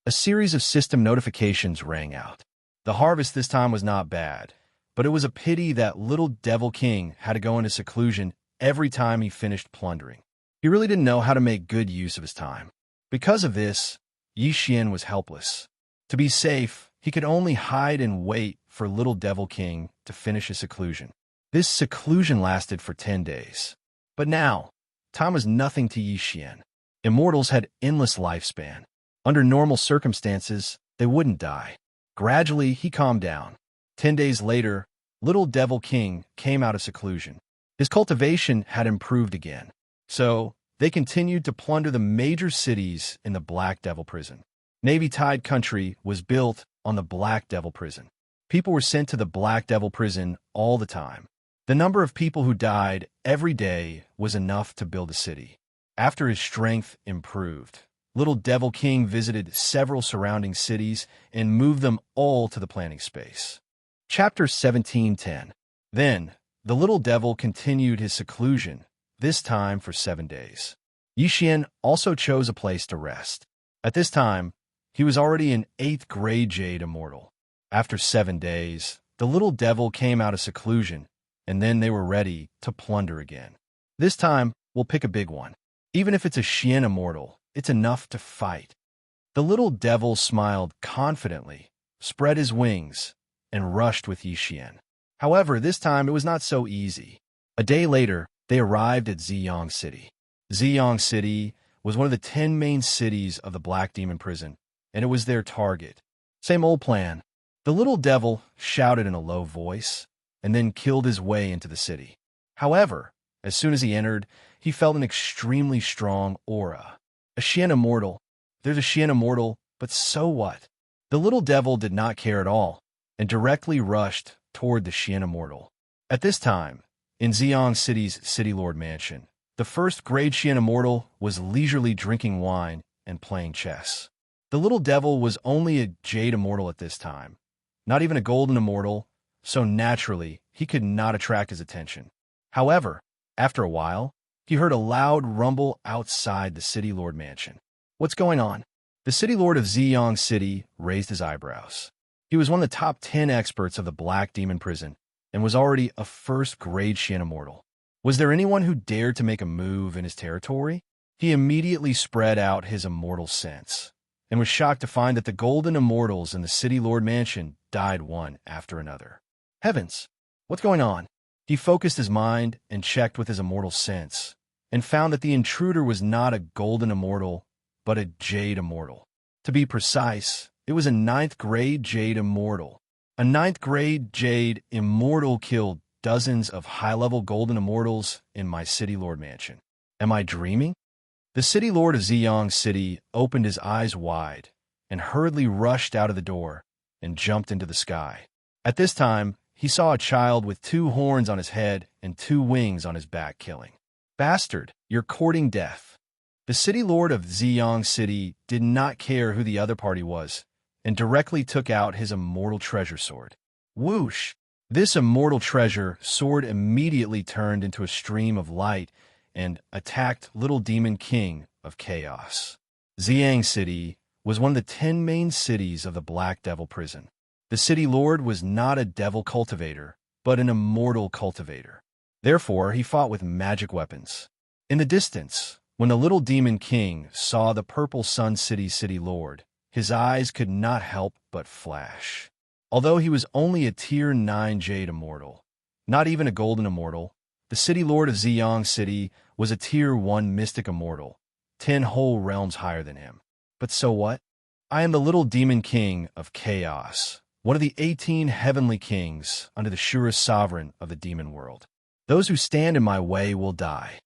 A series of system notifications rang out. The harvest this time was not bad, but it was a pity that Little Devil King had to go into seclusion every time he finished plundering. He really didn't know how to make good use of his time. Because of this, Yi Xian was helpless. To be safe, he could only hide and wait for Little Devil King to finish his seclusion. This seclusion lasted for 10 days. But now, time was nothing to Yi Xian. Immortals had endless lifespan. Under normal circumstances, they wouldn't die. Gradually, he calmed down. 10 days later, Little Devil King came out of seclusion. His cultivation had improved again. So, they continued to plunder the major cities in the Black Devil Prison. Navy Tide Country was built on the Black Devil Prison. People were sent to the Black Devil Prison all the time. The number of people who died every day was enough to build a city. After his strength improved, Little Devil King visited several surrounding cities and moved them all to the planning space. Chapter 1710. Then, the Little Devil continued his seclusion, this time for 7 days. Yixian also chose a place to rest. At this time, he was already an 8th grade Jade Immortal. After 7 days, the little devil came out of seclusion, and then they were ready to plunder again. This time, we'll pick a big one. Even if it's a Xian Immortal, it's enough to fight. The little devil smiled confidently, spread his wings, and rushed with Yixian. However, this time it was not so easy. A day later, they arrived at Ziyang City. Ziyang City was one of the 10 main cities of the Black Demon Prison, and it was their target. Same old plan. The little devil shouted in a low voice, and then killed his way into the city. However, as soon as he entered, he felt an extremely strong aura. A Xian Immortal. There's a Xian Immortal, but so what? The little devil did not care at all, and directly rushed toward the Xian Immortal. At this time, in Ziyang City's City Lord Mansion, the 1st grade Xian Immortal was leisurely drinking wine and playing chess. The little devil was only a Jade Immortal at this time, not even a Golden Immortal, so naturally he could not attract his attention. However, after a while, he heard a loud rumble outside the City Lord Mansion. What's going on? The City Lord of Ziyang City raised his eyebrows. He was one of the top 10 experts of the Black Demon Prison and was already a 1st grade Xian Immortal. Was there anyone who dared to make a move in his territory? He immediately spread out his immortal sense and was shocked to find that the Golden Immortals in the City Lord Mansion died one after another. Heavens, what's going on? He focused his mind and checked with his immortal sense and found that the intruder was not a Golden Immortal, but a Jade Immortal. To be precise, it was a 9th grade Jade Immortal. A 9th grade Jade Immortal killed dozens of high-level Golden Immortals in my City Lord Mansion. Am I dreaming? The City Lord of Ziyang City opened his eyes wide and hurriedly rushed out of the door and jumped into the sky. At this time, he saw a child with 2 horns on his head and 2 wings on his back killing. Bastard, you're courting death. The City Lord of Ziyang City did not care who the other party was and directly took out his immortal treasure sword. Whoosh! This immortal treasure sword immediately turned into a stream of light and attacked Little Demon King of Chaos. Ziyang City was one of the 10 main cities of the Black Devil Prison. The City Lord was not a devil cultivator, but an immortal cultivator. Therefore, he fought with magic weapons. In the distance, when the Little Demon King saw the Purple Sun City's City Lord, his eyes could not help but flash. Although he was only a Tier 9 Jade Immortal, not even a Golden Immortal, the City Lord of Ziyang City was a Tier 1 Mystic Immortal, 10 whole realms higher than him. But so what? I am the Little Demon King of Chaos, one of the 18 Heavenly Kings under the surest sovereign of the demon world. Those who stand in my way will die.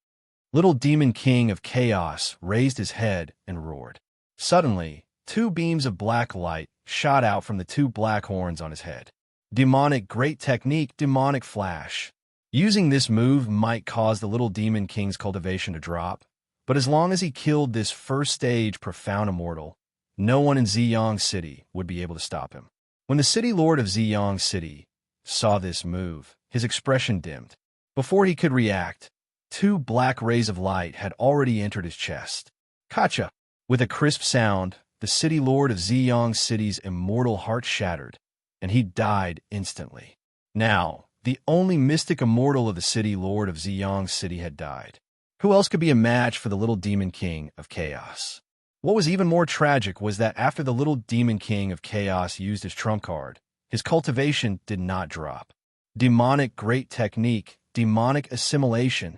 Little Demon King of Chaos raised his head and roared. Suddenly, 2 beams of black light shot out from the 2 black horns on his head. Demonic Great Technique, Demonic Flash. Using this move might cause the Little Demon King's cultivation to drop, but as long as he killed this 1st stage Profound Immortal, no one in Ziyang City would be able to stop him. When the City Lord of Ziyang City saw this move, his expression dimmed. Before he could react, 2 black rays of light had already entered his chest. Kacha! With a crisp sound, the City Lord of Ziyang City's immortal heart shattered, and he died instantly. Now, the only mystic immortal of the City Lord of Ziyang City had died. Who else could be a match for the Little Demon King of Chaos? What was even more tragic was that after the Little Demon King of Chaos used his trump card, his cultivation did not drop. Demonic Great Technique, Demonic Assimilation.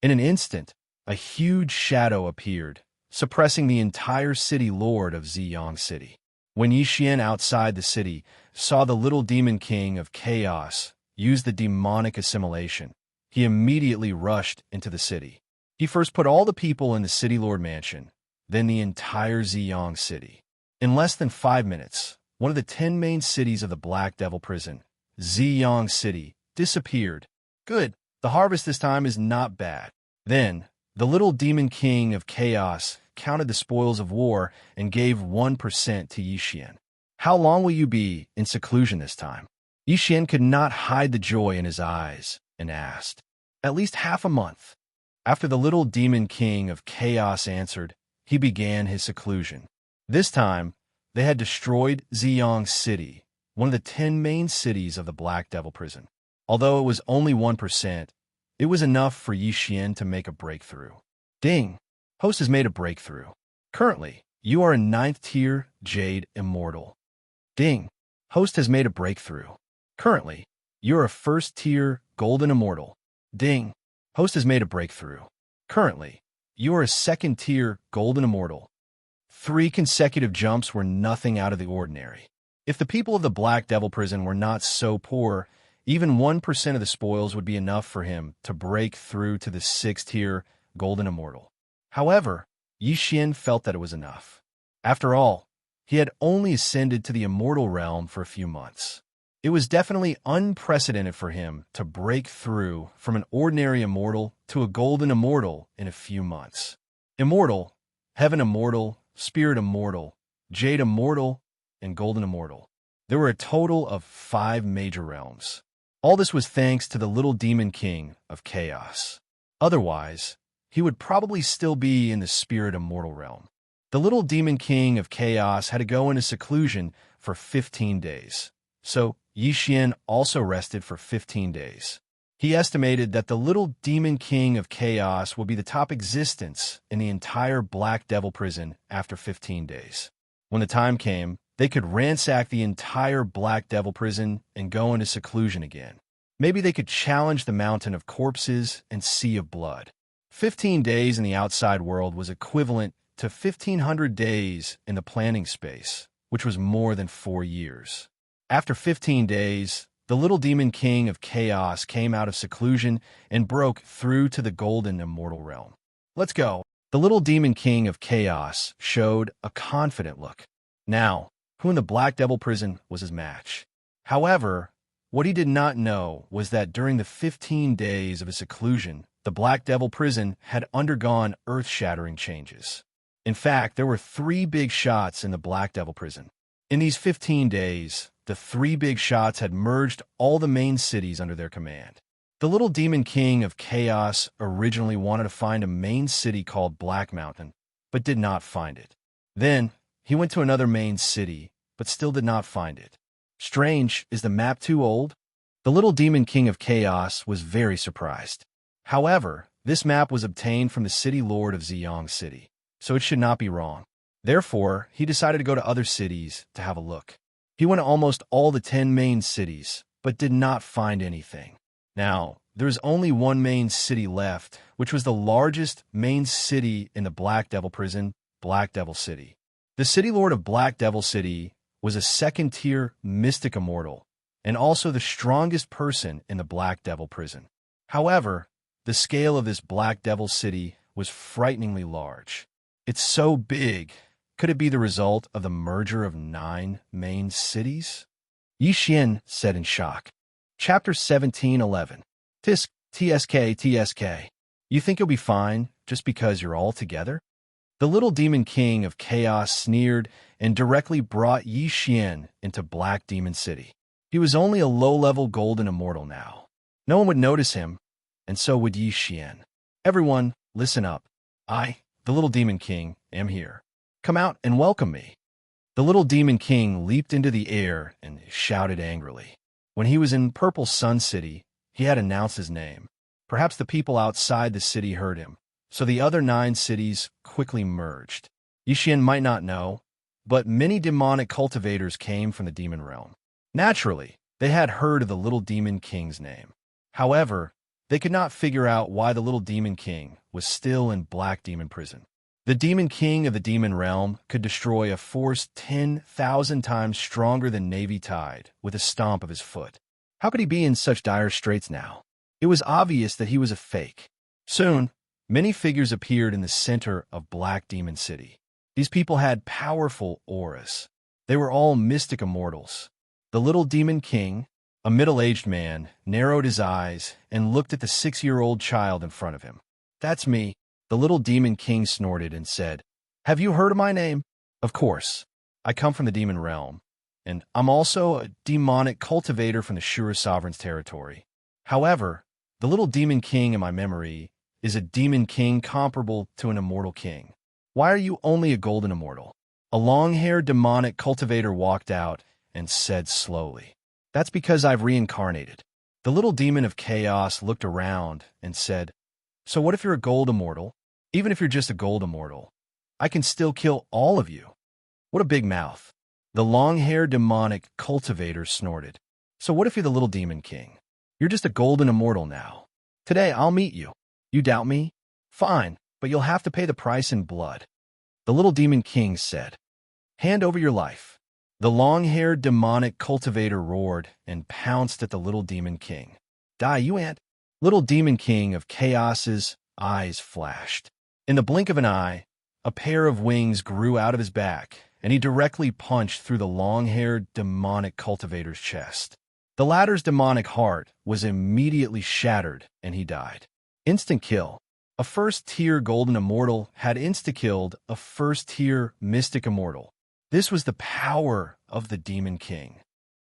In an instant, a huge shadow appeared, suppressing the entire City Lord of Ziyang City. When Yixian outside the city saw the Little Demon King of Chaos use the demonic assimilation, he immediately rushed into the city. He first put all the people in the City Lord Mansion, then the entire Ziyang City. In less than 5 minutes, one of the 10 main cities of the Black Devil Prison, Ziyang City, disappeared. Good, the harvest this time is not bad. Then, the Little Demon King of Chaos counted the spoils of war and gave 1% to Yixian. How long will you be in seclusion this time? Yixian could not hide the joy in his eyes and asked. At least half a month. After the little demon king of chaos answered, he began his seclusion. This time, they had destroyed Xianxia, one of the 10 main cities of the Black Devil prison. Although it was only 1%, it was enough for Yixian to make a breakthrough. Ding! Host has made a breakthrough. Currently, you are a 9th tier Jade Immortal. Ding! Host has made a breakthrough. Currently, you're a 1st tier Golden Immortal. Ding! Host has made a breakthrough. Currently, you are a 2nd tier Golden Immortal. 3 consecutive jumps were nothing out of the ordinary. If the people of the Black Devil prison were not so poor, even 1% of the spoils would be enough for him to break through to the 6th tier Golden Immortal. However, Yixian felt that it was enough. After all, he had only ascended to the immortal realm for a few months. It was definitely unprecedented for him to break through from an ordinary immortal to a golden immortal in a few months. Immortal, Heaven Immortal, Spirit Immortal, Jade Immortal, and Golden Immortal. There were a total of 5 major realms. All this was thanks to the little demon king of chaos. Otherwise, he would probably still be in the Spirit Immortal realm. The little demon king of chaos had to go into seclusion for 15 days. So, Yixian also rested for 15 days. He estimated that the little demon king of chaos would be the top existence in the entire Black Devil prison after 15 days. When the time came, they could ransack the entire Black Devil prison and go into seclusion again. Maybe they could challenge the mountain of corpses and sea of blood. 15 days in the outside world was equivalent to 1,500 days in the planning space, which was more than 4 years. After 15 days, the little demon king of chaos came out of seclusion and broke through to the golden immortal realm. Let's go. The little demon king of chaos showed a confident look. Now, who in the Black Devil prison was his match? However, what he did not know was that during the 15 days of his seclusion, the Black Devil prison had undergone earth-shattering changes. In fact, there were 3 big shots in the Black Devil prison. In these 15 days, the 3 big shots had merged all the main cities under their command. The little demon king of chaos originally wanted to find a main city called Black Mountain, but did not find it. Then, he went to another main city, but still did not find it. Strange, is the map too old? The little demon king of chaos was very surprised. However, this map was obtained from the city lord of Xianxia, so it should not be wrong. Therefore, he decided to go to other cities to have a look. He went to almost all the 10 main cities, but did not find anything. Now, there is only one main city left, which was the largest main city in the Black Devil prison, Black Devil City. The city lord of Black Devil City was a 2nd-tier mystic immortal, and also the strongest person in the Black Devil prison. However, the scale of this Black Devil City was frighteningly large. It's so big. Could it be the result of the merger of 9 main cities? Yixian said in shock. Chapter 17:11. Tisk, TSK, TSK. You think you'll be fine just because you're all together? The little demon king of chaos sneered and directly brought Yixian into Black Demon City. He was only a low-level golden immortal now. No one would notice him, and so would Yixian. Everyone, listen up. I, the little demon king, am here. Come out and welcome me. The little demon king leaped into the air and shouted angrily. When he was in Purple Sun City, he had announced his name. Perhaps the people outside the city heard him, so the other 9 cities quickly merged. Yixian might not know, but many demonic cultivators came from the demon realm. Naturally, they had heard of the little demon king's name. However, they could not figure out why the little demon king was still in Black Demon Prison. The demon king of the demon realm could destroy a force 10,000 times stronger than Navy Tide with a stomp of his foot. How could he be in such dire straits now? It was obvious that he was a fake. Soon, many figures appeared in the center of Black Demon City. These people had powerful auras. They were all mystic immortals. The little demon king, a middle-aged man, narrowed his eyes and looked at the 6-year-old child in front of him. That's me. The little demon king snorted and said, Have you heard of my name? Of course. I come from the demon realm, and I'm also a demonic cultivator from the Shura Sovereign's territory. However, the little demon king in my memory is a demon king comparable to an immortal king? Why are you only a golden immortal? A long-haired demonic cultivator walked out and said slowly, "That's because I've reincarnated." The little demon of chaos looked around and said, "So what if you're a gold immortal? Even if you're just a gold immortal, I can still kill all of you." What a big mouth. The long-haired demonic cultivator snorted. "So what if you're the little demon king? You're just a golden immortal now. Today I'll meet you. You doubt me? Fine, but you'll have to pay the price in blood." The little demon king said, "Hand over your life." The long-haired demonic cultivator roared and pounced at the little demon king. "Die, you ant!" Little demon king of chaos's eyes flashed. In the blink of an eye, a pair of wings grew out of his back, and he directly punched through the long-haired demonic cultivator's chest. The latter's demonic heart was immediately shattered, and he died. Instant kill. A first-tier golden immortal had insta-killed a first-tier mystic immortal. This was the power of the demon king.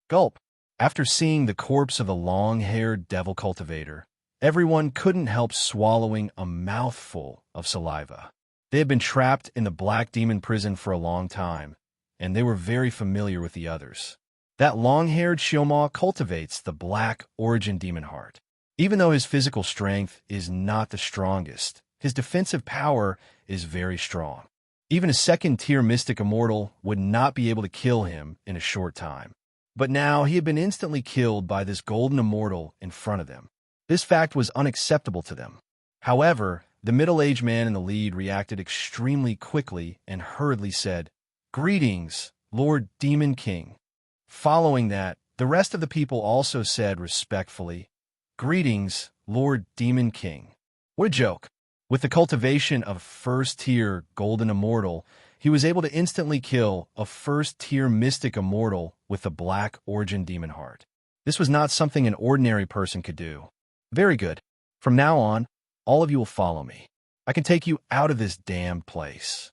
Gulp. After seeing the corpse of the long-haired devil cultivator, everyone couldn't help swallowing a mouthful of saliva. They had been trapped in the black demon prison for a long time, and they were very familiar with the others. That long-haired Xianxia cultivates the black origin demon heart. Even though his physical strength is not the strongest, his defensive power is very strong. Even a second-tier mystic immortal would not be able to kill him in a short time. But now he had been instantly killed by this golden immortal in front of them. This fact was unacceptable to them. However, the middle-aged man in the lead reacted extremely quickly and hurriedly said, "Greetings, Lord Demon King." Following that, the rest of the people also said respectfully, "Greetings, Lord Demon King." What a joke. With the cultivation of first-tier golden immortal, he was able to instantly kill a first-tier mystic immortal with the black origin demon heart. This was not something an ordinary person could do. Very good. From now on, all of you will follow me. I can take you out of this damned place.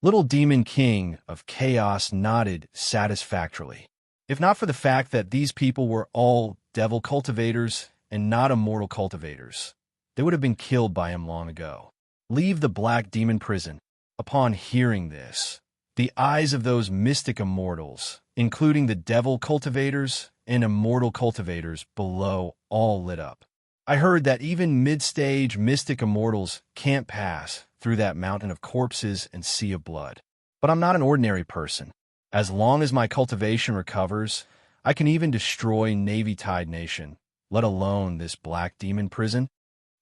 Little Demon King of Chaos nodded satisfactorily. If not for the fact that these people were all devil cultivators and not immortal cultivators, they would have been killed by him long ago. Leave the black demon prison. Upon hearing this, the eyes of those mystic immortals, including the devil cultivators and immortal cultivators below, all lit up. I heard that even mid-stage mystic immortals can't pass through that mountain of corpses and sea of blood. But I'm not an ordinary person. As long as my cultivation recovers, I can even destroy Navy Tide Nation, let alone this black demon prison.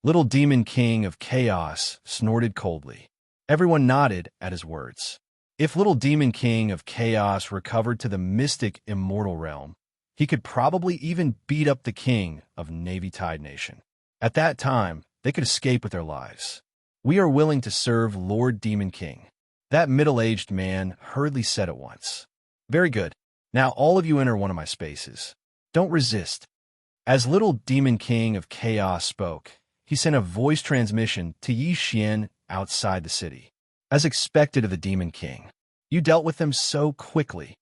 Little Demon King of Chaos snorted coldly. Everyone nodded at his words. If Little Demon King of Chaos recovered to the mystic immortal realm, he could probably even beat up the king of Navy Tide Nation. At that time, they could escape with their lives. "We are willing to serve Lord Demon King," that middle-aged man hurriedly said at once. "Very good. Now all of you enter one of my spaces. Don't resist." As Little Demon King of Chaos spoke, he sent a voice transmission to Xianxia outside the city. As expected of the Demon King, you dealt with them so quickly.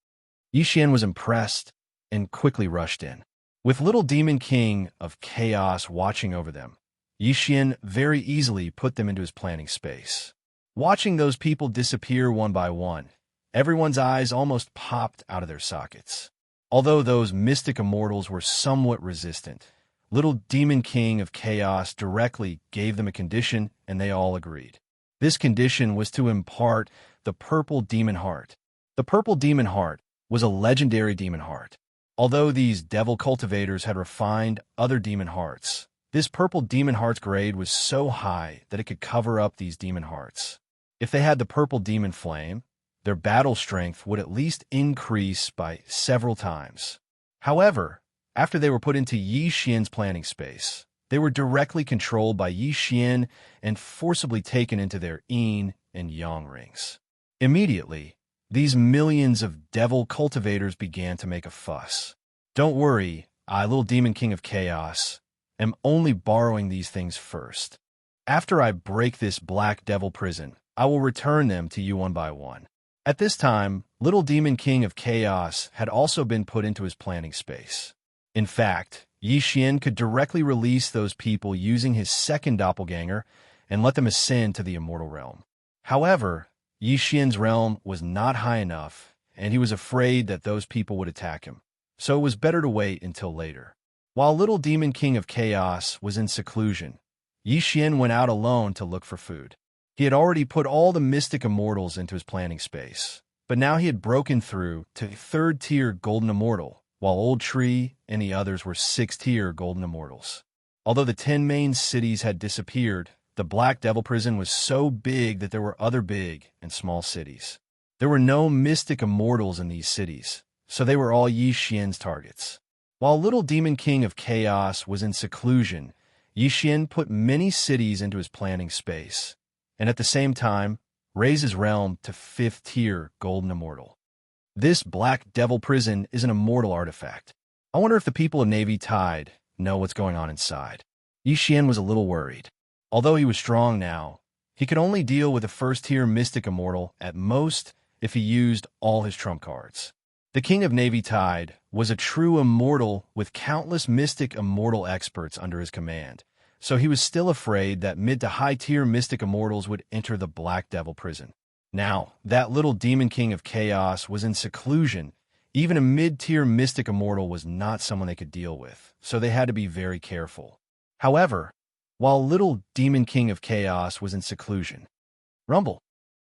Xianxia was impressed and quickly rushed in. With Little Demon King of Chaos watching over them, Xianxia very easily put them into his planning space. Watching those people disappear one by one, everyone's eyes almost popped out of their sockets. Although those mystic immortals were somewhat resistant, Little Demon King of Chaos directly gave them a condition, and they all agreed. This condition was to impart the purple demon heart. The purple demon heart was a legendary demon heart. Although these devil cultivators had refined other demon hearts, this purple demon heart's grade was so high that it could cover up these demon hearts. If they had the purple demon flame, their battle strength would at least increase by several times. However, after they were put into Xianxia's planning space, they were directly controlled by Xianxia and forcibly taken into their yin and yang rings. Immediately, these millions of devil cultivators began to make a fuss. "Don't worry, I, Little Demon King of Chaos, am only borrowing these things first. After I break this black devil prison, I will return them to you one by one." At this time, Little Demon King of Chaos had also been put into his planning space. In fact, Yi Xian could directly release those people using his second doppelganger and let them ascend to the immortal realm. However, Yi Xian's realm was not high enough, and he was afraid that those people would attack him, so it was better to wait until later. While little Demon King of Chaos was in seclusion, Yi Xian went out alone to look for food. He had already put all the mystic immortals into his planning space, but now he had broken through to 3rd-tier Golden Immortal, while Old Tree and the others were 6th-tier Golden Immortals. Although the 10 main cities had disappeared, the Black Devil Prison was so big that there were other big and small cities. There were no mystic immortals in these cities, so they were all Yi Xian's targets. While little Demon King of Chaos was in seclusion, Yi Xian put many cities into his planning space, and at the same time, raised his realm to 5th-tier Golden Immortal. This Black Devil Prison is an immortal artifact. I wonder if the people of Navy Tide know what's going on inside. Yi Xian was a little worried. Although he was strong now, he could only deal with a 1st-tier Mystic Immortal at most if he used all his trump cards. The King of Navy Tide was a true immortal with countless Mystic Immortal experts under his command, so he was still afraid that mid to high-tier Mystic Immortals would enter the Black Devil Prison. Now, that little Demon King of Chaos was in seclusion. Even a mid-tier Mystic Immortal was not someone they could deal with, so they had to be very careful. However, while little Demon King of Chaos was in seclusion, rumble.